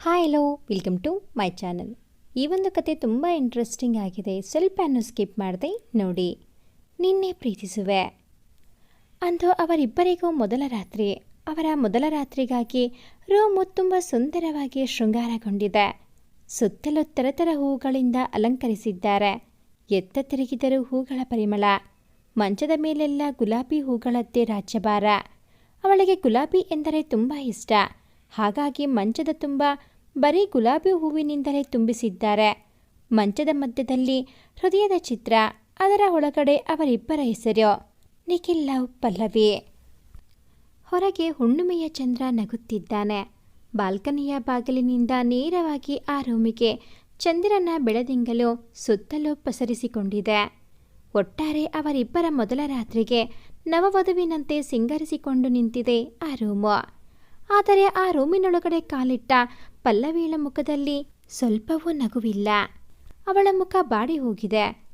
Hi hello welcome to my channel. ಈ ಒಂದು ಕತೆ ತುಂಬ ಇಂಟ್ರೆಸ್ಟಿಂಗ್ ಆಗಿದೆ. ಸ್ವಲ್ಪನೂ ಸ್ಕಿಪ್ ಮಾಡದೆ ನೋಡಿ. ನಿನ್ನೆ ಪ್ರೀತಿಸುವೆ. ಅಂದು ಅವರಿಬ್ಬರಿಗೂ ಮೊದಲ ರಾತ್ರಿ. ಅವರ ಮೊದಲ ರಾತ್ರಿಗಾಗಿ ರೂಮು ತುಂಬ ಸುಂದರವಾಗಿ ಶೃಂಗಾರಗೊಂಡಿದೆ. ಸುತ್ತಲೂ ಥರಥರ ಹೂಗಳಿಂದ ಅಲಂಕರಿಸಿದ್ದಾರೆ. ಎತ್ತ ತಿರುಗಿದರೂ ಹೂಗಳ ಪರಿಮಳ. ಮಂಚದ ಮೇಲೆಲ್ಲ ಗುಲಾಬಿ ಹೂಗಳದ್ದೇ ರಾಜ್ಯಭಾರ. ಅವಳಿಗೆ ಗುಲಾಬಿ ಎಂದರೆ ತುಂಬ ಇಷ್ಟ. ಹಾಗಾಗಿ ಮಂಚದ ತುಂಬ ಬರೀ ಗುಲಾಬಿ ಹೂವಿನಿಂದಲೇ ತುಂಬಿಸಿದ್ದಾರೆ. ಮಂಚದ ಮಧ್ಯದಲ್ಲಿ ಹೃದಯದ ಚಿತ್ರ. ಅದರ ಒಳಗಡೆ ಅವರಿಬ್ಬರ ಹೆಸರು ನಿಖಿಲ್ ಲವ್ ಪಲ್ಲವಿ. ಹೊರಗೆ ಹುಣ್ಣಿಮೆಯ ಚಂದ್ರ ನಗುತ್ತಿದ್ದಾನೆ. ಬಾಲ್ಕನಿಯ ಬಾಗಿಲಿನಿಂದ ನೇರವಾಗಿ ಆ ರೂಮಿಗೆ ಚಂದಿರನ ಬೆಳದಿಂಗಲು ಸುತ್ತಲೂ ಪಸರಿಸಿಕೊಂಡಿದೆ. ಒಟ್ಟಾರೆ ಅವರಿಬ್ಬರ ಮೊದಲ ರಾತ್ರಿಗೆ ನವವಧುವಿನಂತೆ ಸಿಂಗರಿಸಿಕೊಂಡು ನಿಂತಿದೆ ಆ ರೂಮು. ಆದರೆ ಆ ರೂಮಿನೊಳಗಡೆ ಕಾಲಿಟ್ಟ ಪಲ್ಲವಿಯ ಮುಖದಲ್ಲಿ ಸ್ವಲ್ಪವೂ ನಗುವಿಲ್ಲ. ಅವಳ ಮುಖ ಬಾಡಿ ಹೋಗಿದೆ.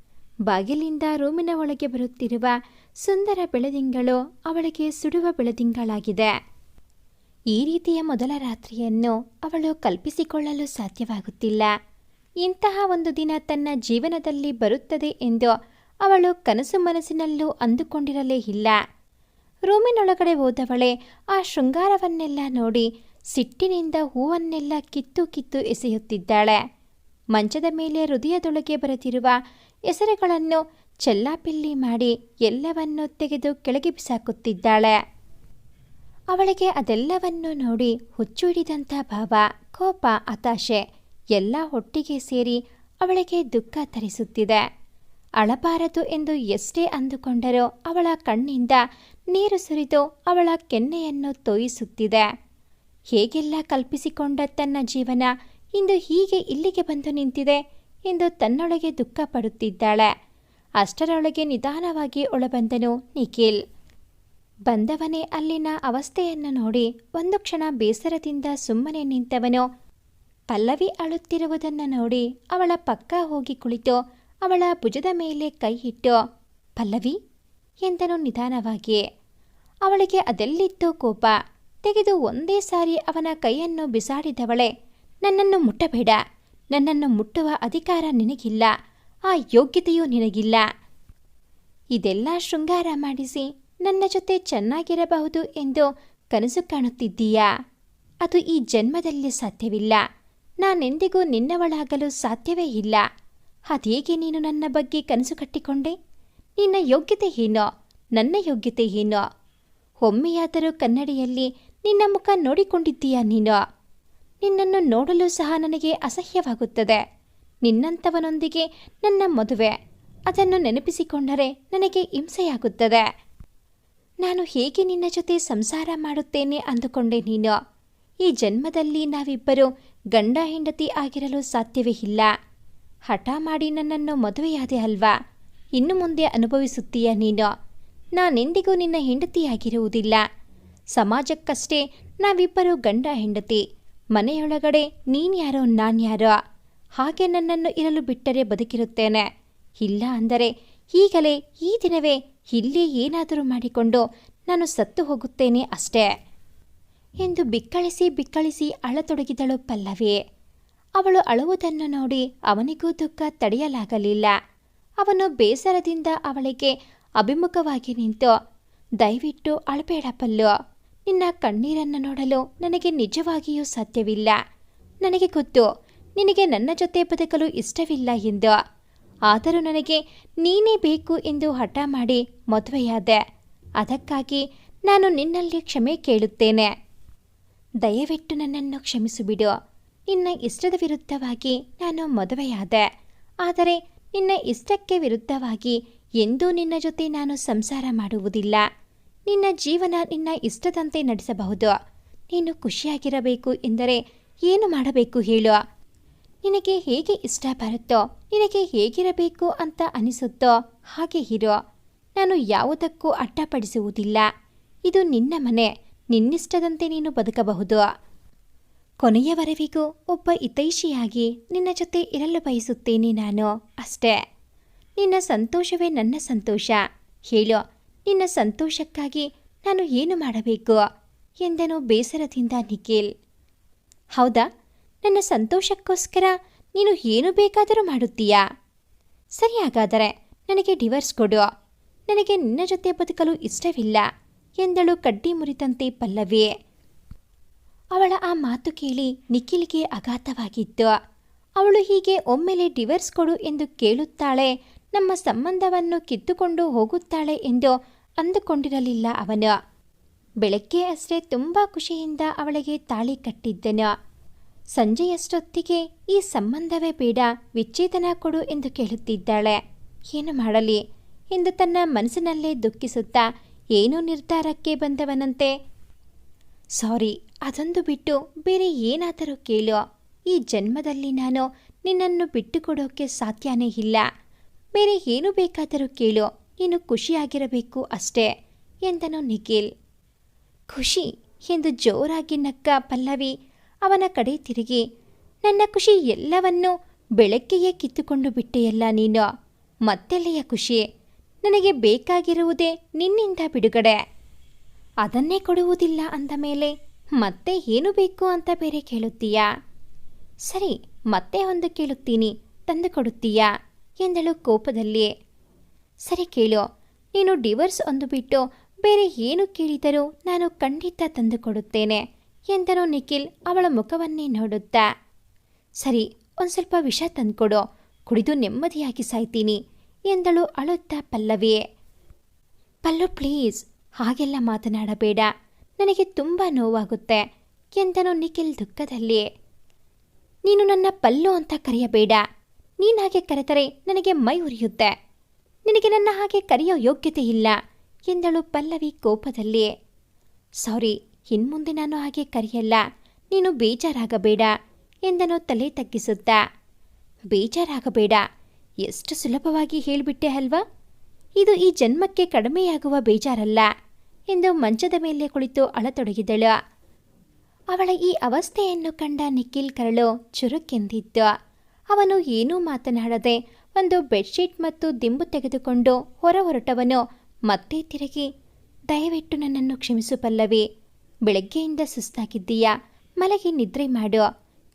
ಬಾಗಿಲಿಂದ ರೂಮಿನ ಒಳಗೆ ಬರುತ್ತಿರುವ ಸುಂದರ ಬೆಳದಿಂಗಳು ಅವಳಿಗೆ ಸುಡುವ ಬೆಳದಿಂಗಳಾಗಿದೆ. ಈ ರೀತಿಯ ಮೊದಲ ರಾತ್ರಿಯನ್ನು ಅವಳು ಕಲ್ಪಿಸಿಕೊಳ್ಳಲು ಸಾಧ್ಯವಾಗುತ್ತಿಲ್ಲ. ಇಂತಹ ಒಂದು ದಿನ ತನ್ನ ಜೀವನದಲ್ಲಿ ಬರುತ್ತದೆ ಎಂದು ಅವಳು ಕನಸು ಮನಸ್ಸಿನಲ್ಲೂ ಅಂದುಕೊಂಡಿರಲೇ ಇಲ್ಲ. ರೂಮಿನೊಳಗಡೆ ಹೋದವಳೆ ಆ ಶೃಂಗಾರವನ್ನೆಲ್ಲ ನೋಡಿ ಸಿಟ್ಟಿನಿಂದ ಹೂವನ್ನೆಲ್ಲ ಕಿತ್ತು ಕಿತ್ತು ಎಸೆಯುತ್ತಿದ್ದಾಳೆ. ಮಂಚದ ಮೇಲೆ ಹೃದಯದೊಳಗೆ ಬರೆದಿರುವ ಹೆಸರುಗಳನ್ನು ಚೆಲ್ಲಾಪಿಲ್ಲಿ ಮಾಡಿ ಎಲ್ಲವನ್ನೂ ತೆಗೆದು ಕೆಳಗೆ ಬಿಸಾಕುತ್ತಿದ್ದಾಳೆ. ಅವಳಿಗೆ ಅದೆಲ್ಲವನ್ನೂ ನೋಡಿ ಹುಚ್ಚು ಹಿಡಿದಂಥ ಭಾವ, ಕೋಪ, ಹತಾಶೆ ಎಲ್ಲ ಒಟ್ಟಿಗೆ ಸೇರಿ ಅವಳಿಗೆ ದುಃಖ ತರಿಸುತ್ತಿದೆ. ಅಳಬಾರದು ಎಂದು ಎಷ್ಟೇ ಅಂದುಕೊಂಡರೂ ಅವಳ ಕಣ್ಣಿಂದ ನೀರು ಸುರಿದು ಅವಳ ಕೆನ್ನೆಯನ್ನು ತೋಯಿಸುತ್ತಿದೆ. ಹೇಗೆಲ್ಲ ಕಲ್ಪಿಸಿಕೊಂಡ ತನ್ನ ಜೀವನ ಇಂದು ಹೀಗೆ ಇಲ್ಲಿಗೆ ಬಂದು ನಿಂತಿದೆ ಎಂದು ತನ್ನೊಳಗೆ ದುಃಖ ಪಡುತ್ತಿದ್ದಾಳೆ. ಅಷ್ಟರೊಳಗೆ ನಿಧಾನವಾಗಿ ಒಳಬಂದನು ನಿಖಿಲ್. ಬಂದವನೇ ಅಲ್ಲಿನ ಅವಸ್ಥೆಯನ್ನು ನೋಡಿ ಒಂದು ಕ್ಷಣ ಬೇಸರದಿಂದ ಸುಮ್ಮನೆ ನಿಂತವನು ಪಲ್ಲವಿ ಅಳುತ್ತಿರುವುದನ್ನು ನೋಡಿ ಅವಳ ಪಕ್ಕ ಹೋಗಿ ಕುಳಿತು ಅವಳ ಭುಜದ ಮೇಲೆ ಕೈ ಇಟ್ಟು ಪಲ್ಲವಿ ಎಂದನು ನಿಧಾನವಾಗಿ. ಅವಳಿಗೆ ಅದೆಲ್ಲಿತ್ತೋ ಕೋಪ. ತೆಗೆದು ಒಂದೇ ಸಾರಿ ಅವನ ಕೈಯನ್ನು ಬಿಸಾಡಿದವಳೆ, ನನ್ನನ್ನು ಮುಟ್ಟಬೇಡ, ನನ್ನನ್ನು ಮುಟ್ಟುವ ಅಧಿಕಾರ ನಿನಗಿಲ್ಲ, ಆ ಯೋಗ್ಯತೆಯೂ ನಿನಗಿಲ್ಲ. ಇದೆಲ್ಲ ಶೃಂಗಾರ ಮಾಡಿಸಿ ನನ್ನ ಜೊತೆ ಚೆನ್ನಾಗಿರಬಹುದು ಎಂದು ಕನಸು ಕಾಣುತ್ತಿದ್ದೀಯಾ? ಅದು ಈ ಜನ್ಮದಲ್ಲಿ ಸಾಧ್ಯವಿಲ್ಲ. ನಾನೆಂದಿಗೂ ನಿನ್ನವಳಾಗಲು ಸಾಧ್ಯವೇ ಇಲ್ಲ. ಅದೇಗೆ ನೀನು ನನ್ನ ಬಗ್ಗೆ ಕನಸು ಕಟ್ಟಿಕೊಂಡೆ? ನಿನ್ನ ಯೋಗ್ಯತೆ ಏನೋ, ನನ್ನ ಯೋಗ್ಯತೆ ಏನೋ? ಒಮ್ಮೆಯಾದರೂ ಕನ್ನಡಿಯಲ್ಲಿ ನಿನ್ನ ಮುಖ ನೋಡಿಕೊಂಡಿದ್ದೀಯಾ ನೀನು? ನಿನ್ನನ್ನು ನೋಡಲು ಸಹ ನನಗೆ ಅಸಹ್ಯವಾಗುತ್ತದೆ. ನಿನ್ನಂಥವನೊಂದಿಗೆ ನನ್ನ ಮದುವೆ, ಅದನ್ನು ನೆನಪಿಸಿಕೊಂಡರೆ ನನಗೆ ಹಿಂಸೆಯಾಗುತ್ತದೆ. ನಾನು ಹೇಗೆ ನಿನ್ನ ಜೊತೆ ಸಂಸಾರ ಮಾಡುತ್ತೇನೆ ಅಂದುಕೊಂಡೆ ನೀನು? ಈ ಜನ್ಮದಲ್ಲಿ ನಾವಿಬ್ಬರು ಗಂಡ ಹೆಂಡತಿ ಆಗಿರಲು ಸಾಧ್ಯವೇ ಇಲ್ಲ. ಹಠ ಮಾಡಿ ನನ್ನನ್ನು ಮದುವೆಯಾದೆ ಅಲ್ವಾ? ಇನ್ನು ಮುಂದೆ ಅನುಭವಿಸುತ್ತೀಯ ನೀನು. ನಾನೆಂದಿಗೂ ನಿನ್ನ ಹೆಂಡತಿಯಾಗಿರುವುದಿಲ್ಲ. ಸಮಾಜಕ್ಕಷ್ಟೇ ನಾವಿಬ್ಬರು ಗಂಡ ಹೆಂಡತಿ. ಮನೆಯೊಳಗಡೆ ನೀನ್ಯಾರೋ ನಾನ್ಯಾರೋ. ಹಾಗೆ ನನ್ನನ್ನು ಇರಲು ಬಿಟ್ಟರೆ ಬದುಕಿರುತ್ತೇನೆ. ಇಲ್ಲ ಅಂದರೆ ಈಗಲೇ ಈ ದಿನವೇ ಇಲ್ಲೇ ಏನಾದರೂ ಮಾಡಿಕೊಂಡು ನಾನು ಸತ್ತು ಹೋಗುತ್ತೇನೆ ಅಷ್ಟೇ ಎಂದು ಬಿಕ್ಕಳಿಸಿ ಬಿಕ್ಕಳಿಸಿ ಅಳತೊಡಗಿದಳು ಪಲ್ಲವಿ. ಅವಳು ಅಳುವುದನ್ನು ನೋಡಿ ಅವನಿಗೂ ದುಃಖ ತಡೆಯಲಾಗಲಿಲ್ಲ. ಅವನು ಬೇಸರದಿಂದ ಅವಳಿಗೆ ಅಭಿಮುಖವಾಗಿ ನಿಂತು, ದಯವಿಟ್ಟು ಅಳಬೇಡ ಪಲ್ಲು. ನಿನ್ನ ಕಣ್ಣೀರನ್ನು ನೋಡಲು ನನಗೆ ನಿಜವಾಗಿಯೂ ಸಾಧ್ಯವಿಲ್ಲ. ನನಗೆ ಗೊತ್ತು ನಿನಗೆ ನನ್ನ ಜೊತೆ ಬದುಕಲು ಇಷ್ಟವಿಲ್ಲ ಎಂದು. ಆದರೂ ನನಗೆ ನೀನೇ ಬೇಕು ಎಂದು ಹಠ ಮಾಡಿ ಮದುವೆಯಾದೆ. ಅದಕ್ಕಾಗಿ ನಾನು ನಿನ್ನಲ್ಲಿ ಕ್ಷಮೆ ಕೇಳುತ್ತೇನೆ. ದಯವಿಟ್ಟು ನನ್ನನ್ನು ಕ್ಷಮಿಸಿಬಿಡು. ನಿನ್ನ ಇಷ್ಟದ ವಿರುದ್ಧವಾಗಿ ನಾನು ಮದುವೆಯಾದೆ. ಆದರೆ ನಿನ್ನ ಇಷ್ಟಕ್ಕೆ ವಿರುದ್ಧವಾಗಿ ಎಂದೂ ನಿನ್ನ ಜೊತೆ ನಾನು ಸಂಸಾರ ಮಾಡುವುದಿಲ್ಲ. ನಿನ್ನ ಜೀವನ ನಿನ್ನ ಇಷ್ಟದಂತೆ ನಡೆಸಬಹುದು. ನೀನು ಖುಷಿಯಾಗಿರಬೇಕು ಎಂದರೆ ಏನು ಮಾಡಬೇಕು ಹೇಳು? ನಿನಗೆ ಹೇಗೆ ಇಷ್ಟ ಬರುತ್ತೋ, ನಿನಗೆ ಹೇಗಿರಬೇಕು ಅಂತ ಅನಿಸುತ್ತೋ ಹಾಗೆ ಇರು. ನಾನು ಯಾವುದಕ್ಕೂ ಅಡ್ಡಪಡಿಸುವುದಿಲ್ಲ. ಇದು ನಿನ್ನ ಮನೆ. ನಿನ್ನಿಷ್ಟದಂತೆ ನೀನು ಬದುಕಬಹುದು. ಕೊನೆಯವರೆವಿಗೂ ಒಬ್ಬ ಹಿತೈಷಿಯಾಗಿ ನಿನ್ನ ಜೊತೆ ಇರಲು ಬಯಸುತ್ತೇನೆ ನಾನು, ಅಷ್ಟೇ. ನಿನ್ನ ಸಂತೋಷವೇ ನನ್ನ ಸಂತೋಷ. ಹೇಳು, ನಿನ್ನ ಸಂತೋಷಕ್ಕಾಗಿ ನಾನು ಏನು ಮಾಡಬೇಕು ಎಂದನು ಬೇಸರದಿಂದ ನಿಖಿಲ್. ಹೌದಾ? ನನ್ನ ಸಂತೋಷಕ್ಕೋಸ್ಕರ ನೀನು ಏನು ಬೇಕಾದರೂ ಮಾಡುತ್ತೀಯಾ? ಸರಿ, ಹಾಗಾದರೆ ನನಗೆ ಡಿವೋರ್ಸ್ ಕೊಡು. ನನಗೆ ನಿನ್ನ ಜೊತೆ ಬದುಕಲು ಇಷ್ಟವಿಲ್ಲ ಎಂದಳು ಕಡ್ಡಿ ಮುರಿದಂತೆ ಪಲ್ಲವಿ. ಅವಳ ಆ ಮಾತು ಕೇಳಿ ನಿಖಿಲ್ಗೆ ಆಘಾತವಾಗಿತ್ತು. ಅವಳು ಹೀಗೆ ಒಮ್ಮೆಲೆ ಡಿವೋರ್ಸ್ ಕೊಡು ಎಂದು ಕೇಳುತ್ತಾಳೆ, ನಮ್ಮ ಸಂಬಂಧವನ್ನು ಕಿತ್ತುಕೊಂಡು ಹೋಗುತ್ತಾಳೆ ಎಂದು ಅಂದುಕೊಂಡಿರಲಿಲ್ಲ ಅವನು. ಬೆಳಗ್ಗೆ ಅಷ್ಟೇ ತುಂಬ ಖುಷಿಯಿಂದ ಅವಳಿಗೆ ತಾಳಿ ಕಟ್ಟಿದ್ದನು. ಸಂಜೆಯಷ್ಟೊತ್ತಿಗೆ ಈ ಸಂಬಂಧವೇ ಬೇಡ, ವಿಚ್ಛೇದನ ಕೊಡು ಎಂದು ಕೇಳುತ್ತಿದ್ದಾಳೆ. ಏನು ಮಾಡಲಿ ಎಂದು ತನ್ನ ಮನಸ್ಸಿನಲ್ಲೇ ದುಃಖಿಸುತ್ತಾ ಏನೋ ನಿರ್ಧಾರಕ್ಕೆ ಬಂದವನಂತೆ, ಸಾರಿ, ಅದೊಂದು ಬಿಟ್ಟು ಬೇರೆ ಏನಾದರೂ ಕೇಳು. ಈ ಜನ್ಮದಲ್ಲಿ ನಾನು ನಿನ್ನನ್ನು ಬಿಟ್ಟುಕೊಡೋಕೆ ಸಾಧ್ಯನೇ ಇಲ್ಲ. ಬೇರೆ ಏನು ಬೇಕಾದರೂ ಕೇಳು, ನೀನು ಖುಷಿಯಾಗಿರಬೇಕು ಅಷ್ಟೇ ಎಂದನು ನಿಖಿಲ್. ಖುಷಿ ಎಂದು ಜೋರಾಗಿ ನಕ್ಕ ಪಲ್ಲವಿ ಅವನ ಕಡೆ ತಿರುಗಿ, ನನ್ನ ಖುಷಿ ಎಲ್ಲವನ್ನೂ ಬೆಳಗ್ಗೆಯೇ ಕಿತ್ತುಕೊಂಡು ಬಿಟ್ಟೆಯಲ್ಲ ನೀನು. ಮತ್ತೆಲೆಯ ಖುಷಿ? ನನಗೆ ಬೇಕಾಗಿರುವುದೇ ನಿನ್ನಿಂದ ಬಿಡುಗಡೆ. ಅದನ್ನೇ ಕೊಡುವುದಿಲ್ಲ ಅಂದ ಮೇಲೆ ಮತ್ತೆ ಏನು ಬೇಕು ಅಂತ ಬೇರೆ ಕೇಳುತ್ತೀಯಾ? ಸರಿ, ಮತ್ತೆ ಒಂದು ಕೇಳುತ್ತೀನಿ, ತಂದು ಕೊಡುತ್ತೀಯಾ ಎಂದಳು ಕೋಪದಲ್ಲಿ. ಸರಿ ಕೇಳು, ನೀನು ಡಿವೋರ್ಸ್ ಒಂದು ಬಿಟ್ಟು ಬೇರೆ ಏನು ಕೇಳಿದರೂ ನಾನು ಖಂಡಿತ ತಂದು ಕೊಡುತ್ತೇನೆ ಎಂದನು ನಿಖಿಲ್ ಅವಳ ಮುಖವನ್ನೇ ನೋಡುತ್ತಾ. ಸರಿ, ಒಂದು ಸ್ವಲ್ಪ ವಿಷ ತಂದುಕೊಡು, ಕುಡಿದು ನೆಮ್ಮದಿಯಾಗಿ ಸಾಯ್ತೀನಿ ಎಂದಳು ಅಳುತ್ತಾ ಪಲ್ಲವಿ. ಪಲ್ಲು ಪ್ಲೀಸ್, ಹಾಗೆಲ್ಲ ಮಾತನಾಡಬೇಡ, ನನಗೆ ತುಂಬ ನೋವಾಗುತ್ತೆ ಎಂದನು ನಿಖಿಲ್ ದುಃಖದಲ್ಲಿ. ನೀನು ನನ್ನ ಪಲ್ಲು ಅಂತ ಕರೆಯಬೇಡ, ನೀನು ಹಾಗೆ ಕರೆತರೆ ನನಗೆ ಮೈ ಉರಿಯುತ್ತೆ. ನಿನಗೆ ನನ್ನ ಹಾಗೆ ಕರೆಯೋ ಯೋಗ್ಯತೆ ಇಲ್ಲ ಎಂದಳು ಪಲ್ಲವಿ ಕೋಪದಲ್ಲಿ. ಸಾರಿ, ಇನ್ಮುಂದೆ ನಾನು ಹಾಗೆ ಕರೆಯಲ್ಲ, ನೀನು ಬೇಜಾರಾಗಬೇಡ ಎಂದನು ತಲೆ ತಗ್ಗಿಸುತ್ತಾ. ಬೇಜಾರಾಗಬೇಡ, ಎಷ್ಟು ಸುಲಭವಾಗಿ ಹೇಳಿಬಿಟ್ಟೆ ಅಲ್ವಾ? ಇದು ಈ ಜನ್ಮಕ್ಕೆ ಕಡಿಮೆಯಾಗುವ ಬೇಜಾರಲ್ಲ ಎಂದು ಮಂಚದ ಮೇಲೆ ಕುಳಿತು ಅಳತೊಡಗಿದಳು. ಅವಳ ಈ ಅವಸ್ಥೆಯನ್ನು ಕಂಡ ನಿಖಿಲ್ ಕರಳು ಚುರುಕೆಂದಿತ್ತು. ಅವನು ಏನೂ ಮಾತನಾಡದೆ ಒಂದು ಬೆಡ್ಶೀಟ್ ಮತ್ತು ದಿಂಬು ತೆಗೆದುಕೊಂಡು ಹೊರಟವನು ಮತ್ತೆ ತಿರುಗಿ, ದಯವಿಟ್ಟು ನನ್ನನ್ನು ಕ್ಷಮಿಸು ಪಲ್ಲವಿ, ಬೆಳಗ್ಗೆಯಿಂದ ಸುಸ್ತಾಗಿದ್ದೀಯಾ, ಮಲಗಿ ನಿದ್ರೆ ಮಾಡು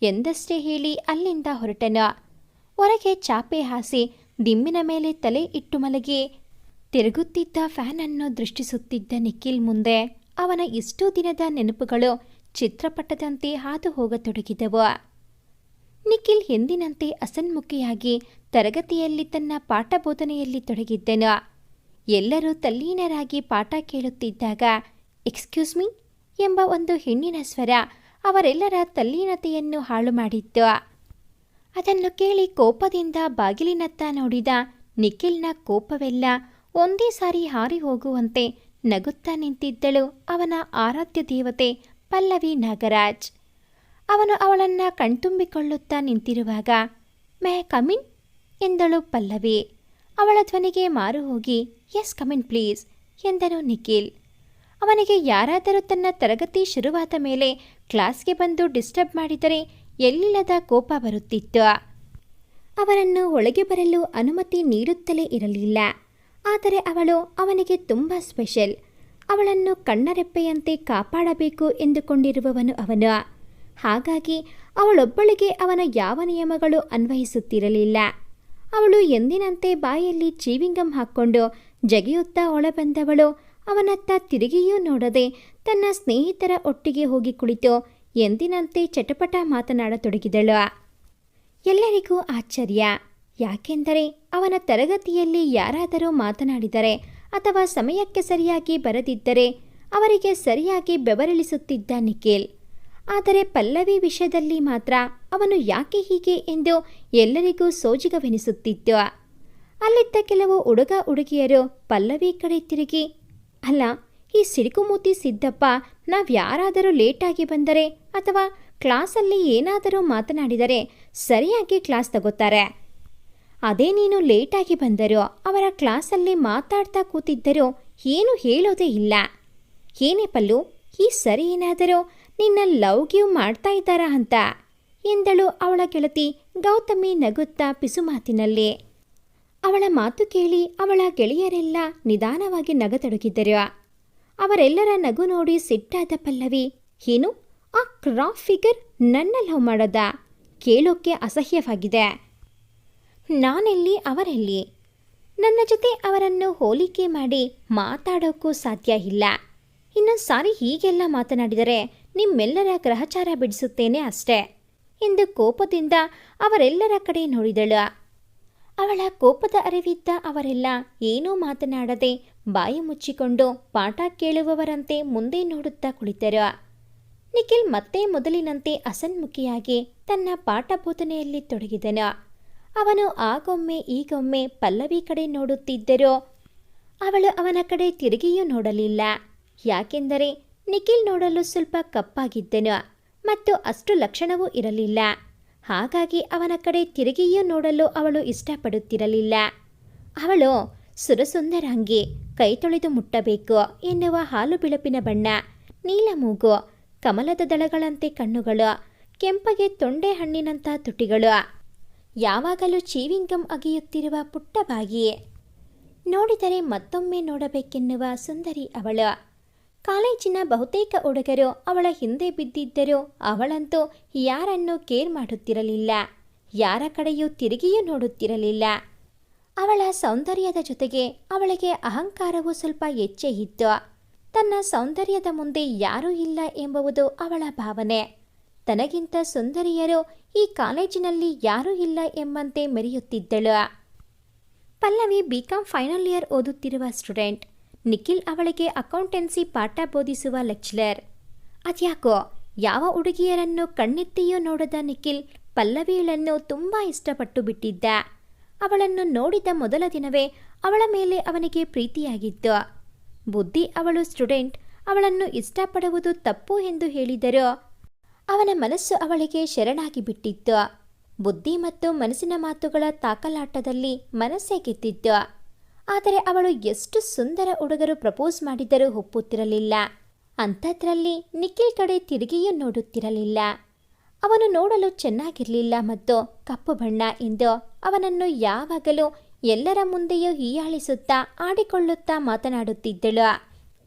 ಎಂದಷ್ಟೇ ಹೇಳಿ ಅಲ್ಲಿಂದ ಹೊರಟನು. ಹೊರಗೆ ಚಾಪೆ ಹಾಸಿ ದಿಂಬಿನ ಮೇಲೆ ತಲೆ ಇಟ್ಟು ಮಲಗಿ ತಿರುಗುತ್ತಿದ್ದ ಫ್ಯಾನನ್ನು ದೃಷ್ಟಿಸುತ್ತಿದ್ದ ನಿಖಿಲ್ ಮುಂದೆ ಅವನ ಇಷ್ಟೂ ದಿನದ ನೆನಪುಗಳು ಚಿತ್ರಪಟದಂತೆ ಹಾದು ಹೋಗತೊಡಗಿದವು. ನಿಖಿಲ್ ಎಂದಿನಂತೆ ಅಸನ್ಮುಖಿಯಾಗಿ ತರಗತಿಯಲ್ಲಿ ತನ್ನ ಪಾಠ ಬೋಧನೆಯಲ್ಲಿ ತೊಡಗಿದ್ದನು. ಎಲ್ಲರೂ ತಲ್ಲೀನರಾಗಿ ಪಾಠ ಕೇಳುತ್ತಿದ್ದಾಗ ಎಕ್ಸ್ಕ್ಯೂಸ್ ಮೀ ಎಂಬ ಒಂದು ಹೆಣ್ಣಿನ ಸ್ವರ ಅವರೆಲ್ಲರ ತಲ್ಲೀನತೆಯನ್ನು ಹಾಳು ಮಾಡಿತ್ತು. ಅದನ್ನು ಕೇಳಿ ಕೋಪದಿಂದ ಬಾಗಿಲಿನತ್ತ ನೋಡಿದ ನಿಖಿಲ್ನ ಕೋಪವೆಲ್ಲ ಒಂದೇ ಸಾರಿ ಹಾರಿ ಹೋಗುವಂತೆ ನಗುತ್ತಾ ನಿಂತಿದ್ದಳು ಅವನ ಆರಾಧ್ಯ ದೇವತೆ ಪಲ್ಲವಿ ನಾಗರಾಜ್. ಅವನು ಅವಳನ್ನು ಕಣ್ತುಂಬಿಕೊಳ್ಳುತ್ತಾ ನಿಂತಿರುವಾಗ, ಮೇ ಕಮಿನ್ ಎಂದಳು ಪಲ್ಲವಿ. ಅವಳ ಧ್ವನಿಗೆ ಮಾರು ಹೋಗಿ, ಎಸ್ ಕಮಿನ್ ಪ್ಲೀಸ್ ಎಂದನು ನಿಖಿಲ್. ಅವನಿಗೆ ಯಾರಾದರೂ ತನ್ನ ತರಗತಿ ಶುರುವಾದ ಮೇಲೆ ಕ್ಲಾಸ್ಗೆ ಬಂದು ಡಿಸ್ಟರ್ಬ್ ಮಾಡಿದರೆ ಎಲ್ಲಿಲ್ಲದ ಕೋಪ ಬರುತ್ತಿತ್ತು. ಅವರನ್ನು ಒಳಗೆ ಬರಲು ಅನುಮತಿ ನೀಡುತ್ತಲೇ ಇರಲಿಲ್ಲ. ಆದರೆ ಅವಳು ಅವನಿಗೆ ತುಂಬ ಸ್ಪೆಷಲ್. ಅವಳನ್ನು ಕಣ್ಣರೆಪ್ಪೆಯಂತೆ ಕಾಪಾಡಬೇಕು ಎಂದುಕೊಂಡಿರುವವನು ಅವನು. ಹಾಗಾಗಿ ಅವಳೊಬ್ಬಳಿಗೆ ಅವನ ಯಾವ ನಿಯಮಗಳು ಅನ್ವಯಿಸುತ್ತಿರಲಿಲ್ಲ. ಅವಳು ಎಂದಿನಂತೆ ಬಾಯಲ್ಲಿ ಚೀವಿಂಗಮ್ ಹಾಕ್ಕೊಂಡು ಜಗಿಯುತ್ತಾ ಒಳಬಂದವಳು ಅವನತ್ತ ತಿರುಗಿಯೂ ನೋಡದೆ ತನ್ನ ಸ್ನೇಹಿತರ ಒಟ್ಟಿಗೆ ಹೋಗಿ ಕುಳಿತು ಎಂದಿನಂತೆ ಚಟಪಟ ಮಾತನಾಡತೊಡಗಿದಳು. ಎಲ್ಲರಿಗೂ ಆಶ್ಚರ್ಯ. ಯಾಕೆಂದರೆ ಅವನ ತರಗತಿಯಲ್ಲಿ ಯಾರಾದರೂ ಮಾತನಾಡಿದರೆ ಅಥವಾ ಸಮಯಕ್ಕೆ ಸರಿಯಾಗಿ ಬರದಿದ್ದರೆ ಅವರಿಗೆ ಸರಿಯಾಗಿ ಬೆವರಿಳಿಸುತ್ತಿದ್ದ ನಿಖಿಲ್. ಆದರೆ ಪಲ್ಲವಿ ವಿಷಯದಲ್ಲಿ ಮಾತ್ರ ಅವನು ಯಾಕೆ ಹೀಗೆ ಎಂದು ಎಲ್ಲರಿಗೂ ಸೋಜಿಗವೆನಿಸುತ್ತಿತ್ತು. ಅಲ್ಲಿದ್ದ ಕೆಲವು ಹುಡುಗ ಹುಡುಗಿಯರು ಪಲ್ಲವಿ ಕಡೆ ತಿರುಗಿ, ಅಲ್ಲ, ಈ ಸಿಡುಕುಮೂತಿ ಸಿದ್ದಪ್ಪ ನಾವ್ಯಾರಾದರೂ ಲೇಟಾಗಿ ಬಂದರೆ ಅಥವಾ ಕ್ಲಾಸಲ್ಲಿ ಏನಾದರೂ ಮಾತನಾಡಿದರೆ ಸರಿಯಾಗಿ ಕ್ಲಾಸ್ ತಗೋತಾರೆ. ಅದೇ ನೀನು ಲೇಟಾಗಿ ಬಂದರೂ ಅವರ ಕ್ಲಾಸಲ್ಲಿ ಮಾತಾಡ್ತಾ ಕೂತಿದ್ದರೂ ಏನು ಹೇಳೋದೇ ಇಲ್ಲ. ಏನೇ ಪಲ್ಲು, ಈ ಸರಿ ಏನಾದರೂ ನಿನ್ನ ಲವ್ ಗಿವ್ ಮಾಡ್ತಾ ಇದ್ದಾರಾ ಅಂತ ಎಂದಳು ಅವಳ ಗೆಳತಿ ಗೌತಮಿ ನಗುತ್ತಾ ಪಿಸುಮಾತಿನಲ್ಲಿ. ಅವಳ ಮಾತು ಕೇಳಿ ಅವಳ ಗೆಳೆಯರೆಲ್ಲ ನಿಧಾನವಾಗಿ ನಗತೊಡಗಿದ್ದರು. ಅವರೆಲ್ಲರ ನಗು ನೋಡಿ ಸಿಟ್ಟಾದ ಪಲ್ಲವಿ, ಏನು ಆ ಕ್ರಾಫ್ಟ್ ಫಿಗರ್ ನನ್ನ ಲವ್ ಮಾಡದ? ಕೇಳೋಕ್ಕೆ ಅಸಹ್ಯವಾಗಿದೆ. ನಾನೆಲ್ಲಿ ಅವರೆಲ್ಲಿ? ನನ್ನ ಜೊತೆ ಅವರನ್ನು ಹೋಲಿಕೆ ಮಾಡಿ ಮಾತಾಡೋಕ್ಕೂ ಸಾಧ್ಯ ಇಲ್ಲ. ಇನ್ನೊಂದು ಸಾರಿ ಹೀಗೆಲ್ಲ ಮಾತನಾಡಿದರೆ ನಿಮ್ಮೆಲ್ಲರ ಗ್ರಹಚಾರ ಬಿಡಿಸುತ್ತೇನೆ ಅಷ್ಟೇ ಎಂದು ಕೋಪದಿಂದ ಅವರೆಲ್ಲರ ಕಡೆ ನೋಡಿದಳು. ಅವಳ ಕೋಪದ ಅರಿವಿದ್ದ ಅವರೆಲ್ಲ ಏನೂ ಮಾತನಾಡದೆ ಬಾಯಿ ಮುಚ್ಚಿಕೊಂಡು ಪಾಠ ಕೇಳುವವರಂತೆ ಮುಂದೆ ನೋಡುತ್ತಾ ಕುಳಿತರು. ನಿಖಿಲ್ ಮತ್ತೆ ಮೊದಲಿನಂತೆ ಅಸನ್ಮುಖಿಯಾಗಿ ತನ್ನ ಪಾಠ ಬೋಧನೆಯಲ್ಲಿ ತೊಡಗಿದನು. ಅವನು ಆಗೊಮ್ಮೆ ಈಗೊಮ್ಮೆ ಪಲ್ಲವಿ ಕಡೆ ನೋಡುತ್ತಿದ್ದರೂ ಅವಳು ಅವನ ಕಡೆ ತಿರುಗಿಯೂ ನೋಡಲಿಲ್ಲ. ಯಾಕೆಂದರೆ ನಿಖಿಲ್ ನೋಡಲು ಸ್ವಲ್ಪ ಕಪ್ಪಾಗಿದ್ದನು ಮತ್ತು ಅಷ್ಟು ಲಕ್ಷಣವೂ ಇರಲಿಲ್ಲ. ಹಾಗಾಗಿ ಅವನ ಕಡೆ ತಿರುಗಿಯೂ ನೋಡಲು ಅವಳು ಇಷ್ಟಪಡುತ್ತಿರಲಿಲ್ಲ. ಅವಳು ಸುರಸುಂದರಾಂಗಿ, ಕೈ ತೊಳೆದು ಮುಟ್ಟಬೇಕು ಎನ್ನುವ ಹಾಲು ಬಿಳುಪಿನ ಬಣ್ಣ, ನೀಲ ಮೂಗು, ಕಮಲದ ದಳಗಳಂತೆ ಕಣ್ಣುಗಳು, ಕೆಂಪಗೆ ತೊಂಡೆ ಹಣ್ಣಿನಂಥ ತುಟಿಗಳು, ಯಾವಾಗಲೂ ಚೀವಿಂಗಂ ಅಗಿಯುತ್ತಿರುವ ಪುಟ್ಟ ಬಾಯಿ. ನೋಡಿದರೆ ಮತ್ತೊಮ್ಮೆ ನೋಡಬೇಕೆನ್ನುವ ಸುಂದರಿ ಅವಳು. ಕಾಲೇಜಿನ ಬಹುತೇಕ ಹುಡುಗರು ಅವಳ ಹಿಂದೆ ಬಿದ್ದಿದ್ದರೂ ಅವಳಂತೂ ಯಾರನ್ನೂ ಕೇರ್ ಮಾಡುತ್ತಿರಲಿಲ್ಲ. ಯಾರ ಕಡೆಯೂ ತಿರುಗಿಯೂ ನೋಡುತ್ತಿರಲಿಲ್ಲ. ಅವಳ ಸೌಂದರ್ಯದ ಜೊತೆಗೆ ಅವಳಿಗೆ ಅಹಂಕಾರವೂ ಸ್ವಲ್ಪ ಹೆಚ್ಚೇ ಇತ್ತು. ತನ್ನ ಸೌಂದರ್ಯದ ಮುಂದೆ ಯಾರೂ ಇಲ್ಲ ಎಂಬುವುದು ಅವಳ ಭಾವನೆ. ತನಗಿಂತ ಸುಂದರಿಯರು ಈ ಕಾಲೇಜಿನಲ್ಲಿ ಯಾರೂ ಇಲ್ಲ ಎಂಬಂತೆ ಮೆರೆಯುತ್ತಿದ್ದಳು. ಪಲ್ಲವಿ ಬಿಕಾಂ ಫೈನಲ್ ಇಯರ್ ಓದುತ್ತಿರುವ ಸ್ಟೂಡೆಂಟ್. ನಿಖಿಲ್ ಅವಳಿಗೆ ಅಕೌಂಟೆನ್ಸಿ ಪಾಠ ಬೋಧಿಸುವ ಲೆಕ್ಚರರ್. ಅದ್ಯಾಕೋ ಯಾವ ಹುಡುಗಿಯರನ್ನು ಕಣ್ಣೆತ್ತಿಯೂ ನೋಡದ ನಿಖಿಲ್ ಪಲ್ಲವಿಯನ್ನು ತುಂಬ ಇಷ್ಟಪಟ್ಟು ಬಿಟ್ಟಿದ್ದ. ಅವಳನ್ನು ನೋಡಿದ ಮೊದಲ ದಿನವೇ ಅವಳ ಮೇಲೆ ಅವನಿಗೆ ಪ್ರೀತಿಯಾಗಿತ್ತು. ಬುದ್ಧಿ ಅವಳು ಸ್ಟೂಡೆಂಟ್, ಅವಳನ್ನು ಇಷ್ಟಪಡುವುದು ತಪ್ಪು ಎಂದು ಹೇಳಿದರೂ ಅವನ ಮನಸ್ಸು ಅವಳಿಗೆ ಶರಣಾಗಿ ಬಿಟ್ಟಿತ್ತು. ಬುದ್ಧಿ ಮತ್ತು ಮನಸ್ಸಿನ ಮಾತುಗಳ ತಾಕಲಾಟದಲ್ಲಿ ಮನಸ್ಸೇ ಗೆದ್ದಿತ್ತು. ಆದರೆ ಅವಳು ಎಷ್ಟು ಸುಂದರ ಹುಡುಗರು ಪ್ರಪೋಸ್ ಮಾಡಿದರೂ ಒಪ್ಪುತ್ತಿರಲಿಲ್ಲ. ಅಂಥದ್ರಲ್ಲಿ ನಿಖಿಲ್ ಕಡೆ ತಿರುಗಿಯೂ ನೋಡುತ್ತಿರಲಿಲ್ಲ. ಅವನು ನೋಡಲು ಚೆನ್ನಾಗಿರಲಿಲ್ಲ ಮತ್ತು ಕಪ್ಪು ಬಣ್ಣ ಎಂದು ಅವನನ್ನು ಯಾವಾಗಲೂ ಎಲ್ಲರ ಮುಂದೆಯೂ ಹೀಯಾಳಿಸುತ್ತಾ ಆಡಿಕೊಳ್ಳುತ್ತಾ ಮಾತನಾಡುತ್ತಿದ್ದಳು.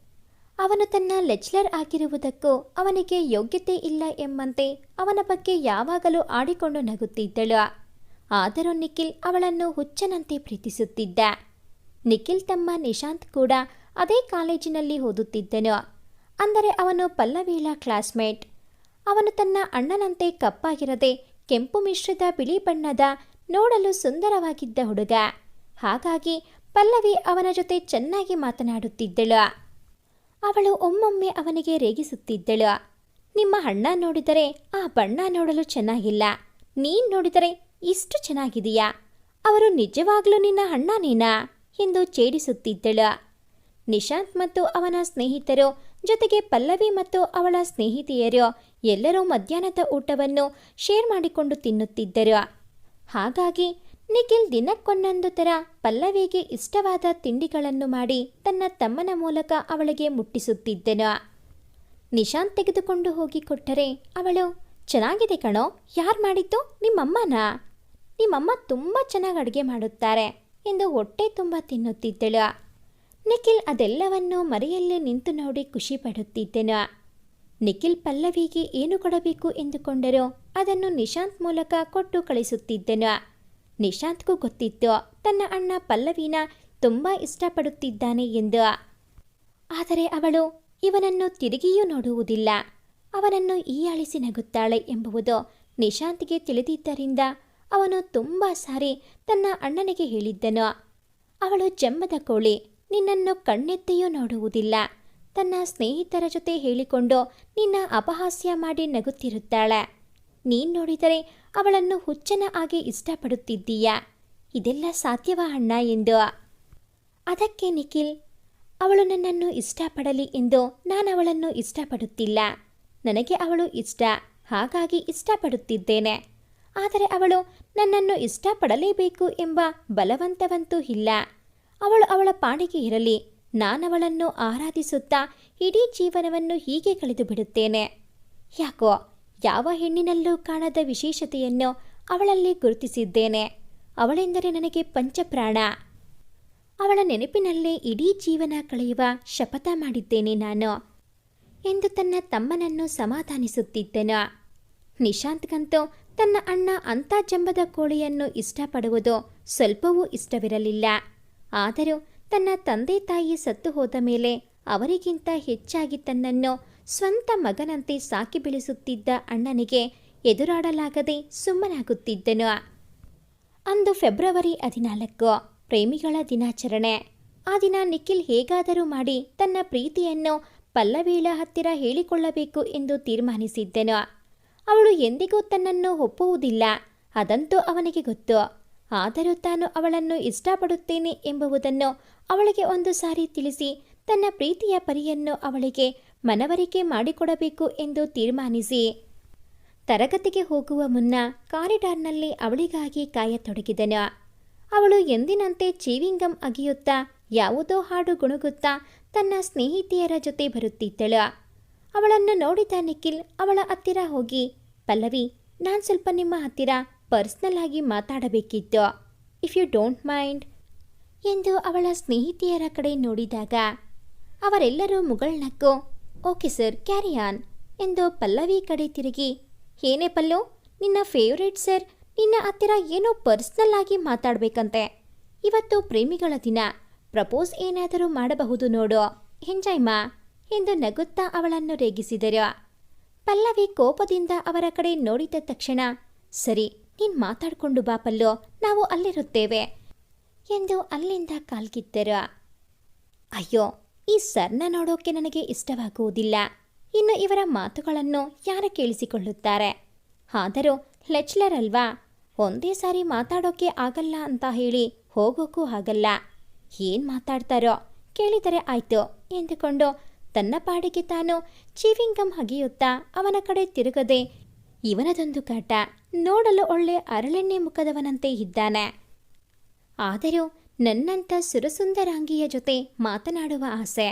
ಅವನು ತನ್ನ ಲೆಕ್ಚರರ್ ಆಗಿರುವುದಕ್ಕೂ ಅವನಿಗೆ ಯೋಗ್ಯತೆ ಇಲ್ಲ ಎಂಬಂತೆ ಅವನ ಬಗ್ಗೆ ಯಾವಾಗಲೂ ಆಡಿಕೊಂಡು ನಗುತ್ತಿದ್ದಳು. ಆದರೂ ನಿಖಿಲ್ ಅವಳನ್ನು ಹುಚ್ಚನಂತೆ ಪ್ರೀತಿಸುತ್ತಿದ್ದ. ನಿಖಿಲ್ ತಮ್ಮ ನಿಶಾಂತ್ ಕೂಡ ಅದೇ ಕಾಲೇಜಿನಲ್ಲಿ ಓದುತ್ತಿದ್ದನು. ಅಂದರೆ ಅವನು ಪಲ್ಲವಿಯ ಕ್ಲಾಸ್ಮೇಟ್. ಅವನು ತನ್ನ ಅಣ್ಣನಂತೆ ಕಪ್ಪಾಗಿರದೆ ಕೆಂಪು ಮಿಶ್ರಿತ ಬಿಳಿ ಬಣ್ಣದ ನೋಡಲು ಸುಂದರವಾಗಿದ್ದ ಹುಡುಗ. ಹಾಗಾಗಿ ಪಲ್ಲವಿ ಅವನ ಜೊತೆ ಚೆನ್ನಾಗಿ ಮಾತನಾಡುತ್ತಿದ್ದಳು. ಅವಳು ಒಮ್ಮೊಮ್ಮೆ ಅವನಿಗೆ ರೇಗಿಸುತ್ತಿದ್ದಳು. ನಿಮ್ಮ ಅಣ್ಣ ನೋಡಿದರೆ ಆ ಬಣ್ಣ ನೋಡಲು ಚೆನ್ನಾಗಿಲ್ಲ, ನೀನು ನೋಡಿದರೆ ಇಷ್ಟು ಚೆನ್ನಾಗಿದೆಯಾ, ಅವರು ನಿಜವಾಗ್ಲೂ ನಿನ್ನ ಅಣ್ಣನೇನಾ ಎಂದು ಛೇಡಿಸುತ್ತಿದ್ದಳು. ನಿಶಾಂತ್ ಮತ್ತು ಅವನ ಸ್ನೇಹಿತರು ಜೊತೆಗೆ ಪಲ್ಲವಿ ಮತ್ತು ಅವಳ ಸ್ನೇಹಿತೆಯರು ಎಲ್ಲರೂ ಮಧ್ಯಾಹ್ನದ ಊಟವನ್ನು ಶೇರ್ ಮಾಡಿಕೊಂಡು ತಿನ್ನುತ್ತಿದ್ದರು. ಹಾಗಾಗಿ ನಿಖಿಲ್ ದಿನಕ್ಕೊಂದೊಂದು ಥರ ಪಲ್ಲವಿಗೆ ಇಷ್ಟವಾದ ತಿಂಡಿಗಳನ್ನು ಮಾಡಿ ತನ್ನ ತಮ್ಮನ ಮೂಲಕ ಅವಳಿಗೆ ಮುಟ್ಟಿಸುತ್ತಿದ್ದನು. ನಿಶಾಂತ್ ತೆಗೆದುಕೊಂಡು ಹೋಗಿ ಕೊಟ್ಟರೆ ಅವಳು, ಚೆನ್ನಾಗಿದೆ ಕಣೋ, ಯಾರು ಮಾಡಿದ್ದು, ನಿಮ್ಮಮ್ಮನಾ? ನಿಮ್ಮಮ್ಮ ತುಂಬ ಚೆನ್ನಾಗಿ ಅಡುಗೆ ಮಾಡುತ್ತಾರೆ ಎಂದು ಹೊಟ್ಟೆ ತುಂಬ ತಿನ್ನುತ್ತಿದ್ದಳು. ನಿಖಿಲ್ ಅದೆಲ್ಲವನ್ನು ಮರೆಯಲ್ಲೇ ನಿಂತು ನೋಡಿ ಖುಷಿ ಪಡುತ್ತಿದ್ದನು. ನಿಖಿಲ್ ಪಲ್ಲವಿಗೆ ಏನು ಕೊಡಬೇಕು ಎಂದುಕೊಂಡರೋ ಅದನ್ನು ನಿಶಾಂತ್ ಮೂಲಕ ಕೊಟ್ಟು ಕಳಿಸುತ್ತಿದ್ದನು. ನಿಶಾಂತ್ಗೂ ಗೊತ್ತಿತ್ತು ತನ್ನ ಅಣ್ಣ ಪಲ್ಲವಿನ ತುಂಬ ಇಷ್ಟಪಡುತ್ತಿದ್ದಾನೆ ಎಂದು. ಆದರೆ ಅವಳು ಇವನನ್ನು ತಿರುಗಿಯೂ ನೋಡುವುದಿಲ್ಲ, ಅವನನ್ನು ಹೀಯಾಳಿಸಿ ನಗುತ್ತಾಳೆ ಎಂಬುದು ನಿಶಾಂತ್ಗೆ ತಿಳಿದಿದ್ದರಿಂದ ಅವನು ತುಂಬ ಸಾರಿ ತನ್ನ ಅಣ್ಣನಿಗೆ ಹೇಳಿದ್ದನು. ಅವಳು ಜಮ್ಮದ ಕೋಳಿ, ನಿನ್ನನ್ನು ಕಣ್ಣೆತ್ತೆಯೂ ನೋಡುವುದಿಲ್ಲ, ತನ್ನ ಸ್ನೇಹಿತರ ಜೊತೆ ಹೇಳಿಕೊಂಡು ನಿನ್ನ ಅಪಹಾಸ್ಯ ಮಾಡಿ ನಗುತ್ತಿರುತ್ತಾಳೆ. ನೀನು ನೋಡಿದರೆ ಅವಳನ್ನು ಹುಚ್ಚನ ಹಾಗೆ ಇಷ್ಟಪಡುತ್ತಿದ್ದೀಯಾ, ಇದೆಲ್ಲ ಸಾಧ್ಯವಾ ಅಣ್ಣ ಎಂದು. ಅದಕ್ಕೆ ನಿಖಿಲ್, ಅವಳು ನನ್ನನ್ನು ಇಷ್ಟಪಡಲಿ ಎಂದು ನಾನು ಅವಳನ್ನು ಇಷ್ಟಪಡುತ್ತಿಲ್ಲ, ನನಗೆ ಅವಳು ಇಷ್ಟ, ಹಾಗಾಗಿ ಇಷ್ಟಪಡುತ್ತಿದ್ದೇನೆ. ಆದರೆ ಅವಳು ನನ್ನನ್ನು ಇಷ್ಟಪಡಲೇಬೇಕು ಎಂಬ ಬಲವಂತವಂತೂ ಇಲ್ಲ. ಅವಳು ಅವಳ ಪಾಡಿಗೆ ಇರಲಿ, ನಾನವಳನ್ನು ಆರಾಧಿಸುತ್ತಾ ಇಡೀ ಜೀವನವನ್ನು ಹೀಗೆ ಕಳೆದು ಬಿಡುತ್ತೇನೆ. ಯಾಕೋ ಯಾವ ಹೆಣ್ಣಿನಲ್ಲೂ ಕಾಣದ ವಿಶೇಷತೆಯನ್ನು ಅವಳಲ್ಲಿ ಗುರುತಿಸಿದ್ದೇನೆ. ಅವಳೆಂದರೆ ನನಗೆ ಪಂಚಪ್ರಾಣ. ಅವಳ ನೆನಪಿನಲ್ಲೇ ಇಡೀ ಜೀವನ ಕಳೆಯುವ ಶಪಥ ಮಾಡಿದ್ದೇನೆ ನಾನು. ಎಂದು ತನ್ನ ತಮ್ಮನನ್ನು ಸಮಾಧಾನಿಸುತ್ತಿದ್ದನು. ನಿಶಾಂತ್ಗಂತೂ ತನ್ನ ಅಣ್ಣ ಅಂಥ ಜಂಬದ ಕೋಳಿಯನ್ನು ಇಷ್ಟಪಡುವುದು ಸ್ವಲ್ಪವೂ ಇಷ್ಟವಿರಲಿಲ್ಲ. ಆದರೂ ತನ್ನ ತಂದೆ ತಾಯಿ ಸತ್ತು ಹೋದ ಮೇಲೆ ಅವರಿಗಿಂತ ಹೆಚ್ಚಾಗಿ ತನ್ನನ್ನು ಸ್ವಂತ ಮಗನಂತೆ ಸಾಕಿ ಬೆಳೆಸುತ್ತಿದ್ದ ಅಣ್ಣನಿಗೆ ಎದುರಾಡಲಾಗದೆ ಸುಮ್ಮನಾಗುತ್ತಿದ್ದನು. ಅಂದು ಫೆಬ್ರವರಿ 14, ಪ್ರೇಮಿಗಳ ದಿನಾಚರಣೆ. ಆ ದಿನ ನಿಖಿಲ್ ಹೇಗಾದರೂ ಮಾಡಿ ತನ್ನ ಪ್ರೀತಿಯನ್ನು ಪಲ್ಲವಿಳ ಹತ್ತಿರ ಹೇಳಿಕೊಳ್ಳಬೇಕು ಎಂದು ತೀರ್ಮಾನಿಸಿದ್ದನು. ಅವಳು ಎಂದಿಗೂ ತನ್ನನ್ನು ಒಪ್ಪುವುದಿಲ್ಲ, ಅದಂತೂ ಅವನಿಗೆ ಗೊತ್ತು. ಆದರೂ ತಾನು ಅವಳನ್ನು ಇಷ್ಟಪಡುತ್ತೇನೆ ಎಂಬುದನ್ನು ಅವಳಿಗೆ ಒಂದು ಸಾರಿ ತಿಳಿಸಿ ತನ್ನ ಪ್ರೀತಿಯ ಪರಿಯನ್ನು ಅವಳಿಗೆ ಮನವರಿಕೆ ಮಾಡಿಕೊಡಬೇಕು ಎಂದು ತೀರ್ಮಾನಿಸಿ ತರಗತಿಗೆ ಹೋಗುವ ಮುನ್ನ ಕಾರಿಡಾರ್ನಲ್ಲಿ ಅವಳಿಗಾಗಿ ಕಾಯತೊಡಗಿದನು. ಅವಳು ಎಂದಿನಂತೆ ಚೀವಿಂಗಂ ಅಗಿಯುತ್ತಾ ಯಾವುದೋ ಹಾಡು ಗುಣಗುತ್ತಾ ತನ್ನ ಸ್ನೇಹಿತೆಯರ ಜೊತೆ ಬರುತ್ತಿದ್ದಳು. ಅವಳನ್ನು ನೋಡಿದ ನಿಖಿಲ್ ಅವಳ ಹತ್ತಿರ ಹೋಗಿ, ಪಲ್ಲವಿ, ನಾನು ಸ್ವಲ್ಪ ನಿಮ್ಮ ಹತ್ತಿರ ಪರ್ಸ್ನಲ್ ಆಗಿ ಮಾತಾಡಬೇಕಿತ್ತು, ಇಫ್ ಯು ಡೋಂಟ್ ಮೈಂಡ್ ಎಂದು ಅವಳ ಸ್ನೇಹಿತೆಯರ ಕಡೆ ನೋಡಿದಾಗ ಅವರೆಲ್ಲರೂ ಮುಗುಳ್ನಕ್ಕು ಓಕೆ ಸರ್, ಕ್ಯಾರಿ ಆನ್ ಎಂದು ಪಲ್ಲವಿ ಕಡೆ ತಿರುಗಿ, ಏನೇ ಪಲ್ಲು, ನಿನ್ನ ಫೇವ್ರೇಟ್ ಸರ್ ನಿನ್ನ ಹತ್ತಿರ ಏನೋ ಪರ್ಸ್ನಲ್ ಆಗಿ ಮಾತಾಡಬೇಕಂತೆ. ಇವತ್ತು ಪ್ರೇಮಿಗಳ ದಿನ, ಪ್ರಪೋಸ್ ಏನಾದರೂ ಮಾಡಬಹುದು ನೋಡು, ಎಂಜಾಯ್ ಮಾ ಎಂದು ನಗುತ್ತಾ ಅವಳನ್ನು ರೇಗಿಸಿದರು. ಪಲ್ಲವಿ ಕೋಪದಿಂದ ಅವರ ಕಡೆ ನೋಡಿದ ತಕ್ಷಣ, ಸರಿ, ನೀನು ಮಾತಾಡಿಕೊಂಡು ಬಾ ಪಲ್ಲು, ನಾವು ಅಲ್ಲಿರುತ್ತೇವೆ ಎಂದು ಅಲ್ಲಿಂದ ಕಾಲ್ಕಿದ್ದರು. ಅಯ್ಯೋ, ಈ ಸರ್ನ ನೋಡೋಕೆ ನನಗೆ ಇಷ್ಟವಾಗುವುದಿಲ್ಲ. ಇನ್ನು ಇವರ ಮಾತುಗಳನ್ನು ಯಾರು ಕೇಳಿಸಿಕೊಳ್ಳುತ್ತಾರೆ? ಆದರೂ ಲೆಕ್ಚರರ್ ಅಲ್ವಾ, ಒಂದೇ ಸಾರಿ ಮಾತಾಡೋಕೆ ಆಗಲ್ಲ ಅಂತ ಹೇಳಿ ಹೋಗೋಕ್ಕೂ ಆಗಲ್ಲ. ಏನು ಮಾತಾಡ್ತಾರೋ ಕೇಳಿದರೆ ಆಯ್ತು ಎಂದುಕೊಂಡು ತನ್ನ ಪಾಡಿಗೆ ತಾನು ಚೀವಿಂಗಂ ಹಗಿಯುತ್ತಾ ಅವನ ಕಡೆ ತಿರುಗದೆ, ಇವನದೊಂದು ಕಾಟ, ನೋಡಲು ಒಳ್ಳೆ ಅರಳೆಣ್ಣೆ ಮುಖದವನಂತೆ ಇದ್ದಾನೆ, ಆದರೂ ನನ್ನಂಥ ಸುರಸುಂದರಾಂಗಿಯ ಜೊತೆ ಮಾತನಾಡುವ ಆಸೆ,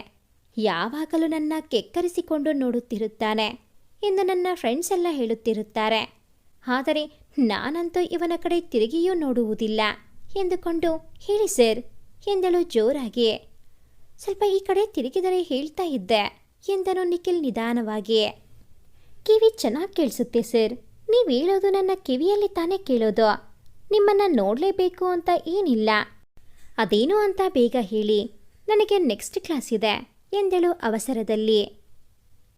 ಯಾವಾಗಲೂ ನನ್ನ ಕೆಕ್ಕರಿಸಿಕೊಂಡು ನೋಡುತ್ತಿರುತ್ತಾನೆ ಎಂದು ನನ್ನ ಫ್ರೆಂಡ್ಸ್ ಎಲ್ಲ ಹೇಳುತ್ತಿರುತ್ತಾರೆ. ಆದರೆ ನಾನಂತೂ ಇವನ ಕಡೆ ತಿರುಗಿಯೂ ನೋಡುವುದಿಲ್ಲ ಎಂದುಕೊಂಡು, ಹೇಳಿ ಸರ್ ಎಂದಳು ಜೋರಾಗಿ. ಸ್ವಲ್ಪ ಈ ಕಡೆ ತಿರುಗಿದರೆ ಹೇಳ್ತಾ ಇದ್ದೆ ಎಂದನು ನಿಖಿಲ್ ನಿಧಾನವಾಗಿ. ಕಿವಿ ಚೆನ್ನಾಗಿ ಕೇಳಿಸುತ್ತೆ ಸರ್, ನೀವು ಹೇಳೋದು ನನ್ನ ಕಿವಿಯಲ್ಲಿ ತಾನೇ ಕೇಳೋದು, ನಿಮ್ಮನ್ನು ನೋಡಲೇಬೇಕು ಅಂತ ಏನಿಲ್ಲ. ಅದೇನು ಅಂತ ಬೇಗ ಹೇಳಿ, ನನಗೆ ನೆಕ್ಸ್ಟ್ ಕ್ಲಾಸ್ ಇದೆ ಎಂದಳು ಅವಸರದಲ್ಲಿ.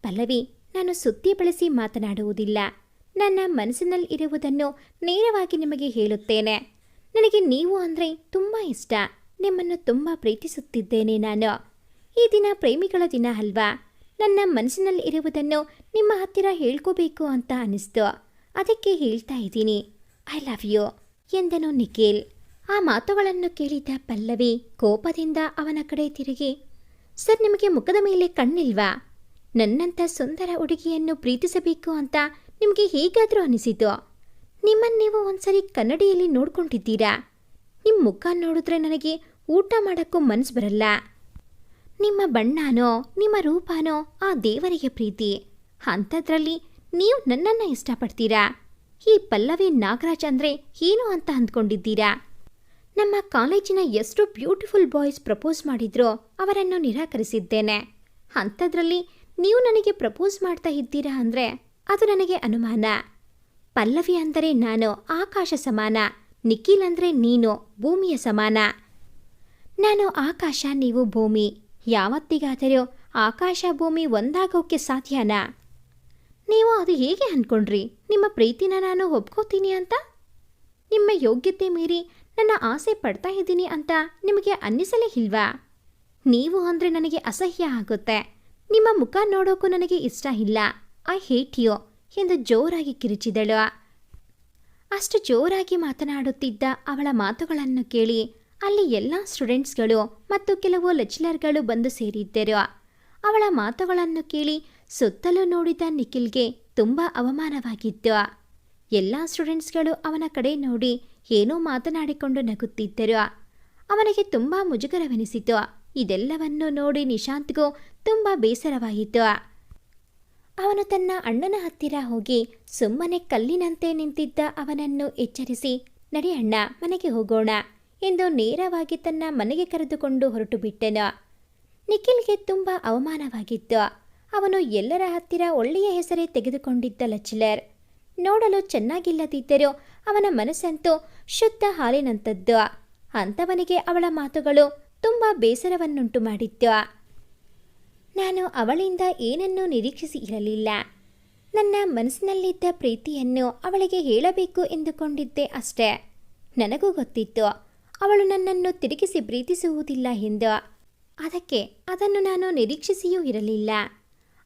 ಪಲ್ಲವಿ, ನಾನು ಸುತ್ತಿ ಬಳಸಿ ಮಾತನಾಡುವುದಿಲ್ಲ, ನನ್ನ ಮನಸ್ಸಿನಲ್ಲಿ ಇರುವುದನ್ನು ನೇರವಾಗಿ ನಿಮಗೆ ಹೇಳುತ್ತೇನೆ. ನನಗೆ ನೀವು ಅಂದರೆ ತುಂಬ ಇಷ್ಟ, ನಿಮ್ಮನ್ನು ತುಂಬ ಪ್ರೀತಿಸುತ್ತಿದ್ದೇನೆ ನಾನು. ಈ ದಿನ ಪ್ರೇಮಿಗಳ ದಿನ ಅಲ್ವಾ, ನನ್ನ ಮನಸ್ಸಿನಲ್ಲಿ ಇರುವುದನ್ನು ನಿಮ್ಮ ಹತ್ತಿರ ಹೇಳ್ಕೋಬೇಕು ಅಂತ ಅನ್ನಿಸ್ತು, ಅದಕ್ಕೆ ಹೇಳ್ತಾ ಇದ್ದೀನಿ, ಐ ಲವ್ ಯು ಎಂದನು ನಿಖಿಲ್. ಆ ಮಾತುಗಳನ್ನು ಕೇಳಿದ ಪಲ್ಲವಿ ಕೋಪದಿಂದ ಅವನ ಕಡೆ ತಿರುಗಿ, ಸರ್ ನಿಮಗೆ ಮುಖದ ಮೇಲೆ ಕಣ್ಣಿಲ್ವಾ? ನನ್ನಂಥ ಸುಂದರ ಹುಡುಗಿಯನ್ನು ಪ್ರೀತಿಸಬೇಕು ಅಂತ ನಿಮಗೆ ಹೇಗಾದರೂ ಅನಿಸಿತು? ನಿಮ್ಮನ್ನು ನೀವು ಒಂದ್ಸರಿ ಕನ್ನಡಿಯಲ್ಲಿ ನೋಡ್ಕೊಂಡಿದ್ದೀರಾ? ನಿಮ್ಮ ಮುಖ ನೋಡಿದ್ರೆ ನನಗೆ ಊಟ ಮಾಡೋಕ್ಕೂ ಮನಸ್ಸು ಬರಲ್ಲ. ನಿಮ್ಮ ಬಣ್ಣನೋ ನಿಮ್ಮ ರೂಪನೋ ಆ ದೇವರಿಗೆ ಪ್ರೀತಿ, ಅಂಥದ್ರಲ್ಲಿ ನೀವು ನನ್ನನ್ನು ಇಷ್ಟಪಡ್ತೀರಾ? ಈ ಪಲ್ಲವಿ ನಾಗರಾಜ್ ಅಂದರೆ ಏನು ಅಂತ ಅಂದ್ಕೊಂಡಿದ್ದೀರಾ? ನಮ್ಮ ಕಾಲೇಜಿನ ಎಷ್ಟು ಬ್ಯೂಟಿಫುಲ್ ಬಾಯ್ಸ್ ಪ್ರಪೋಸ್ ಮಾಡಿದ್ರೋ ಅವರನ್ನು ನಿರಾಕರಿಸಿದ್ದೇನೆ. ಅಂಥದ್ರಲ್ಲಿ ನೀವು ನನಗೆ ಪ್ರಪೋಸ್ ಮಾಡ್ತಾ ಇದ್ದೀರಾ ಅಂದರೆ ಅದು ನನಗೆ ಅನುಮಾನ. ಪಲ್ಲವಿ ಅಂದರೆ ನಾನು ಆಕಾಶ ಸಮಾನ, ನಿಖಿಲ್ ಅಂದರೆ ನೀನು ಭೂಮಿಯ ಸಮಾನ. ನಾನು ಆಕಾಶ, ನೀವು ಭೂಮಿ. ಯಾವತ್ತಿಗಾದರೂ ಆಕಾಶ ಭೂಮಿ ಒಂದಾಗೋಕ್ಕೆ ಸಾಧ್ಯನಾ? ನೀವು ಅದು ಹೇಗೆ ಅಂದ್ಕೊಂಡ್ರಿ ನಿಮ್ಮ ಪ್ರೀತಿನ ನಾನು ಒಪ್ಕೋತೀನಿ ಅಂತ? ನಿಮ್ಮ ಯೋಗ್ಯತೆ ಮೀರಿ ನನ್ನ ಆಸೆ ಪಡ್ತಾ ಇದ್ದೀನಿ ಅಂತ ನಿಮಗೆ ಅನ್ನಿಸಲೇ ಇಲ್ವಾ? ನೀವು ಅಂದರೆ ನನಗೆ ಅಸಹ್ಯ ಆಗುತ್ತೆ, ನಿಮ್ಮ ಮುಖ ನೋಡೋಕ್ಕೂ ನನಗೆ ಇಷ್ಟ ಇಲ್ಲ. ಐ ಹೇಟ್ ಯು ಎಂದು ಜೋರಾಗಿ ಕಿರುಚಿದಳು. ಅಷ್ಟು ಜೋರಾಗಿ ಮಾತನಾಡುತ್ತಿದ್ದ ಅವಳ ಮಾತುಗಳನ್ನು ಕೇಳಿ ಅಲ್ಲಿ ಎಲ್ಲ ಸ್ಟೂಡೆಂಟ್ಸ್ಗಳು ಮತ್ತು ಕೆಲವು ಲೆಕ್ಚರರ್ಗಳು ಬಂದು ಸೇರಿದ್ದರು. ಅವಳ ಮಾತುಗಳನ್ನು ಕೇಳಿ ಸುತ್ತಲೂ ನೋಡಿದ ನಿಖಿಲ್ಗೆ ತುಂಬ ಅವಮಾನವಾಗಿತ್ತು. ಎಲ್ಲ ಸ್ಟೂಡೆಂಟ್ಸ್ಗಳು ಅವನ ಕಡೆ ನೋಡಿ ಏನೋ ಮಾತನಾಡಿಕೊಂಡು ನಗುತ್ತಿದ್ದರು. ಅವನಿಗೆ ತುಂಬ ಮುಜುಗರವೆನಿಸಿತು. ಇದೆಲ್ಲವನ್ನು ನೋಡಿ ನಿಶಾಂತ್ಗೂ ತುಂಬ ಬೇಸರವಾಯಿತು. ಅವನು ತನ್ನ ಅಣ್ಣನ ಹತ್ತಿರ ಹೋಗಿ ಸುಮ್ಮನೆ ಕಲ್ಲಿನಂತೆ ನಿಂತಿದ್ದ ಅವನನ್ನು ಎಚ್ಚರಿಸಿ, ನಡಿ ಅಣ್ಣ, ಮನೆಗೆ ಹೋಗೋಣ ಎಂದು ನೇರವಾಗಿ ತನ್ನ ಮನೆಗೆ ಕರೆದುಕೊಂಡು ಹೊರಟು ಬಿಟ್ಟನು. ನಿಖಿಲ್ಗೆ ತುಂಬ ಅವಮಾನವಾಗಿತ್ತು. ಅವನು ಎಲ್ಲರ ಹತ್ತಿರ ಒಳ್ಳೆಯ ಹೆಸರೇ ತೆಗೆದುಕೊಂಡಿದ್ದ ಲಚ್ಲರ್. ನೋಡಲು ಚೆನ್ನಾಗಿಲ್ಲದಿದ್ದರೂ ಅವನ ಮನಸ್ಸಂತೂ ಶುದ್ಧ ಹಾಲಿನಂಥದ್ದು. ಅಂಥವನಿಗೆ ಅವಳ ಮಾತುಗಳು ತುಂಬ ಬೇಸರವನ್ನುಂಟು ಮಾಡಿತ್ತು. ನಾನು ಅವಳಿಂದ ಏನನ್ನೂ ನಿರೀಕ್ಷಿಸಿ ಇರಲಿಲ್ಲ. ನನ್ನ ಮನಸ್ಸಿನಲ್ಲಿದ್ದ ಪ್ರೀತಿಯನ್ನು ಅವಳಿಗೆ ಹೇಳಬೇಕು ಎಂದುಕೊಂಡಿದ್ದೆ ಅಷ್ಟೇ. ನನಗೂ ಗೊತ್ತಿತ್ತು ಅವಳು ನನ್ನನ್ನು ತಿರುಗಿಸಿ ಪ್ರೀತಿಸುವುದಿಲ್ಲ ಎಂದು. ಅದಕ್ಕೆ ಅದನ್ನು ನಾನು ನಿರೀಕ್ಷಿಸಿಯೂ ಇರಲಿಲ್ಲ.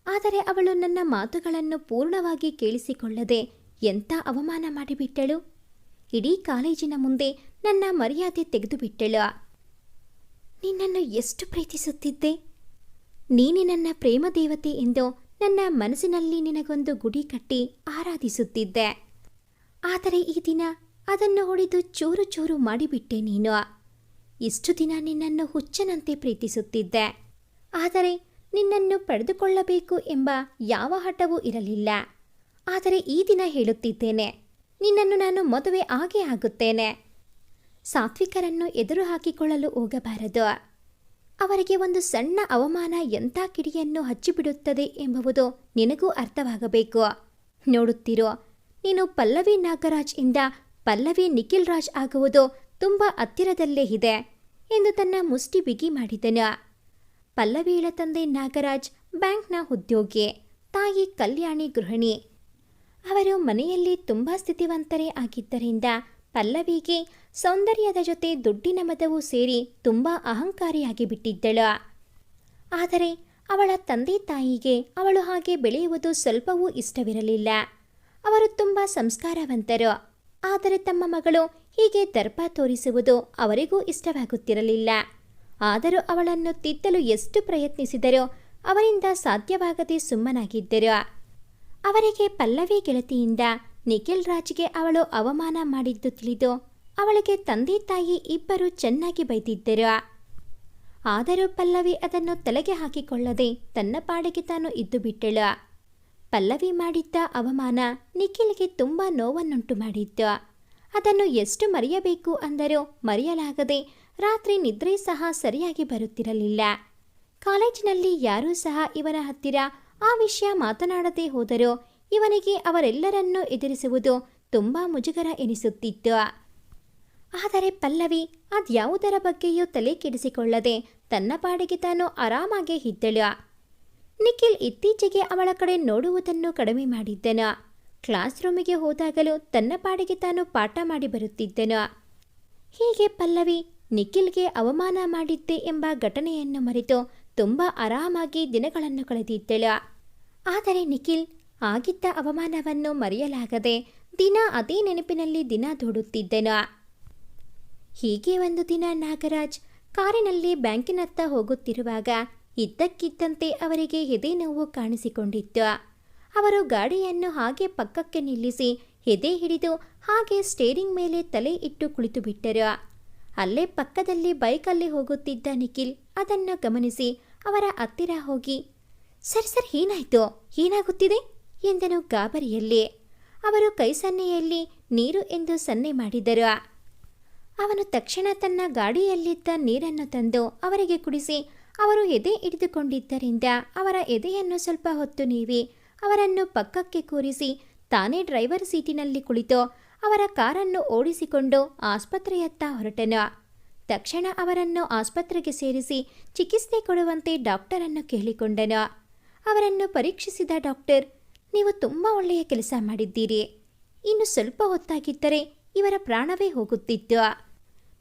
ಆದರೆ ಅವಳು ನನ್ನ ಮಾತುಗಳನ್ನು ಪೂರ್ಣವಾಗಿ ಕೇಳಿಸಿಕೊಳ್ಳದೆ ಎಂಥ ಅವಮಾನ ಮಾಡಿಬಿಟ್ಟಳು. ಇಡೀ ಕಾಲೇಜಿನ ಮುಂದೆ ನನ್ನ ಮರ್ಯಾದೆ ತೆಗೆದುಬಿಟ್ಟಳು. ನಿನ್ನನ್ನು ಎಷ್ಟು ಪ್ರೀತಿಸುತ್ತಿದ್ದೆ. ನೀನೇ ನನ್ನ ಪ್ರೇಮ ದೇವತೆ ಎಂದು ನನ್ನ ಮನಸ್ಸಿನಲ್ಲಿ ನಿನಗೊಂದು ಗುಡಿ ಕಟ್ಟಿ ಆರಾಧಿಸುತ್ತಿದ್ದೆ. ಆದರೆ ಈ ದಿನ ಅದನ್ನು ಹೊಡೆದು ಚೂರು ಚೂರು ಮಾಡಿಬಿಟ್ಟೆ ನೀನು. ಇಷ್ಟು ದಿನ ನಿನ್ನನ್ನು ಹುಚ್ಚನಂತೆ ಪ್ರೀತಿಸುತ್ತಿದ್ದೆ. ಆದರೆ ನಿನ್ನನ್ನು ಪಡೆದುಕೊಳ್ಳಬೇಕು ಎಂಬ ಯಾವ ಹಠವೂ ಇರಲಿಲ್ಲ. ಆದರೆ ಈ ದಿನ ಹೇಳುತ್ತಿದ್ದೇನೆ, ನಿನ್ನನ್ನು ನಾನು ಮದುವೆ ಆಗೇ ಆಗುತ್ತೇನೆ. ಸಾತ್ವಿಕರನ್ನು ಎದುರು ಹಾಕಿಕೊಳ್ಳಲು ಹೋಗಬಾರದು. ಅವರಿಗೆ ಒಂದು ಸಣ್ಣ ಅವಮಾನ ಎಂಥ ಕಿಡಿಯನ್ನು ಹಚ್ಚಿಬಿಡುತ್ತದೆ ಎಂಬುದು ನಿನಗೂ ಅರ್ಥವಾಗಬೇಕು. ನೋಡುತ್ತಿರೋ, ನೀನು ಪಲ್ಲವಿ ನಾಗರಾಜ್ ಇಂದ ಪಲ್ಲವಿ ನಿಖಿಲ್ ರಾಜ್ ಆಗುವುದು ತುಂಬ ಹತ್ತಿರದಲ್ಲೇ ಇದೆ ಎಂದು ತನ್ನ ಮುಷ್ಟಿ ಬಿಗಿ ಮಾಡಿದನು. ಪಲ್ಲವಿಯ ತಂದೆ ನಾಗರಾಜ್ ಬ್ಯಾಂಕ್ನ ಉದ್ಯೋಗಿ, ತಾಯಿ ಕಲ್ಯಾಣಿ ಗೃಹಿಣಿ. ಅವರು ಮನೆಯಲ್ಲಿ ತುಂಬ ಸ್ಥಿತಿವಂತರೇ ಆಗಿದ್ದರಿಂದ ಪಲ್ಲವಿಗೆ ಸೌಂದರ್ಯದ ಜೊತೆ ದುಡ್ಡಿನ ಮದವು ಸೇರಿ ತುಂಬ ಅಹಂಕಾರಿಯಾಗಿ ಬಿಟ್ಟಿದ್ದಳು. ಆದರೆ ಅವಳ ತಂದೆ ತಾಯಿಗೆ ಅವಳು ಹಾಗೆ ಬೆಳೆಯುವುದು ಸ್ವಲ್ಪವೂ ಇಷ್ಟವಿರಲಿಲ್ಲ. ಅವರು ತುಂಬ ಸಂಸ್ಕಾರವಂತರು. ಆದರೆ ತಮ್ಮ ಮಗಳು ಹೀಗೆ ದರ್ಪ ತೋರಿಸುವುದು ಅವರಿಗೂ ಇಷ್ಟವಾಗುತ್ತಿರಲಿಲ್ಲ. ಆದರೂ ಅವಳನ್ನು ತಿದ್ದಲು ಎಷ್ಟು ಪ್ರಯತ್ನಿಸಿದರೋ ಅವರಿಂದ ಸಾಧ್ಯವಾಗದೆ ಸುಮ್ಮನಾಗಿದ್ದರು. ಅವರಿಗೆ ಪಲ್ಲವಿ ಗೆಳತಿಯಿಂದ ನಿಖಿಲ್ ರಾಜ್ಗೆ ಅವಳು ಅವಮಾನ ಮಾಡಿದ್ದು ತಿಳಿದು ಅವಳಿಗೆ ತಂದೆ ತಾಯಿ ಇಬ್ಬರು ಚೆನ್ನಾಗಿ ಬೈದಿದ್ದರು. ಆದರೂ ಪಲ್ಲವಿ ಅದನ್ನು ತಲೆಗೆ ಹಾಕಿಕೊಳ್ಳದೆ ತನ್ನ ಪಾಡಿಗೆ ತಾನು ಇದ್ದು ಬಿಟ್ಟಳು. ಪಲ್ಲವಿ ಮಾಡಿದ್ದ ಅವಮಾನ ನಿಖಿಲ್ಗೆ ತುಂಬ ನೋವನ್ನುಂಟು ಮಾಡಿತ್ತು. ಅದನ್ನು ಎಷ್ಟು ಮರೆಯಬೇಕು ಅಂದರೂ ಮರೆಯಲಾಗದೆ ರಾತ್ರಿ ನಿದ್ರೆ ಸಹ ಸರಿಯಾಗಿ ಬರುತ್ತಿರಲಿಲ್ಲ. ಕಾಲೇಜಿನಲ್ಲಿ ಯಾರೂ ಸಹ ಇವನ ಹತ್ತಿರ ಆ ವಿಷಯ ಮಾತನಾಡದೆ ಹೋದರೂ ಇವನಿಗೆ ಅವರೆಲ್ಲರನ್ನೂ ಎದುರಿಸುವುದು ತುಂಬ ಮುಜುಗರ ಎನಿಸುತ್ತಿತ್ತು. ಆದರೆ ಪಲ್ಲವಿ ಅದ್ಯಾವುದರ ಬಗ್ಗೆಯೂ ತಲೆ ಕೆಡಿಸಿಕೊಳ್ಳದೆ ತನ್ನ ಪಾಡಿಗೆ ತಾನು ಆರಾಮಾಗೇ ಇದ್ದಳು. ನಿಖಿಲ್ ಇತ್ತೀಚೆಗೆ ಅವಳ ಕಡೆ ನೋಡುವುದನ್ನು ಕಡಿಮೆ ಮಾಡಿದ್ದನು. ಕ್ಲಾಸ್ ರೂಮಿಗೆ ಹೋದಾಗಲೂ ತನ್ನ ಪಾಡಿಗೆ ತಾನು ಪಾಠ ಮಾಡಿ ಬರುತ್ತಿದ್ದನು. ಹೀಗೆ ಪಲ್ಲವಿ ನಿಖಿಲ್ಗೆ ಅವಮಾನ ಮಾಡಿದ್ದೆ ಎಂಬ ಘಟನೆಯನ್ನು ಮರೆತು ತುಂಬ ಆರಾಮಾಗಿ ದಿನಗಳನ್ನು ಕಳೆದಿದ್ದಳು. ಆದರೆ ನಿಖಿಲ್ ಆಗಿದ್ದ ಅವಮಾನವನ್ನು ಮರೆಯಲಾಗದೆ ದಿನ ಅದೇ ನೆನಪಿನಲ್ಲಿ ದಿನ ದೂಡುತ್ತಿದ್ದನು. ಹೀಗೆ ಒಂದು ದಿನ ನಾಗರಾಜ್ ಕಾರಿನಲ್ಲಿ ಬ್ಯಾಂಕಿನತ್ತ ಹೋಗುತ್ತಿರುವಾಗ ಇದ್ದಕ್ಕಿದ್ದಂತೆ ಅವರಿಗೆ ಎದೆ ನೋವು ಕಾಣಿಸಿಕೊಂಡಿತ್ತು. ಅವರು ಗಾಡಿಯನ್ನು ಹಾಗೆ ಪಕ್ಕಕ್ಕೆ ನಿಲ್ಲಿಸಿ ಎದೆ ಹಿಡಿದು ಹಾಗೆ ಸ್ಟೇರಿಂಗ್ ಮೇಲೆ ತಲೆ ಇಟ್ಟು ಕುಳಿತು ಬಿಟ್ಟರು. ಅಲ್ಲೇ ಪಕ್ಕದಲ್ಲಿ ಬೈಕಲ್ಲಿ ಹೋಗುತ್ತಿದ್ದ ನಿಖಿಲ್ ಅದನ್ನು ಗಮನಿಸಿ ಅವರ ಹತ್ತಿರ ಹೋಗಿ, ಸರ್ ಏನಾಯ್ತು, ಏನಾಗುತ್ತಿದೆ ಎಂದನು ಗಾಬರಿಯಲ್ಲಿ. ಅವರು ಕೈ ಸನ್ನೆಯಲ್ಲಿ ನೀರು ಎಂದು ಸನ್ನೆ ಮಾಡಿದರು. ಅವನು ತಕ್ಷಣ ತನ್ನ ಗಾಡಿಯಲ್ಲಿದ್ದ ನೀರನ್ನು ತಂದು ಅವರಿಗೆ ಕುಡಿಸಿ ಅವರು ಎದೆ ಹಿಡಿದುಕೊಂಡಿದ್ದರಿಂದ ಅವರ ಎದೆಯನ್ನು ಸ್ವಲ್ಪ ಹೊತ್ತು ನೀವಿ ಅವರನ್ನು ಪಕ್ಕಕ್ಕೆ ಕೂರಿಸಿ ತಾನೇ ಡ್ರೈವರ್ ಸೀಟಿನಲ್ಲಿ ಕುಳಿತು ಅವರ ಕಾರನ್ನು ಓಡಿಸಿಕೊಂಡು ಆಸ್ಪತ್ರೆಯತ್ತ ಹೊರಟನು. ತಕ್ಷಣ ಅವರನ್ನು ಆಸ್ಪತ್ರೆಗೆ ಸೇರಿಸಿ ಚಿಕಿತ್ಸೆ ಕೊಡುವಂತೆ ಡಾಕ್ಟರನ್ನು ಕೇಳಿಕೊಂಡನು. ಅವರನ್ನು ಪರೀಕ್ಷಿಸಿದ ಡಾಕ್ಟರ್, ನೀವು ತುಂಬ ಒಳ್ಳೆಯ ಕೆಲಸ ಮಾಡಿದ್ದೀರಿ. ಇನ್ನು ಸ್ವಲ್ಪ ಹೊತ್ತಾಗಿದ್ದರೆ ಇವರ ಪ್ರಾಣವೇ ಹೋಗುತ್ತಿತ್ತು.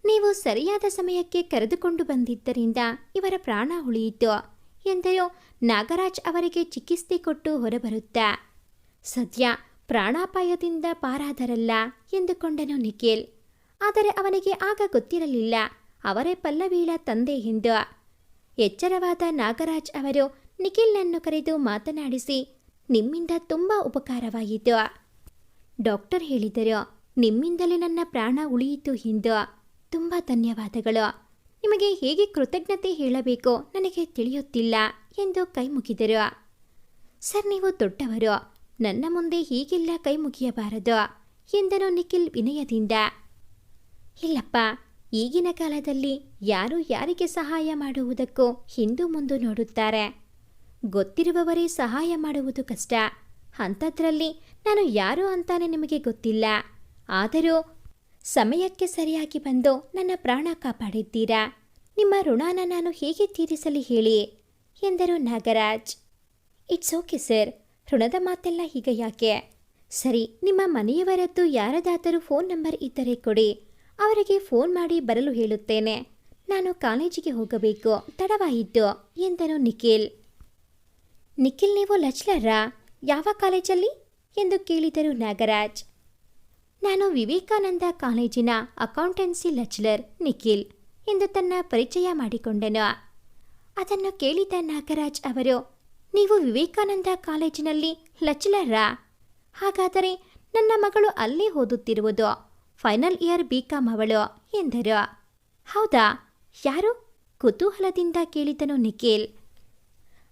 ನೀವು ಸರಿಯಾದ ಸಮಯಕ್ಕೆ ಕರೆದುಕೊಂಡು ಬಂದಿದ್ದರಿಂದ ಇವರ ಪ್ರಾಣ ಉಳಿಯಿತು ಎಂದರು ನಾಗರಾಜ್ ಅವರಿಗೆ ಚಿಕಿತ್ಸೆ ಕೊಟ್ಟು ಹೊರಬರುತ್ತಾ. ಸದ್ಯ ಪ್ರಾಣಾಪಾಯದಿಂದ ಪಾರಾದರಲ್ಲ ಎಂದುಕೊಂಡನು ನಿಖಿಲ್. ಆದರೆ ಅವನಿಗೆ ಆಗ ಗೊತ್ತಿರಲಿಲ್ಲ ಅವರೇ ಪಲ್ಲವಿಯ ತಂದೆ ಎಂದು. ಎಚ್ಚರವಾದ ನಾಗರಾಜ್ ಅವರು ನಿಖಿಲ್ನನ್ನು ಕರೆದು ಮಾತನಾಡಿಸಿ, ನಿಮ್ಮಿಂದ ತುಂಬ ಉಪಕಾರವಾಯಿತು. ಡಾಕ್ಟರ್ ಹೇಳಿದರು, ನಿಮ್ಮಿಂದಲೇ ನನ್ನ ಪ್ರಾಣ ಉಳಿಯಿತು ಎಂದು. ತುಂಬ ಧನ್ಯವಾದಗಳು. ನಿಮಗೆ ಹೇಗೆ ಕೃತಜ್ಞತೆ ಹೇಳಬೇಕೋ ನನಗೆ ತಿಳಿಯುತ್ತಿಲ್ಲ ಎಂದು ಕೈ ಮುಗಿದರು. ಸರ್, ನೀವು ದೊಡ್ಡವರು, ನನ್ನ ಮುಂದೆ ಹೀಗೆಲ್ಲ ಕೈ ಮುಗಿಯಬಾರದು ಎಂದನು ನಿಖಿಲ್ ವಿನಯದಿಂದ. ಇಲ್ಲಪ್ಪ, ಈಗಿನ ಕಾಲದಲ್ಲಿ ಯಾರು ಯಾರಿಗೆ ಸಹಾಯ ಮಾಡುವುದಕ್ಕೂ ಹಿಂದು ಮುಂದು ನೋಡುತ್ತಾರೆ. ಗೊತ್ತಿರುವವರೇ ಸಹಾಯ ಮಾಡುವುದು ಕಷ್ಟ. ಅಂಥದ್ರಲ್ಲಿ ನಾನು ಯಾರು ಅಂತಾನೆ ನಿಮಗೆ ಗೊತ್ತಿಲ್ಲ. ಆದರೂ ಸಮಯಕ್ಕೆ ಸರಿಯಾಗಿ ಬಂದು ನನ್ನ ಪ್ರಾಣ ಕಾಪಾಡಿದ್ದೀರಾ. ನಿಮ್ಮ ಋಣನ ನಾನು ಹೇಗೆ ತೀರಿಸಲಿ ಹೇಳಿ ಎಂದರು ನಾಗರಾಜ್. ಇಟ್ಸ್ ಓಕೆ ಸರ್, ಋಣದ ಮಾತೆಲ್ಲ ಈಗ ಯಾಕೆ? ಸರಿ, ನಿಮ್ಮ ಮನೆಯವರದ್ದು ಯಾರದಾದರೂ ಫೋನ್ ನಂಬರ್ ಇದ್ದರೆ ಕೊಡಿ, ಅವರಿಗೆ ಫೋನ್ ಮಾಡಿ ಬರಲು ಹೇಳುತ್ತೇನೆ. ನಾನು ಕಾಲೇಜಿಗೆ ಹೋಗಬೇಕು, ತಡವಾಯಿತು ಎಂದನು ನಿಖಿಲ್. ನಿಖಿಲ್, ನೀವು ಲೆಕ್ಚರರಾ? ಯಾವ ಕಾಲೇಜಲ್ಲಿ ಎಂದು ಕೇಳಿದರು ನಾಗರಾಜ್. ನಾನು ವಿವೇಕಾನಂದ ಕಾಲೇಜಿನ ಅಕೌಂಟೆನ್ಸಿ ಲೆಕ್ಚರರ್ ನಿಖಿಲ್ ಎಂದು ತನ್ನ ಪರಿಚಯ ಮಾಡಿಕೊಂಡನು. ಅದನ್ನು ಕೇಳಿದ ನಾಗರಾಜ್ ಅವರು, ನೀವು ವಿವೇಕಾನಂದ ಕಾಲೇಜಿನಲ್ಲಿ ಲೆಕ್ಚರರಾ? ಹಾಗಾದರೆ ನನ್ನ ಮಗಳು ಅಲ್ಲೇ ಓದುತ್ತಿರುವುದು, ಫೈನಲ್ ಇಯರ್ BCom ಅವಳು ಎಂದರು. ಹೌದಾ, ಯಾರು? ಕುತೂಹಲದಿಂದ ಕೇಳಿದನು ನಿಖಿಲ್.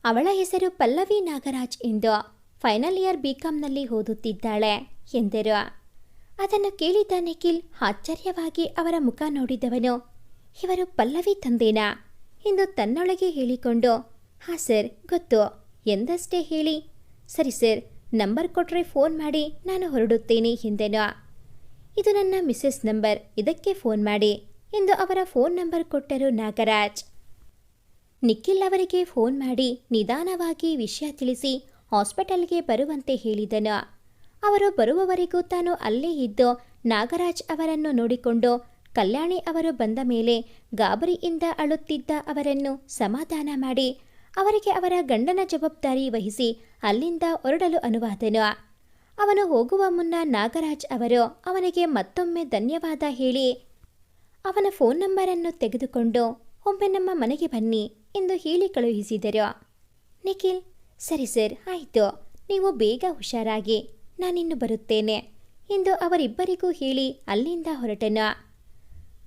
ಅವಳ ಹೆಸರು ಪಲ್ಲವಿ ನಾಗರಾಜ್ ಎಂದು, ಫೈನಲ್ ಇಯರ್ BComನಲ್ಲಿ ಓದುತ್ತಿದ್ದಾಳೆ ಎಂದರು. ಅದನ್ನು ಕೇಳಿದ ನಿಖಿಲ್ ಆಶ್ಚರ್ಯವಾಗಿ ಅವರ ಮುಖ ನೋಡಿದವನು, ಇವರು ಪಲ್ಲವಿ ತಂದೇನಾ ಎಂದು ತನ್ನೊಳಗೆ ಹೇಳಿಕೊಂಡು, ಹಾಂ ಸರ್ ಗೊತ್ತು ಎಂದಷ್ಟೇ ಹೇಳಿ, ಸರಿ ಸರ್, ನಂಬರ್ ಕೊಟ್ಟರೆ ಫೋನ್ ಮಾಡಿ, ನಾನು ಹೊರಡುತ್ತೇನೆ ಎಂದೆನು. ಇದು ನನ್ನ ಮಿಸ್ಸೆಸ್ ನಂಬರ್, ಇದಕ್ಕೆ ಫೋನ್ ಮಾಡಿ ಎಂದು ಅವರ ಫೋನ್ ನಂಬರ್ ಕೊಟ್ಟರು ನಾಗರಾಜ್. ನಿಖಿಲ್ ಅವರಿಗೆ ಫೋನ್ ಮಾಡಿ ನಿಧಾನವಾಗಿ ವಿಷಯ ತಿಳಿಸಿ ಹಾಸ್ಪಿಟಲ್ಗೆ ಬರುವಂತೆ ಹೇಳಿದನು. ಅವರು ಬರುವವರೆಗೂ ತಾನು ಅಲ್ಲೇ ಇದ್ದು ನಾಗರಾಜ್ ಅವರನ್ನು ನೋಡಿಕೊಂಡು, ಕಲ್ಯಾಣಿ ಅವರು ಬಂದ ಮೇಲೆ ಗಾಬರಿಯಿಂದ ಅಳುತ್ತಿದ್ದ ಅವರನ್ನು ಸಮಾಧಾನ ಮಾಡಿ ಅವರಿಗೆ ಅವರ ಗಂಡನ ಜವಾಬ್ದಾರಿ ವಹಿಸಿ ಅಲ್ಲಿಂದ ಹೊರಡಲು ಅನುವಾದನು. ಅವನು ಹೋಗುವ ಮುನ್ನ ನಾಗರಾಜ್ ಅವರು ಅವನಿಗೆ ಮತ್ತೊಮ್ಮೆ ಧನ್ಯವಾದ ಹೇಳಿ ಅವನ ಫೋನ್ ನಂಬರನ್ನು ತೆಗೆದುಕೊಂಡು, ಒಮ್ಮೆ ನಮ್ಮ ಮನೆಗೆ ಬನ್ನಿ ಎಂದು ಹೇಳಿ ಕಳುಹಿಸಿದರು. ನಿಖಿಲ್, ಸರಿ ಸರ್, ಆಯಿತು, ನೀವು ಬೇಗ ಹುಷಾರಾಗಿ, ನಾನಿನ್ನು ಬರುತ್ತೇನೆ ಎಂದು ಅವರಿಬ್ಬರಿಗೂ ಹೇಳಿ ಅಲ್ಲಿಂದ ಹೊರಟನು.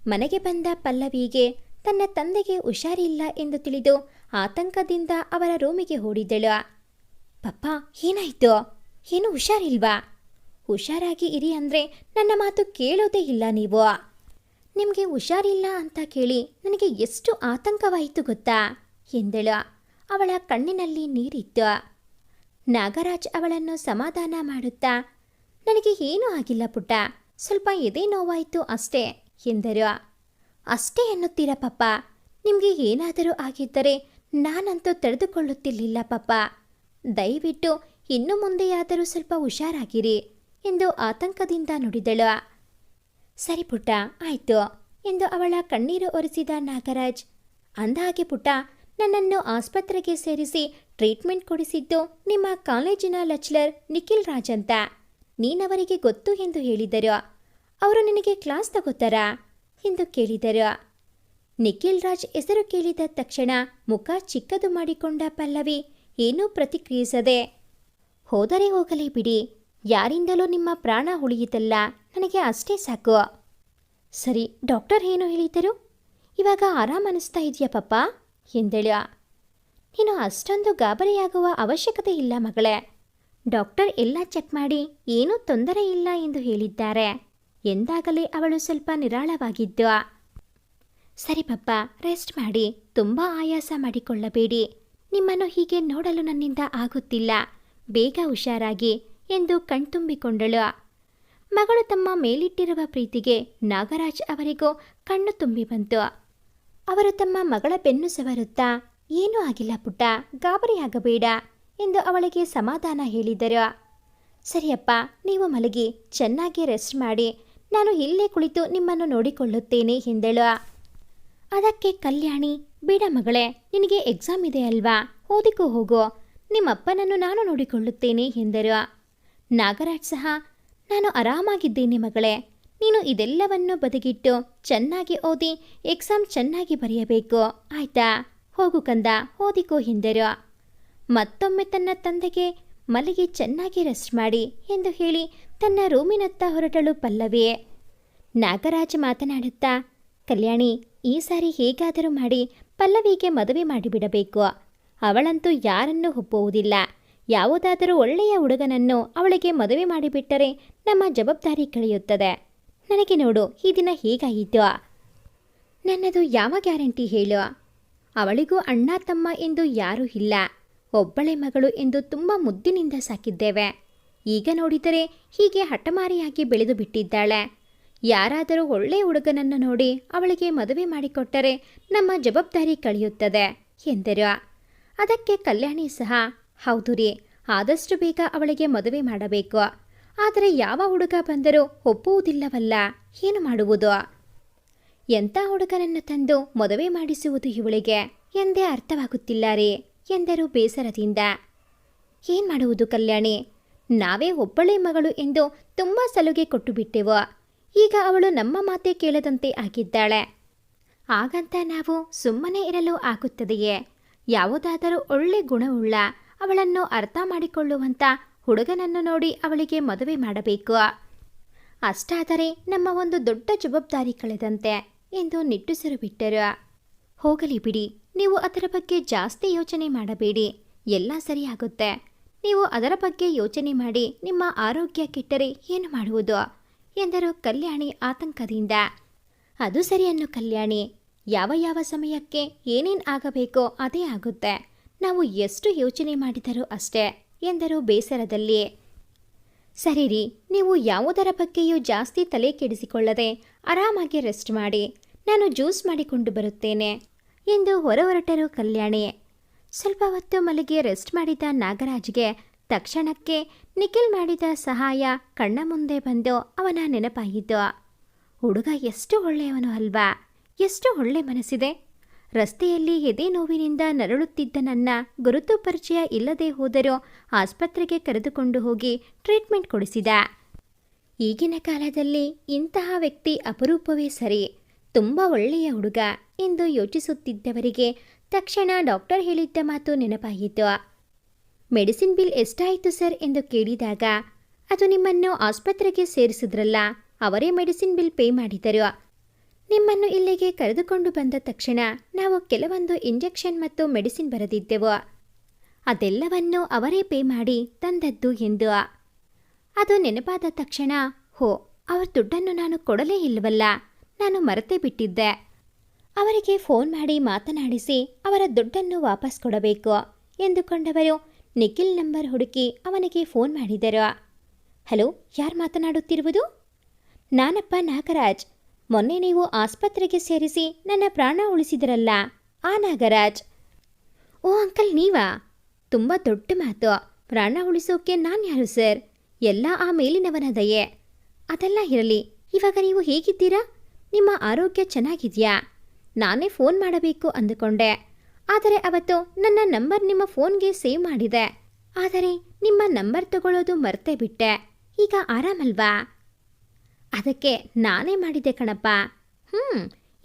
ಮನೆಗೆ ಬಂದ ಪಲ್ಲವಿಗೆ ತನ್ನ ತಂದೆಗೆ ಹುಷಾರಿಲ್ಲ ಎಂದು ತಿಳಿದು ಆತಂಕದಿಂದ ಅವರ ರೂಮಿಗೆ ಓಡಿದಳು. ಪಪ್ಪ, ಏನಾಯಿತು? ಏನು ಹುಷಾರಿಲ್ವಾ? ಹುಷಾರಾಗಿ ಇರಿ ಅಂದರೆ ನನ್ನ ಮಾತು ಕೇಳೋದೇ ಇಲ್ಲ ನೀವು. ನಿಮಗೆ ಹುಷಾರಿಲ್ಲ ಅಂತ ಕೇಳಿ ನನಗೆ ಎಷ್ಟು ಆತಂಕವಾಯಿತು ಗೊತ್ತಾ ಎಂದಳು. ಅವಳ ಕಣ್ಣಿನಲ್ಲಿ ನೀರಿತ್ತು. ನಾಗರಾಜ್ ಅವಳನ್ನು ಸಮಾಧಾನ ಮಾಡುತ್ತಾ, ನನಗೆ ಏನೂ ಆಗಿಲ್ಲ ಪುಟ್ಟ, ಸ್ವಲ್ಪ ಎದೆ ನೋವಾಯಿತು ಅಷ್ಟೇ ಎಂದರು. ಅಷ್ಟೇ ಎನ್ನುತ್ತೀರಾ ಪಪ್ಪ? ನಿಮಗೆ ಏನಾದರೂ ಆಗಿದ್ದರೆ ನಾನಂತೂ ತಡೆದುಕೊಳ್ಳುತ್ತಿರಲಿಲ್ಲ ಪಪ್ಪ. ದಯವಿಟ್ಟು ಇನ್ನು ಮುಂದೆಯಾದರೂ ಸ್ವಲ್ಪ ಹುಷಾರಾಗಿರಿ ಎಂದು ಆತಂಕದಿಂದ ನುಡಿದಳು. ಸರಿ ಪುಟ್ಟ, ಆಯಿತು ಎಂದು ಅವಳ ಕಣ್ಣೀರು ಒರೆಸಿದ ನಾಗರಾಜ್. ಅಂದಹಾಗೆ ಪುಟ್ಟ, ನನ್ನನ್ನು ಆಸ್ಪತ್ರೆಗೆ ಸೇರಿಸಿ ಟ್ರೀಟ್ಮೆಂಟ್ ಕೊಡಿಸಿದ್ದು ನಿಮ್ಮ ಕಾಲೇಜಿನ ಲೆಕ್ಚರರ್ ನಿಖಿಲ್ ರಾಜ್ ಅಂತ. ನೀನವರಿಗೆ ಗೊತ್ತು ಎಂದು ಹೇಳಿದರು. ಅವರು ನಿನಗೆ ಕ್ಲಾಸ್ ತಗೋತಾರಾ ಎಂದು ಕೇಳಿದರು. ನಿಖಿಲ್ ರಾಜ್ ಹೆಸರು ಕೇಳಿದ ತಕ್ಷಣ ಮುಖ ಚಿಕ್ಕದು ಮಾಡಿಕೊಂಡ ಪಲ್ಲವಿ ಏನೂ ಪ್ರತಿಕ್ರಿಯಿಸದೆ, ಹೋದರೆ ಹೋಗಲೇ ಬಿಡಿ, ಯಾರಿಂದಲೂ ನಿಮ್ಮ ಪ್ರಾಣ ಉಳಿಯಿತಲ್ಲ, ನನಗೆ ಅಷ್ಟೇ ಸಾಕು. ಸರಿ, ಡಾಕ್ಟರ್ ಏನು ಹೇಳಿದರು? ಇವಾಗ ಆರಾಮ ಅನಿಸ್ತಾ ಇದೆಯಾ ಪಪ್ಪ ಎಂದಳು. ನೀನು ಅಷ್ಟೊಂದು ಗಾಬರಿಯಾಗುವ ಅವಶ್ಯಕತೆ ಇಲ್ಲ ಮಗಳೇ. ಡಾಕ್ಟರ್ ಎಲ್ಲ ಚೆಕ್ ಮಾಡಿ ಏನೂ ತೊಂದರೆ ಇಲ್ಲ ಎಂದು ಹೇಳಿದ್ದಾರೆ ಎಂದಾಗಲೇ ಅವಳು ಸ್ವಲ್ಪ ನಿರಾಳವಾಗಿದ್ದು. ಸರಿ ಪಪ್ಪ, ರೆಸ್ಟ್ ಮಾಡಿ, ತುಂಬ ಆಯಾಸ ಮಾಡಿಕೊಳ್ಳಬೇಡಿ. ನಿಮ್ಮನ್ನು ಹೀಗೆ ನೋಡಲು ನನ್ನಿಂದ ಆಗುತ್ತಿಲ್ಲ, ಬೇಗ ಹುಷಾರಾಗಿ ಎಂದು ಕಣ್ತುಂಬಿಕೊಂಡಳು. ಮಗಳು ತಮ್ಮ ಮೇಲಿಟ್ಟಿರುವ ಪ್ರೀತಿಗೆ ನಾಗರಾಜ್ ಅವರಿಗೂ ಕಣ್ಣು ತುಂಬಿ ಬಂತು. ಅವರು ತಮ್ಮ ಮಗಳ ಬೆನ್ನು ಸವರುತ್ತಾ, ಏನೂ ಆಗಿಲ್ಲ ಪುಟ್ಟ, ಗಾಬರಿಯಾಗಬೇಡ ಎಂದು ಅವಳಿಗೆ ಸಮಾಧಾನ ಹೇಳಿದರು. ಸರಿಯಪ್ಪ, ನೀವು ಮಲಗಿ ಚೆನ್ನಾಗಿ ರೆಸ್ಟ್ ಮಾಡಿ, ನಾನು ಇಲ್ಲೇ ಕುಳಿತು ನಿಮ್ಮನ್ನು ನೋಡಿಕೊಳ್ಳುತ್ತೇನೆ ಎಂದಳು. ಅದಕ್ಕೆ ಕಲ್ಯಾಣಿ, ಬೇಡ ಮಗಳೇ, ನಿನಗೆ ಎಕ್ಸಾಮ್ ಇದೆ ಅಲ್ವಾ, ಓದಿಕೋ ಹೋಗು, ನಿಮ್ಮಪ್ಪನನ್ನು ನಾನು ನೋಡಿಕೊಳ್ಳುತ್ತೇನೆ ಎಂದರು. ನಾಗರಾಜ್ ಸಹ, ನಾನು ಆರಾಮಾಗಿದ್ದೇನೆ ಮಗಳೇ, ನೀನು ಇದೆಲ್ಲವನ್ನು ಬದಿಗಿಟ್ಟು ಚೆನ್ನಾಗಿ ಓದಿ ಎಕ್ಸಾಮ್ ಚೆನ್ನಾಗಿ ಬರೆಯಬೇಕು, ಆಯ್ತಾ? ಹೋಗು ಕಂದ, ಓದಿಕೋ ಎಂದರು. ಮತ್ತೊಮ್ಮೆ ತನ್ನ ತಂದೆಗೆ ಮಲಗಿ ಚೆನ್ನಾಗಿ ರೆಸ್ಟ್ ಮಾಡಿ ಎಂದು ಹೇಳಿ ತನ್ನ ರೂಮಿನತ್ತ ಹೊರಟಳು ಪಲ್ಲವಿ. ನಾಗರಾಜ್ ಮಾತನಾಡುತ್ತಾ, ಕಲ್ಯಾಣಿ, ಈ ಸಾರಿ ಹೇಗಾದರೂ ಮಾಡಿ ಪಲ್ಲವಿಗೆ ಮದುವೆ ಮಾಡಿಬಿಡಬೇಕು. ಅವಳಂತೂ ಯಾರನ್ನೂ ಒಪ್ಪುವುದಿಲ್ಲ. ಯಾವುದಾದರೂ ಒಳ್ಳೆಯ ಹುಡುಗನನ್ನು ಅವಳಿಗೆ ಮದುವೆ ಮಾಡಿಬಿಟ್ಟರೆ ನಮ್ಮ ಜವಾಬ್ದಾರಿ ಕಳೆಯುತ್ತದೆ. ನನಗೆ ನೋಡು, ಈ ದಿನ ಹೇಗಾಯಿತು? ನನ್ನದು ಯಾವ ಗ್ಯಾರಂಟಿ ಹೇಳು? ಅವಳಿಗೂ ಅಣ್ಣ ತಮ್ಮ ಎಂದು ಯಾರೂ ಇಲ್ಲ. ಒಬ್ಬಳೆ ಮಗಳು ಎಂದು ತುಂಬ ಮುದ್ದಿನಿಂದ ಸಾಕಿದ್ದೇವೆ. ಈಗ ನೋಡಿದರೆ ಹೀಗೆ ಹಠಮಾರಿಯಾಗಿ ಬೆಳೆದು ಬಿಟ್ಟಿದ್ದಾಳೆ. ಯಾರಾದರೂ ಒಳ್ಳೆ ಹುಡುಗನನ್ನು ನೋಡಿ ಅವಳಿಗೆ ಮದುವೆ ಮಾಡಿಕೊಟ್ಟರೆ ನಮ್ಮ ಜವಾಬ್ದಾರಿ ಕಳೆಯುತ್ತದೆ ಎಂದರು. ಅದಕ್ಕೆ ಕಲ್ಯಾಣಿ ಸಹ, ಹೌದು ರೀ, ಆದಷ್ಟು ಬೇಗ ಅವಳಿಗೆ ಮದುವೆ ಮಾಡಬೇಕು. ಆದರೆ ಯಾವ ಹುಡುಗ ಬಂದರೂ ಒಪ್ಪುವುದಿಲ್ಲವಲ್ಲ, ಏನು ಮಾಡುವುದು? ಎಂಥ ಹುಡುಗನನ್ನು ತಂದು ಮದುವೆ ಮಾಡಿಸುವುದು ಇವಳಿಗೆ ಎಂದೇ ಅರ್ಥವಾಗುತ್ತಿಲ್ಲ ರೀ ಎಂದರು ಬೇಸರದಿಂದ. ಏನು ಮಾಡುವುದು ಕಲ್ಯಾಣಿ, ನಾವೇ ಒಬ್ಬಳೆ ಮಗಳು ಎಂದು ತುಂಬ ಸಲುಗೆ ಕೊಟ್ಟು ಬಿಟ್ಟೆವು. ಈಗ ಅವಳು ನಮ್ಮ ಮಾತೆ ಕೇಳದಂತೆ ಆಗಿದ್ದಾಳೆ. ಹಾಗಂತ ನಾವು ಸುಮ್ಮನೆ ಇರಲು ಆಗುತ್ತದೆಯೇ? ಯಾವುದಾದರೂ ಒಳ್ಳೆ ಗುಣವುಳ್ಳ, ಅವಳನ್ನು ಅರ್ಥ ಮಾಡಿಕೊಳ್ಳುವಂಥ ಹುಡುಗನನ್ನು ನೋಡಿ ಅವಳಿಗೆ ಮದುವೆ ಮಾಡಬೇಕು. ಅಷ್ಟಾದರೆ ನಮ್ಮ ಒಂದು ದೊಡ್ಡ ಜವಾಬ್ದಾರಿ ಕಳೆದಂತೆ ಎಂದು ನಿಟ್ಟುಸಿರು ಬಿಟ್ಟರು. ಹೋಗಲಿ ಬಿಡಿ, ನೀವು ಅದರ ಬಗ್ಗೆ ಜಾಸ್ತಿ ಯೋಚನೆ ಮಾಡಬೇಡಿ, ಎಲ್ಲ ಸರಿಯಾಗುತ್ತೆ. ನೀವು ಅದರ ಬಗ್ಗೆ ಯೋಚನೆ ಮಾಡಿ ನಿಮ್ಮ ಆರೋಗ್ಯ ಕೆಟ್ಟರೆ ಏನು ಮಾಡುವುದು ಎಂದರು ಕಲ್ಯಾಣಿ ಆತಂಕದಿಂದ. ಅದು ಸರಿ ಅನ್ನು ಕಲ್ಯಾಣಿ, ಯಾವ ಯಾವ ಸಮಯಕ್ಕೆ ಏನೇನು ಆಗಬೇಕೋ ಅದೇ ಆಗುತ್ತೆ. ನಾವು ಎಷ್ಟು ಯೋಚನೆ ಮಾಡಿದರೂ ಅಷ್ಟೇ ಎಂದರು ಬೇಸರದಲ್ಲಿ. ಸರಿ ರೀ, ನೀವು ಯಾವುದರ ಬಗ್ಗೆಯೂ ಜಾಸ್ತಿ ತಲೆ ಕೆಡಿಸಿಕೊಳ್ಳದೆ ಆರಾಮಾಗಿ ರೆಸ್ಟ್ ಮಾಡಿ, ನಾನು ಜ್ಯೂಸ್ ಮಾಡಿಕೊಂಡು ಬರುತ್ತೇನೆ ಎಂದು ಹೊರಟರು ಕಲ್ಯಾಣಿ. ಸ್ವಲ್ಪ ಹೊತ್ತು ಮಲಗಿ ರೆಸ್ಟ್ ಮಾಡಿದ ನಾಗರಾಜ್ಗೆ ತಕ್ಷಣಕ್ಕೆ ನಿಖಿಲ್ ಮಾಡಿದ ಸಹಾಯ ಕಣ್ಣ ಮುಂದೆ ಬಂದು ಅವನ ನೆನಪಾಯಿತು. ಹುಡುಗ ಎಷ್ಟು ಒಳ್ಳೆಯವನು ಅಲ್ವಾ, ಎಷ್ಟು ಒಳ್ಳೆ ಮನಸ್ಸಿದೆ. ರಸ್ತೆಯಲ್ಲಿ ಎದೆ ನೋವಿನಿಂದ ನರಳುತ್ತಿದ್ದ ನನ್ನ ಗುರುತು ಪರಿಚಯ ಇಲ್ಲದೆ ಹೋದರೂ ಆಸ್ಪತ್ರೆಗೆ ಕರೆದುಕೊಂಡು ಹೋಗಿ ಟ್ರೀಟ್ಮೆಂಟ್ ಕೊಡಿಸಿದ. ಈಗಿನ ಕಾಲದಲ್ಲಿ ಇಂತಹ ವ್ಯಕ್ತಿ ಅಪರೂಪವೇ ಸರಿ. ತುಂಬ ಒಳ್ಳೆಯ ಹುಡುಗ ಎಂದು ಯೋಚಿಸುತ್ತಿದ್ದವರಿಗೆ ತಕ್ಷಣ ಡಾಕ್ಟರ್ ಹೇಳಿದ್ದ ಮಾತು ನೆನಪಾಯಿತು. ಮೆಡಿಸಿನ್ ಬಿಲ್ ಎಷ್ಟಾಯಿತು ಸರ್ ಎಂದು ಕೇಳಿದಾಗ, ಅದು ನಿಮ್ಮನ್ನು ಆಸ್ಪತ್ರೆಗೆ ಸೇರಿಸಿದ್ರಲ್ಲ, ಅವರೇ ಮೆಡಿಸಿನ್ ಬಿಲ್ ಪೇ ಮಾಡಿದರು. ನಿಮ್ಮನ್ನು ಇಲ್ಲಿಗೆ ಕರೆದುಕೊಂಡು ಬಂದ ತಕ್ಷಣ ನಾವು ಕೆಲವೊಂದು ಇಂಜೆಕ್ಷನ್ ಮತ್ತು ಮೆಡಿಸಿನ್ ಬರೆದಿದ್ದೆವು, ಅದೆಲ್ಲವನ್ನೂ ಅವರೇ ಪೇ ಮಾಡಿ ತಂದದ್ದು ಎಂದು. ಅದು ನೆನಪಾದ ತಕ್ಷಣ, ಹೋ, ಅವರ ದುಡ್ಡನ್ನು ನಾನು ಕೊಡಲೇ ಇಲ್ಲವಲ್ಲ, ನಾನು ಮರೆತೇ ಬಿಟ್ಟಿದ್ದೆ. ಅವರಿಗೆ ಫೋನ್ ಮಾಡಿ ಮಾತನಾಡಿಸಿ ಅವರ ದುಡ್ಡನ್ನು ವಾಪಸ್ ಕೊಡಬೇಕು ಎಂದುಕೊಂಡವರು ನಿಖಿಲ್ ನಂಬರ್ ಹುಡುಕಿ ಅವನಿಗೆ ಫೋನ್ ಮಾಡಿದರು. ಹಲೋ, ಯಾರು ಮಾತನಾಡುತ್ತಿರುವುದು? ನಾನಪ್ಪ ನಾಗರಾಜ್. ಮೊನ್ನೆ ನೀವು ಆಸ್ಪತ್ರೆಗೆ ಸೇರಿಸಿ ನನ್ನ ಪ್ರಾಣ ಉಳಿಸಿದ್ರಲ್ಲ, ಆ ನಾಗರಾಜ್. ಓ ಅಂಕಲ್, ನೀವಾ? ತುಂಬ ದೊಡ್ಡ ಮಾತು. ಪ್ರಾಣ ಉಳಿಸೋಕೆ ನಾನು ಯಾರು ಸರ್? ಎಲ್ಲ ಆ ಮೇಲಿನವನ ದಯೆ. ಅದೆಲ್ಲ ಇರಲಿ, ಇವಾಗ ನೀವು ಹೇಗಿದ್ದೀರಾ? ನಿಮ್ಮ ಆರೋಗ್ಯ ಚೆನ್ನಾಗಿದೆಯಾ? ನಾನೇ ಫೋನ್ ಮಾಡಬೇಕು ಅಂದುಕೊಂಡೆ, ಆದರೆ ಅವತ್ತು ನನ್ನ ನಂಬರ್ ನಿಮ್ಮ ಫೋನ್ಗೆ ಸೇವ್ ಮಾಡಿದೆ. ಆದರೆ ನಿಮ್ಮ ನಂಬರ್ ತಗೊಳ್ಳೋದು ಮರ್ತೇ ಬಿಟ್ಟೆ. ಈಗ ಆರಾಮಲ್ವಾ? ಅದಕ್ಕೆ ನಾನೇ ಮಾಡಿದೆ ಕಣಪ್ಪ.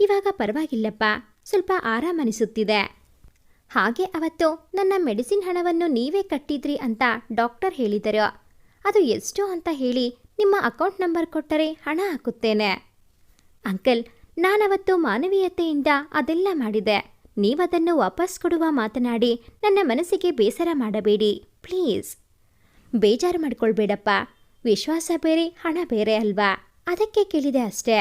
ಇವಾಗ ಪರವಾಗಿಲ್ಲಪ್ಪ, ಸ್ವಲ್ಪ ಆರಾಮನಿಸುತ್ತಿದೆ. ಹಾಗೆ ಅವತ್ತು ನನ್ನ ಮೆಡಿಸಿನ್ ಹಣವನ್ನು ನೀವೇ ಕಟ್ಟಿದ್ರಿ ಅಂತ ಡಾಕ್ಟರ್ ಹೇಳಿದರು. ಅದು ಎಷ್ಟು ಅಂತ ಹೇಳಿ ನಿಮ್ಮ ಅಕೌಂಟ್ ನಂಬರ್ ಕೊಟ್ಟರೆ ಹಣ ಹಾಕುತ್ತೇನೆ. ಅಂಕಲ್, ನಾನವತ್ತು ಮಾನವೀಯತೆಯಿಂದ ಅದೆಲ್ಲ ಮಾಡಿದೆ. ನೀವದನ್ನು ವಾಪಸ್ ಕೊಡುವ ಮಾತನಾಡಿ ನನ್ನ ಮನಸ್ಸಿಗೆ ಬೇಸರ ಮಾಡಬೇಡಿ ಪ್ಲೀಸ್. ಬೇಜಾರು ಮಾಡ್ಕೊಳ್ಬೇಡಪ್ಪ, ವಿಶ್ವಾಸ ಬೇರೆ ಹಣ ಬೇರೆ ಅಲ್ವಾ, ಅದಕ್ಕೆ ಕೇಳಿದೆ ಅಷ್ಟೇ.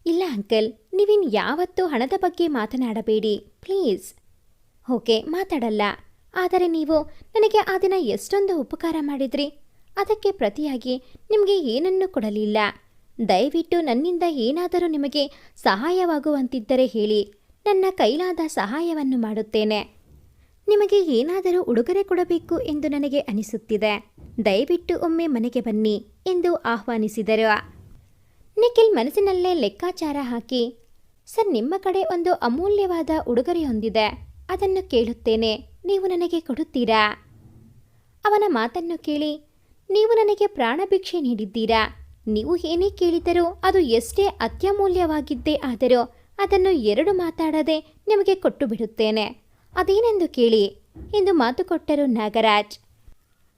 ಇಲ್ಲ ಅಂಕಲ್, ನೀವಿನ್ ಯಾವತ್ತೂ ಹಣದ ಬಗ್ಗೆ ಮಾತನಾಡಬೇಡಿ ಪ್ಲೀಸ್. ಓಕೆ, ಮಾತಾಡಲ್ಲ. ಆದರೆ ನೀವು ನನಗೆ ಆ ದಿನ ಎಷ್ಟೊಂದು ಉಪಕಾರ ಮಾಡಿದ್ರಿ, ಅದಕ್ಕೆ ಪ್ರತಿಯಾಗಿ ನಿಮಗೆ ಏನನ್ನೂ ಕೊಡಲಿಲ್ಲ. ದಯವಿಟ್ಟು ನನ್ನಿಂದ ಏನಾದರೂ ನಿಮಗೆ ಸಹಾಯವಾಗುವಂತಿದ್ದರೆ ಹೇಳಿ, ನನ್ನ ಕೈಲಾದ ಸಹಾಯವನ್ನು ಮಾಡುತ್ತೇನೆ. ನಿಮಗೆ ಏನಾದರೂ ಉಡುಗೊರೆ ಕೊಡಬೇಕು ಎಂದು ನನಗೆ ಅನಿಸುತ್ತಿದೆ. ದಯವಿಟ್ಟು ಒಮ್ಮೆ ಮನೆಗೆ ಬನ್ನಿ ಎಂದು ಆಹ್ವಾನಿಸಿದರು. ನಿಖಿಲ್ ಮನಸ್ಸಿನಲ್ಲೇ ಲೆಕ್ಕಾಚಾರ ಹಾಕಿ, ಸರ್, ನಿಮ್ಮ ಕಡೆ ಒಂದು ಅಮೂಲ್ಯವಾದ ಉಡುಗೊರೆಯೊಂದಿದೆ, ಅದನ್ನು ಕೇಳುತ್ತೇನೆ, ನೀವು ನನಗೆ ಕೊಡುತ್ತೀರಾ? ಅವನ ಮಾತನ್ನು ಕೇಳಿ, ನೀವು ನನಗೆ ಪ್ರಾಣಭಿಕ್ಷೆ ನೀಡಿದ್ದೀರಾ. ನೀವು ಏನೇ ಕೇಳಿದರೂ ಅದು ಎಷ್ಟೇ ಅತ್ಯಮೂಲ್ಯವಾಗಿದ್ದೇ ಆದರೂ ಅದನ್ನು ಎರಡು ಮಾತಾಡದೆ ನಿಮಗೆ ಕೊಟ್ಟು ಬಿಡುತ್ತೇನೆ. ಅದೇನೆಂದು ಕೇಳಿ ಎಂದು ಮಾತು ಕೊಟ್ಟರು ನಾಗರಾಜ್.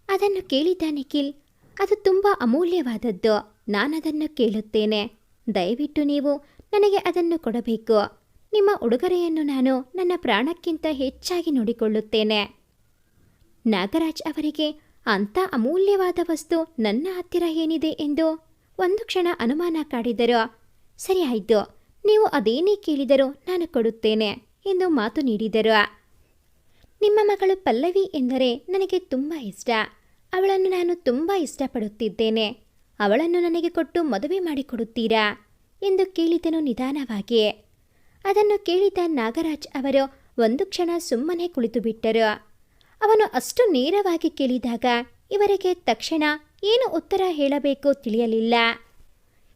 ಅದನ್ನು ಕೇಳಿದ ನಿಖಿಲ್, ಅದು ತುಂಬ ಅಮೂಲ್ಯವಾದದ್ದು, ನಾನದನ್ನು ಕೇಳುತ್ತೇನೆ. ದಯವಿಟ್ಟು ನೀವು ನನಗೆ ಅದನ್ನು ಕೊಡಬೇಕು. ನಿಮ್ಮ ಉಡುಗೊರೆಯನ್ನು ನಾನು ನನ್ನ ಪ್ರಾಣಕ್ಕಿಂತ ಹೆಚ್ಚಾಗಿ ನೋಡಿಕೊಳ್ಳುತ್ತೇನೆ. ನಾಗರಾಜ್ ಅವರಿಗೆ ಅಂಥ ಅಮೂಲ್ಯವಾದ ವಸ್ತು ನನ್ನ ಹತ್ತಿರ ಏನಿದೆ ಎಂದು ಒಂದು ಕ್ಷಣ ಅನುಮಾನ ಕಾಡಿದರು. ಸರಿ ಆಯಿತು, ನೀವು ಅದೇನೇ ಕೇಳಿದರೂ ನಾನು ಕೊಡುತ್ತೇನೆ ಎಂದು ಮಾತು ನೀಡಿದರು. ನಿಮ್ಮ ಮಗಳು ಪಲ್ಲವಿ ಎಂದರೆ ನನಗೆ ತುಂಬ ಇಷ್ಟ. ಅವಳನ್ನು ನಾನು ತುಂಬ ಇಷ್ಟಪಡುತ್ತಿದ್ದೇನೆ. ಅವಳನ್ನು ನನಗೆ ಕೊಟ್ಟು ಮದುವೆ ಮಾಡಿಕೊಡುತ್ತೀರಾ ಎಂದು ಕೇಳಿದನು ನಿಧಾನವಾಗಿ. ಅದನ್ನು ಕೇಳಿದ ನಾಗರಾಜ್ ಅವರು ಒಂದು ಕ್ಷಣ ಸುಮ್ಮನೆ ಕುಳಿತು ಬಿಟ್ಟರು. ಅವನು ಅಷ್ಟು ನೇರವಾಗಿ ಕೇಳಿದಾಗ ಇವರಿಗೆ ತಕ್ಷಣ ಏನು ಉತ್ತರ ಹೇಳಬೇಕು ತಿಳಿಯಲಿಲ್ಲ.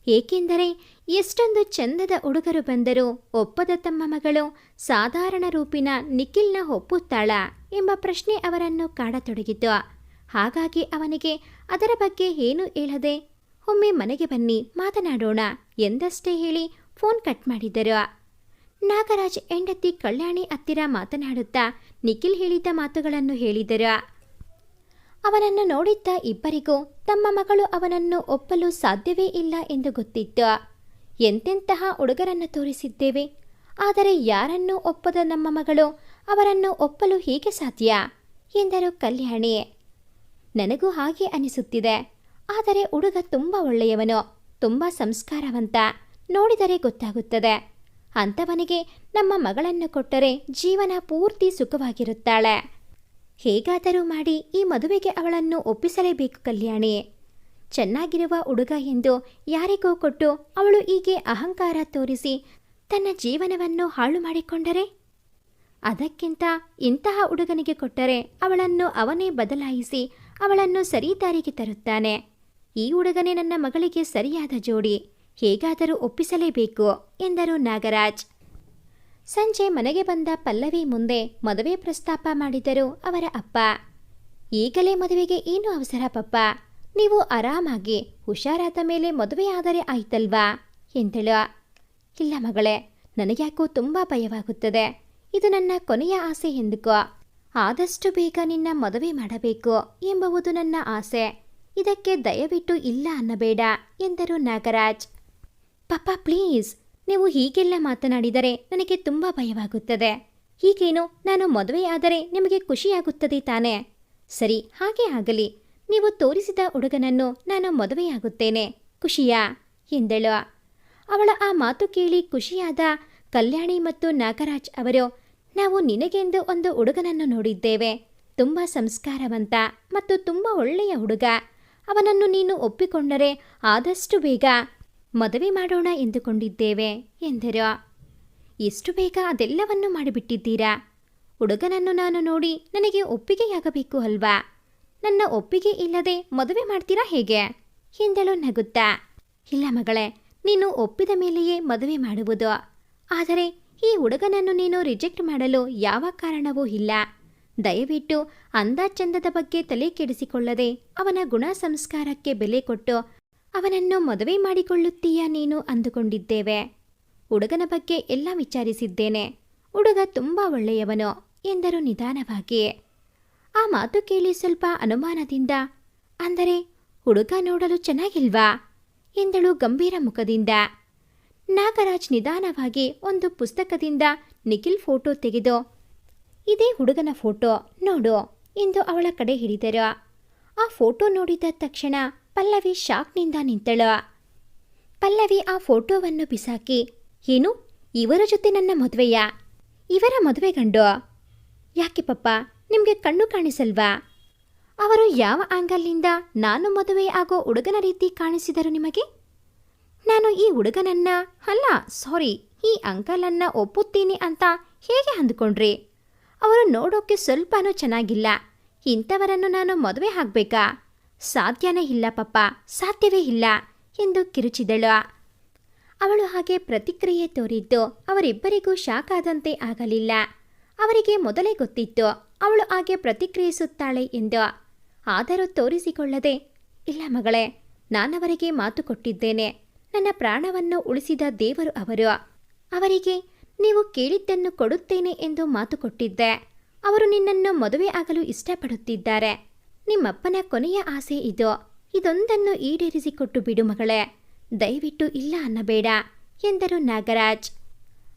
ಏಕೆಂದರೆ ಎಷ್ಟೊಂದು ಚಂದದ ಹುಡುಗರು ಬಂದರೂ ಒಪ್ಪದ ತಮ್ಮ ಮಗಳು ಸಾಧಾರಣ ರೂಪಿನ ನಿಖಿಲ್ನ ಒಪ್ಪುತ್ತಾಳ ಎಂಬ ಪ್ರಶ್ನೆ ಅವರನ್ನು ಕಾಡತೊಡಗಿತು. ಹಾಗಾಗಿ ಅವನಿಗೆ ಅದರ ಬಗ್ಗೆ ಏನು ಹೇಳದೆ ಒಮ್ಮೆ ಮನೆಗೆ ಬನ್ನಿ ಮಾತನಾಡೋಣ ಎಂದಷ್ಟೇ ಹೇಳಿ ಫೋನ್ ಕಟ್ ಮಾಡಿದರು. ನಾಗರಾಜ್ ಹೆಂಡತಿ ಕಲ್ಯಾಣಿ ಹತ್ತಿರ ಮಾತನಾಡುತ್ತಾ ನಿಖಿಲ್ ಹೇಳಿದ ಮಾತುಗಳನ್ನು ಹೇಳಿದರು. ಅವನನ್ನು ನೋಡಿದ್ದ ಇಬ್ಬರಿಗೂ ತಮ್ಮ ಮಗಳು ಅವನನ್ನು ಒಪ್ಪಲು ಸಾಧ್ಯವೇ ಇಲ್ಲ ಎಂದು ಗೊತ್ತಿತ್ತು. ಎಂತೆಂತಹ ಹುಡುಗರನ್ನು ತೋರಿಸಿದ್ದೇವೆ, ಆದರೆ ಯಾರನ್ನೂ ಒಪ್ಪದ ನಮ್ಮ ಮಗಳು ಅವರನ್ನು ಒಪ್ಪಲು ಹೇಗೆ ಸಾಧ್ಯ ಎಂದರು ಕಲ್ಯಾಣಿ. ನನಗೂ ಹಾಗೆ ಅನಿಸುತ್ತಿದೆ. ಆದರೆ ಹುಡುಗ ತುಂಬ ಒಳ್ಳೆಯವನು, ತುಂಬ ಸಂಸ್ಕಾರವಂತ, ನೋಡಿದರೆ ಗೊತ್ತಾಗುತ್ತದೆ. ಅಂಥವನಿಗೆ ನಮ್ಮ ಮಗಳನ್ನು ಕೊಟ್ಟರೆ ಜೀವನ ಪೂರ್ತಿ ಸುಖವಾಗಿರುತ್ತಾಳೆ. ಹೇಗಾದರೂ ಮಾಡಿ ಈ ಮದುವೆಗೆ ಅವಳನ್ನು ಒಪ್ಪಿಸಲೇಬೇಕು ಕಲ್ಯಾಣಿ. ಚೆನ್ನಾಗಿರುವ ಹುಡುಗ ಎಂದು ಯಾರಿಗೋ ಕೊಟ್ಟು ಅವಳು ಹೀಗೆ ಅಹಂಕಾರ ತೋರಿಸಿ ತನ್ನ ಜೀವನವನ್ನು ಹಾಳು ಮಾಡಿಕೊಂಡರೆ, ಅದಕ್ಕಿಂತ ಇಂತಹ ಹುಡುಗನಿಗೆ ಕೊಟ್ಟರೆ ಅವಳನ್ನು ಅವನೇ ಬದಲಾಯಿಸಿ ಅವಳನ್ನು ಸರಿದಾರಿಗೆ ತರುತ್ತಾನೆ. ಈ ಹುಡುಗನೇ ನನ್ನ ಮಗಳಿಗೆ ಸರಿಯಾದ ಜೋಡಿ, ಹೇಗಾದರೂ ಒಪ್ಪಿಸಲೇಬೇಕು ಎಂದರು ನಾಗರಾಜ್. ಸಂಜೆ ಮನೆಗೆ ಬಂದ ಪಲ್ಲವಿ ಮುಂದೆ ಮದುವೆ ಪ್ರಸ್ತಾಪ ಮಾಡಿದರು ಅವರ ಅಪ್ಪ. ಈಗಲೇ ಮದುವೆಗೆ ಏನು ಅವಸರ ಪಪ್ಪ, ನೀವು ಆರಾಮಾಗಿ ಹುಷಾರಾದ ಮೇಲೆ ಮದುವೆಯಾದರೆ ಆಯ್ತಲ್ವಾ ಎಂದಳು. ಇಲ್ಲ ಮಗಳೇ, ನನಗ್ಯಾಕೋ ತುಂಬ ಭಯವಾಗುತ್ತದೆ. ಇದು ನನ್ನ ಕೊನೆಯ ಆಸೆ ಎಂದುಕೋ. ಆದಷ್ಟು ಬೇಗ ನಿನ್ನ ಮದುವೆ ಮಾಡಬೇಕು ಎಂಬುವುದು ನನ್ನ ಆಸೆ. ಇದಕ್ಕೆ ದಯವಿಟ್ಟು ಇಲ್ಲ ಅನ್ನಬೇಡ ಎಂದರು ನಾಗರಾಜ್. ಪಪ್ಪ ಪ್ಲೀಸ್, ನೀವು ಹೀಗೆಲ್ಲ ಮಾತನಾಡಿದರೆ ನನಗೆ ತುಂಬ ಭಯವಾಗುತ್ತದೆ. ಹೀಗೇನು ನಾನು ಮದುವೆಯಾದರೆ ನಿಮಗೆ ಖುಷಿಯಾಗುತ್ತದೆ ತಾನೇ? ಸರಿ, ಹಾಗೇ ಆಗಲಿ. ನೀವು ತೋರಿಸಿದ ಹುಡುಗನನ್ನು ನಾನು ಮದುವೆಯಾಗುತ್ತೇನೆ, ಖುಷಿಯಾ ಎಂದಳು. ಅವಳ ಆ ಮಾತು ಕೇಳಿ ಖುಷಿಯಾದ ಕಲ್ಯಾಣಿ ಮತ್ತು ನಾಗರಾಜ್ ಅವರು, ನಾವು ನಿನಗೆಂದು ಒಂದು ಹುಡುಗನನ್ನು ನೋಡಿದ್ದೇವೆ. ತುಂಬ ಸಂಸ್ಕಾರವಂತ ಮತ್ತು ತುಂಬ ಒಳ್ಳೆಯ ಹುಡುಗ. ಅವನನ್ನು ನೀನು ಒಪ್ಪಿಕೊಂಡರೆ ಆದಷ್ಟು ಬೇಗ ಮದುವೆ ಮಾಡೋಣ ಎಂದುಕೊಂಡಿದ್ದೇವೆ ಎಂದರು. ಎಷ್ಟು ಬೇಗ ಅದೆಲ್ಲವನ್ನು ಮಾಡಿಬಿಟ್ಟಿದ್ದೀರಾ? ಹುಡುಗನನ್ನು ನಾನು ನೋಡಿ ನನಗೆ ಒಪ್ಪಿಗೆಯಾಗಬೇಕು ಅಲ್ವಾ? ನನ್ನ ಒಪ್ಪಿಗೆ ಇಲ್ಲದೆ ಮದುವೆ ಮಾಡ್ತೀರಾ ಹೇಗೆ ಎಂದಳು ನಗುತ್ತಾ. ಇಲ್ಲ ಮಗಳೇ, ನೀನು ಒಪ್ಪಿದ ಮೇಲೆಯೇ ಮದುವೆ ಮಾಡುವುದು. ಆದರೆ ಈ ಹುಡುಗನನ್ನು ನೀನು ರಿಜೆಕ್ಟ್ ಮಾಡಲು ಯಾವ ಕಾರಣವೂ ಇಲ್ಲ. ದಯವಿಟ್ಟು ಅಂದ ಚಂದದ ಬಗ್ಗೆ ತಲೆ ಕೆಡಿಸಿಕೊಳ್ಳದೆ ಅವನ ಗುಣ ಸಂಸ್ಕಾರಕ್ಕೆ ಬೆಲೆ ಕೊಟ್ಟು ಅವನನ್ನು ಮದುವೆ ಮಾಡಿಕೊಳ್ಳುತ್ತೀಯಾ ನೀನು ಅಂದುಕೊಂಡಿದ್ದೇವೆ. ಹುಡುಗನ ಬಗ್ಗೆ ಎಲ್ಲ ವಿಚಾರಿಸಿದ್ದೇನೆ. ಹುಡುಗ ತುಂಬ ಒಳ್ಳೆಯವನು ಎಂದರು ನಿಧಾನವಾಗಿ. ಆ ಮಾತು ಕೇಳಿ ಸ್ವಲ್ಪ ಅನುಮಾನದಿಂದ, ಅಂದರೆ ಹುಡುಗ ನೋಡಲು ಚೆನ್ನಾಗಿಲ್ವಾ ಎಂದಳು ಗಂಭೀರ ಮುಖದಿಂದ. ನಾಗರಾಜ್ ನಿಧಾನವಾಗಿ ಒಂದು ಪುಸ್ತಕದಿಂದ ನಿಖಿಲ್ ಫೋಟೋ ತೆಗೆದು, ಇದೇ ಹುಡುಗನ ಫೋಟೋ ನೋಡು ಎಂದು ಅವಳ ಕಡೆ ಹಿಡಿದರು. ಆ ಫೋಟೋ ನೋಡಿದ ತಕ್ಷಣ ಪಲ್ಲವಿ ಶಾಕ್ನಿಂದ ನಿಂತಳು. ಪಲ್ಲವಿ ಆ ಫೋಟೋವನ್ನು ಬಿಸಾಕಿ, ಏನು ಇವರ ಜೊತೆ ನನ್ನ ಮದುವೆಯಾ? ಇವರ ಮದುವೆ ಗಂಡು? ಯಾಕೆ ಪಪ್ಪ, ನಿಮಗೆ ಕಣ್ಣು ಕಾಣಿಸಲ್ವಾ? ಅವರು ಯಾವ ಆಂಗಲ್ನಿಂದ ನಾನು ಮದುವೆ ಆಗೋ ಹುಡುಗನ ರೀತಿ ಕಾಣಿಸಿದರು ನಿಮಗೆ? ನಾನು ಈ ಹುಡುಗನನ್ನ ಅಲ್ಲ, ಸಾರಿ, ಈ ಅಂಕಲನ್ನ ಒಪ್ಪುತ್ತೀನಿ ಅಂತ ಹೇಗೆ ಅಂದುಕೊಂಡ್ರಿ? ಅವರು ನೋಡೋಕೆ ಸ್ವಲ್ಪನೂ ಚೆನ್ನಾಗಿಲ್ಲ. ಇಂಥವರನ್ನು ನಾನು ಮದುವೆ ಆಗಬೇಕಾ? ಸಾಧ್ಯನೇ ಇಲ್ಲ ಪಪ್ಪ, ಸಾಧ್ಯವೇ ಇಲ್ಲ ಎಂದು ಕಿರುಚಿದಳು. ಅವಳು ಹಾಗೆ ಪ್ರತಿಕ್ರಿಯೆ ತೋರಿದ್ದು ಅವರಿಬ್ಬರಿಗೂ ಶಾಕ್ ಆದಂತೆ ಆಗಲಿಲ್ಲ. ಅವರಿಗೆ ಮೊದಲೇ ಗೊತ್ತಿತ್ತು ಅವಳು ಹಾಗೆ ಪ್ರತಿಕ್ರಿಯಿಸುತ್ತಾಳೆ ಎಂದು. ಆದರೂ ತೋರಿಸಿಕೊಳ್ಳದೆ, ಇಲ್ಲ ಮಗಳೇ, ನಾನವರಿಗೆ ಮಾತು ಕೊಟ್ಟಿದ್ದೇನೆ. ನನ್ನ ಪ್ರಾಣವನ್ನು ಉಳಿಸಿದ ದೇವರು ಅವರು. ಅವರಿಗೆ ನೀವು ಕೇಳಿದ್ದನ್ನು ಕೊಡುತ್ತೇನೆ ಎಂದು ಮಾತು ಕೊಟ್ಟಿದ್ದೆ. ಅವರು ನಿನ್ನನ್ನು ಮದುವೆ ಆಗಲು ಇಷ್ಟಪಡುತ್ತಿದ್ದಾರೆ. ನಿಮ್ಮಪ್ಪನ ಕೊನೆಯ ಆಸೆ ಇದು. ಇದೊಂದನ್ನು ಈಡೇರಿಸಿಕೊಟ್ಟು ಬಿಡು ಮಗಳೇ, ದಯವಿಟ್ಟು ಇಲ್ಲ ಅನ್ನಬೇಡ ಎಂದರು ನಾಗರಾಜ್.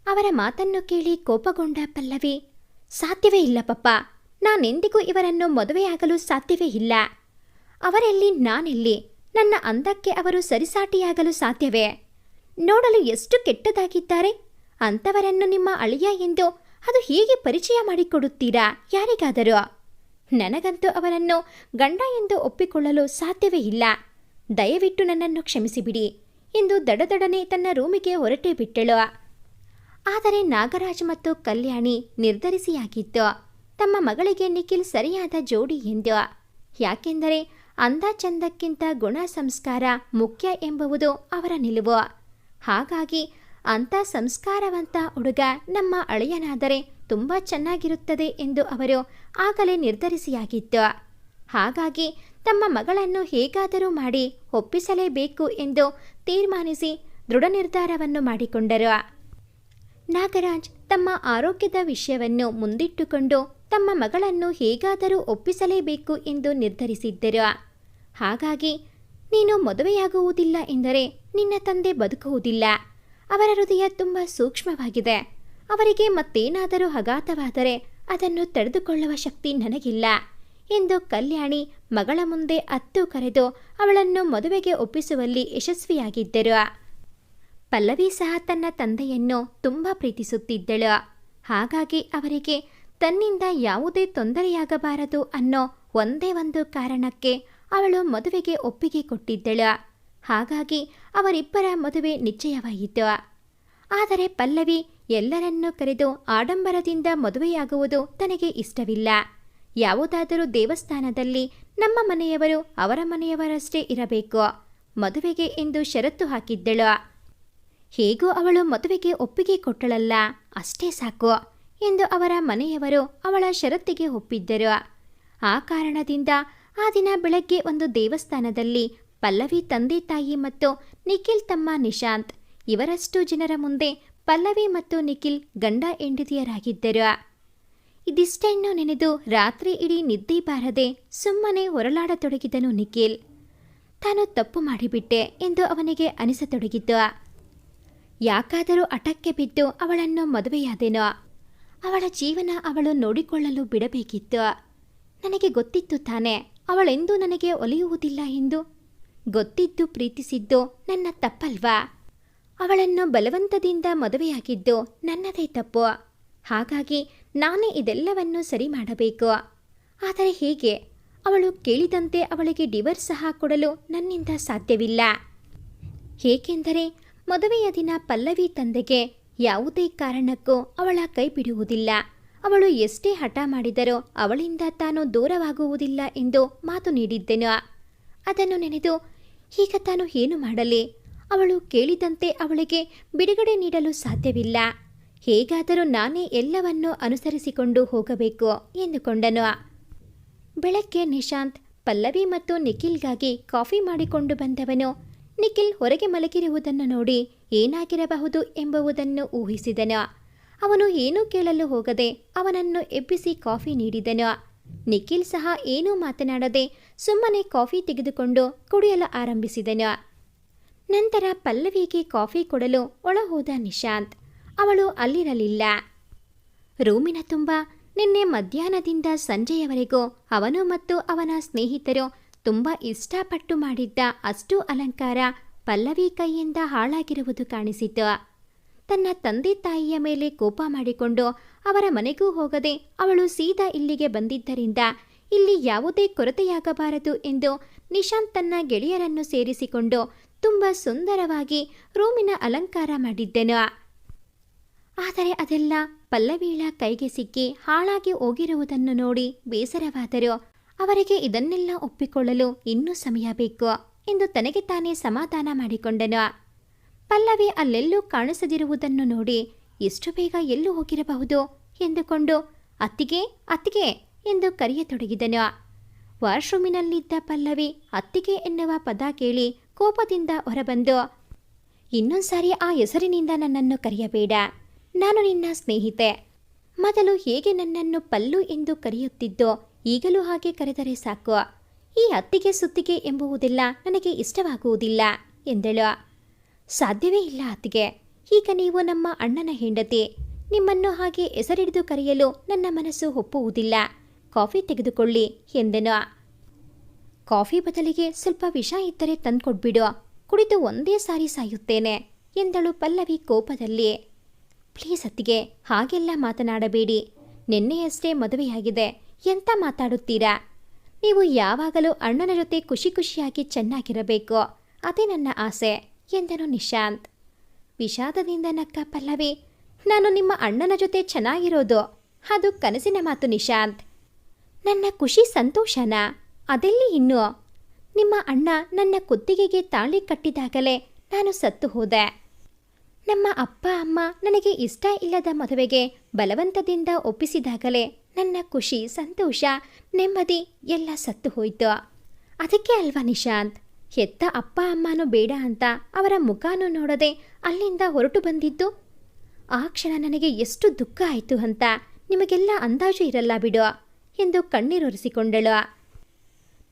ಅವರ ಮಾತನ್ನು ಕೇಳಿ ಕೋಪಗೊಂಡ ಪಲ್ಲವಿ, ಸಾಧ್ಯವೇ ಇಲ್ಲ ಪಪ್ಪ, ನಾನೆಂದಿಗೂ ಇವರನ್ನು ಮದುವೆಯಾಗಲು ಸಾಧ್ಯವೇ ಇಲ್ಲ. ಅವರೆಲ್ಲಿ, ನಾನೆಲ್ಲಿ? ನನ್ನ ಅಂದಕ್ಕೆ ಅವರು ಸರಿಸಾಟಿಯಾಗಲು ಸಾಧ್ಯವೇ? ನೋಡಲು ಎಷ್ಟು ಕೆಟ್ಟದಾಗಿದ್ದಾರೆ. ಅಂಥವರನ್ನು ನಿಮ್ಮ ಅಳಿಯ ಎಂದು ಅದು ಹೇಗೆ ಪರಿಚಯ ಮಾಡಿಕೊಡುತ್ತೀರಾ ಯಾರಿಗಾದರೂ? ನನಗಂತೂ ಅವನನ್ನು ಗಂಡ ಎಂದು ಒಪ್ಪಿಕೊಳ್ಳಲು ಸಾಧ್ಯವೇ ಇಲ್ಲ. ದಯವಿಟ್ಟು ನನ್ನನ್ನು ಕ್ಷಮಿಸಿಬಿಡಿ ಎಂದು ದಡದಡನೆ ತನ್ನ ರೂಮಿಗೆ ಹೊರಟೇ ಬಿಟ್ಟಳು. ಆದರೆ ನಾಗರಾಜ್ ಮತ್ತು ಕಲ್ಯಾಣಿ ನಿರ್ಧರಿಸಿಯಾಗಿತ್ತು ತಮ್ಮ ಮಗಳಿಗೆ ನಿಖಿಲ್ ಸರಿಯಾದ ಜೋಡಿ ಎಂದು. ಯಾಕೆಂದರೆ ಅಂದ ಚಂದಕ್ಕಿಂತ ಗುಣ ಸಂಸ್ಕಾರ ಮುಖ್ಯ ಎಂಬುವುದು ಅವರ ನಿಲುವು. ಹಾಗಾಗಿ ಅಂಥ ಸಂಸ್ಕಾರವಂತ ಹುಡುಗ ನಮ್ಮ ಅಳಿಯನಾದರೆ ತುಂಬ ಚೆನ್ನಾಗಿರುತ್ತದೆ ಎಂದು ಅವರು ಆಗಲೇ ನಿರ್ಧರಿಸಿಯಾಗಿತ್ತು. ಹಾಗಾಗಿ ತಮ್ಮ ಮಗಳನ್ನು ಹೇಗಾದರೂ ಮಾಡಿ ಒಪ್ಪಿಸಲೇಬೇಕು ಎಂದು ತೀರ್ಮಾನಿಸಿ ದೃಢ ನಿರ್ಧಾರವನ್ನು ಮಾಡಿಕೊಂಡರು. ನಾಗರಾಜ್ ತಮ್ಮ ಆರೋಗ್ಯದ ವಿಷಯವನ್ನು ಮುಂದಿಟ್ಟುಕೊಂಡು ತಮ್ಮ ಮಗಳನ್ನು ಹೇಗಾದರೂ ಒಪ್ಪಿಸಲೇಬೇಕು ಎಂದು ನಿರ್ಧರಿಸಿದ್ದರು. ಹಾಗಾಗಿ ನೀನು ಮದುವೆಯಾಗುವುದಿಲ್ಲ ಎಂದರೆ ನಿನ್ನ ತಂದೆ ಬದುಕುವುದಿಲ್ಲ. ಅವರ ಹೃದಯ ತುಂಬ ಸೂಕ್ಷ್ಮವಾಗಿದೆ. ಅವರಿಗೆ ಮತ್ತೇನಾದರೂ ಆಘಾತವಾದರೆ ಅದನ್ನು ತಡೆದುಕೊಳ್ಳುವ ಶಕ್ತಿ ನನಗಿಲ್ಲ ಎಂದು ಕಲ್ಯಾಣಿ ಮಗಳ ಮುಂದೆ ಅತ್ತು ಕರೆದು ಅವಳನ್ನು ಮದುವೆಗೆ ಒಪ್ಪಿಸುವಲ್ಲಿ ಯಶಸ್ವಿಯಾಗಿದ್ದರು. ಪಲ್ಲವಿ ಸಹ ತನ್ನ ತಂದೆಯನ್ನು ತುಂಬ ಪ್ರೀತಿಸುತ್ತಿದ್ದಳು. ಹಾಗಾಗಿ ಅವರಿಗೆ ತನ್ನಿಂದ ಯಾವುದೇ ತೊಂದರೆಯಾಗಬಾರದು ಅನ್ನೋ ಒಂದೇ ಒಂದು ಕಾರಣಕ್ಕೆ ಅವಳು ಮದುವೆಗೆ ಒಪ್ಪಿಗೆ ಕೊಟ್ಟಿದ್ದಳು. ಹಾಗಾಗಿ ಅವರಿಬ್ಬರ ಮದುವೆ ನಿಶ್ಚಯವಾಯಿತು. ಆದರೆ ಪಲ್ಲವಿ ಎಲ್ಲರನ್ನೂ ಕರೆದು ಆಡಂಬರದಿಂದ ಮದುವೆಯಾಗುವುದು ತನಗೆ ಇಷ್ಟವಿಲ್ಲ. ಯಾವುದಾದರೂ ದೇವಸ್ಥಾನದಲ್ಲಿ ನಮ್ಮ ಮನೆಯವರು ಅವರ ಮನೆಯವರಷ್ಟೇ ಇರಬೇಕು ಮದುವೆಗೆ ಎಂದು ಷರತ್ತು ಹಾಕಿದ್ದಳು. ಹೇಗೂ ಅವಳು ಮದುವೆಗೆ ಒಪ್ಪಿಗೆ ಕೊಟ್ಟಳಲ್ಲ, ಅಷ್ಟೇ ಸಾಕು ಎಂದು ಅವರ ಮನೆಯವರು ಅವಳ ಷರತ್ತಿಗೆ ಒಪ್ಪಿದ್ದರು. ಆ ಕಾರಣದಿಂದ ಆ ದಿನ ಬೆಳಗ್ಗೆ ಒಂದು ದೇವಸ್ಥಾನದಲ್ಲಿ ಪಲ್ಲವಿ ತಂದೆ ತಾಯಿ ಮತ್ತು ನಿಖಿಲ್ ತಮ್ಮ ನಿಶಾಂತ್ ಇವರಷ್ಟು ಜನರ ಮುಂದೆ ಪಲ್ಲವಿ ಮತ್ತು ನಿಖಿಲ್ ಗಂಡ ಹೆಂಡತಿಯರಾಗಿದ್ದರು. ಇದಿಷ್ಟನ್ನು ನೆನೆದು ರಾತ್ರಿ ಇಡೀ ನಿದ್ದೆ ಬಾರದೆ ಸುಮ್ಮನೆ ಹೊರಲಾಡತೊಡಗಿದನು ನಿಖಿಲ್. ತಾನು ತಪ್ಪು ಮಾಡಿಬಿಟ್ಟೆ ಎಂದು ಅವನಿಗೆ ಅನಿಸತೊಡಗಿತು. ಯಾಕಾದರೂ ಹಠಕ್ಕೆ ಬಿದ್ದು ಅವಳನ್ನು ಮದುವೆಯಾದೆನೋ? ಅವಳ ಜೀವನ ಅವಳು ನೋಡಿಕೊಳ್ಳಲು ಬಿಡಬೇಕಿತ್ತು. ನನಗೆ ಗೊತ್ತಿತ್ತು ತಾನೆ ಅವಳೆಂದೂ ನನಗೆ ಒಲಿಯುವುದಿಲ್ಲ ಎಂದು. ಗೊತ್ತಿದ್ದು ಪ್ರೀತಿಸಿದ್ದು ನನ್ನ ತಪ್ಪಲ್ವಾ? ಅವಳನ್ನು ಬಲವಂತದಿಂದ ಮದುವೆಯಾಗಿದ್ದು ನನ್ನದೇ ತಪ್ಪು. ಹಾಗಾಗಿ ನಾನೇ ಇದೆಲ್ಲವನ್ನು ಸರಿ ಮಾಡಬೇಕು. ಆದರೆ ಹೇಗೆ? ಅವಳು ಕೇಳಿದಂತೆ ಅವಳಿಗೆ ಡಿವೋರ್ಸ್ ಸಹ ಕೊಡಲು ನನ್ನಿಂದ ಸಾಧ್ಯವಿಲ್ಲ. ಏಕೆಂದರೆ ಮದುವೆಯ ದಿನ ಪಲ್ಲವಿ ತಂದೆಗೆ ಯಾವುದೇ ಕಾರಣಕ್ಕೂ ಅವಳ ಕೈ ಬಿಡುವುದಿಲ್ಲ. ಅವಳು ಎಷ್ಟೇ ಹಠ ಮಾಡಿದರೋ ಅವಳಿಂದ ತಾನು ದೂರವಾಗುವುದಿಲ್ಲ ಎಂದು ಮಾತು ನೀಡಿದ್ದೆನು. ಅದನ್ನು ನೆನೆದು ಈಗ ತಾನು ಏನು ಮಾಡಲಿ? ಅವಳು ಕೇಳಿದಂತೆ ಅವಳಿಗೆ ಬಿಡುಗಡೆ ನೀಡಲು ಸಾಧ್ಯವಿಲ್ಲ. ಹೇಗಾದರೂ ನಾನೇ ಎಲ್ಲವನ್ನೂ ಅನುಸರಿಸಿಕೊಂಡು ಹೋಗಬೇಕು ಎಂದುಕೊಂಡನು. ಬೆಳಗ್ಗೆ ನಿಶಾಂತ್ ಪಲ್ಲವಿ ಮತ್ತು ನಿಖಿಲ್ಗಾಗಿ ಕಾಫಿ ಮಾಡಿಕೊಂಡು ಬಂದವನು ನಿಖಿಲ್ ಹೊರಗೆ ಮಲಗಿರುವುದನ್ನು ನೋಡಿ ಏನಾಗಿರಬಹುದು ಎಂಬುದನ್ನು ಊಹಿಸಿದನು. ಅವನು ಏನೂ ಕೇಳಲು ಹೋಗದೆ ಅವನನ್ನು ಎಬ್ಬಿಸಿ ಕಾಫಿ ನೀಡಿದನು. ನಿಖಿಲ್ ಸಹ ಏನೂ ಮಾತನಾಡದೆ ಸುಮ್ಮನೆ ಕಾಫಿ ತೆಗೆದುಕೊಂಡು ಕುಡಿಯಲು ಆರಂಭಿಸಿದನು. ನಂತರ ಪಲ್ಲವಿಗೆ ಕಾಫಿ ಕೊಡಲು ಒಳಹೋದ ನಿಶಾಂತ್. ಅವಳು ಅಲ್ಲಿರಲಿಲ್ಲ. ರೂಮಿನ ತುಂಬ ನಿನ್ನೆ ಮಧ್ಯಾಹ್ನದಿಂದ ಸಂಜೆಯವರೆಗೂ ಅವನು ಮತ್ತು ಅವನ ಸ್ನೇಹಿತರು ತುಂಬ ಇಷ್ಟಪಟ್ಟು ಮಾಡಿದ್ದ ಅಷ್ಟು ಅಲಂಕಾರ ಪಲ್ಲವಿ ಕೈಯಿಂದ ಹಾಳಾಗಿರುವುದು ಕಾಣಿಸಿತು. ತನ್ನ ತಂದೆ ತಾಯಿಯ ಮೇಲೆ ಕೋಪ ಮಾಡಿಕೊಂಡು ಅವರ ಮನೆಗೂ ಹೋಗದೆ ಅವಳು ಸೀದಾ ಇಲ್ಲಿಗೆ ಬಂದಿದ್ದರಿಂದ ಇಲ್ಲಿ ಯಾವುದೇ ಕೊರತೆಯಾಗಬಾರದು ಎಂದು ನಿಶಾಂತ್ ತನ್ನ ಗೆಳೆಯರನ್ನು ಸೇರಿಸಿಕೊಂಡು ತುಂಬ ಸುಂದರವಾಗಿ ರೂಮಿನ ಅಲಂಕಾರ ಮಾಡಿದ್ದನು. ಆದರೆ ಅದೆಲ್ಲ ಪಲ್ಲವಿಳ ಕೈಗೆ ಸಿಕ್ಕಿ ಹಾಳಾಗಿ ಹೋಗಿರುವುದನ್ನು ನೋಡಿ ಬೇಸರವಾದರು. ಅವರಿಗೆ ಇದನ್ನೆಲ್ಲ ಒಪ್ಪಿಕೊಳ್ಳಲು ಇನ್ನೂ ಸಮಯ ಬೇಕು ಎಂದು ತನಗೆ ತಾನೇ ಸಮಾಧಾನ ಮಾಡಿಕೊಂಡನು. ಪಲ್ಲವಿ ಅಲ್ಲೆಲ್ಲೂ ಕಾಣಿಸದಿರುವುದನ್ನು ನೋಡಿ ಎಷ್ಟು ಬೇಗ ಎಲ್ಲೂ ಹೋಗಿರಬಹುದು ಎಂದುಕೊಂಡು ಅತ್ತಿಗೆ ಅತ್ತಿಗೆ ಎಂದು ಕರೆಯತೊಡಗಿದನು. ವಾಶ್ರೂಮಿನಲ್ಲಿದ್ದ ಪಲ್ಲವಿ ಅತ್ತಿಗೆ ಎನ್ನುವ ಪದ ಕೇಳಿ ಕೋಪದಿಂದ ಹೊರಬಂದು, ಇನ್ನೊಂದ್ಸಾರಿ ಆ ಹೆಸರಿನಿಂದ ನನ್ನನ್ನು ಕರೆಯಬೇಡ. ನಾನು ನಿನ್ನ ಸ್ನೇಹಿತೆ. ಮೊದಲು ಹೇಗೆ ನನ್ನನ್ನು ಪಲ್ಲು ಎಂದು ಕರೆಯುತ್ತಿದ್ದೋ ಈಗಲೂ ಹಾಗೆ ಕರೆದರೆ ಸಾಕು. ಈ ಅತ್ತಿಗೆ ಸುತ್ತಿಗೆ ಎಂಬುವುದೆಲ್ಲ ನನಗೆ ಇಷ್ಟವಾಗುವುದಿಲ್ಲ ಎಂದಳು. ಸಾಧ್ಯವೇ ಇಲ್ಲ ಅತ್ತಿಗೆ. ಈಗ ನೀವು ನಮ್ಮ ಅಣ್ಣನ ಹೆಂಡತಿ. ನಿಮ್ಮನ್ನು ಹಾಗೆ ಹೆಸರಿಡಿದು ಕರೆಯಲು ನನ್ನ ಮನಸ್ಸು ಒಪ್ಪುವುದಿಲ್ಲ. ಕಾಫಿ ತೆಗೆದುಕೊಳ್ಳಿ ಎಂದನು. ಕಾಫಿ ಬದಲಿಗೆ ಸ್ವಲ್ಪ ವಿಷ ಇದ್ದರೆ ತಂದ್ಕೊಡ್ಬಿಡು. ಕುಡಿದು ಒಂದೇ ಸಾರಿ ಸಾಯುತ್ತೇನೆ ಎಂದಳು ಪಲ್ಲವಿ ಕೋಪದಲ್ಲಿ. ಪ್ಲೀಸ್ ಅತ್ತಿಗೆ, ಹಾಗೆಲ್ಲ ಮಾತನಾಡಬೇಡಿ. ನಿನ್ನೆಯಷ್ಟೇ ಮದುವೆಯಾಗಿದೆ, ಎಂತ ಮಾತಾಡುತ್ತೀರಾ? ನೀವು ಯಾವಾಗಲೂ ಅಣ್ಣನ ಜೊತೆ ಖುಷಿ ಖುಷಿಯಾಗಿ ಚೆನ್ನಾಗಿರಬೇಕು, ಅದೇ ನನ್ನ ಆಸೆ ಎಂದನು ನಿಶಾಂತ್. ವಿಷಾದದಿಂದ ನಕ್ಕ ಪಲ್ಲವಿ, ನಾನು ನಿಮ್ಮ ಅಣ್ಣನ ಜೊತೆ ಚೆನ್ನಾಗಿರೋದು ಅದು ಕನಸಿನ ಮಾತು ನಿಶಾಂತ್. ನನ್ನ ಖುಷಿ ಸಂತೋಷನ ಅದೆಲ್ಲಿ ಇನ್ನು? ನಿಮ್ಮ ಅಣ್ಣ ನನ್ನ ಕುತ್ತಿಗೆಗೆ ತಾಳಿ ಕಟ್ಟಿದಾಗಲೇ ನಾನು ಸತ್ತು ಹೋದೆ. ನಮ್ಮ ಅಪ್ಪ ಅಮ್ಮ ನನಗೆ ಇಷ್ಟ ಇಲ್ಲದ ಮದುವೆಗೆ ಬಲವಂತದಿಂದ ಒಪ್ಪಿಸಿದಾಗಲೇ ನನ್ನ ಖುಷಿ ಸಂತೋಷ ನೆಮ್ಮದಿ ಎಲ್ಲ ಸತ್ತು ಹೋಯ್ತು. ಅದಕ್ಕೆ ಅಲ್ವಾ ನಿಶಾಂತ್, ಹೆತ್ತ ಅಪ್ಪ ಅಮ್ಮನೂ ಬೇಡ ಅಂತ ಅವರ ಮುಖನೂ ನೋಡದೆ ಅಲ್ಲಿಂದ ಹೊರಟು ಬಂದಿದ್ದು. ಆ ಕ್ಷಣ ನನಗೆ ಎಷ್ಟು ದುಃಖ ಆಯಿತು ಅಂತ ನಿಮಗೆಲ್ಲ ಅಂದಾಜು ಇರಲ್ಲ ಬಿಡು ಎಂದು ಕಣ್ಣೀರೊರೆಸಿಕೊಂಡಳು.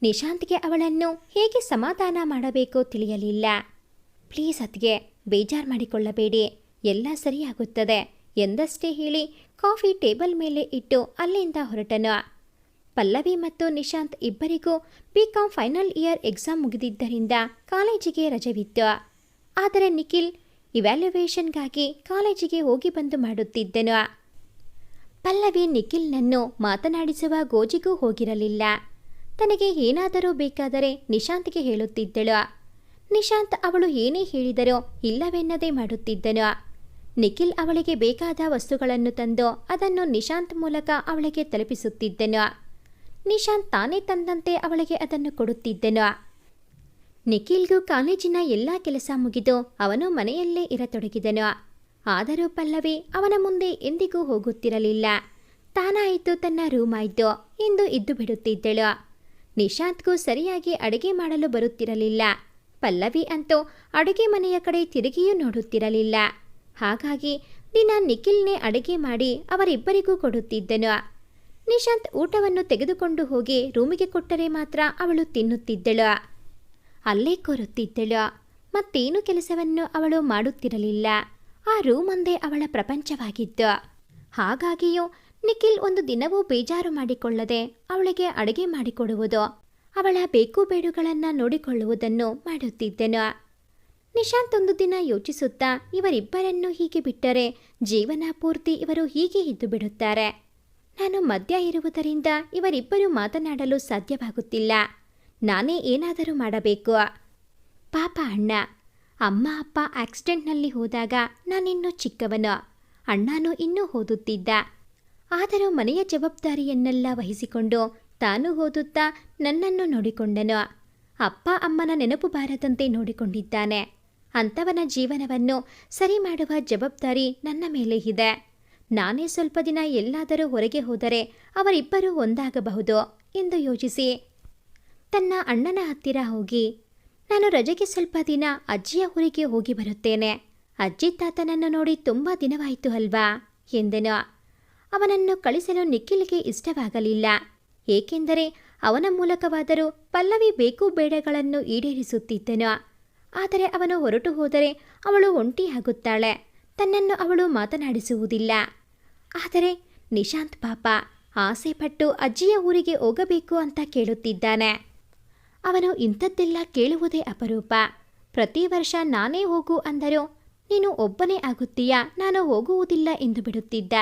ನಿಶಾಂತ್ಗೆ ಅವಳನ್ನು ಹೇಗೆ ಸಮಾಧಾನ ಮಾಡಬೇಕೋ ತಿಳಿಯಲಿಲ್ಲ. ಪ್ಲೀಸ್ ಅತ್ತಿಗೆ, ಬೇಜಾರು ಮಾಡಿಕೊಳ್ಳಬೇಡಿ, ಎಲ್ಲ ಸರಿಯಾಗುತ್ತದೆ ಎಂದಷ್ಟೇ ಹೇಳಿ ಕಾಫಿ ಟೇಬಲ್ ಮೇಲೆ ಇಟ್ಟು ಅಲ್ಲಿಂದ ಹೊರಟನು. ಪಲ್ಲವಿ ಮತ್ತು ನಿಶಾಂತ್ ಇಬ್ಬರಿಗೂ BCom ಫೈನಲ್ ಇಯರ್ ಎಕ್ಸಾಮ್ ಮುಗಿದಿದ್ದರಿಂದ ಕಾಲೇಜಿಗೆ ರಜವಿತ್ತು. ಆದರೆ ನಿಖಿಲ್ ಇವ್ಯಾಲ್ಯುವೇಷನ್ಗಾಗಿ ಕಾಲೇಜಿಗೆ ಹೋಗಿ ಬಂದು ಮಾಡುತ್ತಿದ್ದನು. ಪಲ್ಲವಿ ನಿಖಿಲ್ನನ್ನು ಮಾತನಾಡಿಸುವ ಗೋಜಿಗೂ ಹೋಗಿರಲಿಲ್ಲ. ತನಗೆ ಏನಾದರೂ ಬೇಕಾದರೆ ನಿಶಾಂತ್ಗೆ ಹೇಳುತ್ತಿದ್ದಳು. ನಿಶಾಂತ್ ಅವಳು ಏನೇ ಹೇಳಿದರೋ ಇಲ್ಲವೆನ್ನದೇ ಮಾಡುತ್ತಿದ್ದನು. ನಿಖಿಲ್ ಅವಳಿಗೆ ಬೇಕಾದ ವಸ್ತುಗಳನ್ನು ತಂದು ಅದನ್ನು ನಿಶಾಂತ್ ಮೂಲಕ ಅವಳಿಗೆ ತಲುಪಿಸುತ್ತಿದ್ದನು. ನಿಶಾಂತ್ ತಾನೇ ತಂದಂತೆ ಅವಳಿಗೆ ಅದನ್ನು ಕೊಡುತ್ತಿದ್ದನು. ನಿಖಿಲ್ಗೂ ಕಾಲೇಜಿನ ಎಲ್ಲ ಕೆಲಸ ಮುಗಿದು ಅವನು ಮನೆಯಲ್ಲೇ ಇರತೊಡಗಿದನು. ಆದರೂ ಪಲ್ಲವಿ ಅವನ ಮುಂದೆ ಎಂದಿಗೂ ಹೋಗುತ್ತಿರಲಿಲ್ಲ. ತಾನಾಯಿತು ತನ್ನ ರೂಮ್ ಆಯಿತು ಎಂದು ಇದ್ದು ಬಿಡುತ್ತಿದ್ದಳು. ನಿಶಾಂತ್ಗೂ ಸರಿಯಾಗಿ ಅಡುಗೆ ಮಾಡಲು ಬರುತ್ತಿರಲಿಲ್ಲ. ಪಲ್ಲವಿ ಅಂತೂ ಅಡುಗೆ ಮನೆಯ ಕಡೆ ತಿರುಗಿಯೂ ನೋಡುತ್ತಿರಲಿಲ್ಲ. ಹಾಗಾಗಿ ದಿನ ನಿಖಿಲ್ನೇ ಅಡುಗೆ ಮಾಡಿ ಅವರಿಬ್ಬರಿಗೂ ಕೊಡುತ್ತಿದ್ದನು. ನಿಶಾಂತ್ ಊಟವನ್ನು ತೆಗೆದುಕೊಂಡು ಹೋಗಿ ರೂಮಿಗೆ ಕೊಟ್ಟರೆ ಮಾತ್ರ ಅವಳು ತಿನ್ನುತ್ತಿದ್ದಳು. ಅಲ್ಲೇ ಕೂರುತ್ತಿದ್ದಳು. ಮತ್ತೇನು ಕೆಲಸವನ್ನು ಅವಳು ಮಾಡುತ್ತಿರಲಿಲ್ಲ. ಆ ರೂಮೊಂದೇ ಅವಳ ಪ್ರಪಂಚವಾಗಿತ್ತು. ಹಾಗಾಗಿಯೂ ನಿಖಿಲ್ ಒಂದು ದಿನವೂ ಬೇಜಾರು ಮಾಡಿಕೊಳ್ಳದೆ ಅವಳಿಗೆ ಅಡುಗೆ ಮಾಡಿಕೊಡುವುದು, ಅವಳ ಬೇಕು ಬೇಡುಗಳನ್ನು ನೋಡಿಕೊಳ್ಳುವುದನ್ನು ಮಾಡುತ್ತಿದ್ದನು. ನಿಶಾಂತ್ ಒಂದು ದಿನ ಯೋಚಿಸುತ್ತಾ, ಇವರಿಬ್ಬರನ್ನು ಹೀಗೆ ಬಿಟ್ಟರೆ ಜೀವನ ಪೂರ್ತಿ ಇವರು ಹೀಗೆ ಇದ್ದು ಬಿಡುತ್ತಾರೆ. ನಾನು ಮದ್ಯ ಇರುವುದರಿಂದ ಇವರಿಬ್ಬರು ಮಾತನಾಡಲು ಸಾಧ್ಯವಾಗುತ್ತಿಲ್ಲ. ನಾನೇ ಏನಾದರೂ ಮಾಡಬೇಕು. ಪಾಪ ಅಣ್ಣ. ಅಮ್ಮ ಅಪ್ಪ ಆಕ್ಸಿಡೆಂಟ್ನಲ್ಲಿ ಹೋದಾಗ ನಾನಿನ್ನೂ ಚಿಕ್ಕವನು, ಅಣ್ಣನೂ ಇನ್ನೂ ಓದುತ್ತಿದ್ದ. ಆದರೂ ಮನೆಯ ಜವಾಬ್ದಾರಿಯನ್ನೆಲ್ಲ ವಹಿಸಿಕೊಂಡು ತಾನು ಓದುತ್ತಾ ನನ್ನನ್ನು ನೋಡಿಕೊಂಡನು. ಅಪ್ಪ ಅಮ್ಮನ ನೆನಪು ಬಾರದಂತೆ ನೋಡಿಕೊಂಡಿದ್ದಾನೆ. ಅಂಥವನ ಜೀವನವನ್ನು ಸರಿ ಮಾಡುವ ಜವಾಬ್ದಾರಿ ನನ್ನ ಮೇಲೆ ಇದೆ. ನಾನೇ ಸ್ವಲ್ಪ ದಿನ ಎಲ್ಲಾದರೂ ಹೊರಗೆ ಹೋದರೆ ಅವರಿಬ್ಬರೂ ಒಂದಾಗಬಹುದು ಎಂದು ಯೋಚಿಸಿ ತನ್ನ ಅಣ್ಣನ ಹತ್ತಿರ ಹೋಗಿ, ನಾನು ರಜೆಗೆ ಸ್ವಲ್ಪ ದಿನ ಅಜ್ಜಿಯ ಊರಿಗೆ ಹೋಗಿ ಬರುತ್ತೇನೆ. ಅಜ್ಜಿ ತಾತನನ್ನು ನೋಡಿ ತುಂಬ ದಿನವಾಯಿತು ಅಲ್ವಾ ಎಂದನು. ಅವನನ್ನು ಕಳಿಸಲು ನಿಖಿಲ್ಗೆ ಇಷ್ಟವಾಗಲಿಲ್ಲ. ಏಕೆಂದರೆ ಅವನ ಮೂಲಕವಾದರೂ ಪಲ್ಲವಿ ಬೇಕು ಬೇಡಗಳನ್ನು ಈಡೇರಿಸುತ್ತಿದ್ದನು. ಆದರೆ ಅವನು ಹೊರಟು ಹೋದರೆ ಅವಳು ಒಂಟಿಯಾಗುತ್ತಾಳೆ. ತನ್ನನ್ನು ಅವಳು ಮಾತನಾಡಿಸುವುದಿಲ್ಲ. ಆದರೆ ನಿಶಾಂತ್ ಪಾಪ ಆಸೆಪಟ್ಟು ಅಜ್ಜಿಯ ಊರಿಗೆ ಹೋಗಬೇಕು ಅಂತ ಕೇಳುತ್ತಿದ್ದಾನೆ. ಅವನು ಇಂಥದ್ದೆಲ್ಲ ಕೇಳುವುದೇ ಅಪರೂಪ. ಪ್ರತಿ ವರ್ಷ ನಾನೇ ಹೋಗು ಅಂದರೂ ನೀನು ಒಬ್ಬನೇ ಆಗುತ್ತೀಯಾ, ನಾನು ಹೋಗುವುದಿಲ್ಲ ಎಂದು ಬಿಡುತ್ತಿದ್ದ.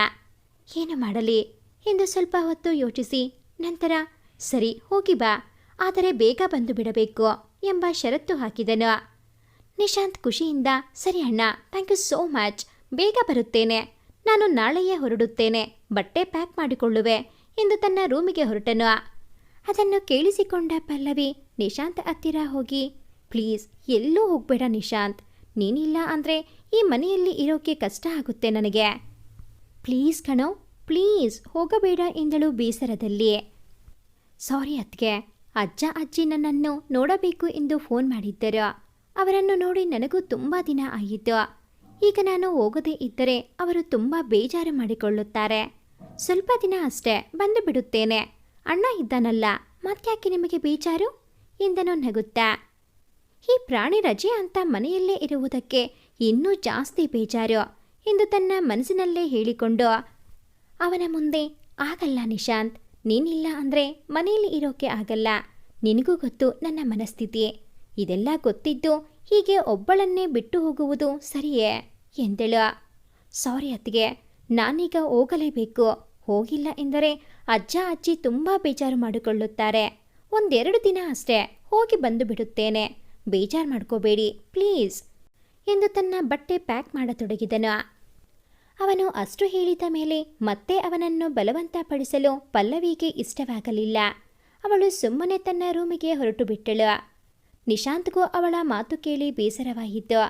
ಏನು ಮಾಡಲಿ ಎಂದು ಸ್ವಲ್ಪ ಹೊತ್ತು ಯೋಚಿಸಿ ನಂತರ ಸರಿ ಹೋಗಿ ಬಾ, ಆದರೆ ಬೇಗ ಬಂದು ಬಿಡಬೇಕು ಎಂಬ ಷರತ್ತು ಹಾಕಿದನು. ನಿಶಾಂತ್ ಖುಷಿಯಿಂದ ಸರಿ ಅಣ್ಣ, ಥ್ಯಾಂಕ್ ಯು ಸೋ ಮಚ್, ಬೇಗ ಬರುತ್ತೇನೆ, ನಾನು ನಾಳೆಯೇ ಹೊರಡುತ್ತೇನೆ, ಬಟ್ಟೆ ಪ್ಯಾಕ್ ಮಾಡಿಕೊಳ್ಳುವೆ ಎಂದು ತನ್ನ ರೂಮಿಗೆ ಹೊರಟನು. ಅದನ್ನು ಕೇಳಿಸಿಕೊಂಡ ಪಲ್ಲವಿ ನಿಶಾಂತ್ ಹತ್ತಿರ ಹೋಗಿ, ಪ್ಲೀಸ್ ಎಲ್ಲೂ ಹೋಗಬೇಡ ನಿಶಾಂತ್, ನೀನಿಲ್ಲ ಅಂದರೆ ಈ ಮನೆಯಲ್ಲಿ ಇರೋಕ್ಕೆ ಕಷ್ಟ ಆಗುತ್ತೆ ನನಗೆ. ಪ್ಲೀಸ್ ಕಣೋ, ಪ್ಲೀಸ್ ಹೋಗಬೇಡ ಎಂದಳು ಬೇಸರದಲ್ಲಿ. ಸಾರಿ ಅತ್ಗೆ, ಅಜ್ಜ ಅಜ್ಜಿ ನನ್ನನ್ನು ನೋಡಬೇಕು ಎಂದು ಫೋನ್ ಮಾಡಿದ್ದರು. ಅವರನ್ನು ನೋಡಿ ನನಗೂ ತುಂಬ ದಿನ ಆಯಿತು. ಈಗ ನಾನು ಹೋಗದೇ ಇದ್ದರೆ ಅವರು ತುಂಬ ಬೇಜಾರು ಮಾಡಿಕೊಳ್ಳುತ್ತಾರೆ. ಸ್ವಲ್ಪ ದಿನ ಅಷ್ಟೇ, ಬಂದು ಬಿಡುತ್ತೇನೆ. ಅಣ್ಣ ಇದ್ದಾನಲ್ಲ, ಮತ್ತ್ಯಾಕೆ ನಿಮಗೆ ಬೇಜಾರು ಎಂದನು ನಗುತ್ತಾ. ಈ ಪ್ರಾಣಿ ರಜೆ ಅಂತ ಮನೆಯಲ್ಲೇ ಇರುವುದಕ್ಕೆ ಇನ್ನೂ ಜಾಸ್ತಿ ಬೇಜಾರು ಎಂದು ತನ್ನ ಮನಸ್ಸಿನಲ್ಲೇ ಹೇಳಿಕೊಂಡು ಅವನ ಮುಂದೆ, ಆಗಲ್ಲ ನಿಶಾಂತ್, ನೀನಿಲ್ಲ ಅಂದರೆ ಮನೆಯಲ್ಲಿ ಇರೋಕೆ ಆಗಲ್ಲ. ನಿನಗೂ ಗೊತ್ತು ನನ್ನ ಮನಸ್ಥಿತಿ. ಇದೆಲ್ಲ ಗೊತ್ತಿದ್ದು ಹೀಗೆ ಒಬ್ಬಳನ್ನೇ ಬಿಟ್ಟು ಹೋಗುವುದು ಸರಿಯೇ ಎಂದಳು. ಸಾರಿ ಅತ್ತಿಗೆ, ನಾನೀಗ ಹೋಗಲೇಬೇಕು. ಹೋಗಿಲ್ಲ ಎಂದರೆ ಅಜ್ಜ ಅಜ್ಜಿ ತುಂಬ ಬೇಜಾರು ಮಾಡಿಕೊಳ್ಳುತ್ತಾರೆ. 1-2 ದಿನ ಅಷ್ಟೇ, ಹೋಗಿ ಬಂದು ಬಿಡುತ್ತೇನೆ. ಬೇಜಾರು ಮಾಡ್ಕೋಬೇಡಿ ಪ್ಲೀಸ್ ಎಂದು ತನ್ನ ಬಟ್ಟೆ ಪ್ಯಾಕ್ ಮಾಡತೊಡಗಿದನು. ಅವನು ಅಷ್ಟು ಹೇಳಿದ ಮೇಲೆ ಮತ್ತೆ ಅವನನ್ನು ಬಲವಂತಪಡಿಸಲು ಪಲ್ಲವಿಗೆ ಇಷ್ಟವಾಗಲಿಲ್ಲ. ಅವಳು ಸುಮ್ಮನೆ ತನ್ನ ರೂಮಿಗೆ ಹೊರಟು ಬಿಟ್ಟಳು. ನಿಶಾಂತ್ಗೂ ಅವಳ ಮಾತು ಕೇಳಿ ಬೇಸರವಾಯಿತು.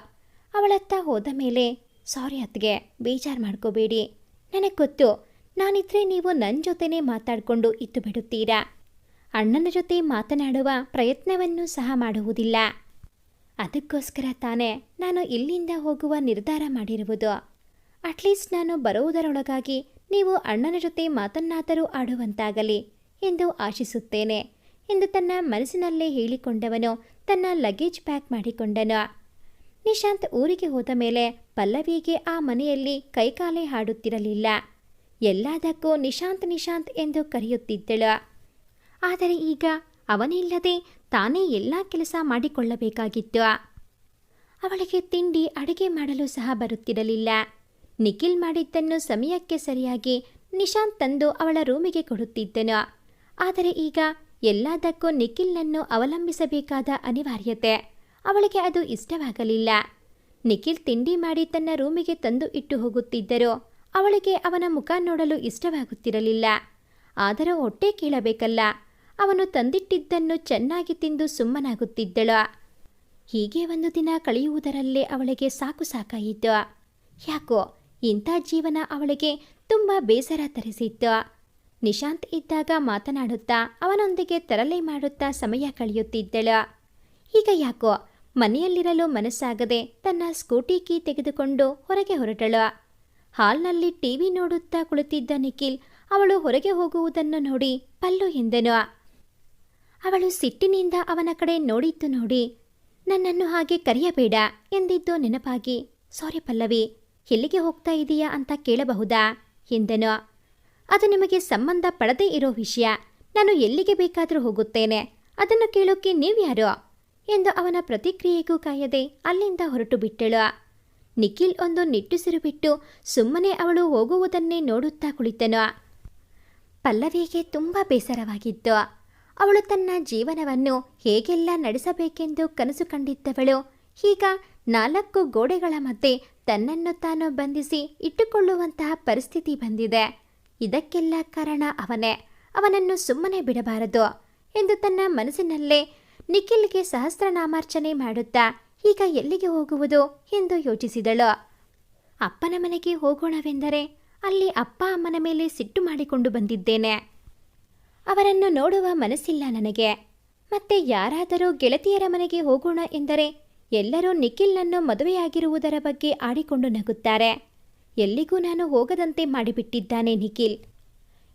ಅವಳತ್ತ ಹೋದ ಮೇಲೆ, ಸಾರಿ ಅತ್ತಿಗೆ, ಬೇಜಾರು ಮಾಡ್ಕೋಬೇಡಿ. ನನಗೆ ಗೊತ್ತು, ನಾನಿದ್ರೆ ನೀವು ನನ್ನ ಜೊತೆನೇ ಮಾತಾಡಿಕೊಂಡು ಇದ್ದು ಬಿಡುತ್ತೀರಾ. ಅಣ್ಣನ ಜೊತೆ ಮಾತನಾಡುವ ಪ್ರಯತ್ನವನ್ನು ಸಹ ಮಾಡುವುದಿಲ್ಲ. ಅದಕ್ಕೋಸ್ಕರ ತಾನೇ ನಾನು ಇಲ್ಲಿಂದ ಹೋಗುವ ನಿರ್ಧಾರ ಮಾಡಿರುವುದು. ಅಟ್ಲೀಸ್ಟ್ ನಾನು ಬರುವುದರೊಳಗಾಗಿ ನೀವು ಅಣ್ಣನ ಜೊತೆ ಮಾತನ್ನಾದರೂ ಆಡುವಂತಾಗಲಿ ಎಂದು ಆಶಿಸುತ್ತೇನೆ ಎಂದು ತನ್ನ ಮನಸ್ಸಿನಲ್ಲೇ ಹೇಳಿಕೊಂಡವನು ತನ್ನ ಲಗೇಜ್ ಪ್ಯಾಕ್ ಮಾಡಿಕೊಂಡನು. ನಿಶಾಂತ್ ಊರಿಗೆ ಹೋದ ಮೇಲೆ ಪಲ್ಲವಿಗೆ ಆ ಮನೆಯಲ್ಲಿ ಕೈಕಾಲೇ ಹಾಡುತ್ತಿರಲಿಲ್ಲ. ಎಲ್ಲದಕ್ಕೂ ನಿಶಾಂತ್ ನಿಶಾಂತ್ ಎಂದು ಕರೆಯುತ್ತಿದ್ದಳು. ಆದರೆ ಈಗ ಅವನಿಲ್ಲದೆ ತಾನೇ ಎಲ್ಲ ಕೆಲಸ ಮಾಡಿಕೊಳ್ಳಬೇಕಾಗಿತ್ತು. ಅವಳಿಗೆ ತಿಂಡಿ ಅಡುಗೆ ಮಾಡಲು ಸಹ ಬರುತ್ತಿರಲಿಲ್ಲ. ನಿಖಿಲ್ ಮಾಡಿದ್ದನ್ನು ಸಮಯಕ್ಕೆ ಸರಿಯಾಗಿ ನಿಶಾಂತ್ ತಂದು ಅವಳ ರೂಮಿಗೆ ಕೊಡುತ್ತಿದ್ದನು. ಆದರೆ ಈಗ ಎಲ್ಲದಕ್ಕೂ ನಿಖಿಲ್ನನ್ನು ಅವಲಂಬಿಸಬೇಕಾದ ಅನಿವಾರ್ಯತೆ. ಅವಳಿಗೆ ಅದು ಇಷ್ಟವಾಗಲಿಲ್ಲ. ನಿಖಿಲ್ ತಿಂಡಿ ಮಾಡಿ ತನ್ನ ರೂಮಿಗೆ ತಂದು ಇಟ್ಟು ಹೋಗುತ್ತಿದ್ದರೂ ಅವಳಿಗೆ ಅವನ ಮುಖ ನೋಡಲು ಇಷ್ಟವಾಗುತ್ತಿರಲಿಲ್ಲ. ಆದರೂ ಹೊಟ್ಟೆ ಕೇಳಬೇಕಲ್ಲ, ಅವನು ತಂದಿಟ್ಟಿದ್ದನ್ನು ಚೆನ್ನಾಗಿ ತಿಂದು ಸುಮ್ಮನಾಗುತ್ತಿದ್ದಳು. ಹೀಗೆ ಒಂದು ದಿನ ಕಳೆಯುವುದರಲ್ಲೇ ಅವಳಿಗೆ ಸಾಕಾಯಿತು. ಯಾಕೋ ಇಂಥ ಜೀವನ ಅವಳಿಗೆ ತುಂಬ ಬೇಸರ ತರಿಸಿತ್ತು. ನಿಶಾಂತ್ ಇದ್ದಾಗ ಮಾತನಾಡುತ್ತಾ ಅವನೊಂದಿಗೆ ತರಲೆ ಮಾಡುತ್ತಾ ಸಮಯ ಕಳೆಯುತ್ತಿದ್ದಳು. ಈಗ ಯಾಕೋ ಮನೆಯಲ್ಲಿರಲು ಮನಸ್ಸಾಗದೆ ತನ್ನ ಸ್ಕೂಟಿ ಕೀ ತೆಗೆದುಕೊಂಡು ಹೊರಗೆ ಹೊರಟಳು. ಹಾಲ್ನಲ್ಲಿ ಟಿವಿ ನೋಡುತ್ತಾ ಕುಳಿತಿದ್ದ ನಿಖಿಲ್ ಅವಳು ಹೊರಗೆ ಹೋಗುವುದನ್ನು ನೋಡಿ ಪಲ್ಲು ಎಂದನು. ಅವಳು ಸಿಟ್ಟಿನಿಂದ ಅವನ ಕಡೆ ನೋಡಿದ್ದು ನೋಡಿ, ನನ್ನನ್ನು ಹಾಗೆ ಕರೆಯಬೇಡ ಎಂದಿದ್ದು ನೆನಪಾಗಿ, ಸಾರಿ ಪಲ್ಲವಿ, ಎಲ್ಲಿಗೆ ಹೋಗ್ತಾ ಇದೀಯಾ ಅಂತ ಕೇಳಬಹುದಾ ಎಂದನು. ಅದು ನಿಮಗೆ ಸಂಬಂಧ ಪಡದೇ ಇರೋ ವಿಷಯ. ನಾನು ಎಲ್ಲಿಗೆ ಬೇಕಾದರೂ ಹೋಗುತ್ತೇನೆ, ಅದನ್ನು ಕೇಳೋಕ್ಕೆ ನೀವ್ಯಾರೋ ಎಂದು ಅವನ ಪ್ರತಿಕ್ರಿಯೆಗೂ ಕಾಯದೆ ಅಲ್ಲಿಂದ ಹೊರಟು ಬಿಟ್ಟಳು. ನಿಖಿಲ್ ಒಂದು ನಿಟ್ಟುಸಿರು ಬಿಟ್ಟು ಸುಮ್ಮನೆ ಅವಳು ಹೋಗುವುದನ್ನೇ ನೋಡುತ್ತಾ ಕುಳಿತನು. ಪಲ್ಲವಿಗೆ ತುಂಬ ಬೇಸರವಾಗಿತ್ತು. ಅವಳು ತನ್ನ ಜೀವನವನ್ನು ಹೇಗೆಲ್ಲ ನಡೆಸಬೇಕೆಂದು ಕನಸು ಕಂಡಿದ್ದವಳು ಈಗ 4 ಗೋಡೆಗಳ ಮಧ್ಯೆ ತನ್ನನ್ನು ತಾನು ಬಂಧಿಸಿ ಇಟ್ಟುಕೊಳ್ಳುವಂತಹ ಪರಿಸ್ಥಿತಿ ಬಂದಿದೆ. ಇದಕ್ಕೆಲ್ಲ ಕಾರಣ ಅವನೇ. ಅವನನ್ನು ಸುಮ್ಮನೆ ಬಿಡಬಾರದು ಎಂದು ತನ್ನ ಮನಸ್ಸಿನಲ್ಲೇ ನಿಖಿಲ್ಗೆ ಸಹಸ್ರನಾಮಾರ್ಚನೆ ಮಾಡುತ್ತಾ ಈಗ ಎಲ್ಲಿಗೆ ಹೋಗುವುದು ಎಂದು ಯೋಚಿಸಿದಳು. ಅಪ್ಪನ ಮನೆಗೆ ಹೋಗೋಣವೆಂದರೆ ಅಲ್ಲಿ ಅಪ್ಪ ಅಮ್ಮನ ಮೇಲೆ ಸಿಟ್ಟು ಮಾಡಿಕೊಂಡು ಬಂದಿದ್ದೇನೆ. ಅವರನ್ನು ನೋಡುವ ಮನಸ್ಸಿಲ್ಲ ನನಗೆ. ಮತ್ತೆ ಯಾರಾದರೂ ಗೆಳತಿಯರ ಮನೆಗೆ ಹೋಗೋಣ ಎಂದರೆ ಎಲ್ಲರೂ ನಿಖಿಲ್ನನ್ನು ಮದುವೆಯಾಗಿರುವುದರ ಬಗ್ಗೆ ಆಡಿಕೊಂಡು ನಗುತ್ತಾರೆ. ಎಲ್ಲಿಗೂ ನಾನು ಹೋಗದಂತೆ ಮಾಡಿಬಿಟ್ಟಿದ್ದಾನೆ ನಿಖಿಲ್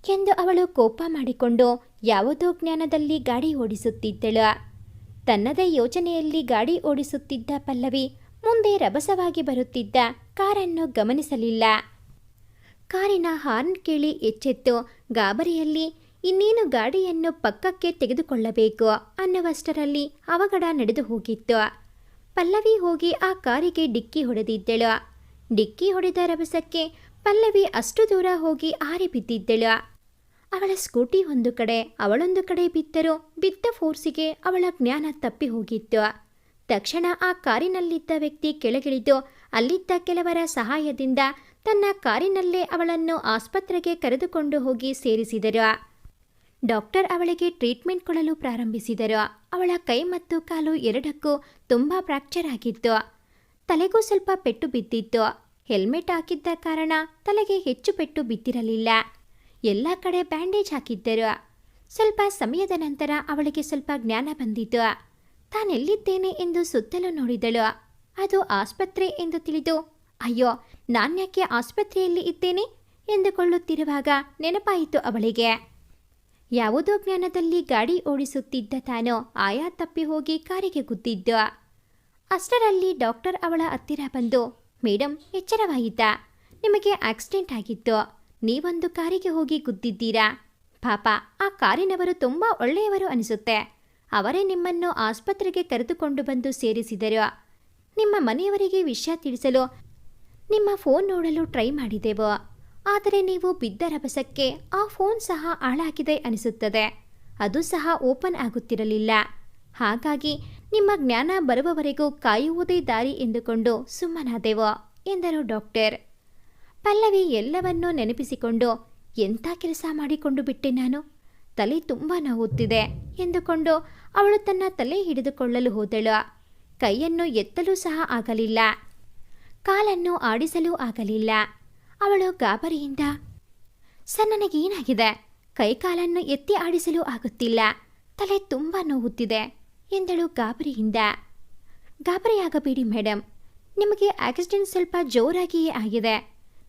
ಎಂದು ಅವಳು ಕೋಪ ಮಾಡಿಕೊಂಡು ಯಾವುದೋ ಜ್ಞಾನದಲ್ಲಿ ಗಾಡಿ ಓಡಿಸುತ್ತಿದ್ದಳು. ತನ್ನದೇ ಯೋಚನೆಯಲ್ಲಿ ಗಾಡಿ ಓಡಿಸುತ್ತಿದ್ದ ಪಲ್ಲವಿ ಮುಂದೆ ರಭಸವಾಗಿ ಬರುತ್ತಿದ್ದ ಕಾರನ್ನು ಗಮನಿಸಲಿಲ್ಲ. ಕಾರಿನ ಹಾರ್ನ್ ಕೇಳಿ ಎಚ್ಚೆತ್ತು ಗಾಬರಿಯಲ್ಲಿ ಇನ್ನೇನು ಗಾಡಿಯನ್ನು ಪಕ್ಕಕ್ಕೆ ತೆಗೆದುಕೊಳ್ಳಬೇಕು ಅನ್ನುವಷ್ಟರಲ್ಲಿ ಅವಘಡ ನಡೆದು ಹೋಗಿತ್ತು. ಪಲ್ಲವಿ ಹೋಗಿ ಆ ಕಾರಿಗೆ ಡಿಕ್ಕಿ ಹೊಡೆದಿದ್ದಳು. ಡಿಕ್ಕಿ ಹೊಡೆದ ರಭಸಕ್ಕೆ ಪಲ್ಲವಿ ಅಷ್ಟು ದೂರ ಹೋಗಿ ಆರಿ ಬಿದ್ದಿದ್ದಳು. ಅವಳ ಸ್ಕೂಟಿ ಒಂದು ಕಡೆ ಅವಳೊಂದು ಕಡೆ ಬಿದ್ದರೂ ಬಿದ್ದ ಫೋರ್ಸಿಗೆ ಅವಳ ಜ್ಞಾನ ತಪ್ಪಿ ಹೋಗಿತ್ತು. ತಕ್ಷಣ ಆ ಕಾರಿನಲ್ಲಿದ್ದ ವ್ಯಕ್ತಿ ಕೆಳಗಿಳಿದು ಅಲ್ಲಿದ್ದ ಕೆಲವರ ಸಹಾಯದಿಂದ ತನ್ನ ಕಾರಿನಲ್ಲೇ ಅವಳನ್ನು ಆಸ್ಪತ್ರೆಗೆ ಕರೆದುಕೊಂಡು ಹೋಗಿ ಸೇರಿಸಿದರು. ಡಾಕ್ಟರ್ ಅವಳಿಗೆ ಟ್ರೀಟ್ಮೆಂಟ್ ಕೊಡಲು ಪ್ರಾರಂಭಿಸಿದರು. ಅವಳ ಕೈ ಮತ್ತು ಕಾಲು ಎರಡಕ್ಕೂ ತುಂಬ ಫ್ರ್ಯಾಕ್ಚರ್ ಆಗಿತ್ತು. ತಲೆಗೂ ಸ್ವಲ್ಪ ಪೆಟ್ಟು ಬಿದ್ದಿತ್ತು. ಹೆಲ್ಮೆಟ್ ಹಾಕಿದ್ದ ಕಾರಣ ತಲೆಗೆ ಹೆಚ್ಚು ಪೆಟ್ಟು ಬಿದ್ದಿರಲಿಲ್ಲ. ಎಲ್ಲ ಕಡೆ ಬ್ಯಾಂಡೇಜ್ ಹಾಕಿದ್ದರು. ಸ್ವಲ್ಪ ಸಮಯದ ನಂತರ ಅವಳಿಗೆ ಸ್ವಲ್ಪ ಜ್ಞಾನ ಬಂದಿತು. ತಾನೆಲ್ಲಿದ್ದೇನೆ ಎಂದು ಸುತ್ತಲೂ ನೋಡಿದಳು. ಅದು ಆಸ್ಪತ್ರೆ ಎಂದು ತಿಳಿದು, ಅಯ್ಯೋ ನಾನ್ಯಾಕೆ ಆಸ್ಪತ್ರೆಯಲ್ಲಿ ಇದ್ದೇನೆ ಎಂದುಕೊಳ್ಳುತ್ತಿರುವಾಗ ನೆನಪಾಯಿತು ಅವಳಿಗೆ. ಯಾವುದೋ ಜ್ಞಾನದಲ್ಲಿ ಗಾಡಿ ಓಡಿಸುತ್ತಿದ್ದ ತಾನು ಆಯಾ ತಪ್ಪಿ ಹೋಗಿ ಕಾರಿಗೆ ಗುದ್ದಿದ್ದು. ಅಷ್ಟರಲ್ಲಿ ಡಾಕ್ಟರ್ ಅವಳ ಹತ್ತಿರ ಬಂದು, ಮೇಡಮ್ ಎಚ್ಚರವಾಯಿತಾ? ನಿಮಗೆ ಆಕ್ಸಿಡೆಂಟ್ ಆಗಿತ್ತು. ನೀವೊಂದು ಕಾರಿಗೆ ಹೋಗಿ ಗುದ್ದಿದ್ದೀರಾ. ಪಾಪ ಆ ಕಾರಿನವರು ತುಂಬ ಒಳ್ಳೆಯವರು ಅನಿಸುತ್ತೆ. ಅವರೇ ನಿಮ್ಮನ್ನು ಆಸ್ಪತ್ರೆಗೆ ಕರೆದುಕೊಂಡು ಬಂದು ಸೇರಿಸಿದರು. ನಿಮ್ಮ ಮನೆಯವರಿಗೆ ವಿಷಯ ತಿಳಿಸಲು ನಿಮ್ಮ ಫೋನ್ ನೋಡಲು ಟ್ರೈ ಮಾಡಿದೆವು, ಆದರೆ ನೀವು ಬಿದ್ದ ರಭಸಕ್ಕೆ ಆ ಫೋನ್ ಸಹ ಹಾಳಾಗಿದೆ ಅನಿಸುತ್ತದೆ. ಅದು ಸಹ ಓಪನ್ ಆಗುತ್ತಿರಲಿಲ್ಲ. ಹಾಗಾಗಿ ನಿಮ್ಮ ಜ್ಞಾನ ಬರುವವರೆಗೂ ಕಾಯುವುದೇ ದಾರಿ ಎಂದುಕೊಂಡು ಸುಮ್ಮನಾದೆವು ಎಂದರು ಡಾಕ್ಟರ್. ಪಲ್ಲವಿ ಎಲ್ಲವನ್ನೂ ನೆನಪಿಸಿಕೊಂಡು, ಎಂಥ ಕೆಲಸ ಮಾಡಿಕೊಂಡು ಬಿಟ್ಟೆ ನಾನು, ತಲೆ ತುಂಬ ನೋವುತ್ತಿದೆ ಎಂದುಕೊಂಡು ಅವಳು ತನ್ನ ತಲೆ ಹಿಡಿದುಕೊಳ್ಳಲು ಹೋದಳು. ಕೈಯನ್ನು ಎತ್ತಲೂ ಸಹ ಆಗಲಿಲ್ಲ, ಕಾಲನ್ನು ಆಡಿಸಲೂ ಆಗಲಿಲ್ಲ. ಅವಳು ಗಾಬರಿಯಿಂದ, ಸರ್ ನನಗೇನಾಗಿದೆ, ಕೈಕಾಲನ್ನು ಎತ್ತಿ ಆಡಿಸಲು ಆಗುತ್ತಿಲ್ಲ, ತಲೆ ತುಂಬ ನೋವುತ್ತಿದೆ ಎಂದಳು ಗಾಬರಿಯಿಂದ. ಗಾಬರಿಯಾಗಬೇಡಿ ಮೇಡಮ್, ನಿಮಗೆ ಆಕ್ಸಿಡೆಂಟ್ ಸ್ವಲ್ಪ ಜೋರಾಗಿಯೇ ಆಗಿದೆ.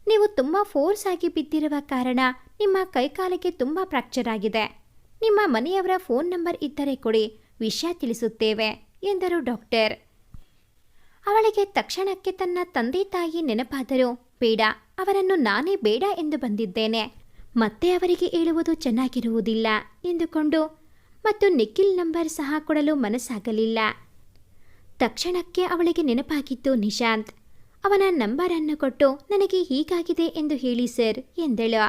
ನೀವು ತುಂಬ ಫೋರ್ಸ್ ಆಗಿ ಬಿದ್ದಿರುವ ಕಾರಣ ನಿಮ್ಮ ಕೈಕಾಲಿಗೆ ತುಂಬ ಫ್ರ್ಯಾಕ್ಚರ್ ಆಗಿದೆ. ನಿಮ್ಮ ಮನೆಯವರ ಫೋನ್ ನಂಬರ್ ಇದ್ದರೆ ಕೊಡಿ, ವಿಷಯ ತಿಳಿಸುತ್ತೇವೆ ಎಂದರು ಡಾಕ್ಟರ್. ಅವಳಿಗೆ ತಕ್ಷಣಕ್ಕೆ ತನ್ನ ತಂದೆ ತಾಯಿ ನೆನಪಾದರೂ, ಬೇಡ, ಅವರನ್ನು ನಾನೇ ಬೇಡ ಎಂದು ಬಂದಿದ್ದೇನೆ, ಮತ್ತೆ ಅವರಿಗೆ ಹೇಳುವುದು ಚೆನ್ನಾಗಿರುವುದಿಲ್ಲ ಎಂದುಕೊಂಡು, ಮತ್ತು ನಿಖಿಲ್ ನಂಬರ್ ಸಹ ಕೊಡಲು ಮನಸ್ಸಾಗಲಿಲ್ಲ. ತಕ್ಷಣಕ್ಕೆ ಅವಳಿಗೆ ನೆನಪಾಗಿದ್ದು ನಿಶಾಂತ್. ಅವನ ನಂಬರನ್ನು ಕೊಟ್ಟು, ನನಗೆ ಹೀಗಾಗಿದೆ ಎಂದು ಹೇಳಿ ಸರ್ ಎಂದಳು.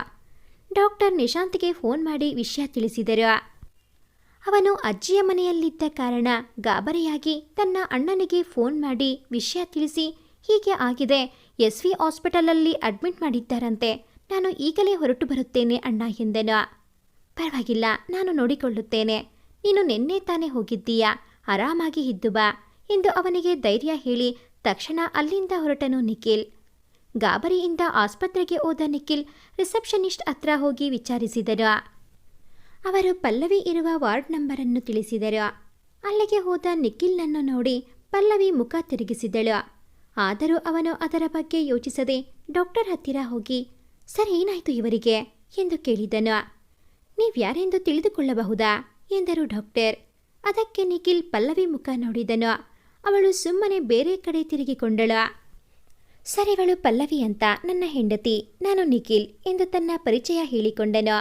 ಡಾಕ್ಟರ್ ನಿಶಾಂತ್ಗೆ ಫೋನ್ ಮಾಡಿ ವಿಷಯ ತಿಳಿಸಿದರು. ಅವನು ಅಜ್ಜಿಯ ಮನೆಯಲ್ಲಿದ್ದ ಕಾರಣ ಗಾಬರಿಯಾಗಿ ತನ್ನ ಅಣ್ಣನಿಗೆ ಫೋನ್ ಮಾಡಿ ವಿಷಯ ತಿಳಿಸಿ, ಹೀಗೆ ಆಗಿದೆ, SV ಹಾಸ್ಪಿಟಲಲ್ಲಿ ಅಡ್ಮಿಟ್ ಮಾಡಿದ್ದಾರಂತೆ, ನಾನು ಈಗಲೇ ಹೊರಟು ಬರುತ್ತೇನೆ ಅಣ್ಣ ಎಂದನು. ಪರವಾಗಿಲ್ಲ, ನಾನು ನೋಡಿಕೊಳ್ಳುತ್ತೇನೆ, ನೀನು ನಿನ್ನೆ ತಾನೇ ಹೋಗಿದ್ದೀಯಾ, ಆರಾಮಾಗಿ ಇದ್ದು ಬಾ ಎಂದು ಅವನಿಗೆ ಧೈರ್ಯ ಹೇಳಿ ತಕ್ಷಣ ಅಲ್ಲಿಂದ ಹೊರಟನು ನಿಖಿಲ್. ಗಾಬರಿಯಿಂದ ಆಸ್ಪತ್ರೆಗೆ ಹೋದ ನಿಖಿಲ್ ರಿಸೆಪ್ಷನಿಸ್ಟ್ ಹತ್ರ ಹೋಗಿ ವಿಚಾರಿಸಿದರು. ಅವರು ಪಲ್ಲವಿ ಇರುವ ವಾರ್ಡ್ ನಂಬರನ್ನು ತಿಳಿಸಿದರು. ಅಲ್ಲಿಗೆ ಹೋದ ನಿಖಿಲ್ನನ್ನು ನೋಡಿ ಪಲ್ಲವಿ ಮುಖ ತಿರುಗಿಸಿದಳು. ಆದರೂ ಅವನು ಅದರ ಬಗ್ಗೆ ಯೋಚಿಸದೆ ಡಾಕ್ಟರ್ ಹತ್ತಿರ ಹೋಗಿ, ಸರ್ ಏನಾಯಿತು ಇವರಿಗೆ ಎಂದು ಕೇಳಿದನು. ನೀವ್ಯಾರೆಂದು ತಿಳಿದುಕೊಳ್ಳಬಹುದಾ ಎಂದರು ಡಾಕ್ಟರ್. ಅದಕ್ಕೆ ನಿಖಿಲ್ ಪಲ್ಲವಿ ಮುಖ ನೋಡಿದನು. ಅವಳು ಸುಮ್ಮನೆ ಬೇರೆ ಕಡೆ ತಿರುಗಿಕೊಂಡಳು. ಸರ್, ಇವಳು ಪಲ್ಲವಿ ಅಂತ, ನನ್ನ ಹೆಂಡತಿ, ನಾನು ನಿಖಿಲ್ ಎಂದು ತನ್ನ ಪರಿಚಯ ಹೇಳಿಕೊಂಡನು.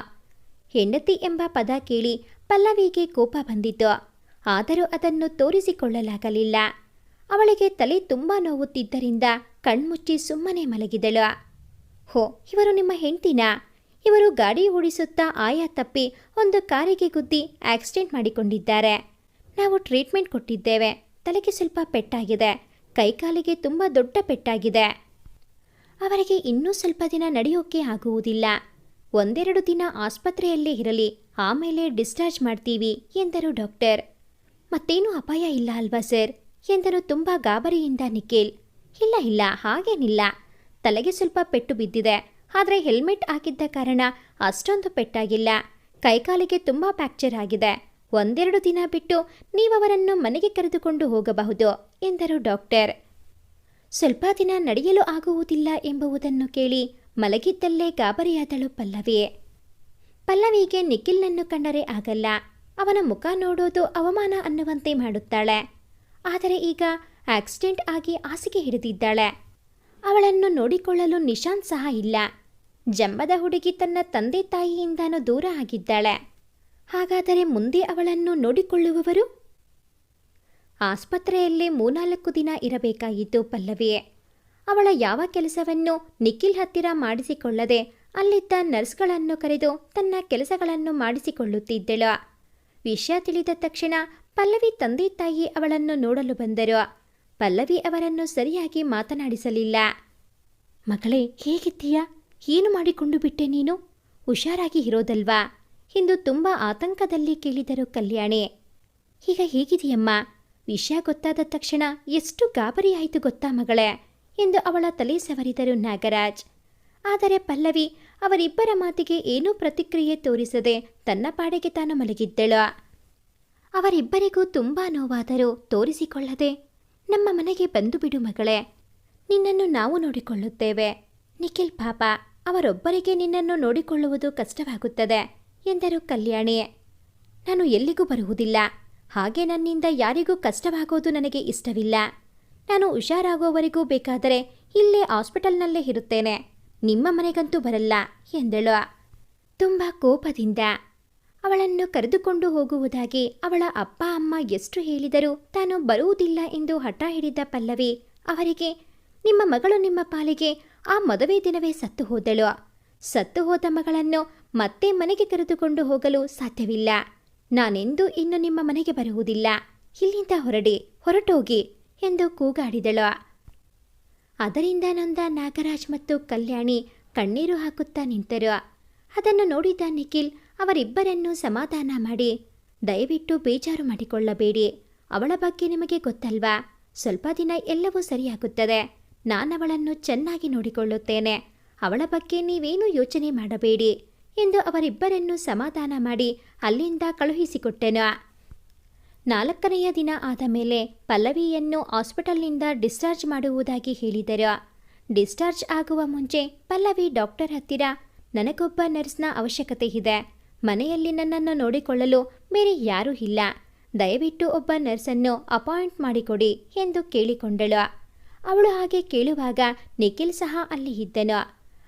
ಹೆಂಡತಿ ಎಂಬ ಪದ ಕೇಳಿ ಪಲ್ಲವಿಗೆ ಕೋಪ ಬಂದಿತು. ಆದರೂ ಅದನ್ನು ತೋರಿಸಿಕೊಳ್ಳಲಾಗಲಿಲ್ಲ. ಅವಳಿಗೆ ತಲೆ ತುಂಬ ನೋವುತ್ತಿದ್ದರಿಂದ ಕಣ್ಮುಚ್ಚಿ ಸುಮ್ಮನೆ ಮಲಗಿದಳು. ಹೋ, ಇವರು ನಿಮ್ಮ ಹೆಂಡತಿನಾ? ಇವರು ಗಾಡಿ ಓಡಿಸುತ್ತಾ ಆಯಾ ತಪ್ಪಿ ಒಂದು ಕಾರಿಗೆ ಗುದ್ದಿ ಆಕ್ಸಿಡೆಂಟ್ ಮಾಡಿಕೊಂಡಿದ್ದಾರೆ. ನಾವು ಟ್ರೀಟ್ಮೆಂಟ್ ಕೊಟ್ಟಿದ್ದೇವೆ. ತಲೆಗೆ ಸ್ವಲ್ಪ ಪೆಟ್ಟಾಗಿದೆ, ಕೈಕಾಲಿಗೆ ತುಂಬ ದೊಡ್ಡ ಪೆಟ್ಟಾಗಿದೆ. ಅವರಿಗೆ ಇನ್ನೂ ಸ್ವಲ್ಪ ದಿನ ನಡೆಯೋಕೆ ಆಗುವುದಿಲ್ಲ. 1-2 ದಿನ ಆಸ್ಪತ್ರೆಯಲ್ಲೇ ಇರಲಿ, ಆಮೇಲೆ ಡಿಸ್ಚಾರ್ಜ್ ಮಾಡ್ತೀವಿ ಎಂದರು ಡಾಕ್ಟರ್. ಮತ್ತೇನೂ ಅಪಾಯ ಇಲ್ಲ ಅಲ್ವಾ ಸರ್ ಎಂದರು ತುಂಬ ಗಾಬರಿಯಿಂದ ನಿಖಿಲ್. ಇಲ್ಲ, ಹಾಗೇನಿಲ್ಲ, ತಲೆಗೆ ಸ್ವಲ್ಪ ಪೆಟ್ಟು ಬಿದ್ದಿದೆ, ಆದರೆ ಹೆಲ್ಮೆಟ್ ಹಾಕಿದ್ದ ಕಾರಣ ಅಷ್ಟೊಂದು ಪೆಟ್ಟಾಗಿಲ್ಲ. ಕೈಕಾಲಿಗೆ ತುಂಬ ಫ್ರ್ಯಾಕ್ಚರ್ ಆಗಿದೆ. 1-2 ದಿನ ಬಿಟ್ಟು ನೀವವರನ್ನು ಮನೆಗೆ ಕರೆದುಕೊಂಡು ಹೋಗಬಹುದು ಎಂದರು ಡಾಕ್ಟರ್. ಸ್ವಲ್ಪ ದಿನ ನಡೆಯಲು ಆಗುವುದಿಲ್ಲ ಎಂಬುದನ್ನು ಕೇಳಿ ಮಲಗಿದ್ದಲ್ಲೇ ಗಾಬರಿಯಾದಳು ಪಲ್ಲವಿ. ಪಲ್ಲವಿಗೆ ನಿಖಿಲ್ನನ್ನು ಕಂಡರೆ ಆಗಲ್ಲ, ಅವನ ಮುಖ ನೋಡೋದು ಅವಮಾನ ಅನ್ನುವಂತೆ ಮಾಡುತ್ತಾಳೆ. ಆದರೆ ಈಗ ಆಕ್ಸಿಡೆಂಟ್ ಆಗಿ ಹಾಸಿಗೆ ಹಿಡಿದಿದ್ದಾಳೆ. ಅವಳನ್ನು ನೋಡಿಕೊಳ್ಳಲು ನಿಶಾಂತ್ ಸಹ ಇಲ್ಲ. ಜಂಬದ ಹುಡುಗಿ ತನ್ನ ತಂದೆ ತಾಯಿಯಿಂದನೂ ದೂರ ಆಗಿದ್ದಾಳೆ. ಹಾಗಾದರೆ ಮುಂದೆ ಅವಳನ್ನು ನೋಡಿಕೊಳ್ಳುವವರು? ಆಸ್ಪತ್ರೆಯಲ್ಲೇ 3-4 ದಿನ ಇರಬೇಕಾಗಿತ್ತು ಪಲ್ಲವಿ. ಅವಳ ಯಾವ ಕೆಲಸವನ್ನು ನಿಖಿಲ್ ಹತ್ತಿರ ಮಾಡಿಸಿಕೊಳ್ಳದೆ ಅಲ್ಲಿದ್ದ ನರ್ಸ್ಗಳನ್ನು ಕರೆದು ತನ್ನ ಕೆಲಸಗಳನ್ನು ಮಾಡಿಸಿಕೊಳ್ಳುತ್ತಿದ್ದಳು. ವಿಷಯ ತಿಳಿದ ತಕ್ಷಣ ಪಲ್ಲವಿ ತಂದೆ ತಾಯಿ ಅವಳನ್ನು ನೋಡಲು ಬಂದರು. ಪಲ್ಲವಿ ಅವರನ್ನು ಸರಿಯಾಗಿ ಮಾತನಾಡಿಸಲಿಲ್ಲ. ಮಗಳೇ, ಹೇಗಿದ್ದೀಯಾ? ಏನು ಮಾಡಿಕೊಂಡು ಬಿಟ್ಟೆ ನೀನು? ಹುಷಾರಾಗಿ ಇರೋದಲ್ವಾ ಎಂದು ತುಂಬ ಆತಂಕದಲ್ಲಿ ಕೇಳಿದರು ಕಲ್ಯಾಣಿ. ಈಗ ಹೇಗಿದೆಯಮ್ಮ? ವಿಷಯ ಗೊತ್ತಾದ ತಕ್ಷಣ ಎಷ್ಟು ಗಾಬರಿಯಾಯಿತು ಗೊತ್ತಾ ಮಗಳೇ ಎಂದು ಅವಳ ತಲೆ ಸವರಿದರು ನಾಗರಾಜ್. ಆದರೆ ಪಲ್ಲವಿ ಅವರಿಬ್ಬರ ಮಾತಿಗೆ ಏನೂ ಪ್ರತಿಕ್ರಿಯೆ ತೋರಿಸದೆ ತನ್ನ ಪಾಡಿಗೆ ತಾನು ಮಲಗಿದ್ದಳು. ಅವರಿಬ್ಬರಿಗೂ ತುಂಬ ನೋವಾದರೂ ತೋರಿಸಿಕೊಳ್ಳದೆ, ನಮ್ಮ ಮನೆಗೆ ಬಂದು ಬಿಡು ಮಗಳೇ, ನಿನ್ನನ್ನು ನಾವು ನೋಡಿಕೊಳ್ಳುತ್ತೇವೆ. ನಿಖಿಲ್ ಪಾಪ, ಅವರೊಬ್ಬರಿಗೆ ನಿನ್ನನ್ನು ನೋಡಿಕೊಳ್ಳುವುದು ಕಷ್ಟವಾಗುತ್ತದೆ ಎಂದರು ಕಲ್ಯಾಣಿ. ನಾನು ಎಲ್ಲಿಗೂ ಬರುವುದಿಲ್ಲ, ಹಾಗೆ ನನ್ನಿಂದ ಯಾರಿಗೂ ಕಷ್ಟವಾಗೋದು ನನಗೆ ಇಷ್ಟವಿಲ್ಲ. ನಾನು ಹುಷಾರಾಗುವವರೆಗೂ ಬೇಕಾದರೆ ಇಲ್ಲೇ ಹಾಸ್ಪಿಟಲ್ನಲ್ಲೇ ಇರುತ್ತೇನೆ, ನಿಮ್ಮ ಮನೆಗಂತೂ ಬರಲ್ಲ ಎಂದಳು ತುಂಬ ಕೋಪದಿಂದ. ಅವಳನ್ನು ಕರೆದುಕೊಂಡು ಹೋಗುವುದಾಗಿ ಅವಳ ಅಪ್ಪ ಅಮ್ಮ ಎಷ್ಟು ಹೇಳಿದರೂ ತಾನು ಬರುವುದಿಲ್ಲ ಎಂದು ಹಠ ಹಿಡಿದ ಪಲ್ಲವಿ ಅವರಿಗೆ, ನಿಮ್ಮ ಮಗಳು ನಿಮ್ಮ ಪಾಲಿಗೆ ಆ ಮದುವೆ ದಿನವೇ ಸತ್ತು ಹೋದಳು. ಸತ್ತು ಹೋದ ಮಗಳನ್ನು ಮತ್ತೆ ಮನೆಗೆ ಕರೆದುಕೊಂಡು ಹೋಗಲು ಸಾಧ್ಯವಿಲ್ಲ. ನಾನೆಂದೂ ಇನ್ನು ನಿಮ್ಮ ಮನೆಗೆ ಬರುವುದಿಲ್ಲ. ಇಲ್ಲಿಂದ ಹೊರಟೋಗಿ ಎಂದು ಕೂಗಾಡಿದಳು. ಅದರಿಂದ ನೊಂದ ನಾಗರಾಜ್ ಮತ್ತು ಕಲ್ಯಾಣಿ ಕಣ್ಣೀರು ಹಾಕುತ್ತಾ ನಿಂತರು. ಅದನ್ನು ನೋಡಿದ ನಿಖಿಲ್ ಅವರಿಬ್ಬರನ್ನೂ ಸಮಾಧಾನ ಮಾಡಿ, ದಯವಿಟ್ಟು ಬೇಜಾರು ಮಾಡಿಕೊಳ್ಳಬೇಡಿ. ಅವಳ ಬಗ್ಗೆ ನಿಮಗೆ ಗೊತ್ತಲ್ವಾ? ಸ್ವಲ್ಪ ದಿನ ಎಲ್ಲವೂ ಸರಿಯಾಗುತ್ತದೆ. ನಾನವಳನ್ನು ಚೆನ್ನಾಗಿ ನೋಡಿಕೊಳ್ಳುತ್ತೇನೆ. ಅವಳ ಬಗ್ಗೆ ನೀವೇನೂ ಯೋಚನೆ ಮಾಡಬೇಡಿ ಎಂದು ಅವರಿಬ್ಬರನ್ನೂ ಸಮಾಧಾನ ಮಾಡಿ ಅಲ್ಲಿಂದ ಕಳುಹಿಸಿಕೊಟ್ಟೆನು. 4ನೆಯ ದಿನ ಆದ ಮೇಲೆ ಪಲ್ಲವಿಯನ್ನು ಹಾಸ್ಪಿಟಲ್ನಿಂದ ಡಿಸ್ಚಾರ್ಜ್ ಮಾಡುವುದಾಗಿ ಹೇಳಿದರು. ಡಿಸ್ಚಾರ್ಜ್ ಆಗುವ ಮುಂಚೆ ಪಲ್ಲವಿ ಡಾಕ್ಟರ್ ಹತ್ತಿರ, ನನಗೊಬ್ಬ ನರ್ಸ್ನ ಅವಶ್ಯಕತೆ ಇದೆ. ಮನೆಯಲ್ಲಿ ನನ್ನನ್ನು ನೋಡಿಕೊಳ್ಳಲು ಬೇರೆ ಯಾರೂ ಇಲ್ಲ. ದಯವಿಟ್ಟು ಒಬ್ಬ ನರ್ಸನ್ನು ಅಪಾಯಿಂಟ್ ಮಾಡಿಕೊಡಿ ಎಂದು ಕೇಳಿಕೊಂಡಳು. ಅವಳು ಹಾಗೆ ಕೇಳುವಾಗ ನಿಖಿಲ್ ಸಹ ಅಲ್ಲಿ ಇದ್ದನು.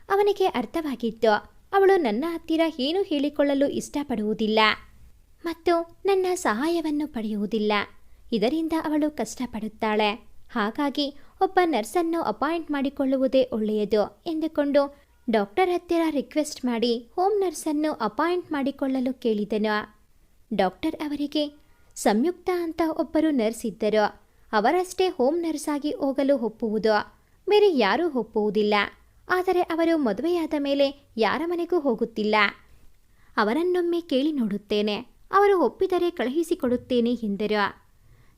ಅವನಿಗೆ ಅರ್ಥವಾಗಿತ್ತು, ಅವಳು ನನ್ನ ಹತ್ತಿರ ಏನು ಹೇಳಿಕೊಳ್ಳಲು ಇಷ್ಟಪಡುವುದಿಲ್ಲ ಮತ್ತು ನನ್ನ ಸಹಾಯವನ್ನು ಪಡೆಯುವುದಿಲ್ಲ. ಇದರಿಂದ ಅವಳು ಕಷ್ಟಪಡುತ್ತಾಳೆ. ಹಾಗಾಗಿ ಒಬ್ಬ ನರ್ಸನ್ನು ಅಪಾಯಿಂಟ್ ಮಾಡಿಕೊಳ್ಳುವುದೇ ಒಳ್ಳೆಯದು ಎಂದುಕೊಂಡು ಡಾಕ್ಟರ್ ಹತ್ತಿರ ರಿಕ್ವೆಸ್ಟ್ ಮಾಡಿ ಹೋಮ್ ನರ್ಸನ್ನು ಅಪಾಯಿಂಟ್ ಮಾಡಿಕೊಳ್ಳಲು ಕೇಳಿದನು. ಡಾಕ್ಟರ್ ಅವರಿಗೆ ಸಂಯುಕ್ತ ಅಂತ ಒಬ್ಬರು ನರ್ಸ್ ಇದ್ದರು. ಅವರಷ್ಟೇ ಹೋಮ್ ನರ್ಸ್ ಆಗಿ ಹೋಗಲು ಒಪ್ಪುವುದು, ಬೇರೆ ಯಾರೂ ಒಪ್ಪುವುದಿಲ್ಲ. ಆದರೆ ಅವರು ಮದುವೆಯಾದ ಮೇಲೆ ಯಾರ ಮನೆಗೂ ಹೋಗುತ್ತಿಲ್ಲ. ಅವರನ್ನೊಮ್ಮೆ ಕೇಳಿ ನೋಡುತ್ತೇನೆ. ಅವರು ಒಪ್ಪಿದರೆ ಕಳುಹಿಸಿಕೊಡುತ್ತೇನೆ ಎಂದರು.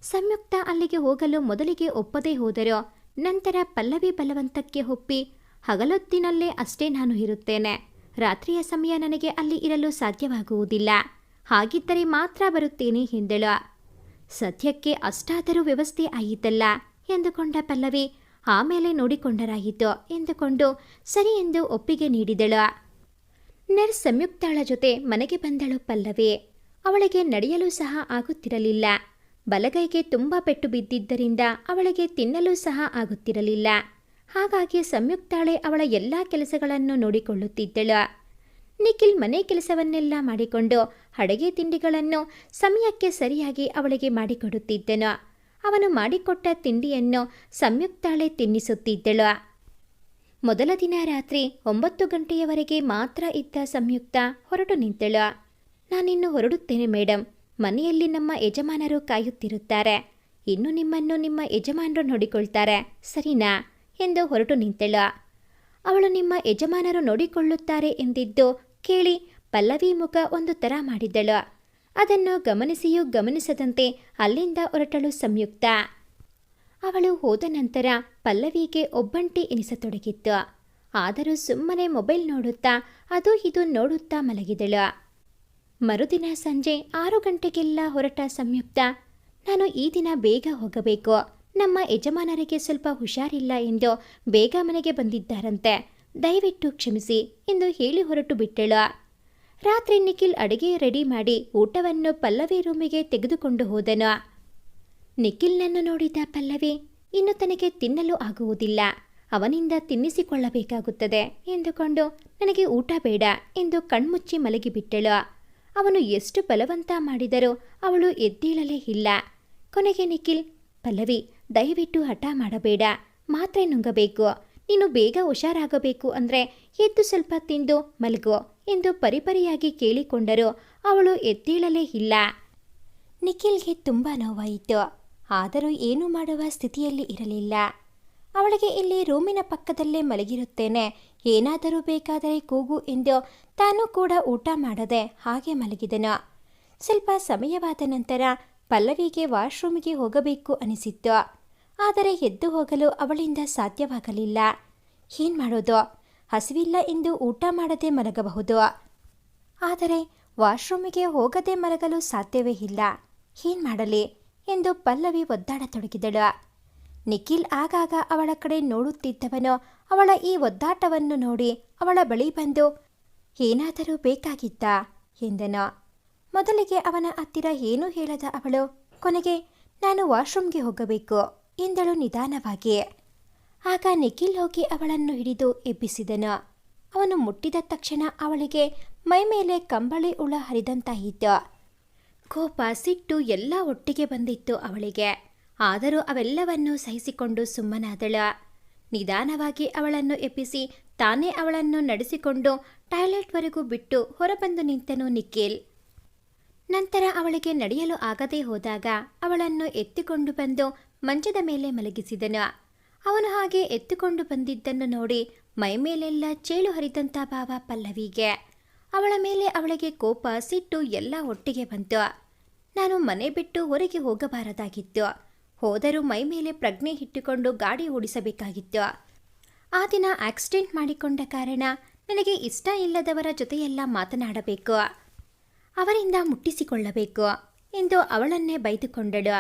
ಸಂಯುಕ್ತ ಅಲ್ಲಿಗೆ ಹೋಗಲು ಮೊದಲಿಗೆ ಒಪ್ಪದೇ ಹೋದರು. ನಂತರ ಪಲ್ಲವಿ ಬಲವಂತಕ್ಕೆ ಒಪ್ಪಿ, ಹಗಲೊತ್ತಿನಲ್ಲೇ ಅಷ್ಟೇ ನಾನು ಇರುತ್ತೇನೆ. ರಾತ್ರಿಯ ಸಮಯ ನನಗೆ ಅಲ್ಲಿ ಇರಲು ಸಾಧ್ಯವಾಗುವುದಿಲ್ಲ. ಹಾಗಿದ್ದರೆ ಮಾತ್ರ ಬರುತ್ತೇನೆ ಎಂದಳು. ಸದ್ಯಕ್ಕೆ ಅಷ್ಟಾದರೂ ವ್ಯವಸ್ಥೆ ಆಯಿತಲ್ಲ ಎಂದುಕೊಂಡ ಪಲ್ಲವಿ, ಆಮೇಲೆ ನೋಡಿಕೊಂಡರಾಯಿತು ಎಂದುಕೊಂಡು ಸರಿ ಎಂದು ಒಪ್ಪಿಗೆ ನೀಡಿದಳು. ನರ್ಸ್ ಸಂಯುಕ್ತಾಳ ಜೊತೆ ಮನೆಗೆ ಬಂದಳು ಪಲ್ಲವಿ. ಅವಳಿಗೆ ನಡೆಯಲು ಸಹ ಆಗುತ್ತಿರಲಿಲ್ಲ. ಬಲಗೈಗೆ ತುಂಬ ಪೆಟ್ಟು ಬಿದ್ದಿದ್ದರಿಂದ ಅವಳಿಗೆ ತಿನ್ನಲು ಸಹ ಆಗುತ್ತಿರಲಿಲ್ಲ. ಹಾಗಾಗಿ ಸಂಯುಕ್ತಾಳೆ ಅವಳ ಎಲ್ಲ ಕೆಲಸಗಳನ್ನು ನೋಡಿಕೊಳ್ಳುತ್ತಿದ್ದಳು. ನಿಖಿಲ್ ಮನೆ ಕೆಲಸವನ್ನೆಲ್ಲ ಮಾಡಿಕೊಂಡು ಅಡುಗೆ ತಿಂಡಿಗಳನ್ನು ಸಮಯಕ್ಕೆ ಸರಿಯಾಗಿ ಅವಳಿಗೆ ಮಾಡಿಕೊಡುತ್ತಿದ್ದನು. ಅವನು ಮಾಡಿಕೊಟ್ಟ ತಿಂಡಿಯನ್ನು ಸಂಯುಕ್ತಾಳೆ ತಿನ್ನಿಸುತ್ತಿದ್ದಳು. ಮೊದಲ ದಿನ ರಾತ್ರಿ 9 ಗಂಟೆಯವರೆಗೆ ಮಾತ್ರ ಇದ್ದ ಸಂಯುಕ್ತ ಹೊರಟು ನಿಂತಳು. ನಾನಿನ್ನು ಹೊರಡುತ್ತೇನೆ ಮೇಡಮ್. ಮನೆಯಲ್ಲಿ ನಮ್ಮ ಯಜಮಾನರು ಕಾಯುತ್ತಿರುತ್ತಾರೆ. ಇನ್ನು ನಿಮ್ಮನ್ನು ನಿಮ್ಮ ಯಜಮಾನರು ನೋಡಿಕೊಳ್ತಾರೆ, ಸರಿನಾ ಎಂದು ಹೊರಟು ನಿಂತಳು. ಅವಳು ನಿಮ್ಮ ಯಜಮಾನರು ನೋಡಿಕೊಳ್ಳುತ್ತಾರೆ ಎಂದಿದ್ದು ಕೇಳಿ ಪಲ್ಲವಿ ಮುಖ ಒಂದು ಥರ ಮಾಡಿದಳು. ಅದನ್ನು ಗಮನಿಸಿಯೂ ಗಮನಿಸದಂತೆ ಅಲ್ಲಿಂದ ಹೊರಟಳು ಸಂಯುಕ್ತ. ಅವಳು ಹೋದ ನಂತರ ಪಲ್ಲವಿಗೆ ಒಬ್ಬಂಟಿ ಎನಿಸತೊಡಗಿತ್ತು. ಆದರೂ ಸುಮ್ಮನೆ ಮೊಬೈಲ್ ನೋಡುತ್ತಾ ಅದು ಇದು ನೋಡುತ್ತಾ ಮಲಗಿದಳು. ಮರುದಿನ ಸಂಜೆ 6 ಗಂಟೆಗೆಲ್ಲ ಹೊರಟ ಸಂಯುಕ್ತ, ನಾನು ಈ ದಿನ ಬೇಗ ಹೋಗಬೇಕು. ನಮ್ಮ ಯಜಮಾನರಿಗೆ ಸ್ವಲ್ಪ ಹುಷಾರಿಲ್ಲ ಎಂದು ಬೇಗ ಮನೆಗೆ ಬಂದಿದ್ದಾರಂತೆ. ದಯವಿಟ್ಟು ಕ್ಷಮಿಸಿ ಎಂದು ಹೇಳಿ ಹೊರಟು ಬಿಟ್ಟಳು. ರಾತ್ರಿ ನಿಖಿಲ್ ಅಡುಗೆ ರೆಡಿ ಮಾಡಿ ಊಟವನ್ನು ಪಲ್ಲವಿ ರೂಮಿಗೆ ತೆಗೆದುಕೊಂಡು ಹೋದನು. ನಿಖಿಲ್ನನ್ನು ನೋಡಿದ ಪಲ್ಲವಿ, ಇನ್ನು ತನಗೆ ತಿನ್ನಲು ಆಗುವುದಿಲ್ಲ, ಅವನಿಂದ ತಿನ್ನಿಸಿಕೊಳ್ಳಬೇಕಾಗುತ್ತದೆ ಎಂದುಕೊಂಡು ನನಗೆ ಊಟ ಬೇಡ ಎಂದು ಕಣ್ಮುಚ್ಚಿ ಮಲಗಿಬಿಟ್ಟಳು. ಅವನು ಎಷ್ಟು ಬಲವಂತ ಮಾಡಿದರೂ ಅವಳು ಎದ್ದೇಳಲೇ ಇಲ್ಲ. ಕೊನೆಗೆ ನಿಖಿಲ್, ಪಲ್ಲವಿ ದಯವಿಟ್ಟು ಹಠ ಮಾಡಬೇಡ, ಮಾತ್ರೆ ನುಂಗಬೇಕು. ನೀನು ಬೇಗ ಹುಷಾರಾಗಬೇಕು ಅಂದರೆ ಎದ್ದು ಸ್ವಲ್ಪ ತಿಂದು ಮಲಗು ಎಂದು ಪರಿಪರಿಯಾಗಿ ಕೇಳಿಕೊಂಡರೂ ಅವಳು ಎದ್ದೇಳಲೇ ಇಲ್ಲ. ನಿಖಿಲ್ಗೆ ತುಂಬ ನೋವಾಯಿತು. ಆದರೂ ಏನೂ ಮಾಡುವ ಸ್ಥಿತಿಯಲ್ಲಿ ಇರಲಿಲ್ಲ. ಅವಳಿಗೆ ಇಲ್ಲಿ ರೂಮಿನ ಪಕ್ಕದಲ್ಲೇ ಮಲಗಿರುತ್ತೇನೆ, ಏನಾದರೂ ಬೇಕಾದರೆ ಕೂಗು ಎಂದು ತಾನು ಕೂಡ ಊಟ ಮಾಡದೆ ಹಾಗೆ ಮಲಗಿದನು. ಸ್ವಲ್ಪ ಸಮಯವಾದ ನಂತರ ಪಲ್ಲವಿಗೆ ವಾಶ್ರೂಮಿಗೆ ಹೋಗಬೇಕು ಅನಿಸಿತ್ತು. ಆದರೆ ಎದ್ದು ಹೋಗಲು ಅವಳಿಂದ ಸಾಧ್ಯವಾಗಲಿಲ್ಲ. ಏನು ಮಾಡೋದು? ಹಸಿವಿಲ್ಲ ಎಂದು ಊಟ ಮಾಡದೆ ಮಲಗಬಹುದು, ಆದರೆ ವಾಶ್ರೂಮಿಗೆ ಹೋಗದೆ ಮಲಗಲು ಸಾಧ್ಯವೇ ಇಲ್ಲ. ಏನು ಮಾಡಲಿ ಎಂದು ಪಲ್ಲವಿ ಒದ್ದಾಡತೊಡಗಿದಳು. ನಿಖಿಲ್ ಆಗಾಗ ಅವಳ ಕಡೆ ನೋಡುತ್ತಿದ್ದವನು ಅವಳ ಈ ಒದ್ದಾಟವನ್ನು ನೋಡಿ ಅವಳ ಬಳಿ ಬಂದು, ಏನಾದರೂ ಬೇಕಾಗಿತ್ತಾ ಎಂದನು. ಮೊದಲಿಗೆ ಅವನ ಹತ್ತಿರ ಏನೂ ಹೇಳದ ಅವಳು ಕೊನೆಗೆ, ನಾನು ವಾಶ್ರೂಮ್ಗೆ ಹೋಗಬೇಕು ಎಂದಳು ನಿಧಾನವಾಗಿ. ಆಗ ನಿಖಿಲ್ ಹೋಗಿ ಅವಳನ್ನು ಹಿಡಿದು ಎಬ್ಬಿಸಿದನು. ಅವನು ಮುಟ್ಟಿದ ತಕ್ಷಣ ಅವಳಿಗೆ ಮೈಮೇಲೆ ಕಂಬಳಿ ಹುಳ ಹರಿದಂತಾಯಿತು. ಕೋಪ, ಸಿಟ್ಟು ಎಲ್ಲ ಒಟ್ಟಿಗೆ ಬಂದಿತ್ತು ಅವಳಿಗೆ. ಆದರೂ ಅವೆಲ್ಲವನ್ನೂ ಸಹಿಸಿಕೊಂಡು ಸುಮ್ಮನಾದಳು. ನಿಧಾನವಾಗಿ ಅವಳನ್ನು ಎಬ್ಬಿಸಿ ತಾನೇ ಅವಳನ್ನು ನಡೆಸಿಕೊಂಡು ಟಾಯ್ಲೆಟ್ವರೆಗೂ ಬಿಟ್ಟು ಹೊರಬಂದು ನಿಂತನು ನಿಖಿಲ್. ನಂತರ ಅವಳಿಗೆ ನಡೆಯಲು ಆಗದೇ ಹೋದಾಗ ಅವಳನ್ನು ಎತ್ತಿಕೊಂಡು ಬಂದು ಮಂಚದ ಮೇಲೆ ಮಲಗಿಸಿದನು. ಅವನು ಹಾಗೆ ಎತ್ತಿಕೊಂಡು ಬಂದಿದ್ದನ್ನು ನೋಡಿ ಮೈಮೇಲೆಲ್ಲ ಚೇಳು ಹರಿದಂಥ ಭಾವ ಪಲ್ಲವಿಗೆ. ಅವಳ ಮೇಲೆ ಅವಳಿಗೆ ಕೋಪ, ಸಿಟ್ಟು ಎಲ್ಲ ಒಟ್ಟಿಗೆ ಬಂತು. ನಾನು ಮನೆ ಬಿಟ್ಟು ಹೊರಗೆ ಹೋಗಬಾರದಾಗಿತ್ತು. ಹೋದರೂ ಮೈಮೇಲೆ ಪ್ರಜ್ಞೆ ಇಟ್ಟುಕೊಂಡು ಗಾಡಿ ಓಡಿಸಬೇಕಾಗಿತ್ತು. ಆ ದಿನ ಆಕ್ಸಿಡೆಂಟ್ ಮಾಡಿಕೊಂಡ ಕಾರಣ ನನಗೆ ಇಷ್ಟ ಇಲ್ಲದವರ ಜೊತೆಯೆಲ್ಲ ಮಾತನಾಡಬೇಕು, ಅವರಿಂದ ಮುಟ್ಟಿಸಿಕೊಳ್ಳಬೇಕು ಎಂದು ಅವಳನ್ನೇ ಬೈದುಕೊಂಡಳು.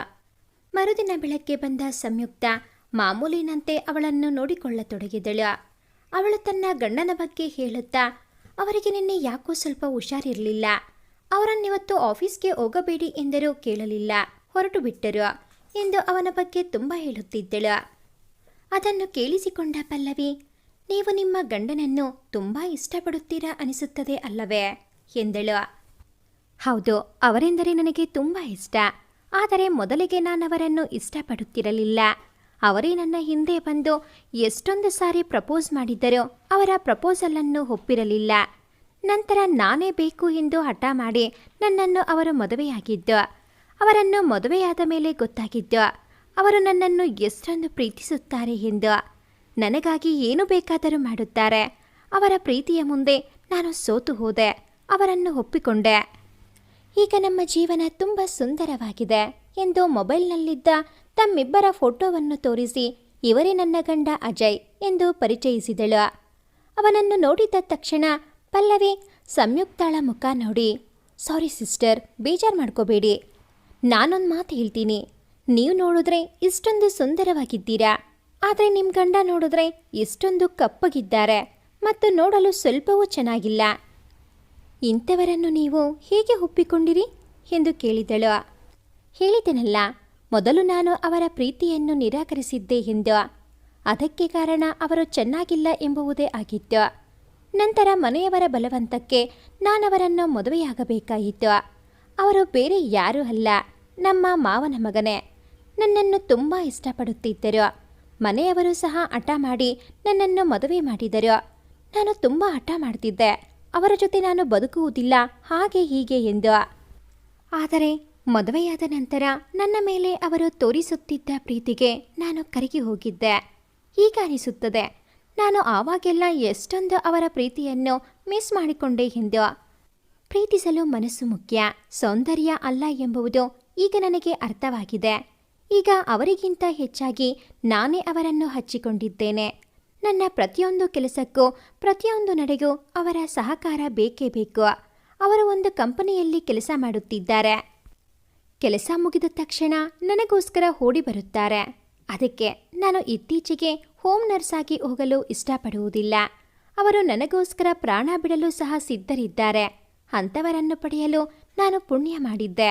ಮರುದಿನ ಬೆಳಗ್ಗೆ ಬಂದ ಸಂಯುಕ್ತ ಮಾಮೂಲಿನಂತೆ ಅವಳನ್ನು ನೋಡಿಕೊಳ್ಳತೊಡಗಿದಳು. ಅವಳು ತನ್ನ ಗಂಡನ ಬಗ್ಗೆ ಹೇಳುತ್ತಾ, ಅವರಿಗೆ ನಿನ್ನೆ ಯಾಕೋ ಸ್ವಲ್ಪ ಹುಷಾರಿರಲಿಲ್ಲ, ಅವರನ್ನಿವತ್ತು ಆಫೀಸ್ಗೆ ಹೋಗಬೇಡಿ ಎಂದರೂ ಕೇಳಲಿಲ್ಲ, ಹೊರಟು ಬಿಟ್ಟರು ಎಂದು ಅವನ ಬಗ್ಗೆ ತುಂಬ ಹೇಳುತ್ತಿದ್ದಳು. ಅದನ್ನು ಕೇಳಿಸಿಕೊಂಡ ಪಲ್ಲವಿ, ನೀವು ನಿಮ್ಮ ಗಂಡನನ್ನು ತುಂಬ ಇಷ್ಟಪಡುತ್ತೀರಾ ಅನಿಸುತ್ತದೆ ಅಲ್ಲವೇ ಎಂದಳು. ಹೌದು, ಅವರೆಂದರೆ ನನಗೆ ತುಂಬ ಇಷ್ಟ. ಆದರೆ ಮೊದಲಿಗೆ ನಾನವರನ್ನು ಇಷ್ಟಪಡುತ್ತಿರಲಿಲ್ಲ. ಅವರೇ ನನ್ನ ಹಿಂದೆ ಬಂದು ಎಷ್ಟೊಂದು ಸಾರಿ ಪ್ರಪೋಸ್ ಮಾಡಿದ್ದರೋ ಅವರ ಪ್ರಪೋಸಲನ್ನು ಒಪ್ಪಿರಲಿಲ್ಲ. ನಂತರ ನಾನೇ ಬೇಕು ಎಂದು ಹಠ ಮಾಡಿ ನನ್ನನ್ನು ಅವರು ಮದುವೆಯಾಗಿದ್ದು. ಅವರನ್ನು ಮದುವೆಯಾದ ಮೇಲೆ ಗೊತ್ತಾಗಿದ್ದು ಅವರು ನನ್ನನ್ನು ಎಷ್ಟೊಂದು ಪ್ರೀತಿಸುತ್ತಾರೆ ಎಂದು. ನನಗಾಗಿ ಏನು ಬೇಕಾದರೂ ಮಾಡುತ್ತಾರೆ. ಅವರ ಪ್ರೀತಿಯ ಮುಂದೆ ನಾನು ಸೋತು ಹೋದೆ, ಅವರನ್ನು ಒಪ್ಪಿಕೊಂಡೆ. ಈಗ ನಮ್ಮ ಜೀವನ ತುಂಬ ಸುಂದರವಾಗಿದೆ ಎಂದು ಮೊಬೈಲ್ನಲ್ಲಿದ್ದ ತಮ್ಮಿಬ್ಬರ ಫೋಟೋವನ್ನು ತೋರಿಸಿ, ಇವರೇ ನನ್ನ ಗಂಡ ಅಜಯ್ ಎಂದು ಪರಿಚಯಿಸಿದಳು. ಅವನನ್ನು ನೋಡಿದ ತಕ್ಷಣ ಪಲ್ಲವಿ ಸಂಯುಕ್ತಾಳ ಮುಖ ನೋಡಿ, ಸಾರಿ ಸಿಸ್ಟರ್, ಬೇಜಾರು ಮಾಡ್ಕೋಬೇಡಿ. ನಾನೊಂದು ಮಾತು ಹೇಳ್ತೀನಿ, ನೀವು ನೋಡಿದ್ರೆ ಇಷ್ಟೊಂದು ಸುಂದರವಾಗಿದ್ದೀರಾ, ಆದರೆ ನಿಮ್ಮ ಗಂಡ ನೋಡಿದ್ರೆ ಇಷ್ಟೊಂದು ಕಪ್ಪಗಿದ್ದಾರೆ ಮತ್ತು ನೋಡಲು ಸ್ವಲ್ಪವೂ ಚೆನ್ನಾಗಿಲ್ಲ. ಇಂಥವರನ್ನು ನೀವು ಹೇಗೆ ಒಪ್ಪಿಕೊಂಡಿರಿ ಎಂದು ಕೇಳಿದಳು. ಹೇಳಿದೆನಲ್ಲ, ಮೊದಲು ನಾನು ಅವರ ಪ್ರೀತಿಯನ್ನು ನಿರಾಕರಿಸಿದ್ದೆ ಎಂದು. ಅದಕ್ಕೆ ಕಾರಣ ಅವರು ಚೆನ್ನಾಗಿಲ್ಲ ಎಂಬುವುದೇ ಆಗಿತ್ತು. ನಂತರ ಮನೆಯವರ ಬಲವಂತಕ್ಕೆ ನಾನವರನ್ನು ಮದುವೆಯಾಗಬೇಕಾಯಿತು. ಅವರು ಬೇರೆ ಯಾರೂ ಅಲ್ಲ, ನಮ್ಮ ಮಾವನ ಮಗನೇ. ನನ್ನನ್ನು ತುಂಬ ಇಷ್ಟಪಡುತ್ತಿದ್ದರು. ಮನೆಯವರು ಸಹ ಹಠ ಮಾಡಿ ನನ್ನನ್ನು ಮದುವೆ ಮಾಡಿದರು. ನಾನು ತುಂಬ ಹಠ ಮಾಡ್ತಿದ್ದೆ, ಅವರ ಜೊತೆ ನಾನು ಬದುಕುವುದಿಲ್ಲ, ಹಾಗೆ ಹೀಗೆ ಎಂದು. ಆದರೆ ಮದುವೆಯಾದ ನಂತರ ನನ್ನ ಮೇಲೆ ಅವರು ತೋರಿಸುತ್ತಿದ್ದ ಪ್ರೀತಿಗೆ ನಾನು ಕರಗಿ ಹೋಗಿದ್ದೆ. ಈಗ ಅನಿಸುತ್ತದೆ, ನಾನು ಆವಾಗೆಲ್ಲ ಎಷ್ಟೊಂದು ಅವರ ಪ್ರೀತಿಯನ್ನು ಮಿಸ್ ಮಾಡಿಕೊಂಡೆ ಎಂದು. ಪ್ರೀತಿಸಲು ಮನಸ್ಸು ಮುಖ್ಯ, ಸೌಂದರ್ಯ ಅಲ್ಲ ಎಂಬುದು ಈಗ ನನಗೆ ಅರ್ಥವಾಗಿದೆ. ಈಗ ಅವರಿಗಿಂತ ಹೆಚ್ಚಾಗಿ ನಾನೇ ಅವರನ್ನು ಹಚ್ಚಿಕೊಂಡಿದ್ದೇನೆ. ನನ್ನ ಪ್ರತಿಯೊಂದು ಕೆಲಸಕ್ಕೂ ಪ್ರತಿಯೊಂದು ನಡೆಗೂ ಅವರ ಸಹಕಾರ ಬೇಕೇ ಬೇಕು. ಅವರು ಒಂದು ಕಂಪನಿಯಲ್ಲಿ ಕೆಲಸ ಮಾಡುತ್ತಿದ್ದಾರೆ. ಕೆಲಸ ಮುಗಿದ ತಕ್ಷಣ ನನಗೋಸ್ಕರ ಓಡಿ ಬರುತ್ತಾರೆ. ಅದಕ್ಕೆ ನಾನು ಇತ್ತೀಚೆಗೆ ಹೋಮ್ ನರ್ಸ್ ಆಗಿ ಹೋಗಲು ಇಷ್ಟಪಡುವುದಿಲ್ಲ. ಅವರು ನನಗೋಸ್ಕರ ಪ್ರಾಣ ಬಿಡಲು ಸಹ ಸಿದ್ಧರಿದ್ದಾರೆ. ಅಂಥವರನ್ನು ಪಡೆಯಲು ನಾನು ಪುಣ್ಯ ಮಾಡಿದ್ದೆ.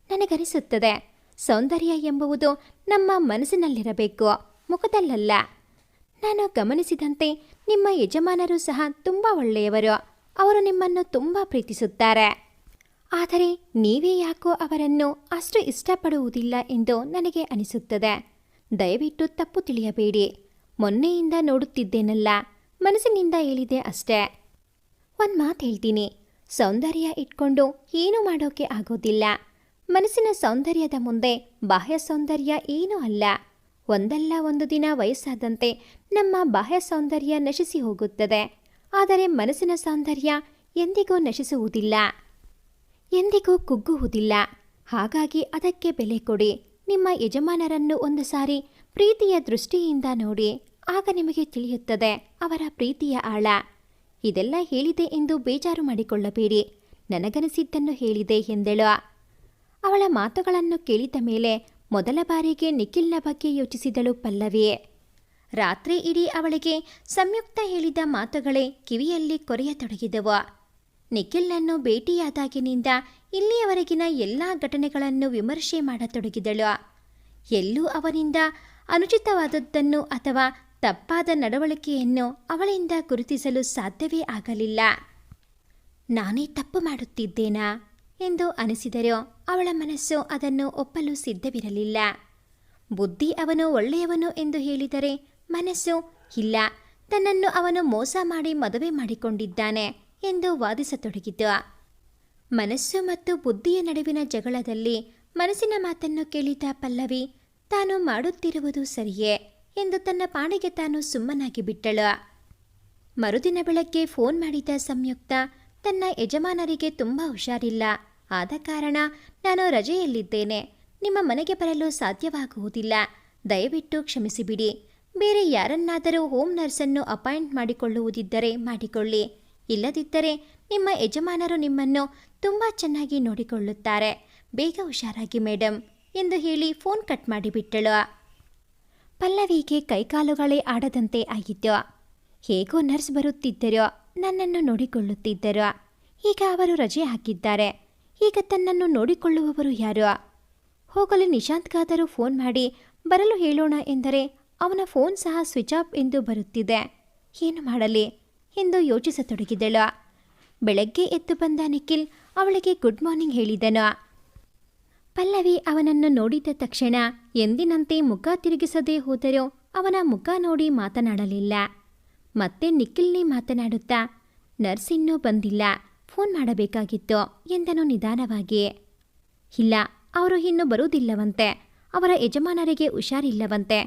ನನಗನಿಸುತ್ತದೆ, ಸೌಂದರ್ಯ ಎಂಬುದು ನಮ್ಮ ಮನಸ್ಸಿನಲ್ಲಿರಬೇಕು, ಮುಖದಲ್ಲಲ್ಲ. ನಾನು ಗಮನಿಸಿದಂತೆ ನಿಮ್ಮ ಯಜಮಾನರು ಸಹ ತುಂಬ ಒಳ್ಳೆಯವರು. ಅವರು ನಿಮ್ಮನ್ನು ತುಂಬ ಪ್ರೀತಿಸುತ್ತಾರೆ. ಆದರೆ ನೀವೇ ಯಾಕೋ ಅವರನ್ನು ಅಷ್ಟು ಇಷ್ಟಪಡುವುದಿಲ್ಲ ಎಂದು ನನಗೆ ಅನಿಸುತ್ತದೆ. ದಯವಿಟ್ಟು ತಪ್ಪು ತಿಳಿಯಬೇಡಿ. ಮೊನ್ನೆಯಿಂದ ನೋಡುತ್ತಿದ್ದೇನಲ್ಲ, ಮನಸ್ಸಿನಿಂದ ಹೇಳಿದೆ ಅಷ್ಟೇ. ಒಂದು ಮಾತು ಹೇಳ್ತೀನಿ, ಸೌಂದರ್ಯ ಇಟ್ಕೊಂಡು ಏನೂ ಮಾಡೋಕೆ ಆಗೋದಿಲ್ಲ. ಮನಸ್ಸಿನ ಸೌಂದರ್ಯದ ಮುಂದೆ ಬಾಹ್ಯ ಸೌಂದರ್ಯ ಏನೂ ಅಲ್ಲ. ಒಂದಲ್ಲ ಒಂದು ದಿನ ವಯಸ್ಸಾದಂತೆ ನಮ್ಮ ಬಾಹ್ಯ ಸೌಂದರ್ಯ ನಶಿಸಿ ಹೋಗುತ್ತದೆ. ಆದರೆ ಮನಸ್ಸಿನ ಸೌಂದರ್ಯ ಎಂದಿಗೂ ನಶಿಸುವುದಿಲ್ಲ, ಎಂದಿಗೂ ಕುಗ್ಗುವುದಿಲ್ಲ. ಹಾಗಾಗಿ ಅದಕ್ಕೆ ಬೆಲೆ ಕೊಡಿ. ನಿಮ್ಮ ಯಜಮಾನರನ್ನು ಒಂದು ಸಾರಿ ಪ್ರೀತಿಯ ದೃಷ್ಟಿಯಿಂದ ನೋಡಿ, ಆಗ ನಿಮಗೆ ತಿಳಿಯುತ್ತದೆ ಅವರ ಪ್ರೀತಿಯ ಆಳ. ಇದೆಲ್ಲ ಹೇಳಿದೆ ಎಂದು ಬೇಜಾರು ಮಾಡಿಕೊಳ್ಳಬೇಡಿ, ನನಗನಿಸಿದ್ದನ್ನು ಹೇಳಿದೆ ಎಂದಳು. ಅವಳ ಮಾತುಗಳನ್ನು ಕೇಳಿದ ಮೇಲೆ ಮೊದಲ ಬಾರಿಗೆ ನಿಖಿಲ್ನ ಬಗ್ಗೆ ಯೋಚಿಸಿದಳು ಪಲ್ಲವಿ. ರಾತ್ರಿ ಇಡೀ ಅವಳಿಗೆ ಸಂಯುಕ್ತ ಹೇಳಿದ ಮಾತುಗಳೇ ಕಿವಿಯಲ್ಲಿ ಕೊರೆಯತೊಡಗಿದವು. ನಿಖಿಲ್ನನ್ನು ಭೇಟಿಯಾದಾಗಿನಿಂದ ಇಲ್ಲಿಯವರೆಗಿನ ಎಲ್ಲ ಘಟನೆಗಳನ್ನು ವಿಮರ್ಶೆ ಮಾಡತೊಡಗಿದಳು. ಎಲ್ಲೂ ಅವನಿಂದ ಅನುಚಿತವಾದದ್ದನ್ನು ಅಥವಾ ತಪ್ಪಾದ ನಡವಳಿಕೆಯನ್ನು ಅವಳಿಂದ ಗುರುತಿಸಲು ಸಾಧ್ಯವೇ ಆಗಲಿಲ್ಲ. ನಾನೇ ತಪ್ಪು ಮಾಡುತ್ತಿದ್ದೇನಾ ಎಂದು ಅನಿಸಿದರೂ ಅವಳ ಮನಸ್ಸು ಅದನ್ನು ಒಪ್ಪಲು ಸಿದ್ಧವಿರಲಿಲ್ಲ. ಬುದ್ಧಿ ಅವನು ಒಳ್ಳೆಯವನು ಎಂದು ಹೇಳಿದರೆ ಮನಸ್ಸು ಇಲ್ಲ, ತನ್ನನ್ನು ಅವನು ಮೋಸ ಮಾಡಿ ಮದುವೆ ಮಾಡಿಕೊಂಡಿದ್ದಾನೆ ಎಂದು ವಾದಿಸತೊಡಗಿತು. ಮನಸ್ಸು ಮತ್ತು ಬುದ್ಧಿಯ ನಡುವಿನ ಜಗಳದಲ್ಲಿ ಮನಸ್ಸಿನ ಮಾತನ್ನು ಕೇಳಿದ ಪಲ್ಲವಿ ತಾನು ಮಾಡುತ್ತಿರುವುದು ಸರಿಯೇ ಎಂದು ತನ್ನ ಪಾಡಿಗೆ ತಾನು ಸುಮ್ಮನಾಗಿ ಬಿಟ್ಟಳು. ಮರುದಿನ ಬೆಳಗ್ಗೆ ಫೋನ್ ಮಾಡಿದ ಸಂಯುಕ್ತ ತನ್ನ ಯಜಮಾನರಿಗೆ ತುಂಬ ಹುಷಾರಿಲ್ಲ, ಆದ ಕಾರಣ ನಾನು ರಜೆಯಲ್ಲಿದ್ದೇನೆ, ನಿಮ್ಮ ಮನೆಗೆ ಬರಲು ಸಾಧ್ಯವಾಗುವುದಿಲ್ಲ, ದಯವಿಟ್ಟು ಕ್ಷಮಿಸಿಬಿಡಿ. ಬೇರೆ ಯಾರನ್ನಾದರೂ ಹೋಮ್ ನರ್ಸನ್ನು ಅಪಾಯಿಂಟ್ ಮಾಡಿಕೊಳ್ಳುವುದಿದ್ದರೆ ಮಾಡಿಕೊಳ್ಳಿ, ಇಲ್ಲದಿದ್ದರೆ ನಿಮ್ಮ ಯಜಮಾನರು ನಿಮ್ಮನ್ನು ತುಂಬ ಚೆನ್ನಾಗಿ ನೋಡಿಕೊಳ್ಳುತ್ತಾರೆ, ಬೇಗ ಹುಷಾರಾಗಿ ಮೇಡಮ್ ಎಂದು ಹೇಳಿ ಫೋನ್ ಕಟ್ ಮಾಡಿಬಿಟ್ಟಳು. ಪಲ್ಲವಿಗೆ ಕೈಕಾಲುಗಳೇ ಆಡದಂತೆ ಆಗಿತ್ತು. ಹೇಗೋ ನರ್ಸ್ ಬರುತ್ತಿದ್ದರೋ, ನನ್ನನ್ನು ನೋಡಿಕೊಳ್ಳುತ್ತಿದ್ದರೋ, ಈಗ ಅವರು ರಜೆ ಹಾಕಿದ್ದಾರೆ, ಈಗ ತನ್ನನ್ನು ನೋಡಿಕೊಳ್ಳುವವರು ಯಾರು? ಹೋಗಲು ನಿಶಾಂತ್ಗಾದರೂ ಫೋನ್ ಮಾಡಿ ಬರಲು ಹೇಳೋಣ ಎಂದರೆ ಅವನ ಫೋನ್ ಸಹ ಸ್ವಿಚ್ ಆಫ್ ಎಂದು ಬರುತ್ತಿದೆ. ಏನು ಮಾಡಲಿ ಎಂದು ಯೋಚಿಸತೊಡಗಿದಳು. ಬೆಳಗ್ಗೆ ಎದ್ದು ಬಂದ ನಿಖಿಲ್ ಅವಳಿಗೆ ಗುಡ್ ಮಾರ್ನಿಂಗ್ ಹೇಳಿದನು. ಪಲ್ಲವಿ ಅವನನ್ನು ನೋಡಿದ ತಕ್ಷಣ ಎಂದಿನಂತೆ ಮುಖ ತಿರುಗಿಸದೇ ಹೋದರೂ ಅವನ ಮುಖ ನೋಡಿ ಮಾತನಾಡಲಿಲ್ಲ. ಮತ್ತೆ ನಿಖಿಲ್ನೇ ಮಾತನಾಡುತ್ತಾ, ನರ್ಸ್ ಇನ್ನೂ ಬಂದಿಲ್ಲ, ಫೋನ್ ಮಾಡಬೇಕಾಗಿತ್ತು ಎಂದನು ನಿಧಾನವಾಗಿ. ಇಲ್ಲ, ಅವರು ಇನ್ನೂ ಬರುವುದಿಲ್ಲವಂತೆ, ಅವರ ಯಜಮಾನರಿಗೆ ಹುಷಾರಿಲ್ಲವಂತೆ,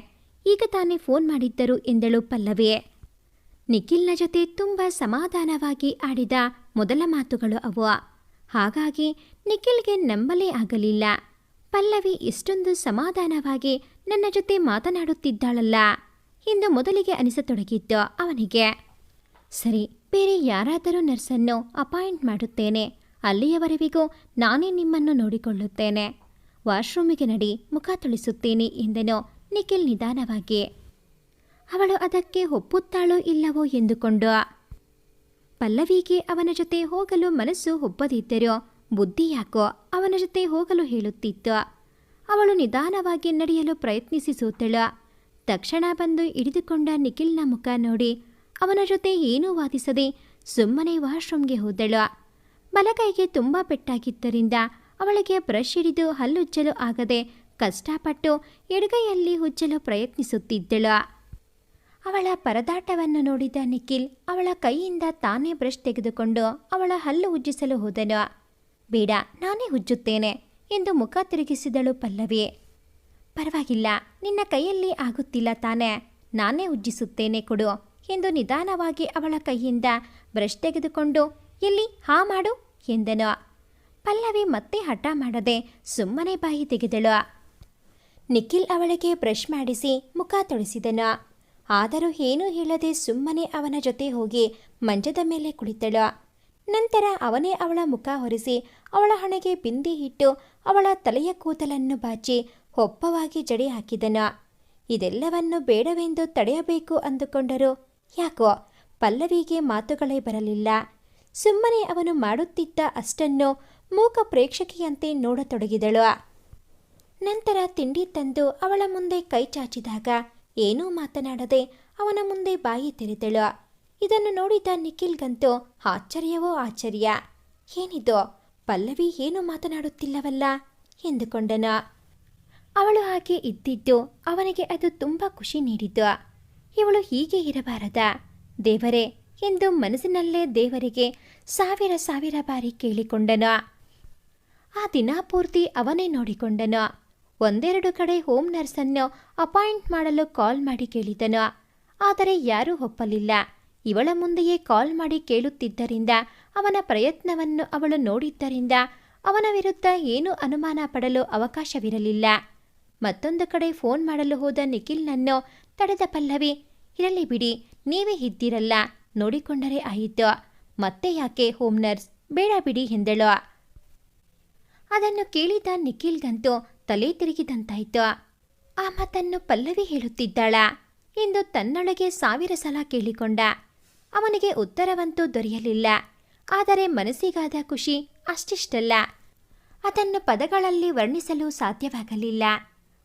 ಈಗ ತಾನೇ ಫೋನ್ ಮಾಡಿದ್ದರು ಎಂದಳು ಪಲ್ಲವಿ. ನಿಖಿಲ್ನ ಜೊತೆ ತುಂಬ ಸಮಾಧಾನವಾಗಿ ಆಡಿದ ಮೊದಲ ಮಾತುಗಳು ಅವು. ಹಾಗಾಗಿ ನಿಖಿಲ್ಗೆ ನಂಬಲೇ ಆಗಲಿಲ್ಲ. ಪಲ್ಲವಿ ಎಷ್ಟೊಂದು ಸಮಾಧಾನವಾಗಿ ನನ್ನ ಜೊತೆ ಮಾತನಾಡುತ್ತಿದ್ದಾಳಲ್ಲ ಎಂದು ಮೊದಲಿಗೆ ಅನಿಸತೊಡಗಿತ್ತು ಅವನಿಗೆ. ಸರಿ, ಬೇರೆ ಯಾರಾದರೂ ನರ್ಸನ್ನು ಅಪಾಯಿಂಟ್ ಮಾಡುತ್ತೇನೆ, ಅಲ್ಲಿಯವರೆವಿಗೂ ನಾನೇ ನಿಮ್ಮನ್ನು ನೋಡಿಕೊಳ್ಳುತ್ತೇನೆ, ವಾಶ್ರೂಮಿಗೆ ನಡಿ, ಮುಖ ತೊಳಿಸುತ್ತೇನೆ ಎಂದನು ನಿಖಿಲ್ ನಿಧಾನವಾಗಿ. ಅವಳು ಅದಕ್ಕೆ ಒಪ್ಪುತ್ತಾಳೋ ಇಲ್ಲವೋ ಎಂದುಕೊಂಡು. ಪಲ್ಲವಿಗೆ ಅವನ ಜೊತೆ ಹೋಗಲು ಮನಸ್ಸು ಒಪ್ಪದಿದ್ದರೂ ಬುದ್ಧಿ ಯಾಕೋ ಅವನ ಜೊತೆ ಹೋಗಲು ಹೇಳುತ್ತಿತ್ತು. ಅವಳು ನಿಧಾನವಾಗಿ ನಡೆಯಲು ಪ್ರಯತ್ನಿಸಿ ಸೋತಳು. ತಕ್ಷಣ ಬಂದು ಹಿಡಿದುಕೊಂಡ ನಿಖಿಲ್ನ ಮುಖ ನೋಡಿ ಅವನ ಜೊತೆ ಏನೂ ವಾದಿಸದೆ ಸುಮ್ಮನೆ ವಾಶ್ರೂಮ್ಗೆ ಹೋದಳು. ಬಲಕೈಗೆ ತುಂಬ ಪೆಟ್ಟಾಗಿದ್ದರಿಂದ ಅವಳಿಗೆ ಬ್ರಷ್ ಹಿಡಿದು ಹಲ್ಲುಜ್ಜಲು ಆಗದೆ ಕಷ್ಟಪಟ್ಟು ಎಡಗೈಯಲ್ಲಿ ಉಜ್ಜಲು ಪ್ರಯತ್ನಿಸುತ್ತಿದ್ದಳು. ಅವಳ ಪರದಾಟವನ್ನು ನೋಡಿದ ನಿಖಿಲ್ ಅವಳ ಕೈಯಿಂದ ತಾನೇ ಬ್ರಷ್ ತೆಗೆದುಕೊಂಡು ಅವಳ ಹಲ್ಲು ಉಜ್ಜಿಸಲು ಹೋದನು. ಬೇಡ, ನಾನೇ ಉಜ್ಜುತ್ತೇನೆ ಎಂದು ಮುಖ ತಿರುಗಿಸಿದಳು ಪಲ್ಲವಿ. ಪರವಾಗಿಲ್ಲ, ನಿನ್ನ ಕೈಯಲ್ಲಿ ಆಗುತ್ತಿಲ್ಲ ತಾನೇ, ನಾನೇ ಉಜ್ಜಿಸುತ್ತೇನೆ ಕೊಡು ಎಂದು ನಿಧಾನವಾಗಿ ಅವಳ ಕೈಯಿಂದ ಬ್ರಷ್ ತೆಗೆದುಕೊಂಡು ಎಲ್ಲಿ ಹಾ ಮಾಡು ಎಂದನು. ಪಲ್ಲವಿ ಮತ್ತೆ ಹಠ ಮಾಡದೆ ಸುಮ್ಮನೆ ಬಾಯಿ ತೆಗೆದಳು. ನಿಖಿಲ್ ಅವಳಿಗೆ ಬ್ರಷ್ ಮಾಡಿಸಿ ಮುಖ ತೊಳೆಸಿದನು. ಆದರೂ ಏನೂ ಹೇಳದೆ ಸುಮ್ಮನೆ ಅವನ ಜೊತೆ ಹೋಗಿ ಮಂಚದ ಮೇಲೆ ಕುಳಿತಳು. ನಂತರ ಅವನೇ ಅವಳ ಮುಖ ಒರೆಸಿ ಅವಳ ಹಣೆಗೆ ಬಿಂದಿ ಇಟ್ಟು ಅವಳ ತಲೆಯ ಕೂದಲನ್ನು ಬಾಚಿ ಒಪ್ಪವಾಗಿ ಜಡೆ ಹಾಕಿದನು. ಇದೆಲ್ಲವನ್ನು ಬೇಡವೆಂದು ತಡೆಯಬೇಕು ಅಂದುಕೊಂಡರು ಯಾಕೋ ಪಲ್ಲವಿಗೆ ಮಾತುಗಳೇ ಬರಲಿಲ್ಲ. ಸುಮ್ಮನೆ ಅವನು ಮಾಡುತ್ತಿದ್ದ ಅಷ್ಟನ್ನು ಮೂಕ ಪ್ರೇಕ್ಷಕಿಯಂತೆ ನೋಡತೊಡಗಿದಳು. ನಂತರ ತಿಂಡಿ ತಂದು ಅವಳ ಮುಂದೆ ಕೈ ಚಾಚಿದಾಗ ಏನೂ ಮಾತನಾಡದೆ ಅವನ ಮುಂದೆ ಬಾಯಿ ತೆರೆದಳು. ಇದನ್ನು ನೋಡಿದ ನಿಖಿಲ್ಗಂತೂ ಆಶ್ಚರ್ಯವೋ ಆಶ್ಚರ್ಯ. ಏನಿದು, ಪಲ್ಲವಿ ಏನೂ ಮಾತನಾಡುತ್ತಿಲ್ಲವಲ್ಲ ಎಂದುಕೊಂಡನು. ಅವಳು ಹಾಗೆ ಇದ್ದಿದ್ದು ಅವನಿಗೆ ಅದು ತುಂಬ ಖುಷಿ ನೀಡಿತು. ಇವಳು ಹೀಗೆ ಇರಬಾರದ ದೇವರೇ ಎಂದು ಮನಸ್ಸಿನಲ್ಲೇ ದೇವರಿಗೆ ಸಾವಿರ ಸಾವಿರ ಬಾರಿ ಕೇಳಿಕೊಂಡನು. ಆ ದಿನ ಪೂರ್ತಿ ಅವನೇ ನೋಡಿಕೊಂಡನು. ಒಂದೆರಡು ಕಡೆ ಹೋಮ್ ನರ್ಸನ್ನು ಅಪಾಯಿಂಟ್ ಮಾಡಲು ಕಾಲ್ ಮಾಡಿ ಕೇಳಿದನು. ಆದರೆ ಯಾರೂ ಒಪ್ಪಲಿಲ್ಲ. ಇವಳ ಮುಂದೆಯೇ ಕಾಲ್ ಮಾಡಿ ಕೇಳುತ್ತಿದ್ದರಿಂದ ಅವನ ಪ್ರಯತ್ನವನ್ನು ಅವಳು ನೋಡಿದ್ದರಿಂದ ಅವನ ವಿರುದ್ಧ ಏನೂ ಅನುಮಾನ ಪಡಲು ಅವಕಾಶವಿರಲಿಲ್ಲ. ಮತ್ತೊಂದು ಕಡೆ ಫೋನ್ ಮಾಡಲು ಹೋದ ನಿಖಿಲ್ನನ್ನು ತಡೆದ ಪಲ್ಲವಿ, ಇರಲಿ ಬಿಡಿ, ನೀವೇ ಇದ್ದೀರಲ್ಲ, ನೋಡಿಕೊಂಡರೆ ಆಯಿತು, ಮತ್ತೆ ಯಾಕೆ ಹೋಮ್ ನರ್ಸ್, ಬೇಡ ಬಿಡಿ ಎಂದಳು. ಅದನ್ನು ಕೇಳಿದ ನಿಖಿಲ್ಗಂತೂ ತಲೆ ತಿರುಗಿದಂತಾಯಿತು. ಆ ಮಾತನ್ನು ಪಲ್ಲವಿ ಹೇಳುತ್ತಿದ್ದಾಳಾ ಎಂದು ತನ್ನೊಳಗೆ ಸಾವಿರ ಸಲ ಕೇಳಿಕೊಂಡ. ಅವನಿಗೆ ಉತ್ತರವಂತೂ ದೊರೆಯಲಿಲ್ಲ. ಆದರೆ ಮನಸ್ಸಿಗಾದ ಖುಷಿ ಅಷ್ಟಿಷ್ಟಲ್ಲ, ಅದನ್ನು ಪದಗಳಲ್ಲಿ ವರ್ಣಿಸಲು ಸಾಧ್ಯವಾಗಲಿಲ್ಲ.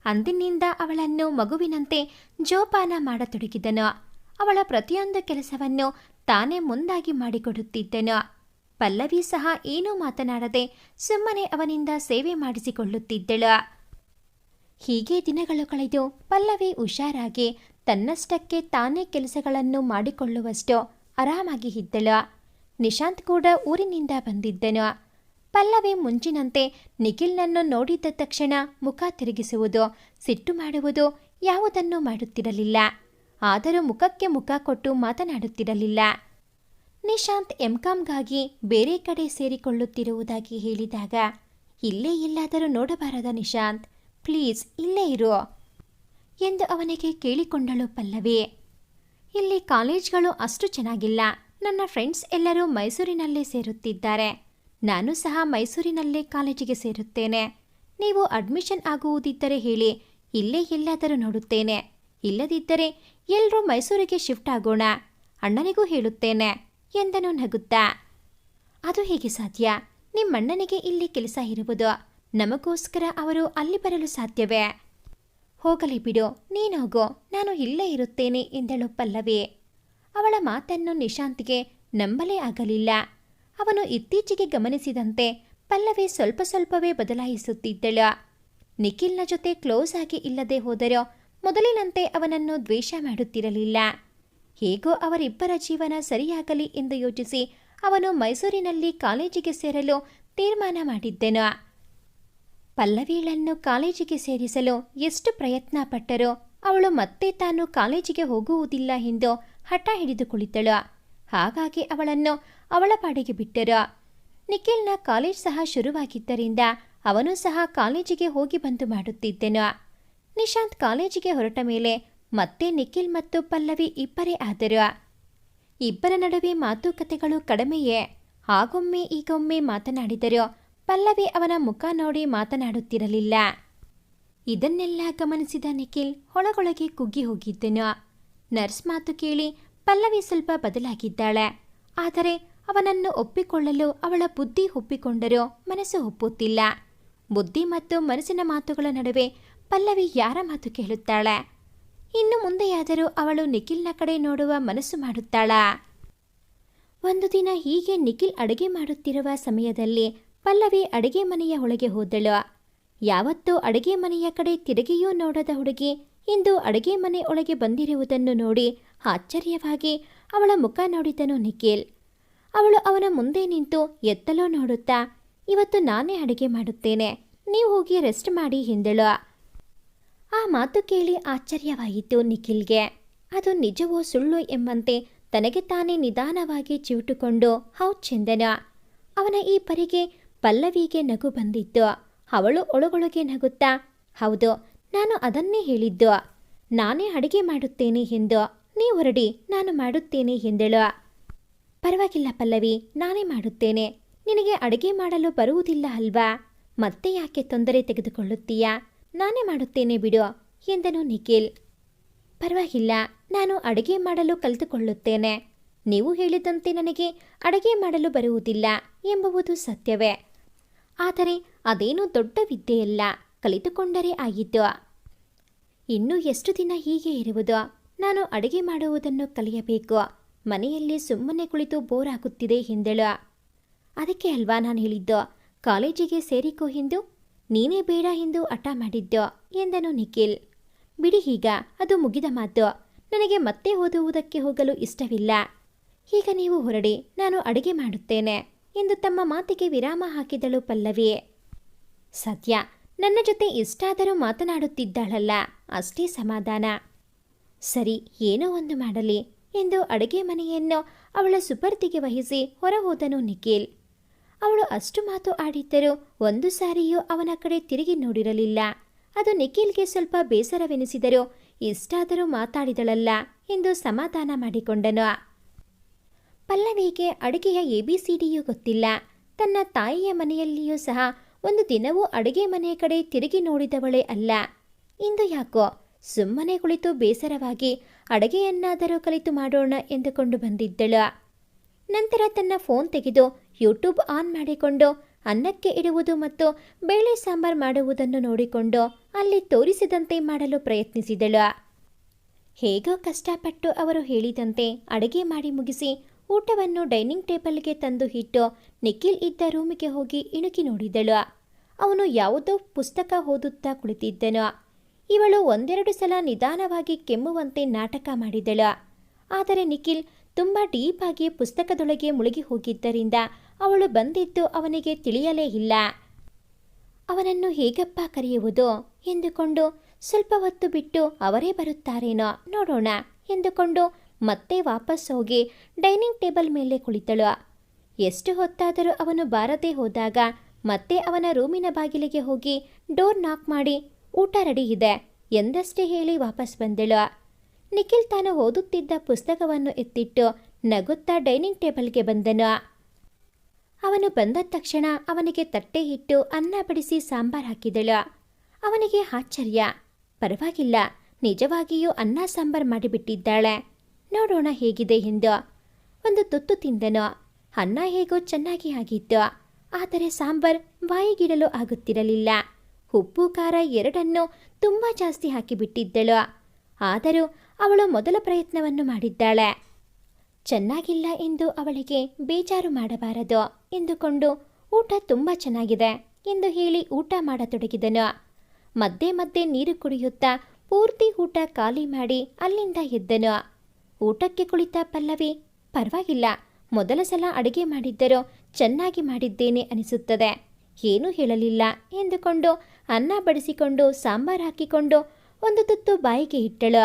ಅಂದಿನಿಂದ ಅವಳನ್ನು ಮಗುವಿನಂತೆ ಜೋಪಾನ ಮಾಡತೊಡಗಿದನು. ಅವಳ ಪ್ರತಿಯೊಂದು ಕೆಲಸವನ್ನು ತಾನೇ ಮುಂದಾಗಿ ಮಾಡಿಕೊಡುತ್ತಿದ್ದನು. ಪಲ್ಲವಿ ಸಹ ಏನೂ ಮಾತನಾಡದೆ ಸುಮ್ಮನೆ ಅವನಿಂದ ಸೇವೆ ಮಾಡಿಸಿಕೊಳ್ಳುತ್ತಿದ್ದಳು. ಹೀಗೆ ದಿನಗಳು ಕಳೆದು ಪಲ್ಲವಿ ಹುಷಾರಾಗಿ ತನ್ನಷ್ಟಕ್ಕೆ ತಾನೇ ಕೆಲಸಗಳನ್ನು ಮಾಡಿಕೊಳ್ಳುವಷ್ಟು ಆರಾಮಾಗಿ ಇದ್ದಳು. ನಿಶಾಂತ್ ಕೂಡ ಊರಿನಿಂದ ಬಂದಿದ್ದನು. ಪಲ್ಲವಿ ಮುಂಚಿನಂತೆ ನಿಖಿಲ್ನನ್ನು ನೋಡಿದ ತಕ್ಷಣ ಮುಖ ತಿರುಗಿಸುವುದು, ಸಿಟ್ಟು ಮಾಡುವುದು ಯಾವುದನ್ನು ಮಾಡುತ್ತಿರಲಿಲ್ಲ. ಆದರೂ ಮುಖಕ್ಕೆ ಮುಖ ಕೊಟ್ಟು ಮಾತನಾಡುತ್ತಿರಲಿಲ್ಲ. ನಿಶಾಂತ್ ಎಂಕಾಮ್ಗಾಗಿ ಬೇರೆ ಕಡೆ ಸೇರಿಕೊಳ್ಳುತ್ತಿರುವುದಾಗಿ ಹೇಳಿದಾಗ, ಇಲ್ಲೇ ಎಲ್ಲಾದರೂ ನೋಡಬಾರದ ನಿಶಾಂತ್, ಪ್ಲೀಸ್ ಇಲ್ಲೇ ಇರು ಎಂದು ಅವನಿಗೆ ಕೇಳಿಕೊಂಡಳು ಪಲ್ಲವಿ. ಇಲ್ಲಿ ಕಾಲೇಜ್ಗಳು ಅಷ್ಟು ಚೆನ್ನಾಗಿಲ್ಲ. ನನ್ನ ಫ್ರೆಂಡ್ಸ್ ಎಲ್ಲರೂ ಮೈಸೂರಿನಲ್ಲೇ ಸೇರುತ್ತಿದ್ದಾರೆ. ನಾನು ಸಹ ಮೈಸೂರಿನಲ್ಲೇ ಕಾಲೇಜಿಗೆ ಸೇರುತ್ತೇನೆ. ನೀವು ಅಡ್ಮಿಷನ್ ಆಗುವುದಿದ್ದರೆ ಹೇಳಿ, ಇಲ್ಲೇ ಎಲ್ಲಾದರೂ ನೋಡುತ್ತೇನೆ. ಇಲ್ಲದಿದ್ದರೆ ಎಲ್ಲರೂ ಮೈಸೂರಿಗೆ ಶಿಫ್ಟ್ ಆಗೋಣ. ಅಣ್ಣನಿಗೂ ಹೇಳುತ್ತೇನೆ ಎಂದನು ನಗುತ್ತಾ. ಅದು ಹೇಗೆ ಸಾಧ್ಯ? ನಿಮ್ಮಣ್ಣನಿಗೆ ಇಲ್ಲಿ ಕೆಲಸ ಇರುವುದು, ನಮಗೋಸ್ಕರ ಅವರು ಅಲ್ಲಿ ಬರಲು ಸಾಧ್ಯವೇ? ಹೋಗಲಿ ಬಿಡು, ನೀನೋಗೋ, ನಾನು ಇಲ್ಲೇ ಇರುತ್ತೇನೆ ಎಂದಳು ಪಲ್ಲವಿ. ಅವಳ ಮಾತನ್ನು ನಿಶಾಂತ್ಗೆ ನಂಬಲೇ ಆಗಲಿಲ್ಲ. ಅವನು ಇತ್ತೀಚೆಗೆ ಗಮನಿಸಿದಂತೆ ಪಲ್ಲವಿ ಸ್ವಲ್ಪ ಸ್ವಲ್ಪವೇ ಬದಲಾಯಿಸುತ್ತಿದ್ದಳು. ನಿಖಿಲ್ನ ಜೊತೆ ಕ್ಲೋಸ್ ಆಗಿ ಇಲ್ಲದೆ ಹೋದರೂ ಮೊದಲಿನಂತೆ ಅವನನ್ನು ದ್ವೇಷ ಮಾಡುತ್ತಿರಲಿಲ್ಲ. ಹೇಗೋ ಅವರಿಬ್ಬರ ಜೀವನ ಸರಿಯಾಗಲಿ ಎಂದು ಯೋಚಿಸಿ ಅವನು ಮೈಸೂರಿನಲ್ಲಿ ಕಾಲೇಜಿಗೆ ಸೇರಲು ತೀರ್ಮಾನ ಮಾಡಿದ್ದನು. ಪಲ್ಲವಿಯನ್ನು ಕಾಲೇಜಿಗೆ ಸೇರಿಸಲು ಎಷ್ಟು ಪ್ರಯತ್ನ ಪಟ್ಟರೂ ಅವಳು ಮತ್ತೆ ತಾನು ಕಾಲೇಜಿಗೆ ಹೋಗುವುದಿಲ್ಲ ಎಂದು ಹಠ ಹಿಡಿದು ಕುಳಿತಳು. ಹಾಗಾಗಿ ಅವಳನ್ನು ಅವಳ ಪಾಡಿಗೆ ಬಿಟ್ಟರು. ನಿಖಿಲ್ನ ಕಾಲೇಜ್ ಸಹ ಶುರುವಾಗಿದ್ದರಿಂದ ಅವನು ಸಹ ಕಾಲೇಜಿಗೆ ಹೋಗಿ ಬಂದು ಮಾಡುತ್ತಿದ್ದನು. ನಿಶಾಂತ್ ಕಾಲೇಜಿಗೆ ಹೊರಟ ಮೇಲೆ ಮತ್ತೆ ನಿಖಿಲ್ ಮತ್ತು ಪಲ್ಲವಿ ಇಬ್ಬರೇ ಆದರು. ಇಬ್ಬರ ನಡುವೆ ಮಾತುಕತೆಗಳು ಕಡಿಮೆಯೇ. ಆಗೊಮ್ಮೆ ಈಗೊಮ್ಮೆ ಮಾತನಾಡಿದರು. ಪಲ್ಲವಿ ಅವನ ಮುಖ ನೋಡಿ ಮಾತನಾಡುತ್ತಿರಲಿಲ್ಲ. ಇದನ್ನೆಲ್ಲ ಗಮನಿಸಿದ ನಿಖಿಲ್ ಒಳಗೊಳಗೆ ಕುಗ್ಗಿ ಹೋಗಿದ್ದನು. ನರ್ಸ್ ಮಾತು ಕೇಳಿ ಪಲ್ಲವಿ ಸ್ವಲ್ಪ ಬದಲಾಗಿದ್ದಾಳೆ. ಆದರೆ ಅವನನ್ನು ಒಪ್ಪಿಕೊಳ್ಳಲು ಅವಳ ಬುದ್ಧಿ ಒಪ್ಪಿಕೊಂಡರೂ ಮನಸ್ಸು ಒಪ್ಪುತ್ತಿಲ್ಲ. ಬುದ್ಧಿ ಮತ್ತು ಮನಸ್ಸಿನ ಮಾತುಗಳ ನಡುವೆ ಪಲ್ಲವಿ ಯಾರ ಮಾತು ಕೇಳುತ್ತಾಳೆ? ಇನ್ನು ಮುಂದೆಯಾದರೂ ಅವಳು ನಿಖಿಲ್ನ ಕಡೆ ನೋಡುವ ಮನಸ್ಸು ಮಾಡುತ್ತಾಳಾ? ಒಂದು ದಿನ ಹೀಗೆ ನಿಖಿಲ್ ಅಡುಗೆ ಮಾಡುತ್ತಿರುವ ಸಮಯದಲ್ಲಿ ಪಲ್ಲವಿ ಅಡುಗೆ ಮನೆಯ ಒಳಗೆ ಹೋದಳು. ಯಾವತ್ತೂ ಅಡುಗೆ ಮನೆಯ ಕಡೆ ತಿರುಗಿಯೂ ನೋಡದ ಹುಡುಗಿ ಇಂದು ಅಡುಗೆ ಮನೆ ಒಳಗೆ ಬಂದಿರುವುದನ್ನು ನೋಡಿ ಆಶ್ಚರ್ಯವಾಗಿ ಅವಳ ಮುಖ ನೋಡಿದನು ನಿಖಿಲ್. ಅವಳು ಅವನ ಮುಂದೆ ನಿಂತು ಎತ್ತಲೋ ನೋಡುತ್ತಾ, ಇವತ್ತು ನಾನೇ ಅಡುಗೆ ಮಾಡುತ್ತೇನೆ, ನೀವು ಹೋಗಿ ರೆಸ್ಟ್ ಮಾಡಿ ಎಂದಳು. ಆ ಮಾತು ಕೇಳಿ ಆಶ್ಚರ್ಯವಾಯಿತು ನಿಖಿಲ್ಗೆ. ಅದು ನಿಜವೋ ಸುಳ್ಳು ಎಂಬಂತೆ ತನಗೆ ತಾನೇ ನಿಧಾನವಾಗಿ ಚಿವುಟುಕೊಂಡು ಹೌಚೆಂದನು. ಅವನ ಈ ಪರಿಗೆ ಪಲ್ಲವಿಗೆ ನಗು ಬಂದಿತ್ತು. ಅವಳು ಒಳಗೊಳಗೆ ನಗುತ್ತಾ, ಹೌದು, ನಾನು ಅದನ್ನೇ ಹೇಳಿದ್ದು, ನಾನೇ ಅಡುಗೆ ಮಾಡುತ್ತೇನೆ ಎಂದು. ನೀವು ಹೊರಡಿ, ನಾನು ಮಾಡುತ್ತೇನೆ ಎಂದಳು. ಪರವಾಗಿಲ್ಲ ಪಲ್ಲವಿ, ನಾನೇ ಮಾಡುತ್ತೇನೆ. ನಿನಗೆ ಅಡುಗೆ ಮಾಡಲು ಬರುವುದಿಲ್ಲ ಅಲ್ವಾ? ಮತ್ತೆ ಯಾಕೆ ತೊಂದರೆ ತೆಗೆದುಕೊಳ್ಳುತ್ತೀಯಾ? ನಾನೇ ಮಾಡುತ್ತೇನೆ ಬಿಡು ಎಂದನು ನಿಖಿಲ್. ಪರವಾಗಿಲ್ಲ, ನಾನು ಅಡುಗೆ ಮಾಡಲು ಕಲಿತುಕೊಳ್ಳುತ್ತೇನೆ. ನೀವು ಹೇಳಿದಂತೆ ನನಗೆ ಅಡುಗೆ ಮಾಡಲು ಬರುವುದಿಲ್ಲ ಎಂಬುವುದು ಸತ್ಯವೇ. ಆದರೆ ಅದೇನೂ ದೊಡ್ಡ ವಿದ್ಯೆಯಲ್ಲ, ಕಲಿತುಕೊಂಡರೆ ಆಯಿತು. ಇನ್ನೂ ಎಷ್ಟು ದಿನ ಹೀಗೆ ಇರುವುದು? ನಾನು ಅಡುಗೆ ಮಾಡುವುದನ್ನು ಕಲಿಯಬೇಕು. ಮನೆಯಲ್ಲಿ ಸುಮ್ಮನೆ ಕುಳಿತು ಬೋರ್ ಆಗುತ್ತಿದೆ ಎಂದಳು. ಅದಕ್ಕೆ ಅಲ್ವಾ ನಾನು ಹೇಳಿದ್ದು, ಕಾಲೇಜಿಗೆ ಸೇರಿಕೋ ಎಂದು. ನೀನೇ ಬೇಡ ಎಂದು ಹಠ ಮಾಡಿದ್ದು ಎಂದನು ನಿಖಿಲ್. ಬಿಡಿ, ಈಗ ಅದು ಮುಗಿದ ಮಾತು. ನನಗೆ ಮತ್ತೆ ಓದುವುದಕ್ಕೆ ಹೋಗಲು ಇಷ್ಟವಿಲ್ಲ. ಈಗ ನೀವು ಹೊರಡಿ, ನಾನು ಅಡುಗೆ ಮಾಡುತ್ತೇನೆ ಎಂದು ತಮ್ಮ ಮಾತಿಗೆ ವಿರಾಮ ಹಾಕಿದಳು ಪಲ್ಲವಿ. ಸದ್ಯ ನನ್ನ ಜೊತೆ ಇಷ್ಟಾದರೂ ಮಾತನಾಡುತ್ತಿದ್ದಾಳಲ್ಲ, ಅಷ್ಟೇ ಸಮಾಧಾನ. ಸರಿ, ಏನೋ ಒಂದು ಮಾಡಲಿ ಎಂದು ಅಡುಗೆ ಮನೆಯನ್ನು ಅವಳ ಸುಪರ್ದಿಗೆ ವಹಿಸಿ ಹೊರ ಹೋದನು ನಿಖಿಲ್. ಅವಳು ಅಷ್ಟು ಮಾತು ಆಡಿದ್ದರೂ ಒಂದು ಸಾರಿಯೂ ಅವನ ಕಡೆ ತಿರುಗಿ ನೋಡಿರಲಿಲ್ಲ. ಅದು ನಿಖಿಲ್ಗೆ ಸ್ವಲ್ಪ ಬೇಸರವೆನಿಸಿದರೂ ಇಷ್ಟಾದರೂ ಮಾತಾಡಿದಳಲ್ಲ ಎಂದು ಸಮಾಧಾನ ಮಾಡಿಕೊಂಡನು. ಪಲ್ಲವಿಗೆ ಅಡುಗೆಯ ABCDಯೂ ಗೊತ್ತಿಲ್ಲ. ತನ್ನ ತಾಯಿಯ ಮನೆಯಲ್ಲಿಯೂ ಸಹ ಒಂದು ದಿನವೂ ಅಡುಗೆ ಮನೆಯ ಕಡೆ ತಿರುಗಿ ನೋಡಿದವಳೇ ಅಲ್ಲ. ಇಂದು ಯಾಕೋ ಸುಮ್ಮನೆ ಕುಳಿತು ಬೇಸರವಾಗಿ ಅಡುಗೆಯನ್ನಾದರೂ ಕಲಿತು ಮಾಡೋಣ ಎಂದುಕೊಂಡು ಬಂದಿದ್ದಳು. ನಂತರ ತನ್ನ ಫೋನ್ ತೆಗೆದು ಯೂಟ್ಯೂಬ್ ಆನ್ ಮಾಡಿಕೊಂಡು ಅನ್ನಕ್ಕೆ ಇಡುವುದು ಮತ್ತು ಬೇಳೆ ಸಾಂಬಾರ್ ಮಾಡುವುದನ್ನು ನೋಡಿಕೊಂಡು ಅಲ್ಲಿ ತೋರಿಸಿದಂತೆ ಮಾಡಲು ಪ್ರಯತ್ನಿಸಿದಳು. ಹೇಗೋ ಕಷ್ಟಪಟ್ಟು ಅವರು ಹೇಳಿದಂತೆ ಅಡುಗೆ ಮಾಡಿ ಮುಗಿಸಿ ಊಟವನ್ನು ಡೈನಿಂಗ್ ಟೇಬಲ್ಗೆ ತಂದು ಇಟ್ಟು ನಿಖಿಲ್ ಇದ್ದ ರೂಮಿಗೆ ಹೋಗಿ ಇಣುಕಿ ನೋಡಿದಳು. ಅವನು ಯಾವುದೋ ಪುಸ್ತಕ ಓದುತ್ತಾ ಕುಳಿತಿದ್ದನು. ಇವಳು ಒಂದೆರಡು ಸಲ ನಿಧಾನವಾಗಿ ಕೆಮ್ಮುವಂತೆ ನಾಟಕ ಮಾಡಿದಳು. ಆದರೆ ನಿಖಿಲ್ ತುಂಬ ಡೀಪ್ ಆಗಿ ಪುಸ್ತಕದೊಳಗೆ ಮುಳುಗಿ ಹೋಗಿದ್ದರಿಂದ ಅವಳು ಬಂದಿದ್ದು ಅವನಿಗೆ ತಿಳಿಯಲೇ ಇಲ್ಲ. ಅವನನ್ನು ಹೇಗಪ್ಪ ಕರೆಯುವುದು ಎಂದುಕೊಂಡು ಸ್ವಲ್ಪ ಹೊತ್ತು ಬಿಟ್ಟು ಅವರೇ ಬರುತ್ತಾರೇನೋ ನೋಡೋಣ ಎಂದುಕೊಂಡು ಮತ್ತೆ ವಾಪಸ್ ಹೋಗಿ ಡೈನಿಂಗ್ ಟೇಬಲ್ ಮೇಲೆ ಕುಳಿತಳು. ಎಷ್ಟು ಹೊತ್ತಾದರೂ ಅವನು ಬಾರದೇ ಹೋದಾಗ ಮತ್ತೆ ಅವನ ರೂಮಿನ ಬಾಗಿಲಿಗೆ ಹೋಗಿ ಡೋರ್ ನಾಕ್ ಮಾಡಿ ಊಟ ರೆಡಿ ಇದೆ ಎಂದಷ್ಟೇ ಹೇಳಿ ವಾಪಸ್ ಬಂದಳು. ನಿಖಿಲ್ ತಾನು ಓದುತ್ತಿದ್ದ ಪುಸ್ತಕವನ್ನು ಎತ್ತಿಟ್ಟು ನಗುತ್ತಾ ಡೈನಿಂಗ್ ಟೇಬಲ್ಗೆ ಬಂದನು. ಅವನು ಬಂದ ತಕ್ಷಣ ಅವನಿಗೆ ತಟ್ಟೆ ಇಟ್ಟು ಅನ್ನ ಬಡಿಸಿ ಸಾಂಬಾರ್ ಹಾಕಿದಳು. ಅವನಿಗೆ ಆಶ್ಚರ್ಯ. ಪರವಾಗಿಲ್ಲ, ನಿಜವಾಗಿಯೂ ಅನ್ನ ಸಾಂಬಾರ್ ಮಾಡಿಬಿಟ್ಟಿದ್ದಾಳೆ, ನೋಡೋಣ ಹೇಗಿದೆ ಎಂದು. ಒಂದು ತುತ್ತು ತಿಂದನು. ಅನ್ನ ಹೇಗೋ ಚೆನ್ನಾಗಿ ಆಗಿತ್ತು, ಆದರೆ ಸಾಂಬಾರ್ ಬಾಯಿಗಿಡಲು ಆಗುತ್ತಿರಲಿಲ್ಲ. ಉಪ್ಪು ಖಾರ ಎರಡನ್ನೂ ತುಂಬ ಜಾಸ್ತಿ ಹಾಕಿಬಿಟ್ಟಿದ್ದಳು. ಆದರೂ ಅವಳು ಮೊದಲ ಪ್ರಯತ್ನವನ್ನು ಮಾಡಿದ್ದಾಳೆ. ಚೆನ್ನಾಗಿಲ್ಲ ಎಂದು ಅವಳಿಗೆ ಬೇಜಾರು ಮಾಡಬಾರದು ಎಂದುಕೊಂಡು ಊಟ ತುಂಬ ಚೆನ್ನಾಗಿದೆ ಎಂದು ಹೇಳಿ ಊಟ ಮಾಡತೊಡಗಿದನು. ಮಧ್ಯೆ ಮಧ್ಯೆ ನೀರು ಕುಡಿಯುತ್ತಾ ಪೂರ್ತಿ ಊಟ ಖಾಲಿ ಮಾಡಿ ಅಲ್ಲಿಂದ ಎದ್ದನು. ಊಟಕ್ಕೆ ಕುಳಿತ ಪಲ್ಲವಿ, ಪರವಾಗಿಲ್ಲ, ಮೊದಲ ಸಲ ಅಡುಗೆ ಮಾಡಿದ್ದರೂ ಚೆನ್ನಾಗಿ ಮಾಡಿದ್ದೇನೆ ಅನಿಸುತ್ತದೆ, ಏನೂ ಹೇಳಲಿಲ್ಲ ಎಂದುಕೊಂಡು ಅನ್ನ ಬಡಿಸಿಕೊಂಡು ಸಾಂಬಾರ್ ಹಾಕಿಕೊಂಡು ಒಂದು ತುತ್ತು ಬಾಯಿಗೆ ಇಟ್ಟಳು.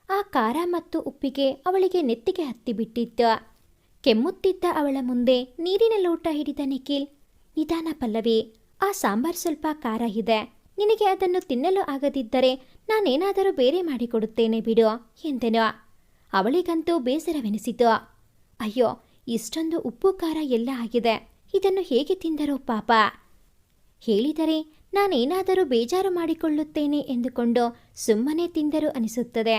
ಆ ಖಾರ ಮತ್ತು ಉಪ್ಪಿಗೆ ಅವಳಿಗೆ ನೆತ್ತಿಗೆ ಹತ್ತಿಬಿಟ್ಟಿತ್ತು. ಕೆಮ್ಮುತ್ತಿದ್ದ ಅವಳ ಮುಂದೆ ನೀರಿನ ಲೋಟ ಹಿಡಿದ ನಿಖಿಲ್, ನಿಧಾನ ಪಲ್ಲವಿ, ಆ ಸಾಂಬಾರ್ ಸ್ವಲ್ಪ ಖಾರ ಇದೆ, ನಿನಗೆ ಅದನ್ನು ತಿನ್ನಲು ಆಗದಿದ್ದರೆ ನಾನೇನಾದರೂ ಬೇರೆ ಮಾಡಿಕೊಡುತ್ತೇನೆ ಬಿಡು ಎಂದನು. ಅವಳಿಗಂತೂ ಬೇಸರವೆನಿಸಿತು. ಅಯ್ಯೋ, ಇಷ್ಟೊಂದು ಉಪ್ಪು ಖಾರ ಎಲ್ಲ ಆಗಿದೆ, ಇದನ್ನು ಹೇಗೆ ತಿಂದರೋ ಪಾಪ. ಹೇಳಿದರೆ ನಾನೇನಾದರೂ ಬೇಜಾರು ಮಾಡಿಕೊಳ್ಳುತ್ತೇನೆ ಎಂದುಕೊಂಡು ಸುಮ್ಮನೆ ತಿಂದರು ಅನಿಸುತ್ತದೆ.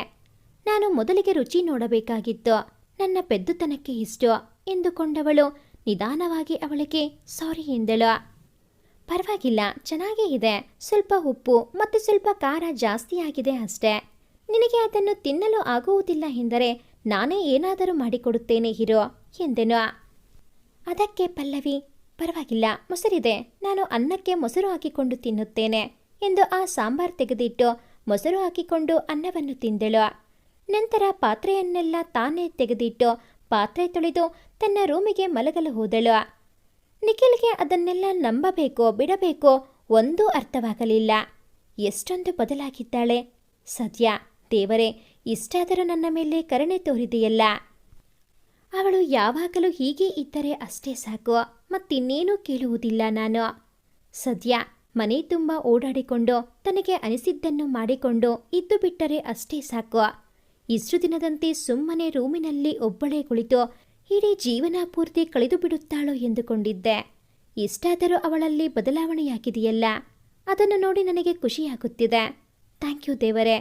ನಾನು ಮೊದಲಿಗೆ ರುಚಿ ನೋಡಬೇಕಾಗಿತ್ತು, ನನ್ನ ಪೆದ್ದುತನಕ್ಕೆ ಇಷ್ಟು ಎಂದುಕೊಂಡವಳು ನಿಧಾನವಾಗಿ ಅವಳಿಗೆ ಸಾರಿ ಎಂದಳು. ಪರವಾಗಿಲ್ಲ, ಚೆನ್ನಾಗೇ ಇದೆ, ಸ್ವಲ್ಪ ಉಪ್ಪು ಮತ್ತು ಸ್ವಲ್ಪ ಖಾರ ಜಾಸ್ತಿ ಆಗಿದೆ ಅಷ್ಟೇ, ನಿನಗೆ ಅದನ್ನು ತಿನ್ನಲು ಆಗುವುದಿಲ್ಲ ಎಂದರೆ ನಾನೇ ಏನಾದರೂ ಮಾಡಿಕೊಡುತ್ತೇನೆ ಹಿರೋ ಎಂದೆನು. ಅದಕ್ಕೆ ಪಲ್ಲವಿ, ಪರವಾಗಿಲ್ಲ, ಮೊಸರಿದೆ, ನಾನು ಅನ್ನಕ್ಕೆ ಮೊಸರು ಹಾಕಿಕೊಂಡು ತಿನ್ನುತ್ತೇನೆ ಎಂದು ಆ ಸಾಂಬಾರ್ ತೆಗೆದಿಟ್ಟು ಮೊಸರು ಹಾಕಿಕೊಂಡು ಅನ್ನವನ್ನು ತಿಂದಳು. ನಂತರ ಪಾತ್ರೆಯನ್ನೆಲ್ಲ ತಾನೇ ತೆಗೆದಿಟ್ಟು ಪಾತ್ರೆ ತೊಳೆದು ತನ್ನ ರೂಮಿಗೆ ಮಲಗಲು ಹೋದಳು. ನಿಖಿಲ್ಗೆ ಅದನ್ನೆಲ್ಲ ನಂಬಬೇಕೋ ಬಿಡಬೇಕೋ ಒಂದೂ ಅರ್ಥವಾಗಲಿಲ್ಲ. ಎಷ್ಟೊಂದು ಬದಲಾಗಿದ್ದಾಳೆ. ಸದ್ಯ ದೇವರೇ, ಇಷ್ಟಾದರೂ ನನ್ನ ಮೇಲೆ ಕರುಣೆ ತೋರಿದೆಯಲ್ಲ. ಅವಳು ಯಾವಾಗಲೂ ಹೀಗೆ ಇದ್ದರೆ ಅಷ್ಟೇ ಸಾಕು, ಮತ್ತಿನ್ನೇನೂ ಕೇಳುವುದಿಲ್ಲ ನಾನು. ಸದ್ಯ ಮನೆ ತುಂಬ ಓಡಾಡಿಕೊಂಡು ತನಗೆ ಅನಿಸಿದ್ದನ್ನು ಮಾಡಿಕೊಂಡು ಇದ್ದು ಬಿಟ್ಟರೆ ಅಷ್ಟೇ ಸಾಕು. ಇಷ್ಟು ದಿನದಂತೆ ಸುಮ್ಮನೆ ರೂಮಿನಲ್ಲಿ ಒಬ್ಬಳೇ ಕುಳಿತು ಇಡೀ ಜೀವನ ಪೂರ್ತಿ ಕಳೆದು ಬಿಡುತ್ತಾಳೋ ಎಂದುಕೊಂಡಿದ್ದೆ. ಇಷ್ಟಾದರೂ ಅವಳಲ್ಲಿ ಬದಲಾವಣೆಯಾಗಿದೆಯಲ್ಲ, ಅದನ್ನು ನೋಡಿ ನನಗೆ ಖುಷಿಯಾಗುತ್ತಿದೆ. ಥ್ಯಾಂಕ್ ಯು ದೇವರೇ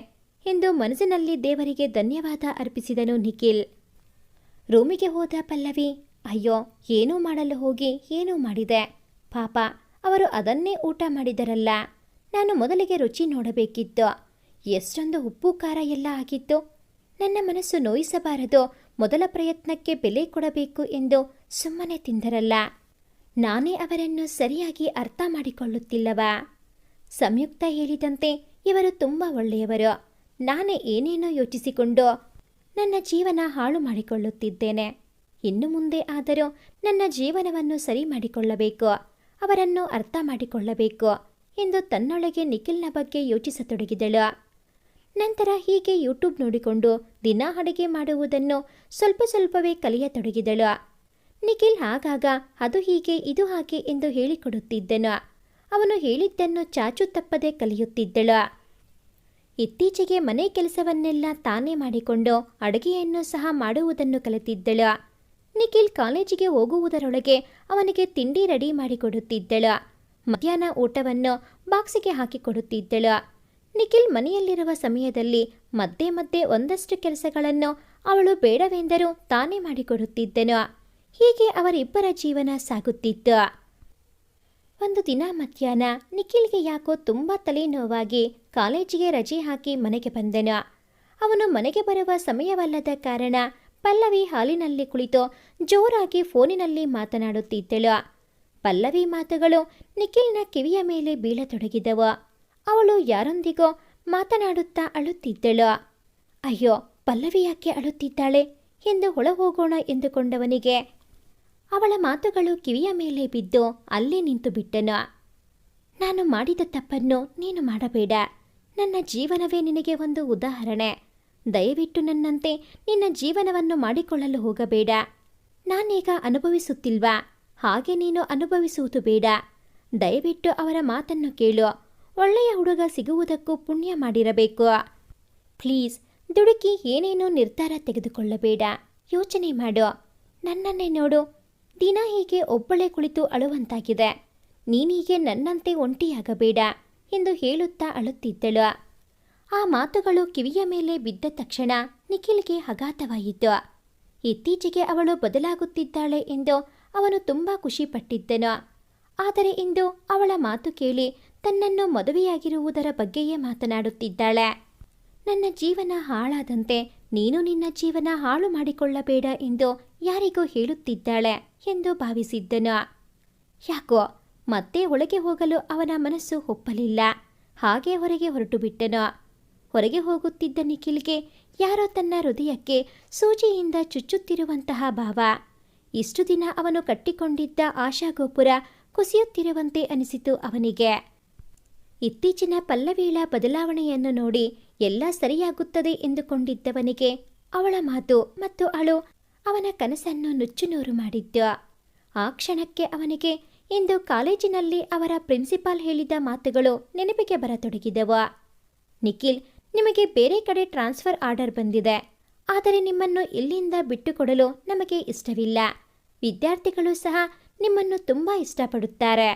ಎಂದು ಮನಸ್ಸಿನಲ್ಲಿ ದೇವರಿಗೆ ಧನ್ಯವಾದ ಅರ್ಪಿಸಿದನು ನಿಖಿಲ್. ರೂಮಿಗೆ ಹೋದ ಪಲ್ಲವಿ, ಅಯ್ಯೋ, ಏನೂ ಮಾಡಲು ಹೋಗಿ ಏನೂ ಮಾಡಿದೆ, ಪಾಪ ಅವರು ಅದನ್ನೇ ಊಟ ಮಾಡಿದರಲ್ಲ, ನಾನು ಮೊದಲಿಗೆ ರುಚಿ ನೋಡಬೇಕಿತ್ತು, ಎಷ್ಟೊಂದು ಉಪ್ಪು ಖಾರ ಎಲ್ಲ ಆಗಿತ್ತು, ನನ್ನ ಮನಸ್ಸು ನೋಯಿಸಬಾರದು, ಮೊದಲ ಪ್ರಯತ್ನಕ್ಕೆ ಬೆಲೆ ಕೊಡಬೇಕು ಎಂದು ಸುಮ್ಮನೆ ತಿಂದರಲ್ಲ, ನಾನೇ ಅವರನ್ನು ಸರಿಯಾಗಿ ಅರ್ಥ ಮಾಡಿಕೊಳ್ಳುತ್ತಿಲ್ಲವಾ? ಸಂಯುಕ್ತ ಹೇಳಿದಂತೆ ಇವರು ತುಂಬ ಒಳ್ಳೆಯವರು, ನಾನೇ ಏನೇನೋ ಯೋಚಿಸಿಕೊಂಡು ನನ್ನ ಜೀವನ ಹಾಳು ಮಾಡಿಕೊಳ್ಳುತ್ತಿದ್ದೇನೆ. ಇನ್ನು ಮುಂದೆ ಆದರೂ ನನ್ನ ಜೀವನವನ್ನು ಸರಿ ಮಾಡಿಕೊಳ್ಳಬೇಕು, ಅವರನ್ನು ಅರ್ಥ ಮಾಡಿಕೊಳ್ಳಬೇಕು ಎಂದು ತನ್ನೊಳಗೆ ನಿಖಿಲ್ನ ಬಗ್ಗೆ ಯೋಚಿಸತೊಡಗಿದಳು. ನಂತರ ಹೀಗೆ ಯೂಟ್ಯೂಬ್ ನೋಡಿಕೊಂಡು ದಿನ ಅಡುಗೆ ಮಾಡುವುದನ್ನು ಸ್ವಲ್ಪ ಸ್ವಲ್ಪವೇ ಕಲಿಯತೊಡಗಿದಳು. ನಿಖಿಲ್ ಆಗಾಗ ಅದು ಹೀಗೆ ಇದು ಹಾಗೆ ಎಂದು ಹೇಳಿಕೊಡುತ್ತಿದ್ದನು. ಅವನು ಹೇಳಿದ್ದನ್ನು ಚಾಚು ತಪ್ಪದೆ ಕಲಿಯುತ್ತಿದ್ದಳು. ಇತ್ತೀಚೆಗೆ ಮನೆ ಕೆಲಸವನ್ನೆಲ್ಲ ತಾನೇ ಮಾಡಿಕೊಂಡು ಅಡುಗೆಯನ್ನು ಸಹ ಮಾಡುವುದನ್ನು ಕಲಿತಿದ್ದಳು. ನಿಖಿಲ್ ಕಾಲೇಜಿಗೆ ಹೋಗುವುದರೊಳಗೆ ಅವನಿಗೆ ತಿಂಡಿ ರೆಡಿ ಮಾಡಿಕೊಡುತ್ತಿದ್ದಳು. ಮಧ್ಯಾಹ್ನ ಊಟವನ್ನು ಬಾಕ್ಸಿಗೆ ಹಾಕಿಕೊಡುತ್ತಿದ್ದಳು. ನಿಖಿಲ್ ಮನೆಯಲ್ಲಿರುವ ಸಮಯದಲ್ಲಿ ಮಧ್ಯೆ ಮಧ್ಯೆ ಒಂದಷ್ಟು ಕೆಲಸಗಳನ್ನು ಅವಳು ಬೇಡವೆಂದರೂ ತಾನೇ ಮಾಡಿಕೊಡುತ್ತಿದ್ದನು. ಹೀಗೆ ಅವರಿಬ್ಬರ ಜೀವನ ಸಾಗುತ್ತಿತ್ತು. ಒಂದು ದಿನ ಮಧ್ಯಾಹ್ನ ನಿಖಿಲ್ಗೆ ಯಾಕೋ ತುಂಬ ತಲೆನೋವಾಗಿ ಕಾಲೇಜಿಗೆ ರಜೆ ಹಾಕಿ ಮನೆಗೆ ಬಂದನು. ಅವನು ಮನೆಗೆ ಬರುವ ಸಮಯವಲ್ಲದ ಕಾರಣ ಪಲ್ಲವಿ ಹಾಲಿನಲ್ಲಿ ಕುಳಿತು ಜೋರಾಗಿ ಫೋನಿನಲ್ಲಿ ಮಾತನಾಡುತ್ತಿದ್ದಳು. ಪಲ್ಲವಿ ಮಾತುಗಳು ನಿಖಿಲ್ನ ಕಿವಿಯ ಮೇಲೆ ಬೀಳತೊಡಗಿದವು. ಅವಳು ಯಾರೊಂದಿಗೋ ಮಾತನಾಡುತ್ತಾ ಅಳುತ್ತಿದ್ದಳು. ಅಯ್ಯೋ, ಪಲ್ಲವಿ ಯಾಕೆ ಅಳುತ್ತಿದ್ದಾಳೆ ಎಂದು ಒಳಹೋಗೋಣ ಎಂದುಕೊಂಡವನಿಗೆ ಅವಳ ಮಾತುಗಳು ಕಿವಿಯ ಮೇಲೆ ಬಿದ್ದು ಅಲ್ಲೇ ನಿಂತು ಬಿಟ್ಟನು. ನಾನು ಮಾಡಿದ ತಪ್ಪನ್ನು ನೀನು ಮಾಡಬೇಡ. ನನ್ನ ಜೀವನವೇ ನಿನಗೆ ಒಂದು ಉದಾಹರಣೆ. ದಯವಿಟ್ಟು ನನ್ನಂತೆ ನಿನ್ನ ಜೀವನವನ್ನು ಮಾಡಿಕೊಳ್ಳಲು ಹೋಗಬೇಡ. ನಾನೀಗ ಅನುಭವಿಸುತ್ತಿಲ್ವಾ, ಹಾಗೆ ನೀನು ಅನುಭವಿಸುವುದು ಬೇಡ. ದಯವಿಟ್ಟು ಅವರ ಮಾತನ್ನು ಕೇಳು. ಒಳ್ಳೆಯ ಹುಡುಗ ಸಿಗುವುದಕ್ಕೂ ಪುಣ್ಯ ಮಾಡಿರಬೇಕು. ಪ್ಲೀಸ್, ದುಡುಕಿ ಏನೇನೋ ನಿರ್ಧಾರ ತೆಗೆದುಕೊಳ್ಳಬೇಡ. ಯೋಚನೆ ಮಾಡು. ನನ್ನನ್ನೇ ನೋಡು, ದಿನ ಹೀಗೆ ಒಬ್ಬಳೇ ಕುಳಿತು ಅಳುವಂತಾಗಿದೆ. ನೀನೀಗೆ ನನ್ನಂತೆ ಒಂಟಿಯಾಗಬೇಡ ಎಂದು ಹೇಳುತ್ತಾ ಅಳುತ್ತಿದ್ದಳು. ಆ ಮಾತುಗಳು ಕಿವಿಯ ಮೇಲೆ ಬಿದ್ದ ತಕ್ಷಣ ನಿಖಿಲ್ಗೆ ಆಘಾತವಾಯಿತು. ಇತ್ತೀಚೆಗೆ ಅವಳು ಬದಲಾಗುತ್ತಿದ್ದಾಳೆ ಎಂದು ಅವನು ತುಂಬ ಖುಷಿಪಟ್ಟಿದ್ದನು. ಆದರೆ ಇಂದು ಅವಳ ಮಾತು ಕೇಳಿ ತನ್ನನ್ನು ಮದುವೆಯಾಗಿರುವುದರ ಬಗ್ಗೆಯೇ ಮಾತನಾಡುತ್ತಿದ್ದಾಳೆ. ನನ್ನ ಜೀವನ ಹಾಳಾದಂತೆ ನೀನು ನಿನ್ನ ಜೀವನ ಹಾಳು ಮಾಡಿಕೊಳ್ಳಬೇಡ ಎಂದು ಯಾರಿಗೂ ಹೇಳುತ್ತಿದ್ದಾಳೆ ಎಂದು ಭಾವಿಸಿದ್ದನು. ಯಾಕೋ ಮತ್ತೆ ಒಳಗೆ ಹೋಗಲು ಅವನ ಮನಸ್ಸು ಒಪ್ಪಲಿಲ್ಲ. ಹಾಗೆ ಹೊರಗೆ ಹೊರಟು ಬಿಟ್ಟನು. ಹೊರಗೆ ಹೋಗುತ್ತಿದ್ದ ನಿಖಿಲ್ಗೆ ಯಾರೋ ತನ್ನ ಹೃದಯಕ್ಕೆ ಸೂಜಿಯಿಂದ ಚುಚ್ಚುತ್ತಿರುವಂತಹ ಭಾವ. ಇಷ್ಟು ದಿನ ಅವನು ಕಟ್ಟಿಕೊಂಡಿದ್ದ ಆಶಾಗೋಪುರ ಕುಸಿಯುತ್ತಿರುವಂತೆ ಅನಿಸಿತು ಅವನಿಗೆ. ಇತ್ತೀಚಿನ ಪಲ್ಲವಿಳ ಬದಲಾವಣೆಯನ್ನು ನೋಡಿ ಎಲ್ಲ ಸರಿಯಾಗುತ್ತದೆ ಎಂದುಕೊಂಡಿದ್ದವನಿಗೆ ಅವಳ ಮಾತು ಮತ್ತು ಅಳು ಅವನ ಕನಸನ್ನು ನುಚ್ಚುನೂರು ಮಾಡಿದ್ದು. ಆ ಕ್ಷಣಕ್ಕೆ ಅವನಿಗೆ ಇಂದು ಕಾಲೇಜಿನಲ್ಲಿ ಅವರ ಪ್ರಿನ್ಸಿಪಾಲ್ ಹೇಳಿದ ಮಾತುಗಳು ನೆನಪಿಗೆ ಬರತೊಡಗಿದವು. ನಿಖಿಲ್, ನಿಮಗೆ ಬೇರೆ ಕಡೆ ಟ್ರಾನ್ಸ್ಫರ್ ಆರ್ಡರ್ ಬಂದಿದೆ. ಆದರೆ ನಿಮ್ಮನ್ನು ಇಲ್ಲಿಂದ ಬಿಟ್ಟುಕೊಡಲು ನಮಗೆ ಇಷ್ಟವಿಲ್ಲ. ವಿದ್ಯಾರ್ಥಿಗಳು ಸಹ ನಿಮ್ಮನ್ನು ತುಂಬ ಇಷ್ಟಪಡುತ್ತಾರೆ.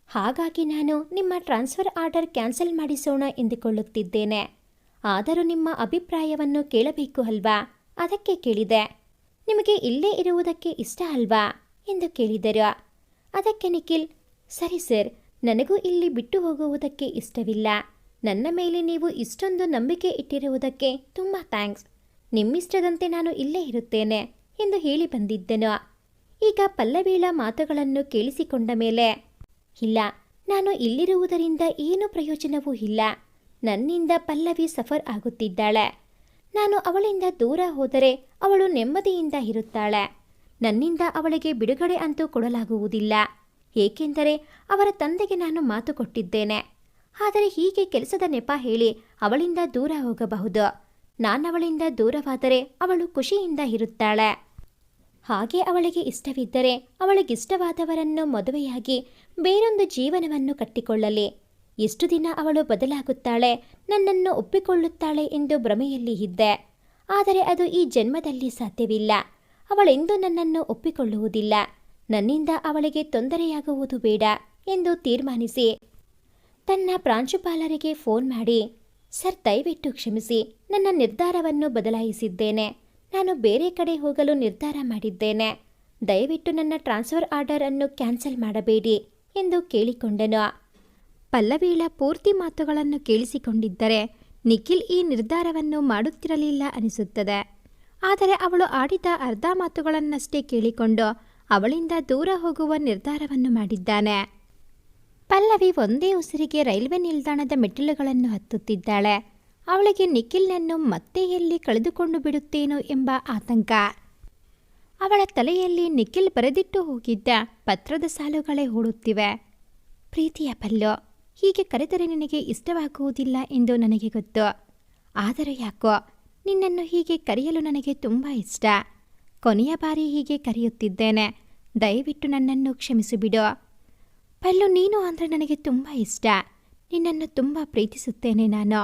ಹಾಗಾಗಿ ನಾನು ನಿಮ್ಮ ಟ್ರಾನ್ಸ್ಫರ್ ಆರ್ಡರ್ ಕ್ಯಾನ್ಸಲ್ ಮಾಡಿಸೋಣ ಎಂದುಕೊಳ್ಳುತ್ತಿದ್ದೇನೆ. ಆದರೂ ನಿಮ್ಮ ಅಭಿಪ್ರಾಯವನ್ನು ಕೇಳಬೇಕು ಅಲ್ವಾ, ಅದಕ್ಕೆ ಕೇಳಿದೆ. ನಿಮಗೆ ಇಲ್ಲೇ ಇರುವುದಕ್ಕೆ ಇಷ್ಟ ಅಲ್ವಾ ಎಂದು ಕೇಳಿದರು. ಅದಕ್ಕೆ ನಿಖಿಲ್, ಸರಿ ಸರ್, ನನಗೂ ಇಲ್ಲಿ ಬಿಟ್ಟು ಹೋಗುವುದಕ್ಕೆ ಇಷ್ಟವಿಲ್ಲ. ನನ್ನ ಮೇಲೆ ನೀವು ಇಷ್ಟೊಂದು ನಂಬಿಕೆ ಇಟ್ಟಿರುವುದಕ್ಕೆ ತುಂಬ ಥ್ಯಾಂಕ್ಸ್. ನಿಮ್ಮಿಷ್ಟದಂತೆ ನಾನು ಇಲ್ಲೇ ಇರುತ್ತೇನೆ ಎಂದು ಹೇಳಿ ಬಂದಿದ್ದನು. ಈಗ ಪಲ್ಲವಿಳ ಮಾತುಗಳನ್ನು ಕೇಳಿಸಿಕೊಂಡ ಮೇಲೆ, ಇಲ್ಲ, ನಾನು ಇಲ್ಲಿರುವುದರಿಂದ ಏನೂ ಪ್ರಯೋಜನವೂ ಇಲ್ಲ. ನನ್ನಿಂದ ಪಲ್ಲವಿ ಸಫರ್ ಆಗುತ್ತಿದ್ದಾಳೆ. ನಾನು ಅವಳಿಂದ ದೂರ ಹೋದರೆ ಅವಳು ನೆಮ್ಮದಿಯಿಂದ ಇರುತ್ತಾಳೆ. ನನ್ನಿಂದ ಅವಳಿಗೆ ಬಿಡುಗಡೆ ಅಂತೂ ಕೊಡಲಾಗುವುದಿಲ್ಲ. ಏಕೆಂದರೆ ಅವರ ತಂದೆಗೆ ನಾನು ಮಾತು ಕೊಟ್ಟಿದ್ದೇನೆ. ಆದರೆ ಹೀಗೆ ಕೆಲಸದ ನೆಪ ಹೇಳಿ ಅವಳಿಂದ ದೂರ ಹೋಗಬಹುದು. ನಾನವಳಿಂದ ದೂರವಾದರೆ ಅವಳು ಖುಷಿಯಿಂದ ಇರುತ್ತಾಳೆ. ಹಾಗೆ ಅವಳಿಗೆ ಇಷ್ಟವಿದ್ದರೆ ಅವಳಿಗಿಷ್ಟವಾದವರನ್ನು ಮದುವೆಯಾಗಿ ಬೇರೊಂದು ಜೀವನವನ್ನು ಕಟ್ಟಿಕೊಳ್ಳಲಿ. ಇಷ್ಟು ದಿನ ಅವಳು ಬದಲಾಗುತ್ತಾಳೆ, ನನ್ನನ್ನು ಒಪ್ಪಿಕೊಳ್ಳುತ್ತಾಳೆ ಎಂದು ಭ್ರಮೆಯಲ್ಲಿ ಇದ್ದೆ. ಆದರೆ ಅದು ಈ ಜನ್ಮದಲ್ಲಿ ಸಾಧ್ಯವಿಲ್ಲ. ಅವಳೆಂದೂ ನನ್ನನ್ನು ಒಪ್ಪಿಕೊಳ್ಳುವುದಿಲ್ಲ. ನನ್ನಿಂದ ಅವಳಿಗೆ ತೊಂದರೆಯಾಗುವುದು ಬೇಡ ಎಂದು ತೀರ್ಮಾನಿಸಿ ತನ್ನ ಪ್ರಾಂಶುಪಾಲರಿಗೆ ಫೋನ್ ಮಾಡಿ, ಸರ್, ದಯವಿಟ್ಟು ಕ್ಷಮಿಸಿ, ನನ್ನ ನಿರ್ಧಾರವನ್ನು ಬದಲಾಯಿಸಿದ್ದೇನೆ. ನಾನು ಬೇರೆ ಕಡೆ ಹೋಗಲು ನಿರ್ಧಾರ ಮಾಡಿದ್ದೇನೆ. ದಯವಿಟ್ಟು ನನ್ನ ಟ್ರಾನ್ಸ್ಫರ್ ಆರ್ಡರ್ ಅನ್ನು ಕ್ಯಾನ್ಸಲ್ ಮಾಡಬೇಡಿ ಎಂದು ಕೇಳಿಕೊಂಡನು. ಪಲ್ಲವಿಳ ಪೂರ್ತಿ ಮಾತುಗಳನ್ನು ಕೇಳಿಸಿಕೊಂಡಿದ್ದರೆ ನಿಖಿಲ್ ಈ ನಿರ್ಧಾರವನ್ನು ಮಾಡುತ್ತಿರಲಿಲ್ಲ ಅನಿಸುತ್ತದೆ. ಆದರೆ ಅವಳು ಆಡಿದ ಅರ್ಧ ಮಾತುಗಳನ್ನಷ್ಟೇ ಕೇಳಿಕೊಂಡು ಅವಳಿಂದ ದೂರ ಹೋಗುವ ನಿರ್ಧಾರವನ್ನು ಮಾಡಿದ್ದಾನೆ. ಪಲ್ಲವಿ ಒಂದೇ ಉಸಿರಿಗೆ ರೈಲ್ವೆ ನಿಲ್ದಾಣದ ಮೆಟ್ಟಿಲುಗಳನ್ನು ಹತ್ತುತ್ತಿದ್ದಾಳೆ. ಅವಳಿಗೆ ನಿಖಿಲ್ನನ್ನು ಮತ್ತೆ ಎಲ್ಲಿ ಕಳೆದುಕೊಂಡು ಬಿಡುತ್ತೇನೋ ಎಂಬ ಆತಂಕ. ಅವಳ ತಲೆಯಲ್ಲಿ ನಿಖಿಲ್ ಬರೆದಿಟ್ಟು ಹೋಗಿದ್ದ ಪತ್ರದ ಸಾಲುಗಳೇ ಓಡುತ್ತಿವೆ. ಪ್ರೀತಿಯ ಪಲ್ಲು, ಹೀಗೆ ಕರೆದರೆ ನಿನಗೆ ಇಷ್ಟವಾಗುವುದಿಲ್ಲ ಎಂದು ನನಗೆ ಗೊತ್ತು. ಆದರೆ ಯಾಕೋ ನಿನ್ನನ್ನು ಹೀಗೆ ಕರೆಯಲು ನನಗೆ ತುಂಬ ಇಷ್ಟ. ಕೊನೆಯ ಬಾರಿ ಹೀಗೆ ಕರೆಯುತ್ತಿದ್ದೇನೆ. ದಯವಿಟ್ಟು ನನ್ನನ್ನು ಕ್ಷಮಿಸಿಬಿಡು. ಪಲ್ಲು, ನೀನು ಅಂದರೆ ನನಗೆ ತುಂಬ ಇಷ್ಟ. ನಿನ್ನನ್ನು ತುಂಬ ಪ್ರೀತಿಸುತ್ತೇನೆ ನಾನು.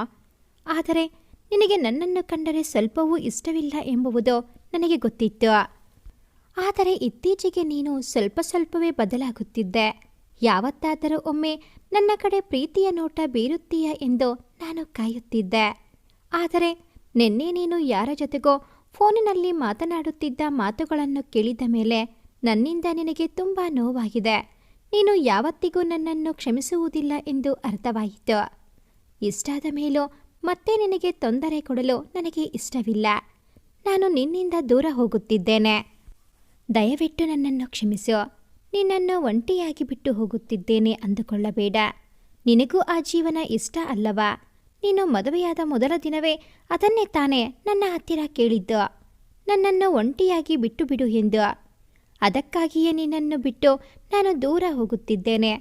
ಆದರೆ ನಿನಗೆ ನನ್ನನ್ನು ಕಂಡರೆ ಸ್ವಲ್ಪವೂ ಇಷ್ಟವಿಲ್ಲ ಎಂಬುದು ನನಗೆ ಗೊತ್ತಿತ್ತು. ಆದರೆ ಇತ್ತೀಚೆಗೆ ನೀನು ಸ್ವಲ್ಪ ಸ್ವಲ್ಪವೇ ಬದಲಾಗುತ್ತಿದ್ದೆ. ಯಾವತ್ತಾದರೂ ಒಮ್ಮೆ ನನ್ನ ಕಡೆ ಪ್ರೀತಿಯ ನೋಟ ಬೀರುತ್ತೀಯ ಎಂದು ನಾನು ಕಾಯುತ್ತಿದ್ದೆ. ಆದರೆ ನಿನ್ನೆ ನೀನು ಯಾರ ಜೊತೆಗೋ ಫೋನಿನಲ್ಲಿ ಮಾತನಾಡುತ್ತಿದ್ದ ಮಾತುಗಳನ್ನು ಕೇಳಿದ ಮೇಲೆ ನನ್ನಿಂದ ನಿನಗೆ ತುಂಬ ನೋವಾಗಿದೆ. ನೀನು ಯಾವತ್ತಿಗೂ ನನ್ನನ್ನು ಕ್ಷಮಿಸುವುದಿಲ್ಲ ಎಂದು ಅರ್ಥವಾಯಿತು. ಇಷ್ಟಾದ ಮೇಲೂ ಮತ್ತೆ ನಿನಗೆ ತೊಂದರೆ ಕೊಡಲು ನನಗೆ ಇಷ್ಟವಿಲ್ಲ. ನಾನು ನಿನ್ನಿಂದ ದೂರ ಹೋಗುತ್ತಿದ್ದೇನೆ. ದಯವಿಟ್ಟು ನನ್ನನ್ನು ಕ್ಷಮಿಸು. ನಿನ್ನನ್ನು ಒಂಟಿಯಾಗಿ ಬಿಟ್ಟು ಹೋಗುತ್ತಿದ್ದೇನೆ ಅಂದುಕೊಳ್ಳಬೇಡ. ನಿನಗೂ ಆ ಜೀವನ ಇಷ್ಟ ಅಲ್ಲವಾ? ನೀನು ಮದುವೆಯಾದ ಮೊದಲ ದಿನವೇ ಅದನ್ನೇ ತಾನೇ ನನ್ನ ಹತ್ತಿರ ಕೇಳಿದ್ದು, ನನ್ನನ್ನು ಒಂಟಿಯಾಗಿ ಬಿಟ್ಟು ಬಿಡು ಎಂದು. ಅದಕ್ಕಾಗಿಯೇ ನಿನ್ನನ್ನು ಬಿಟ್ಟು ನಾನು ದೂರ ಹೋಗುತ್ತಿದ್ದೇನೆ.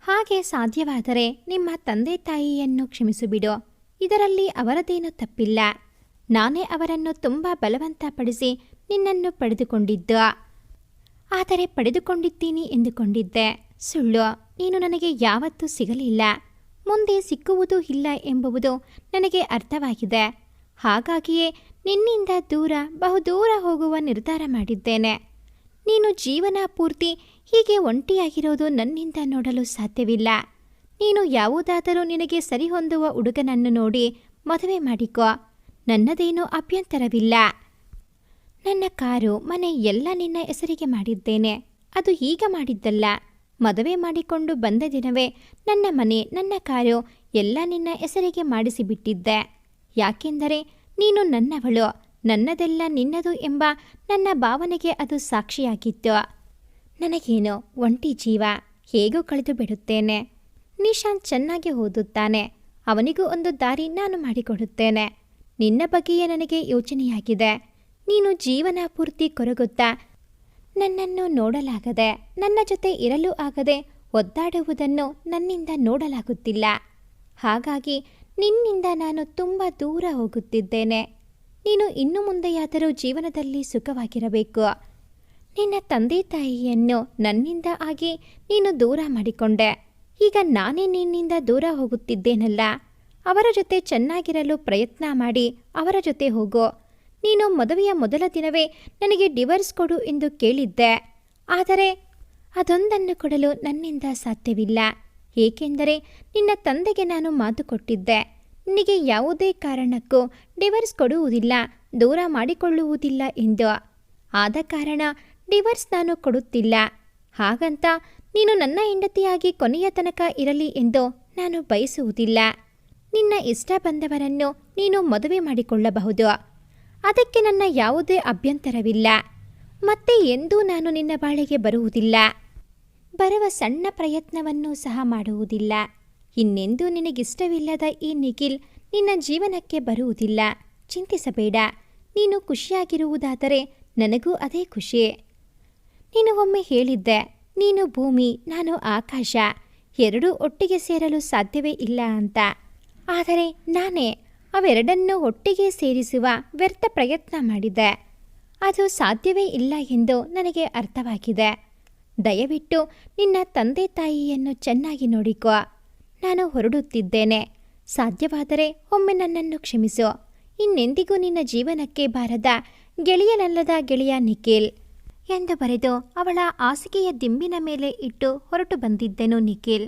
ಹಾಗೆ ಸಾಧ್ಯವಾದರೆ ನಿಮ್ಮ ತಂದೆ ತಾಯಿಯನ್ನು ಕ್ಷಮಿಸಿಬಿಡು. ಇದರಲ್ಲಿ ಅವರದೇನೂ ತಪ್ಪಿಲ್ಲ. ನಾನೇ ಅವರನ್ನು ತುಂಬ ಬಲವಂತಪಡಿಸಿ ನಿನ್ನನ್ನು ಪಡೆದುಕೊಂಡಿದ್ದು. ಆದರೆ ಪಡೆದುಕೊಂಡಿದ್ದೀನಿ ಎಂದುಕೊಂಡಿದ್ದೆ. ಸುಳ್ಳು. ನೀನು ನನಗೆ ಯಾವತ್ತೂ ಸಿಗಲಿಲ್ಲ, ಮುಂದೆ ಸಿಕ್ಕುವುದೂ ಇಲ್ಲ ಎಂಬುದು ನನಗೆ ಅರ್ಥವಾಗಿದೆ. ಹಾಗಾಗಿಯೇ ನಿನ್ನಿಂದ ದೂರ, ಬಹುದೂರ ಹೋಗುವ ನಿರ್ಧಾರ ಮಾಡಿದ್ದೇನೆ. ನೀನು ಜೀವನ ಪೂರ್ತಿ ಹೀಗೆ ಒಂಟಿಯಾಗಿರೋದು ನನ್ನಿಂದ ನೋಡಲು ಸಾಧ್ಯವಿಲ್ಲ. ನೀನು ಯಾವುದಾದರೂ ನಿನಗೆ ಸರಿಹೊಂದುವ ಹುಡುಗನನ್ನು ನೋಡಿ ಮದುವೆ ಮಾಡಿಕೋ. ನನ್ನದೇನೂ ಅಭ್ಯಂತರವಿಲ್ಲ. ನನ್ನ ಕಾರು, ಮನೆ ಎಲ್ಲ ನಿನ್ನ ಹೆಸರಿಗೆ ಮಾಡಿದ್ದೇನೆ. ಅದು ಈಗ ಮಾಡಿದ್ದಲ್ಲ. ಮದುವೆ ಮಾಡಿಕೊಂಡು ಬಂದ ದಿನವೇ ನನ್ನ ಮನೆ, ನನ್ನ ಕಾರು ಎಲ್ಲ ನಿನ್ನ ಹೆಸರಿಗೆ ಮಾಡಿಸಿಬಿಟ್ಟಿದ್ದೆ. ಯಾಕೆಂದರೆ ನೀನು ನನ್ನವಳು, ನನ್ನದೆಲ್ಲ ನಿನ್ನದು ಎಂಬ ನನ್ನ ಭಾವನೆಗೆ ಅದು ಸಾಕ್ಷಿಯಾಗಿತ್ತು. ನನಗೇನು ಒಂಟಿ ಜೀವ, ಹೇಗೋ ಕಳೆದು ಬಿಡುತ್ತೇನೆ. ನಿಶಾಂತ್ ಚೆನ್ನಾಗಿ ಓದುತ್ತಾನೆ, ಅವನಿಗೂ ಒಂದು ದಾರಿ ನಾನು ಮಾಡಿಕೊಡುತ್ತೇನೆ. ನಿನ್ನ ಬಗ್ಗೆಯೇ ನನಗೆ ಯೋಚನೆಯಾಗಿದೆ. ನೀನು ಜೀವನ ಪೂರ್ತಿ ಕೊರಗುತ್ತಾ ನನ್ನನ್ನು ನೋಡಲಾಗದೆ, ನನ್ನ ಜೊತೆ ಇರಲು ಆಗದೆ ಒದ್ದಾಡುವುದನ್ನು ನನ್ನಿಂದ ನೋಡಲಾಗುತ್ತಿಲ್ಲ. ಹಾಗಾಗಿ ನಿನ್ನಿಂದ ನಾನು ತುಂಬ ದೂರ ಹೋಗುತ್ತಿದ್ದೇನೆ. ನೀನು ಇನ್ನು ಮುಂದೆಯಾದರೂ ಜೀವನದಲ್ಲಿ ಸುಖವಾಗಿರಬೇಕು. ನಿನ್ನ ತಂದೆ ತಾಯಿಯನ್ನು ನನ್ನಿಂದ ಆಗಿ ನೀನು ದೂರ ಮಾಡಿಕೊಂಡೆ. ಈಗ ನಾನೇ ನಿನ್ನಿಂದ ದೂರ ಹೋಗುತ್ತಿದ್ದೇನಲ್ಲ. ಅವರ ಜೊತೆ ಚೆನ್ನಾಗಿರಲು ಪ್ರಯತ್ನ ಮಾಡಿ ಅವರ ಜೊತೆ ಹೋಗು. ನೀನು ಮದುವೆಯ ಮೊದಲ ದಿನವೇ ನನಗೆ ಡಿವೋರ್ಸ್ ಕೊಡು ಎಂದು ಕೇಳಿದ್ದೆ. ಆದರೆ ಅದೊಂದನ್ನು ಕೊಡಲು ನನ್ನಿಂದ ಸಾಧ್ಯವಿಲ್ಲ. ಏಕೆಂದರೆ ನಿನ್ನ ತಂದೆಗೆ ನಾನು ಮಾತು ಕೊಟ್ಟಿದ್ದೆ, ನಿನಗೆ ಯಾವುದೇ ಕಾರಣಕ್ಕೂ ಡಿವೋರ್ಸ್ ಕೊಡುವುದಿಲ್ಲ, ದೂರ ಮಾಡಿಕೊಳ್ಳುವುದಿಲ್ಲ ಎಂದು. ಆದ ಕಾರಣ ಡಿವೋರ್ಸ್ ನಾನು ಕೊಡುತ್ತಿಲ್ಲ. ಹಾಗಂತ ನೀನು ನನ್ನ ಹೆಂಡತಿಯಾಗಿ ಕೊನೆಯ ತನಕ ಇರಲಿ ಎಂದು ನಾನು ಬಯಸುವುದಿಲ್ಲ. ನಿನ್ನ ಇಷ್ಟ ಬಂದವರನ್ನು ನೀನು ಮದುವೆ ಮಾಡಿಕೊಳ್ಳಬಹುದು. ಅದಕ್ಕೆ ನನ್ನ ಯಾವುದೇ ಅಭ್ಯಂತರವಿಲ್ಲ. ಮತ್ತೆ ಎಂದೂ ನಾನು ನಿನ್ನ ಬಾಳಿಗೆ ಬರುವುದಿಲ್ಲ. ಬರುವ ಸಣ್ಣ ಪ್ರಯತ್ನವನ್ನು ಸಹ ಮಾಡುವುದಿಲ್ಲ. ಇನ್ನೆಂದೂ ನಿನಗಿಷ್ಟವಿಲ್ಲದ ಈ ನಿಖಿಲ್ ನಿನ್ನ ಜೀವನಕ್ಕೆ ಬರುವುದಿಲ್ಲ. ಚಿಂತಿಸಬೇಡ. ನೀನು ಖುಷಿಯಾಗಿರುವುದಾದರೆ ನನಗೂ ಅದೇ ಖುಷಿ. ನೀನು ಒಮ್ಮೆ ಹೇಳಿದ್ದೆ, ನೀನು ಭೂಮಿ, ನಾನು ಆಕಾಶ, ಎರಡೂ ಒಟ್ಟಿಗೆ ಸೇರಲು ಸಾಧ್ಯವೇ ಇಲ್ಲ ಅಂತ. ಆದರೆ ನಾನೇ ಅವೆರಡನ್ನೂ ಒಟ್ಟಿಗೆ ಸೇರಿಸುವ ವ್ಯರ್ಥ ಪ್ರಯತ್ನ ಮಾಡಿದೆ. ಅದು ಸಾಧ್ಯವೇ ಇಲ್ಲ ಎಂದು ನನಗೆ ಅರ್ಥವಾಗಿದೆ. ದಯವಿಟ್ಟು ನಿನ್ನ ತಂದೆ ತಾಯಿಯನ್ನು ಚೆನ್ನಾಗಿ ನೋಡಿಕೋ. ನಾನು ಹೊರಡುತ್ತಿದ್ದೇನೆ. ಸಾಧ್ಯವಾದರೆ ಒಮ್ಮೆ ನನ್ನನ್ನು ಕ್ಷಮಿಸು. ಇನ್ನೆಂದಿಗೂ ನಿನ್ನ ಜೀವನಕ್ಕೆ ಬಾರದ ಗೆಳೆಯನಲ್ಲದ ಗೆಳೆಯ ನಿಖಿಲ್ ಎಂದು ಬರೆದು ಅವಳ ಹಾಸಿಗೆಯ ದಿಂಬಿನ ಮೇಲೆ ಇಟ್ಟು ಹೊರಟು ಬಂದಿದ್ದೆನು ನಿಖಿಲ್.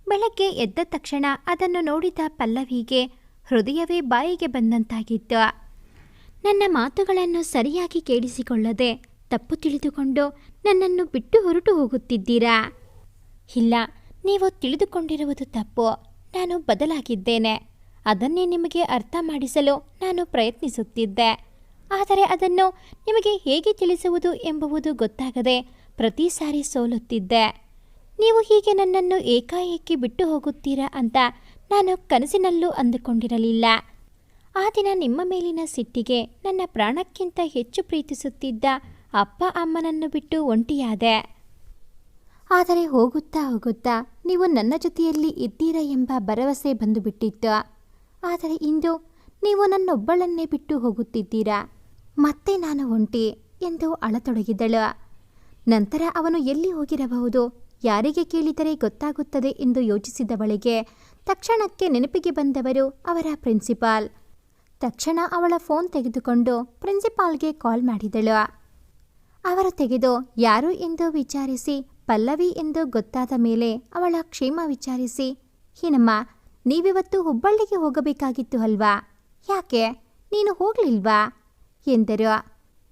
ಬೆಳಗ್ಗೆ ಎದ್ದ ತಕ್ಷಣ ಅದನ್ನು ನೋಡಿದ ಪಲ್ಲವಿಗೆ ಹೃದಯವೇ ಬಾಯಿಗೆ ಬಂದಂತಾಗಿತ್ತು. ನನ್ನ ಮಾತುಗಳನ್ನು ಸರಿಯಾಗಿ ಕೇಳಿಸಿಕೊಳ್ಳದೆ ತಪ್ಪು ತಿಳಿದುಕೊಂಡು ನನ್ನನ್ನು ಬಿಟ್ಟು ಹೊರಟು ಹೋಗುತ್ತಿದ್ದೀರಾ? ಇಲ್ಲ, ನೀವು ತಿಳಿದುಕೊಂಡಿರುವುದು ತಪ್ಪು. ನಾನು ಬದಲಾಗಿದ್ದೇನೆ. ಅದನ್ನೇ ನಿಮಗೆ ಅರ್ಥ ಮಾಡಿಸಲು ನಾನು ಪ್ರಯತ್ನಿಸುತ್ತಿದ್ದೆ. ಆದರೆ ಅದನ್ನು ನಿಮಗೆ ಹೇಗೆ ತಿಳಿಸುವುದು ಎಂಬುದು ಗೊತ್ತಾಗದೆ ಪ್ರತಿ ಸಾರಿ ಸೋಲುತ್ತಿದ್ದೆ. ನೀವು ಹೀಗೆ ನನ್ನನ್ನು ಏಕಾಏಕಿ ಬಿಟ್ಟು ಹೋಗುತ್ತೀರಾ ಅಂತ ನಾನು ಕನಸಿನಲ್ಲೂ ಅಂದುಕೊಂಡಿರಲಿಲ್ಲ. ಆ ದಿನ ನಿಮ್ಮ ಮೇಲಿನ ಸಿಟ್ಟಿಗೆ ನನ್ನ ಪ್ರಾಣಕ್ಕಿಂತ ಹೆಚ್ಚು ಪ್ರೀತಿಸುತ್ತಿದ್ದ ಅಪ್ಪ ಅಮ್ಮನನ್ನು ಬಿಟ್ಟು ಒಂಟಿಯಾದೆ. ಆದರೆ ಹೋಗುತ್ತಾ ಹೋಗುತ್ತಾ ನೀವು ನನ್ನ ಜೊತೆಯಲ್ಲಿ ಇದ್ದೀರಾ ಎಂಬ ಭರವಸೆ ಬಂದುಬಿಟ್ಟಿತ್ತು. ಆದರೆ ಇಂದು ನೀವು ನನ್ನೊಬ್ಬಳನ್ನೇ ಬಿಟ್ಟು ಹೋಗುತ್ತಿದ್ದೀರಾ. ಮತ್ತೆ ನಾನು ಒಂಟಿ ಎಂದು ಅಳತೊಡಗಿದಳು. ನಂತರ ಅವನು ಎಲ್ಲಿ ಹೋಗಿರಬಹುದು, ಯಾರಿಗೆ ಕೇಳಿದರೆ ಗೊತ್ತಾಗುತ್ತದೆ ಎಂದು ಯೋಚಿಸಿದವಳಿಗೆ ತಕ್ಷಣಕ್ಕೆ ನೆನಪಿಗೆ ಬಂದವರು ಅವರ ಪ್ರಿನ್ಸಿಪಾಲ್. ತಕ್ಷಣ ಅವಳ ಫೋನ್ ತೆಗೆದುಕೊಂಡು ಪ್ರಿನ್ಸಿಪಾಲ್ಗೆ ಕಾಲ್ ಮಾಡಿದಳು. ಅವರು ತೆಗೆದು ಯಾರು ಎಂದು ವಿಚಾರಿಸಿ ಪಲ್ಲವಿ ಎಂದು ಗೊತ್ತಾದ ಮೇಲೆ ಅವಳ ಕ್ಷೇಮ ವಿಚಾರಿಸಿ, ಏನಮ್ಮ, ನೀವಿವತ್ತು ಹುಬ್ಬಳ್ಳಿಗೆ ಹೋಗಬೇಕಾಗಿತ್ತು ಅಲ್ವಾ? ಯಾಕೆ ನೀನು ಹೋಗಲಿಲ್ವಾ ಎಂದರು.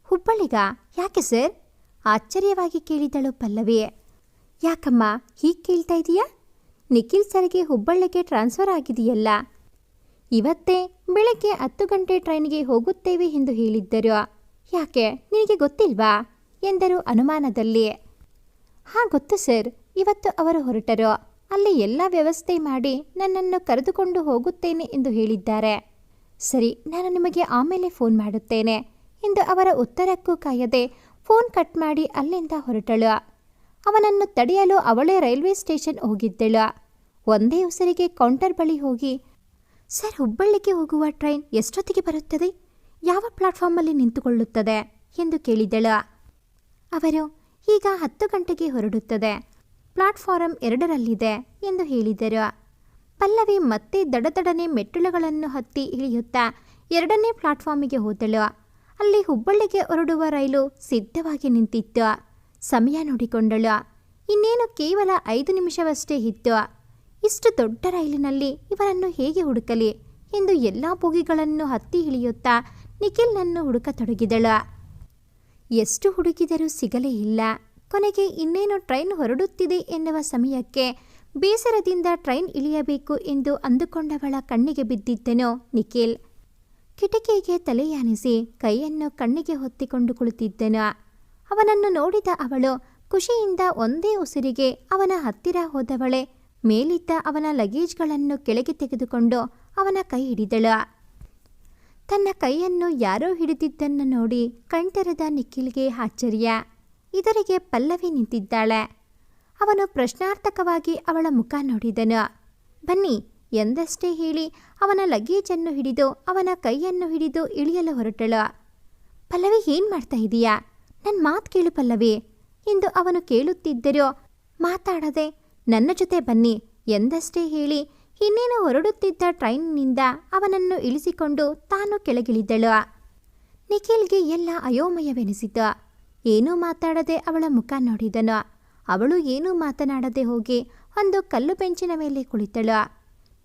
ಹುಬ್ಬಳ್ಳಿಗ? ಯಾಕೆ ಸರ್? ಆಶ್ಚರ್ಯವಾಗಿ ಕೇಳಿದಳು ಪಲ್ಲವಿ. ಯಾಕಮ್ಮ ಹೀಗೆ ಕೇಳ್ತಾ ಇದೀಯಾ? ನಿಖಿಲ್ ಸರ್ಗೆ ಹುಬ್ಬಳ್ಳಿಗೆ ಟ್ರಾನ್ಸ್ಫರ್ ಆಗಿದೆಯಲ್ಲ. ಇವತ್ತೇ ಬೆಳಗ್ಗೆ 10 ಗಂಟೆ ಟ್ರೈನ್ಗೆ ಹೋಗುತ್ತೇವೆ ಎಂದು ಹೇಳಿದ್ದರು. ಯಾಕೆ ನಿನಗೆ ಗೊತ್ತಿಲ್ವಾ ಎಂದರು ಅನುಮಾನದಲ್ಲಿ. ಹಾಂ ಗೊತ್ತು ಸರ್, ಇವತ್ತು ಅವರು ಹೊರಟರು. ಅಲ್ಲಿ ಎಲ್ಲ ವ್ಯವಸ್ಥೆ ಮಾಡಿ ನನ್ನನ್ನು ಕರೆದುಕೊಂಡು ಹೋಗುತ್ತೇನೆ ಎಂದು ಹೇಳಿದ್ದಾರೆ. ಸರಿ, ನಾನು ನಿಮಗೆ ಆಮೇಲೆ ಫೋನ್ ಮಾಡುತ್ತೇನೆ ಎಂದು ಅವರ ಉತ್ತರಕ್ಕೂ ಕಾಯದೆ ಫೋನ್ ಕಟ್ ಮಾಡಿ ಅಲ್ಲಿಂದ ಹೊರಟಳು. ಅವನನ್ನು ತಡೆಯಲು ಅವಳೇ ರೈಲ್ವೆ ಸ್ಟೇಷನ್ ಹೋಗಿದ್ದಳು. ಒಂದೇ ಉಸಿರಿಗೆ ಕೌಂಟರ್ ಬಳಿ ಹೋಗಿ, ಸರ್, ಹುಬ್ಬಳ್ಳಿಗೆ ಹೋಗುವ ಟ್ರೈನ್ ಎಷ್ಟೊತ್ತಿಗೆ ಬರುತ್ತದೆ? ಯಾವ ಪ್ಲಾಟ್ಫಾರ್ಮಲ್ಲಿ ನಿಂತುಕೊಳ್ಳುತ್ತದೆ ಎಂದು ಕೇಳಿದಳು. ಅವರು, ಈಗ 10 ಗಂಟೆಗೆ ಹೊರಡುತ್ತದೆ, ಪ್ಲಾಟ್ಫಾರಂ 2ರಲ್ಲಿದೆ ಎಂದು ಹೇಳಿದರು. ಪಲ್ಲವಿ ಮತ್ತೆ ದಡದಡನೆ ಮೆಟ್ಟಿಲುಗಳನ್ನು ಹತ್ತಿ ಇಳಿಯುತ್ತಾ 2ನೇ ಪ್ಲಾಟ್ಫಾರ್ಮಿಗೆ ಹೋದಳು. ಅಲ್ಲಿ ಹುಬ್ಬಳ್ಳಿಗೆ ಹೊರಡುವ ರೈಲು ಸಿದ್ಧವಾಗಿ ನಿಂತಿತ್ತು. ಸಮಯ ನೋಡಿಕೊಂಡಳು. ಇನ್ನೇನು ಕೇವಲ 5 ನಿಮಿಷವಷ್ಟೇ ಇತ್ತು. ಇಷ್ಟು ದೊಡ್ಡ ರೈಲಿನಲ್ಲಿ ಇವರನ್ನು ಹೇಗೆ ಹುಡುಕಲಿ ಎಂದು ಎಲ್ಲ ಬೋಗಿಗಳನ್ನು ಹತ್ತಿ ಇಳಿಯುತ್ತಾ ನಿಖಿಲ್ನನ್ನು ಹುಡುಕತೊಡಗಿದಳು. ಎಷ್ಟು ಹುಡುಕಿದರೂ ಸಿಗಲೇ ಇಲ್ಲ. ಕೊನೆಗೆ ಇನ್ನೇನು ಟ್ರೈನ್ ಹೊರಡುತ್ತಿದೆ ಎನ್ನುವ ಸಮಯಕ್ಕೆ ಬೇಸರದಿಂದ ಟ್ರೈನ್ ಇಳಿಯಬೇಕು ಎಂದು ಅಂದುಕೊಂಡವಳ ಕಣ್ಣಿಗೆ ಬಿದ್ದಿದ್ದನು ನಿಖಿಲ್. ಕಿಟಕಿಗೆ ತಲೆಯಾನಿಸಿ ಕೈಯನ್ನು ಕಣ್ಣಿಗೆ ಹೊತ್ತಿಕೊಂಡು ಕುಳಿತಿದ್ದನು. ಅವನನ್ನು ನೋಡಿದ ಅವಳು ಖುಷಿಯಿಂದ ಒಂದೇ ಉಸಿರಿಗೆ ಅವನ ಹತ್ತಿರ ಹೋದವಳೆ ಮೇಲಿದ್ದ ಅವನ ಲಗೇಜ್ಗಳನ್ನು ಕೆಳಗೆ ತೆಗೆದುಕೊಂಡು ಅವನ ಕೈ ಹಿಡಿದಳು. ತನ್ನ ಕೈಯನ್ನು ಯಾರೋ ಹಿಡಿದಿದ್ದನ್ನು ನೋಡಿ ಕಣ್ತೆರೆದ ನಿಖಿಲ್ಗೆ ಆಶ್ಚರ್ಯ. ಇದರಿಗೆ ಪಲ್ಲವಿ ನಿಂತಿದ್ದಾಳೆ. ಅವನು ಪ್ರಶ್ನಾರ್ಥಕವಾಗಿ ಅವಳ ಮುಖ ನೋಡಿದನು. ಬನ್ನಿ ಎಂದಷ್ಟೇ ಹೇಳಿ ಅವನ ಲಗೇಜನ್ನು ಹಿಡಿದು ಅವನ ಕೈಯನ್ನು ಹಿಡಿದು ಇಳಿಯಲು ಹೊರಟಳು. ಪಲ್ಲವಿ, ಏನು ಮಾಡ್ತಾ ಇದೀಯಾ? ನನ್ನ ಮಾತು ಕೇಳು ಪಲ್ಲವಿ ಎಂದು ಅವನು ಕೇಳುತ್ತಿದ್ದರೂ ಮಾತಾಡದೆ ನನ್ನ ಜೊತೆ ಬನ್ನಿ ಎಂದಷ್ಟೇ ಹೇಳಿ ಇನ್ನೇನು ಹೊರಡುತ್ತಿದ್ದ ಟ್ರೈನ್ನಿಂದ ಅವನನ್ನು ಇಳಿಸಿಕೊಂಡು ತಾನು ಕೆಳಗಿಳಿದಳು. ನಿಖಿಲ್ಗೆ ಎಲ್ಲ ಅಯೋಮಯವೆನಿಸಿತು. ಏನೂ ಮಾತಾಡದೆ ಅವಳ ಮುಖ ನೋಡಿದನು. ಅವಳು ಏನೂ ಮಾತನಾಡದೆ ಹೋಗಿ ಒಂದು ಕಲ್ಲು ಬೆಂಚಿನ ಮೇಲೆ ಕುಳಿತಳು.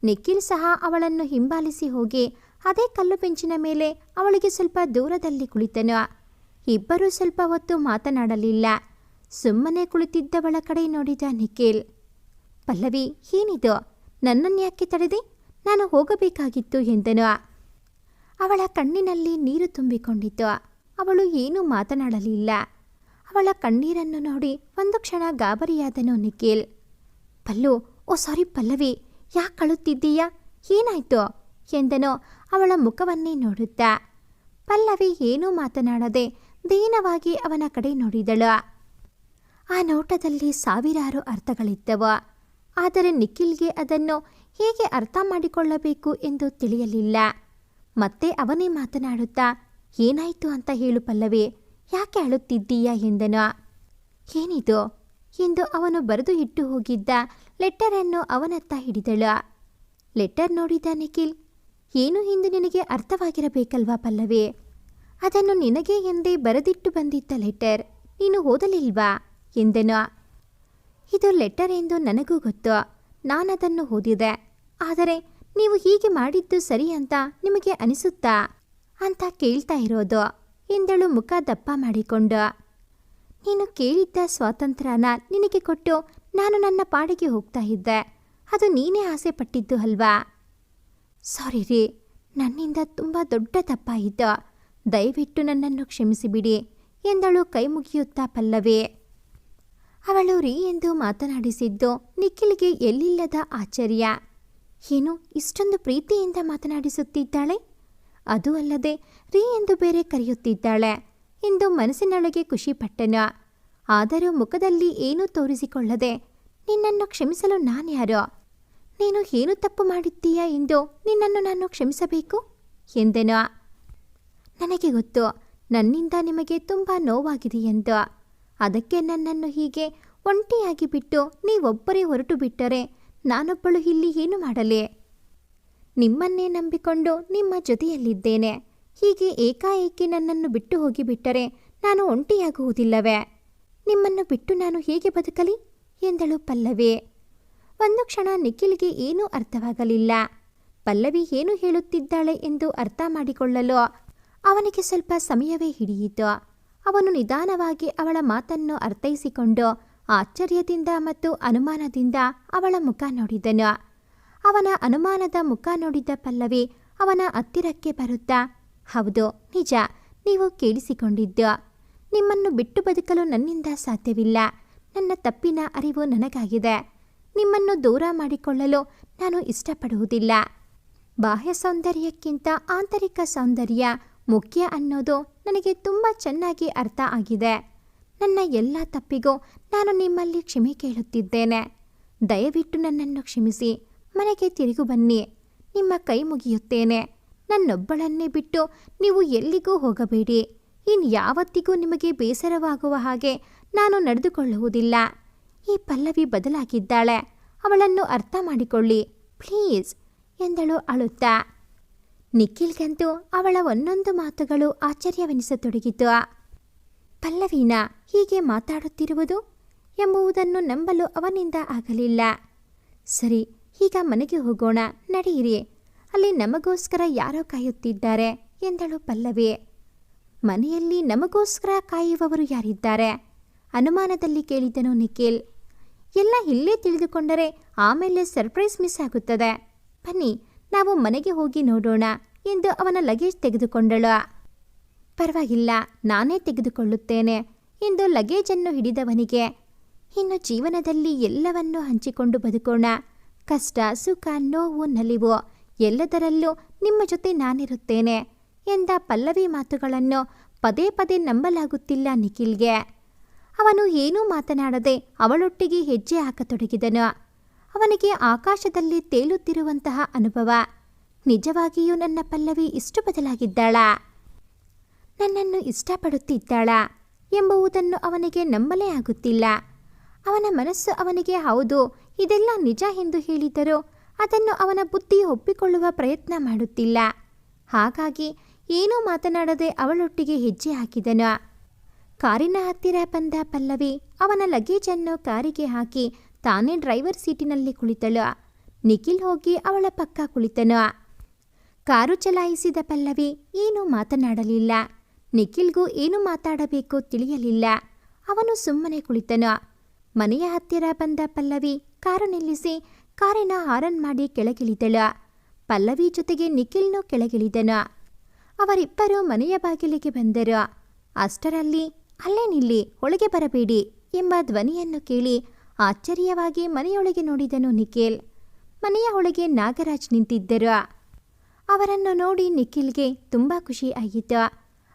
ನಿಖಿಲ್ ಸಹ ಅವಳನ್ನು ಹಿಂಬಾಲಿಸಿ ಹೋಗಿ ಅದೇ ಕಲ್ಲು ಬೆಂಚಿನ ಮೇಲೆ ಅವಳಿಗೆ ಸ್ವಲ್ಪ ದೂರದಲ್ಲಿ ಕುಳಿತನು. ಇಬ್ಬರೂ ಸ್ವಲ್ಪ ಹೊತ್ತು ಮಾತನಾಡಲಿಲ್ಲ. ಸುಮ್ಮನೆ ಕುಳಿತಿದ್ದವಳ ಕಡೆ ನೋಡಿದ ನಿಖಿಲ್. ಪಲ್ಲವಿ, ಏನಿದು? ನನ್ನನ್ಯಾಕೆ ತಡೆದೆ? ನಾನು ಹೋಗಬೇಕಾಗಿತ್ತು ಎಂದನು. ಅವಳ ಕಣ್ಣಿನಲ್ಲಿ ನೀರು ತುಂಬಿಕೊಂಡಿತು. ಅವಳು ಏನೂ ಮಾತನಾಡಲಿಲ್ಲ. ಅವಳ ಕಣ್ಣೀರನ್ನು ನೋಡಿ ಒಂದು ಕ್ಷಣ ಗಾಬರಿಯಾದನು ನಿಖಿಲ್. ಪಲ್ಲು, ಓ ಸಾರಿ ಪಲ್ಲವಿ, ಯಾಕೆ ಅಳುತ್ತಿದ್ದೀಯಾ? ಏನಾಯ್ತು ಎಂದನು ಅವಳ ಮುಖವನ್ನೇ ನೋಡುತ್ತಾ. ಪಲ್ಲವಿ ಏನೂ ಮಾತನಾಡದೆ ದೀನವಾಗಿ ಅವನ ಕಡೆ ನೋಡಿದಳು. ಆ ನೋಟದಲ್ಲಿ ಸಾವಿರಾರು ಅರ್ಥಗಳಿದ್ದವು. ಆದರೆ ನಿಖಿಲ್ಗೆ ಅದನ್ನು ಹೇಗೆ ಅರ್ಥ ಮಾಡಿಕೊಳ್ಳಬೇಕು ಎಂದು ತಿಳಿಯಲಿಲ್ಲ. ಮತ್ತೆ ಅವನೇ ಮಾತನಾಡುತ್ತಾ, ಏನಾಯಿತು ಅಂತ ಹೇಳು ಪಲ್ಲವಿ, ಯಾಕೆ ಅಳುತ್ತಿದ್ದೀಯಾ ಎಂದನು. ಏನಿದು ಎಂದು ಅವನು ಬರೆದು ಇಟ್ಟು ಹೋಗಿದ್ದ ಲೆಟರನ್ನು ಅವನತ್ತ ಹಿಡಿದಳು. ಲೆಟರ್ ನೋಡಿದ ನಿಖಿಲ್, ಏನು ಎಂದು ನಿನಗೆ ಅರ್ಥವಾಗಿರಬೇಕಲ್ವಾ ಪಲ್ಲವಿ? ಅದನ್ನು ನಿನಗೆ ಎಂದೇ ಬರೆದಿಟ್ಟು ಬಂದಿದ್ದ ಲೆಟರ್, ನೀನು ಓದಲಿಲ್ವಾ ಎಂದನು. ಇದು ಲೆಟರ್ ಎಂದು ನನಗೂ ಗೊತ್ತು, ನಾನದನ್ನು ಓದಿದೆ. ಆದರೆ ನೀವು ಹೀಗೆ ಮಾಡಿದ್ದು ಸರಿ ಅಂತ ನಿಮಗೆ ಅನಿಸುತ್ತಾ ಅಂತ ಕೇಳ್ತಾ ಇರೋದು ಎಂದಳು ಮುಖ ದಪ್ಪ ಮಾಡಿಕೊಂಡು. ನೀನು ಕೇಳಿದ್ದ ಸ್ವಾತಂತ್ರ್ಯನ ನಿನಗೆ ಕೊಟ್ಟು ನಾನು ನನ್ನ ಪಾಡಿಗೆ ಹೋಗ್ತಾ ಇದ್ದೆ. ಅದು ನೀನೇ ಆಸೆ ಪಟ್ಟಿದ್ದು ಅಲ್ವಾ? ಸಾರಿ ರೀ, ನನ್ನಿಂದ ತುಂಬ ದೊಡ್ಡ ತಪ್ಪಾಯಿತು. ದಯವಿಟ್ಟು ನನ್ನನ್ನು ಕ್ಷಮಿಸಿಬಿಡಿ ಎಂದಳು ಕೈ ಮುಗಿಯುತ್ತಾ ಪಲ್ಲವಿ. ಅವಳು ರೀ ಎಂದು ಮಾತನಾಡಿಸಿದ್ದು ನಿಖಿಲ್ಗೆ ಎಲ್ಲಿಲ್ಲದ ಆಶ್ಚರ್ಯ. ಏನು, ಇಷ್ಟೊಂದು ಪ್ರೀತಿಯಿಂದ ಮಾತನಾಡಿಸುತ್ತಿದ್ದಾಳೆ? ಅದೂ ಅಲ್ಲದೆ ರೀ ಎಂದು ಬೇರೆ ಕರೆಯುತ್ತಿದ್ದಾಳೆ ಎಂದು ಮನಸ್ಸಿನೊಳಗೆ ಖುಷಿಪಟ್ಟನು. ಆದರೂ ಮುಖದಲ್ಲಿ ಏನೂ ತೋರಿಸಿಕೊಳ್ಳದೆ, ನಿನ್ನನ್ನು ಕ್ಷಮಿಸಲು ನಾನ್ಯಾರೋ? ನೀನು ಏನು ತಪ್ಪು ಮಾಡಿದ್ದೀಯಾ ಎಂದು ನಿನ್ನನ್ನು ನಾನು ಕ್ಷಮಿಸಬೇಕು ಎಂದೆನು. ನನಗೆ ಗೊತ್ತು, ನನ್ನಿಂದ ನಿಮಗೆ ತುಂಬ ನೋವಾಗಿದೆ ಎಂದು. ಅದಕ್ಕೆ ನನ್ನನ್ನು ಹೀಗೆ ಒಂಟಿಯಾಗಿ ಬಿಟ್ಟು ನೀವೊಬ್ಬರೇ ಹೊರಟು ಬಿಟ್ಟರೆ ನಾನೊಬ್ಬಳು ಇಲ್ಲಿ ಏನು ಮಾಡಲಿ? ನಿಮ್ಮನ್ನೇ ನಂಬಿಕೊಂಡು ನಿಮ್ಮ ಜೊತೆಯಲ್ಲಿದ್ದೇನೆ. ಹೀಗೆ ಏಕಾಏಕಿ ನನ್ನನ್ನು ಬಿಟ್ಟು ಹೋಗಿಬಿಟ್ಟರೆ ನಾನು ಒಂಟಿಯಾಗುವುದಿಲ್ಲವೇ? ನಿಮ್ಮನ್ನು ಬಿಟ್ಟು ನಾನು ಹೇಗೆ ಬದುಕಲಿ ಎಂದಳು ಪಲ್ಲವಿ. ಒಂದು ಕ್ಷಣ ನಿಖಿಲ್ಗೆ ಏನೂ ಅರ್ಥವಾಗಲಿಲ್ಲ. ಪಲ್ಲವಿ ಏನು ಹೇಳುತ್ತಿದ್ದಾಳೆ ಎಂದು ಅರ್ಥ ಮಾಡಿಕೊಳ್ಳಲು ಅವನಿಗೆ ಸ್ವಲ್ಪ ಸಮಯವೇ ಹಿಡಿಯಿತು. ಅವನು ನಿಧಾನವಾಗಿ ಅವಳ ಮಾತನ್ನು ಅರ್ಥೈಸಿಕೊಂಡು ಆಶ್ಚರ್ಯದಿಂದ ಮತ್ತು ಅನುಮಾನದಿಂದ ಅವಳ ಮುಖ ನೋಡಿದನು. ಅವನ ಅನುಮಾನದ ಮುಖ ನೋಡಿದ ಪಲ್ಲವಿ ಅವನ ಹತ್ತಿರಕ್ಕೆ ಬರುತ್ತಾ, ಹೌದು ನಿಜ, ನೀವು ಕೇಳಿಸಿಕೊಂಡಿದ್ದು. ನಿಮ್ಮನ್ನು ಬಿಟ್ಟು ಬದುಕಲು ನನ್ನಿಂದ ಸಾಧ್ಯವಿಲ್ಲ. ನನ್ನ ತಪ್ಪಿನ ಅರಿವು ನನಗಾಗಿದೆ. ನಿಮ್ಮನ್ನು ದೂರ ಮಾಡಿಕೊಳ್ಳಲು ನಾನು ಇಷ್ಟಪಡುವುದಿಲ್ಲ. ಬಾಹ್ಯ ಸೌಂದರ್ಯಕ್ಕಿಂತ ಆಂತರಿಕ ಸೌಂದರ್ಯ ಮುಖ್ಯ ಅನ್ನೋದು ನನಗೆ ತುಂಬ ಚೆನ್ನಾಗಿ ಅರ್ಥ ಆಗಿದೆ. ನನ್ನ ಎಲ್ಲ ತಪ್ಪಿಗೂ ನಾನು ನಿಮ್ಮಲ್ಲಿ ಕ್ಷಮೆ ಕೇಳುತ್ತಿದ್ದೇನೆ. ದಯವಿಟ್ಟು ನನ್ನನ್ನು ಕ್ಷಮಿಸಿ ಮನೆಗೆ ತಿರುಗು ಬನ್ನಿ. ನಿಮ್ಮ ಕೈ ಮುಗಿಯುತ್ತೇನೆ. ನನ್ನೊಬ್ಬಳನ್ನೇ ಬಿಟ್ಟು ನೀವು ಎಲ್ಲಿಗೂ ಹೋಗಬೇಡಿ. ಇನ್ಯಾವತ್ತಿಗೂ ನಿಮಗೆ ಬೇಸರವಾಗುವ ಹಾಗೆ ನಾನು ನಡೆದುಕೊಳ್ಳುವುದಿಲ್ಲ. ಈ ಪಲ್ಲವಿ ಬದಲಾಗಿದ್ದಾಳೆ. ಅವಳನ್ನು ಅರ್ಥ ಮಾಡಿಕೊಳ್ಳಿ ಪ್ಲೀಸ್ ಎಂದಳು ಅಳುತ್ತಾ. ನಿಖಿಲ್ಗಂತೂ ಅವಳ ಒಂದೊಂದು ಮಾತುಗಳು ಆಶ್ಚರ್ಯವೆನಿಸತೊಡಗಿತು. ಪಲ್ಲವಿನ ಹೀಗೆ ಮಾತಾಡುತ್ತಿರುವುದು ಎಂಬುದನ್ನು ನಂಬಲು ಅವನಿಂದ ಆಗಲಿಲ್ಲ. ಸರಿ, ಈಗ ಮನೆಗೆ ಹೋಗೋಣ, ನಡೆಯಿರಿ. ಅಲ್ಲಿ ನಮಗೋಸ್ಕರ ಯಾರೋ ಕಾಯುತ್ತಿದ್ದಾರೆ ಎಂದಳು ಪಲ್ಲವಿ. ಮನೆಯಲ್ಲಿ ನಮಗೋಸ್ಕರ ಕಾಯುವವರು ಯಾರಿದ್ದಾರೆ? ಅನುಮಾನದಲ್ಲಿ ಕೇಳಿದನು ನಿಖಿಲ್. ಎಲ್ಲ ಇಲ್ಲೇ ತಿಳಿದುಕೊಂಡರೆ ಆಮೇಲೆ ಸರ್ಪ್ರೈಸ್ ಮಿಸ್ ಆಗುತ್ತದೆ. ಬನ್ನಿ, ನಾವು ಮನೆಗೆ ಹೋಗಿ ನೋಡೋಣ ಎಂದು ಅವನ ಲಗೇಜ್ ತೆಗೆದುಕೊಂಡಳು. ಪರವಾಗಿಲ್ಲ, ನಾನೇ ತೆಗೆದುಕೊಳ್ಳುತ್ತೇನೆ ಎಂದು ಲಗೇಜನ್ನು ಹಿಡಿದವನಿಗೆ, ಇನ್ನು ಜೀವನದಲ್ಲಿ ಎಲ್ಲವನ್ನೂ ಹಂಚಿಕೊಂಡು ಬದುಕೋಣ. ಕಷ್ಟ, ಸುಖ, ನೋವು, ನಲಿವು ಎಲ್ಲದರಲ್ಲೂ ನಿಮ್ಮ ಜೊತೆ ನಾನಿರುತ್ತೇನೆ ಎಂದ ಪಲ್ಲವಿ ಮಾತುಗಳನ್ನು ಪದೇ ಪದೇ ನಂಬಲಾಗುತ್ತಿಲ್ಲ ನಿಖಿಲ್ಗೆ. ಅವನು ಏನೂ ಮಾತನಾಡದೆ ಅವಳೊಟ್ಟಿಗೆ ಹೆಜ್ಜೆ ಹಾಕತೊಡಗಿದನು. ಅವನಿಗೆ ಆಕಾಶದಲ್ಲಿ ತೇಲುತ್ತಿರುವಂತಹ ಅನುಭವ. ನಿಜವಾಗಿಯೂ ನನ್ನ ಪಲ್ಲವಿ ಇಷ್ಟು ಬದಲಾಗಿದ್ದಾಳಾ? ನನ್ನನ್ನು ಇಷ್ಟಪಡುತ್ತಿದ್ದಾಳಾ ಎಂಬುದನ್ನು ಅವನಿಗೆ ನಂಬಲೇ ಆಗುತ್ತಿಲ್ಲ. ಅವನ ಮನಸ್ಸು ಅವನಿಗೆ ಹೌದು, ಇದೆಲ್ಲ ನಿಜ ಎಂದು ಹೇಳಿದರೂ ಅದನ್ನು ಅವನ ಬುದ್ಧಿ ಒಪ್ಪಿಕೊಳ್ಳುವ ಪ್ರಯತ್ನ ಮಾಡುತ್ತಿಲ್ಲ. ಹಾಗಾಗಿ ಏನೂ ಮಾತನಾಡದೆ ಅವಳೊಟ್ಟಿಗೆ ಹೆಜ್ಜೆ ಹಾಕಿದನು. ಕಾರಿನ ಹತ್ತಿರ ಬಂದ ಪಲ್ಲವಿ ಅವನ ಲಗೇಜನ್ನು ಕಾರಿಗೆ ಹಾಕಿ ತಾನೇ ಡ್ರೈವರ್ ಸೀಟಿನಲ್ಲಿ ಕುಳಿತಳು. ನಿಖಿಲ್ ಹೋಗಿ ಅವಳ ಪಕ್ಕ ಕುಳಿತನು. ಕಾರು ಚಲಾಯಿಸಿದ ಪಲ್ಲವಿ ಏನೂ ಮಾತನಾಡಲಿಲ್ಲ. ನಿಖಿಲ್ಗೂ ಏನು ಮಾತಾಡಬೇಕು ತಿಳಿಯಲಿಲ್ಲ. ಅವನು ಸುಮ್ಮನೆ ಕುಳಿತನು. ಮನೆಯ ಹತ್ತಿರ ಬಂದ ಪಲ್ಲವಿ ಕಾರು ನಿಲ್ಲಿಸಿ ಕಾರಿನ ಹಾರನ್ ಮಾಡಿ ಕೆಳಗಿಳಿದಳು. ಪಲ್ಲವಿ ಜೊತೆಗೆ ನಿಖಿಲ್ನೂ ಕೆಳಗಿಳಿದನು. ಅವರಿಬ್ಬರು ಮನೆಯ ಬಾಗಿಲಿಗೆ ಬಂದರು. ಅಷ್ಟರಲ್ಲಿ ಅಲ್ಲೇ ನಿಲ್ಲಿ, ಒಳಗೆ ಬರಬೇಡಿ ಎಂಬ ಧ್ವನಿಯನ್ನು ಕೇಳಿ ಆಶ್ಚರ್ಯವಾಗಿ ಮನೆಯೊಳಗೆ ನೋಡಿದನು ನಿಖಿಲ್. ಮನೆಯ ಒಳಗೆ ನಾಗರಾಜ್ ನಿಂತಿದ್ದರು. ಅವರನ್ನು ನೋಡಿ ನಿಖಿಲ್ಗೆ ತುಂಬ ಖುಷಿ ಆಯಿತು.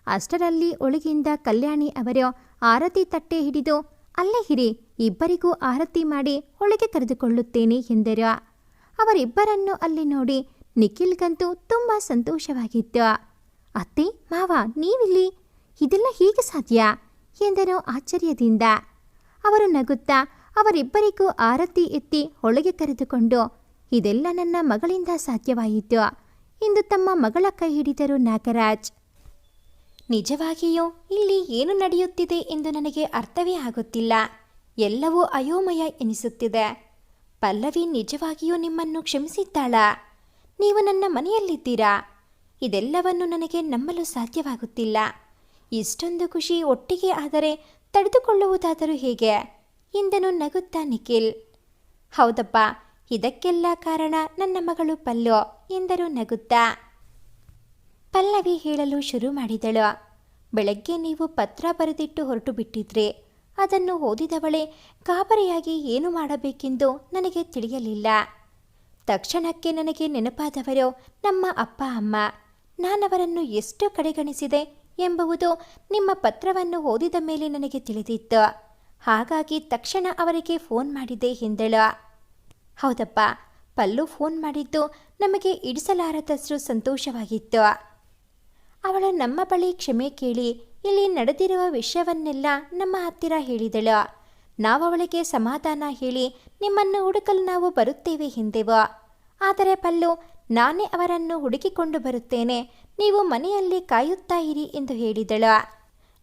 ಅಷ್ಟರಲ್ಲಿ ಒಳಗಿಂದ ಕಲ್ಯಾಣಿ ಅವರು ಆರತಿ ತಟ್ಟೆ ಹಿಡಿದು ಅಲ್ಲೇ ಇರಿ, ಇಬ್ಬರಿಗೂ ಆರತಿ ಮಾಡಿ ಒಳಗೆ ಕರೆದುಕೊಳ್ಳುತ್ತೇನೆ ಎಂದರು. ಅವರಿಬ್ಬರನ್ನು ಅಲ್ಲಿ ನೋಡಿ ನಿಖಿಲ್ಗಂತೂ ತುಂಬ ಸಂತೋಷವಾಗಿತ್ತು. ಅತ್ತೆ, ಮಾವ, ನೀವಿಲ್ಲಿ? ಇದೆಲ್ಲ ಹೀಗೆ ಸಾಧ್ಯ ಎಂದನು ಆಶ್ಚರ್ಯದಿಂದ. ಅವರು ನಗುತ್ತಾ ಅವರಿಬ್ಬರಿಗೂ ಆರತಿ ಎತ್ತಿ ಒಳಗೆ ಕರೆದುಕೊಂಡು, ಇದೆಲ್ಲ ನನ್ನ ಮಗಳಿಂದ ಸಾಧ್ಯವಾಯಿತು ಎಂದು ತಮ್ಮ ಮಗಳ ಕೈ ಹಿಡಿದರು ನಾಗರಾಜ್. ನಿಜವಾಗಿಯೂ ಇಲ್ಲಿ ಏನು ನಡೆಯುತ್ತಿದೆ ಎಂದು ನನಗೆ ಅರ್ಥವೇ ಆಗುತ್ತಿಲ್ಲ. ಎಲ್ಲವೂ ಅಯೋಮಯ ಎನಿಸುತ್ತಿದೆ. ಪಲ್ಲವಿ ನಿಜವಾಗಿಯೂ ನಿಮ್ಮನ್ನು ಕ್ಷಮಿಸಿದ್ದಾಳಾ? ನೀವು ನನ್ನ ಮನೆಯಲ್ಲಿದ್ದೀರಾ? ಇದೆಲ್ಲವನ್ನು ನನಗೆ ನಂಬಲು ಸಾಧ್ಯವಾಗುತ್ತಿಲ್ಲ. ಇಷ್ಟೊಂದು ಖುಷಿ ಒಟ್ಟಿಗೆ ಆದರೆ ತಡೆದುಕೊಳ್ಳುವುದಾದರೂ ಹೇಗೆ ಎಂದನು ನಗುತ್ತಾ ನಿಖಿಲ್. ಹೌದಪ್ಪ, ಇದಕ್ಕೆಲ್ಲ ಕಾರಣ ನನ್ನ ಮಗಳು ಪಲ್ಲು ಎಂದರು ನಗುತ್ತಾ. ಪಲ್ಲವಿ ಹೇಳಲು ಶುರು ಮಾಡಿದಳು. ಬೆಳಗ್ಗೆ ನೀವು ಪತ್ರ ಬರೆದಿಟ್ಟು ಹೊರಟು ಬಿಟ್ಟಿದ್ರಿ. ಅದನ್ನು ಓದಿದವಳೆ ಗಾಬರಿಯಾಗಿ ಏನು ಮಾಡಬೇಕೆಂದು ನನಗೆ ತಿಳಿಯಲಿಲ್ಲ. ತಕ್ಷಣಕ್ಕೆ ನನಗೆ ನೆನಪಾದವರು ನಮ್ಮ ಅಪ್ಪ ಅಮ್ಮ. ನಾನವರನ್ನು ಎಷ್ಟು ಕಡೆಗಣಿಸಿದೆ ಎಂಬುದು ನಿಮ್ಮ ಪತ್ರವನ್ನು ಓದಿದ ಮೇಲೆ ನನಗೆ ತಿಳಿದಿತ್ತು. ಹಾಗಾಗಿ ತಕ್ಷಣ ಅವರಿಗೆ ಫೋನ್ ಮಾಡಿದೆ ಎಂದಳು. ಹೌದಪ್ಪ, ಪಲ್ಲು ಫೋನ್ ಮಾಡಿದ್ದು ನಮಗೆ ಇಡಿಸಲಾರದಷ್ಟು ಸಂತೋಷವಾಗಿತ್ತು. ಅವಳು ನಮ್ಮ ಬಳಿ ಕ್ಷಮೆ ಕೇಳಿ ಇಲ್ಲಿ ನಡೆದಿರುವ ವಿಷಯವನ್ನೆಲ್ಲ ನಮ್ಮ ಹತ್ತಿರ ಹೇಳಿದಳು. ನಾವವಳಿಗೆ ಸಮಾಧಾನ ಹೇಳಿ ನಿಮ್ಮನ್ನು ಹುಡುಕಲು ನಾವು ಬರುತ್ತೇವೆ ಎಂದೆವು. ಆದರೆ ಪಲ್ಲು, ನಾನೇ ಅವರನ್ನು ಹುಡುಕಿಕೊಂಡು ಬರುತ್ತೇನೆ, ನೀವು ಮನೆಯಲ್ಲಿ ಕಾಯುತ್ತಾ ಇರಿ ಎಂದು ಹೇಳಿದಳು.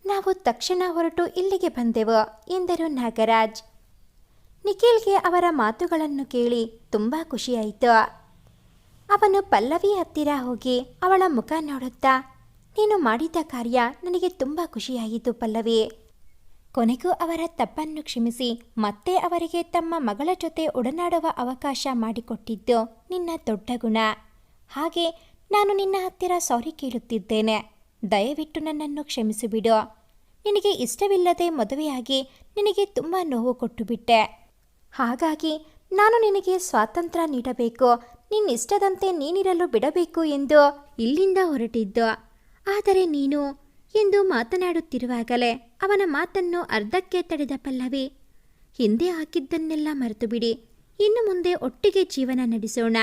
ನಾವು ತಕ್ಷಣ ಹೊರಟು ಇಲ್ಲಿಗೆ ಬಂದೆವು ಎಂದರು ನಾಗರಾಜ್. ನಿಖಿಲ್ಗೆ ಅವರ ಮಾತುಗಳನ್ನು ಕೇಳಿ ತುಂಬ ಖುಷಿಯಾಯಿತು. ಅವನು ಪಲ್ಲವಿ ಹತ್ತಿರ ಹೋಗಿ ಅವಳ ಮುಖ ನೋಡುತ್ತಾ, ನೀನು ಮಾಡಿದ ಕಾರ್ಯ ನನಗೆ ತುಂಬ ಖುಷಿಯಾಯಿತು ಪಲ್ಲವಿ. ಕೊನೆಗೂ ಅವರ ತಪ್ಪನ್ನು ಕ್ಷಮಿಸಿ ಮತ್ತೆ ಅವರಿಗೆ ತಮ್ಮ ಮಗಳ ಜೊತೆ ಒಡನಾಡುವ ಅವಕಾಶ ಮಾಡಿಕೊಟ್ಟಿದ್ದು ನಿನ್ನ ದೊಡ್ಡ ಗುಣ. ಹಾಗೆ ನಾನು ನಿನ್ನ ಹತ್ತಿರ ಸಾರಿ ಕೇಳುತ್ತಿದ್ದೇನೆ. ದಯವಿಟ್ಟು ನನ್ನನ್ನು ಕ್ಷಮಿಸಿಬಿಡು. ನಿನಗೆ ಇಷ್ಟವಿಲ್ಲದೆ ಮದುವೆಯಾಗಿ ನಿನಗೆ ತುಂಬ ನೋವು ಕೊಟ್ಟುಬಿಟ್ಟೆ. ಹಾಗಾಗಿ ನಾನು ನಿನಗೆ ಸ್ವಾತಂತ್ರ್ಯ ನೀಡಬೇಕು, ನಿನ್ನಿಷ್ಟದಂತೆ ನೀನಿರಲು ಬಿಡಬೇಕು ಎಂದು ಇಲ್ಲಿಂದ ಹೊರಟಿದ್ದು. ಆದರೆ ನೀನು ಎಂದು ಮಾತನಾಡುತ್ತಿರುವಾಗಲೇ ಅವನ ಮಾತನ್ನು ಅರ್ಧಕ್ಕೆ ತಡೆದ ಪಲ್ಲವಿ, ಹಿಂದೆ ಹಾಕಿದ್ದನ್ನೆಲ್ಲ ಮರೆತುಬಿಡಿ, ಇನ್ನು ಮುಂದೆ ಒಟ್ಟಿಗೆ ಜೀವನ ನಡೆಸೋಣ.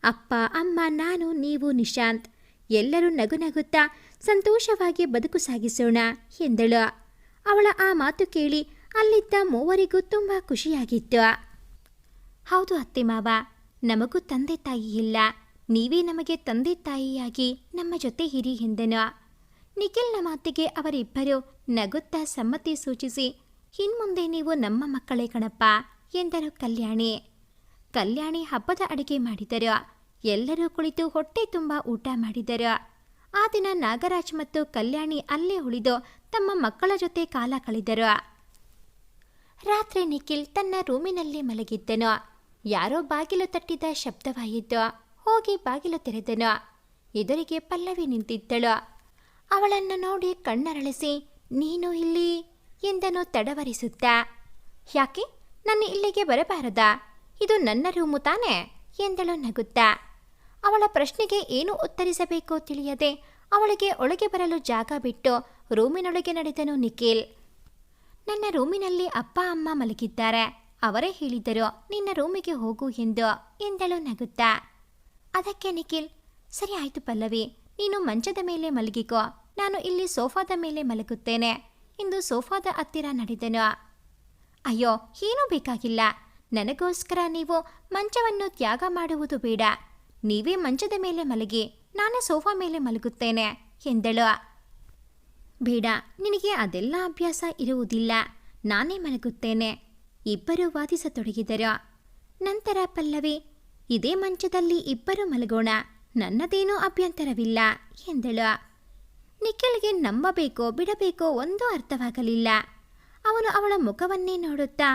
ಅಪ್ಪ, ಅಮ್ಮ, ನಾನು, ನೀವು, ನಿಶಾಂತ್ ಎಲ್ಲರೂ ನಗುನಗುತ್ತಾ ಸಂತೋಷವಾಗಿ ಬದುಕು ಸಾಗಿಸೋಣ ಎಂದಳು. ಅವಳ ಆ ಮಾತು ಕೇಳಿ ಅಲ್ಲಿದ್ದ ಮೂವರಿಗೂ ತುಂಬ ಖುಷಿಯಾಗಿತ್ತು. ಹೌದು ಅತ್ತೆ ಮಾವ, ನಮಗೂ ತಂದೆ ತಾಯಿ ಇಲ್ಲ, ನೀವೇ ನಮಗೆ ತಂದೆ ತಾಯಿಯಾಗಿ ನಮ್ಮ ಜೊತೆ ಇರಿ ಎಂದನು. ನಿಖಿಲ್ನ ಮಾತಿಗೆ ಅವರಿಬ್ಬರು ನಗುತ್ತಾ ಸಮ್ಮತಿ ಸೂಚಿಸಿ, ಇನ್ಮುಂದೆ ನೀವು ನಮ್ಮ ಮಕ್ಕಳೇ ಕಣಪ್ಪ ಎಂದರು ಕಲ್ಯಾಣಿ. ಕಲ್ಯಾಣಿ ಹಬ್ಬದ ಅಡುಗೆ ಮಾಡಿದರು. ಎಲ್ಲರೂ ಕುಳಿತು ಹೊಟ್ಟೆ ತುಂಬ ಊಟ ಮಾಡಿದರು. ಆ ದಿನ ನಾಗರಾಜ್ ಮತ್ತು ಕಲ್ಯಾಣಿ ಅಲ್ಲೇ ಉಳಿದು ತಮ್ಮ ಮಕ್ಕಳ ಜೊತೆ ಕಾಲ ಕಳೆದರು. ರಾತ್ರಿ ನಿಖಿಲ್ ತನ್ನ ರೂಮಿನಲ್ಲಿ ಮಲಗಿದ್ದನು. ಯಾರೋ ಬಾಗಿಲು ತಟ್ಟಿದ ಶಬ್ದವಾಯಿತು. ಹೋಗಿ ಬಾಗಿಲು ತೆರೆದನು. ಎದುರಿಗೆ ಪಲ್ಲವಿ ನಿಂತಿದ್ದಳು. ಅವಳನ್ನು ನೋಡಿ ಕಣ್ಣರಳಿಸಿ, ನೀನು ಇಲ್ಲಿ ಎಂದನು ತಡವರಿಸುತ್ತಾ. ಯಾಕೆ, ನನ್ನ ಇಲ್ಲಿಗೆ ಬರಬಾರದಾ? ಇದು ನನ್ನ ರೂಮು ತಾನೇ ಎಂದಳು ನಗುತ್ತಾ. ಅವಳ ಪ್ರಶ್ನೆಗೆ ಏನು ಉತ್ತರಿಸಬೇಕೋ ತಿಳಿಯದೆ ಅವಳಿಗೆ ಒಳಗೆ ಬರಲು ಜಾಗ ಬಿಟ್ಟು ರೂಮಿನೊಳಗೆ ನಡೆದನು ನಿಖಿಲ್. ನನ್ನ ರೂಮಿನಲ್ಲಿ ಅಪ್ಪ ಅಮ್ಮ ಮಲಗಿದ್ದಾರೆ, ಅವರೇ ಹೇಳಿದರು ನಿನ್ನ ರೂಮಿಗೆ ಹೋಗು ಎಂದಳು ನಗುತ್ತಾ. ಅದಕ್ಕೆ ನಿಖಿಲ್, ಸರಿ ಆಯಿತು ಪಲ್ಲವಿ, ನೀನು ಮಂಚದ ಮೇಲೆ ಮಲಗಿಕೋ, ನಾನು ಇಲ್ಲಿ ಸೋಫಾದ ಮೇಲೆ ಮಲಗುತ್ತೇನೆ ಎಂದು ಸೋಫಾದ ಹತ್ತಿರ ನಡೆದನು. ಅಯ್ಯೋ, ಏನೂ ಬೇಕಾಗಿಲ್ಲ, ನನಗೋಸ್ಕರ ನೀವು ಮಂಚವನ್ನು ತ್ಯಾಗ ಮಾಡುವುದು ಬೇಡ, ನೀವೇ ಮಂಚದ ಮೇಲೆ ಮಲಗಿ, ನಾನೇ ಸೋಫಾ ಮೇಲೆ ಮಲಗುತ್ತೇನೆ ಎಂದಳು. ಬೇಡ, ನಿನಗೆ ಅದೆಲ್ಲ ಅಭ್ಯಾಸ ಇರುವುದಿಲ್ಲ, ನಾನೇ ಮಲಗುತ್ತೇನೆ. ಇಬ್ಬರು ವಾದಿಸತೊಡಗಿದರು. ನಂತರ ಪಲ್ಲವಿ, ಇದೇ ಮಂಚದಲ್ಲಿ ಇಬ್ಬರು ಮಲಗೋಣ, ನನ್ನದೇನೂ ಅಭ್ಯಂತರವಿಲ್ಲ ಎಂದಳು. ನಿಖಿಲ್ಗೆ ನಂಬಬೇಕೋ ಬಿಡಬೇಕೋ ಒಂದೂ ಅರ್ಥವಾಗಲಿಲ್ಲ. ಅವನು ಅವಳ ಮುಖವನ್ನೇ ನೋಡುತ್ತಾ,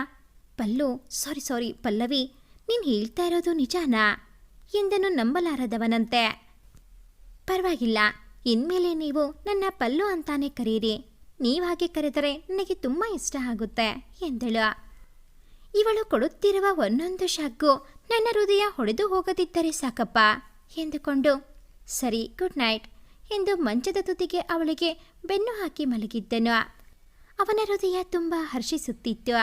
ಪಲ್ಲು, ಸಾರಿ ಪಲ್ಲವಿ, ನೀನು ಹೇಳ್ತಾ ಇರೋದು ನಿಜಾನಾ ಎಂದನು ನಂಬಲಾರದವನಂತೆ. ಪರವಾಗಿಲ್ಲ, ಇನ್ಮೇಲೆ ನೀವು ನನ್ನ ಪಲ್ಲು ಅಂತಾನೆ ಕರೀರಿ, ನೀವಾಗೆ ಕರೆದರೆ ನನಗೆ ತುಂಬ ಇಷ್ಟ ಆಗುತ್ತೆ ಎಂದಳು. ಇವಳು ಕೊಡುತ್ತಿರುವ ಒಂದೊಂದು ಶಾಕು ನನ್ನ ಹೃದಯ ಹೊಡೆದು ಹೋಗದಿದ್ದರೆ ಸಾಕಪ್ಪ ಎಂದುಕೊಂಡು, ಸರಿ, ಗುಡ್ ನೈಟ್ ಎಂದು ಮಂಚದ ತುದಿಗೆ ಅವಳಿಗೆ ಬೆನ್ನು ಹಾಕಿ ಮಲಗಿದ್ದನು. ಅವನ ಹೃದಯ ತುಂಬ ಹರ್ಷಿಸುತ್ತಿತ್ತು.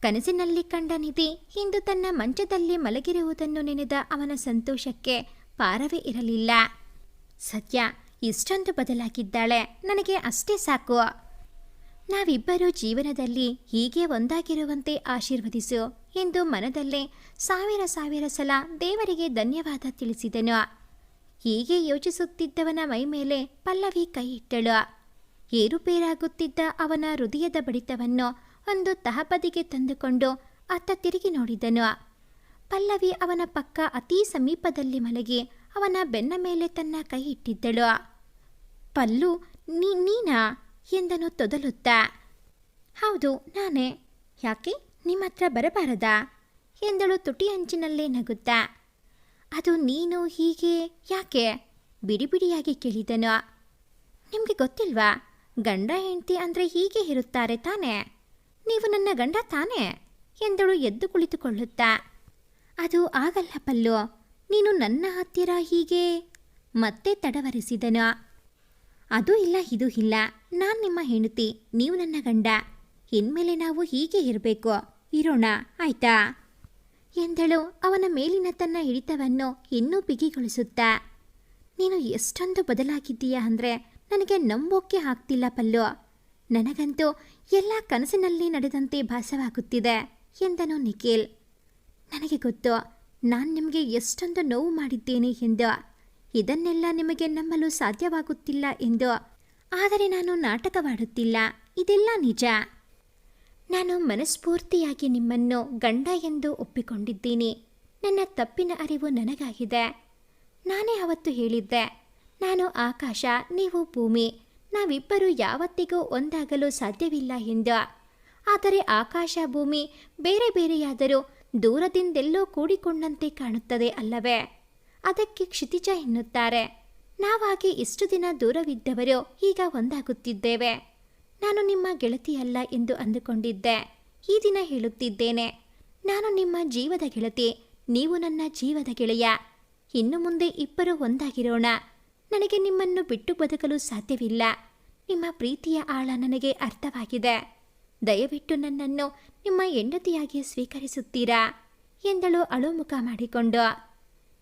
ಕನಸಿನಲ್ಲಿ ಕಂಡ ನಿಧಿ ಇಂದು ತನ್ನ ಮಂಚದಲ್ಲಿ ಮಲಗಿರುವುದನ್ನು ನೆನೆದ ಅವನ ಸಂತೋಷಕ್ಕೆ ಪಾರವೇ ಇರಲಿಲ್ಲ. ಸತ್ಯ ಇಷ್ಟೊಂದು ಬದಲಾಗಿದ್ದಾಳೆ, ನನಗೆ ಅಷ್ಟೇ ಸಾಕು. ನಾವಿಬ್ಬರೂ ಜೀವನದಲ್ಲಿ ಹೀಗೆ ಒಂದಾಗಿರುವಂತೆ ಆಶೀರ್ವದಿಸು ಎಂದು ಮನದಲ್ಲೇ ಸಾವಿರ ಸಲ ದೇವರಿಗೆ ಧನ್ಯವಾದ ತಿಳಿಸಿದನು. ಹೀಗೆ ಯೋಚಿಸುತ್ತಿದ್ದವನ ಮೈಮೇಲೆ ಪಲ್ಲವಿ ಕೈ ಇಟ್ಟಳು. ಏರುಪೇರಾಗುತ್ತಿದ್ದ ಅವನ ಹೃದಯದ ಬಡಿತವನ್ನು ಒಂದು ತಹಬದಿಗೆ ತಂದುಕೊಂಡು ಅತ್ತ ತಿರುಗಿ ನೋಡಿದನು. ಪಲ್ಲವಿ ಅವನ ಪಕ್ಕ ಅತೀ ಸಮೀಪದಲ್ಲಿ ಮಲಗಿ ಅವನ ಬೆನ್ನ ಮೇಲೆ ತನ್ನ ಕೈ ಇಟ್ಟಿದ್ದಳು. ಪಲ್ಲು, ನೀನಾ ಎಂದನು ತೊದಲುತ್ತಾ. ಹೌದು, ನಾನೇ. ಯಾಕೆ, ನಿಮ್ಮ ಹತ್ರ ಬರಬಾರದಾ ಎಂದಳು ತುಟಿ ಅಂಚಿನಲ್ಲೇ ನಗುತ್ತಾ. ಅದು ನೀನು ಹೀಗೆ ಯಾಕೆ ಬಿಡಿಯಾಗಿ ಕೇಳಿದನು. ನಿಮಗೆ ಗೊತ್ತಿಲ್ವಾ, ಗಂಡ ಹೆಂಡತಿ ಅಂದರೆ ಹೀಗೆ ಇರುತ್ತಾರೆ ತಾನೇ, ನೀವು ನನ್ನ ಗಂಡ ತಾನೇ ಎಂದಳು ಎದ್ದು ಕುಳಿತುಕೊಳ್ಳುತ್ತಾ. ಅದು ಆಗಲ್ಲ ಪಲ್ಲು, ನೀನು ನನ್ನ ಹತ್ತಿರ ಹೀಗೆ ಮತ್ತೆ ತಡವರಿಸಿದನು. ಅದು ಇಲ್ಲ, ಇದು ಇಲ್ಲ, ನಾನು ನಿಮ್ಮ ಹೆಂಡತಿ, ನೀವು ನನ್ನ ಗಂಡ, ಇನ್ಮೇಲೆ ನಾವು ಹೀಗೆ ಇರೋಣ ಆಯ್ತಾ ಎಂದಳು ಅವನ ಮೇಲಿನ ತನ್ನ ಹಿಡಿತವನ್ನು ಇನ್ನೂ ಬಿಗಿಗೊಳಿಸುತ್ತಾ. ನೀನು ಎಷ್ಟೊಂದು ಬದಲಾಗಿದ್ದೀಯಾ ಅಂದರೆ ನನಗೆ ನಂಬೋಕೆ ಆಗ್ತಿಲ್ಲ ಪಲ್ಲು, ನನಗಂತೂ ಎಲ್ಲ ಕನಸಿನಲ್ಲಿ ನಡೆದಂತೆ ಭಾಸವಾಗುತ್ತಿದೆ ಎಂದನು ನಿಖಿಲ್. ನನಗೆ ಗೊತ್ತು, ನಾನು ನಿಮಗೆ ಎಷ್ಟೊಂದು ನೋವು ಮಾಡಿದ್ದೇನೆ ಎಂದು, ಇದನ್ನೆಲ್ಲ ನಿಮಗೆ ನಂಬಲು ಸಾಧ್ಯವಾಗುತ್ತಿಲ್ಲ ಎಂದು. ಆದರೆ ನಾನು ನಾಟಕವಾಡುತ್ತಿಲ್ಲ, ಇದೆಲ್ಲ ನಿಜ. ನಾನು ಮನಸ್ಫೂರ್ತಿಯಾಗಿ ನಿಮ್ಮನ್ನು ಗಂಡ ಎಂದು ಒಪ್ಪಿಕೊಂಡಿದ್ದೀನಿ. ನನ್ನ ತಪ್ಪಿನ ಅರಿವು ನನಗಾಗಿದೆ. ನಾನೇ ಅವತ್ತು ಹೇಳಿದ್ದೆ, ನಾನು ಆಕಾಶ, ನೀವು ಭೂಮಿ, ನಾವಿಬ್ಬರೂ ಯಾವತ್ತಿಗೂ ಒಂದಾಗಲು ಸಾಧ್ಯವಿಲ್ಲ ಎಂದು. ಆದರೆ ಆಕಾಶ ಭೂಮಿ ಬೇರೆ ಬೇರೆಯಾದರೂ ದೂರದಿಂದೆಲ್ಲೋ ಕೂಡಿಕೊಂಡಂತೆ ಕಾಣುತ್ತದೆ ಅಲ್ಲವೇ? ಅದಕ್ಕೆ ಕ್ಷಿತಿಜ ಎನ್ನುತ್ತಾರೆ. ನಾವಾಗಿ ಇಷ್ಟು ದಿನ ದೂರವಿದ್ದವರು ಈಗ ಒಂದಾಗುತ್ತಿದ್ದೇವೆ. ನಾನು ನಿಮ್ಮ ಗೆಳತಿಯಲ್ಲ ಎಂದು ಅಂದುಕೊಂಡಿದ್ದೆ. ಈ ದಿನ ಹೇಳುತ್ತಿದ್ದೇನೆ, ನಾನು ನಿಮ್ಮ ಜೀವದ ಗೆಳತಿ, ನೀವು ನನ್ನ ಜೀವದ ಗೆಳೆಯ. ಇನ್ನು ಮುಂದೆ ಇಬ್ಬರು ಒಂದಾಗಿರೋಣ. ನನಗೆ ನಿಮ್ಮನ್ನು ಬಿಟ್ಟು ಬದುಕಲು ಸಾಧ್ಯವಿಲ್ಲ. ನಿಮ್ಮ ಪ್ರೀತಿಯ ಆಳ ನನಗೆ ಅರ್ಥವಾಗಿದೆ. ದಯವಿಟ್ಟು ನನ್ನನ್ನು ನಿಮ್ಮ ಹೆಂಡತಿಯಾಗಿ ಸ್ವೀಕರಿಸುತ್ತೀರಾ ಎಂದಳು ಅಳುಮುಖ ಮಾಡಿಕೊಂಡು.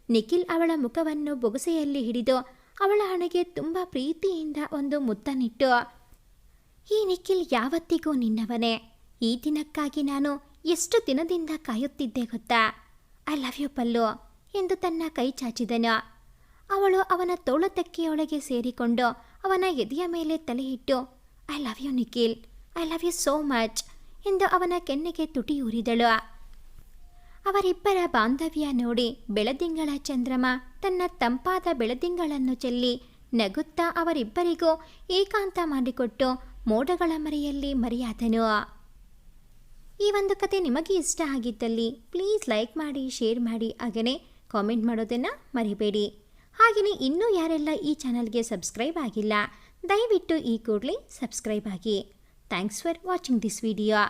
ನಿಖಿಲ್ ಅವಳ ಮುಖವನ್ನು ಬೊಗಸೆಯಲ್ಲಿ ಹಿಡಿದು ಅವಳ ಹಣೆಗೆ ತುಂಬ ಪ್ರೀತಿಯಿಂದ ಒಂದು ಮುತ್ತನ್ನಿಟ್ಟು, ಈ ನಿಖಿಲ್ ಯಾವತ್ತಿಗೂ ನಿನ್ನವನೇ. ಈ ದಿನಕ್ಕಾಗಿ ನಾನು ಎಷ್ಟು ದಿನದಿಂದ ಕಾಯುತ್ತಿದ್ದೆ ಗೊತ್ತಾ. ಐ ಲವ್ ಯು ಪಲ್ಲು ಎಂದು ತನ್ನ ಕೈ ಚಾಚಿದನು. ಅವಳು ಅವನ ತೋಳತಕ್ಕೆಯೊಳಗೆ ಸೇರಿಕೊಂಡು ಅವನ ಎದೆಯ ಮೇಲೆ ತಲೆ ಇಟ್ಟು, I love you Nikhil, I love you so much ಎಂದು ಅವನ ಕೆನ್ನೆಗೆ ತುಟಿಯೂರಿದಳು. ಅವರಿಬ್ಬರ ಬಾಂಧವ್ಯ ನೋಡಿ ಬೆಳದಿಂಗಳ ಚಂದ್ರಮ ತನ್ನ ತಂಪಾದ ಬೆಳದಿಂಗಳನ್ನು ಚೆಲ್ಲಿ ನಗುತ್ತಾ ಅವರಿಬ್ಬರಿಗೂ ಏಕಾಂತ ಮಾಡಿಕೊಟ್ಟು ಮೋಡಗಳ ಮರೆಯಲ್ಲಿ ಮರೆಯಾದನು. ಈ ಒಂದು ಕತೆ ನಿಮಗೆ ಇಷ್ಟ ಆಗಿದ್ದಲ್ಲಿ ಪ್ಲೀಸ್ ಲೈಕ್ ಮಾಡಿ, ಶೇರ್ ಮಾಡಿ, ಹಾಗೆಯೇ ಕಾಮೆಂಟ್ ಮಾಡೋದನ್ನು ಮರಿಬೇಡಿ. ಹಾಗೆಯೇ ಇನ್ನೂ ಯಾರೆಲ್ಲ ಈ ಚಾನಲ್ಗೆ ಸಬ್ಸ್ಕ್ರೈಬ್ ಆಗಿಲ್ಲ, ದಯವಿಟ್ಟು ಈ ಕೂಡಲೇ ಸಬ್ಸ್ಕ್ರೈಬ್ ಆಗಿ. Thanks for watching this video.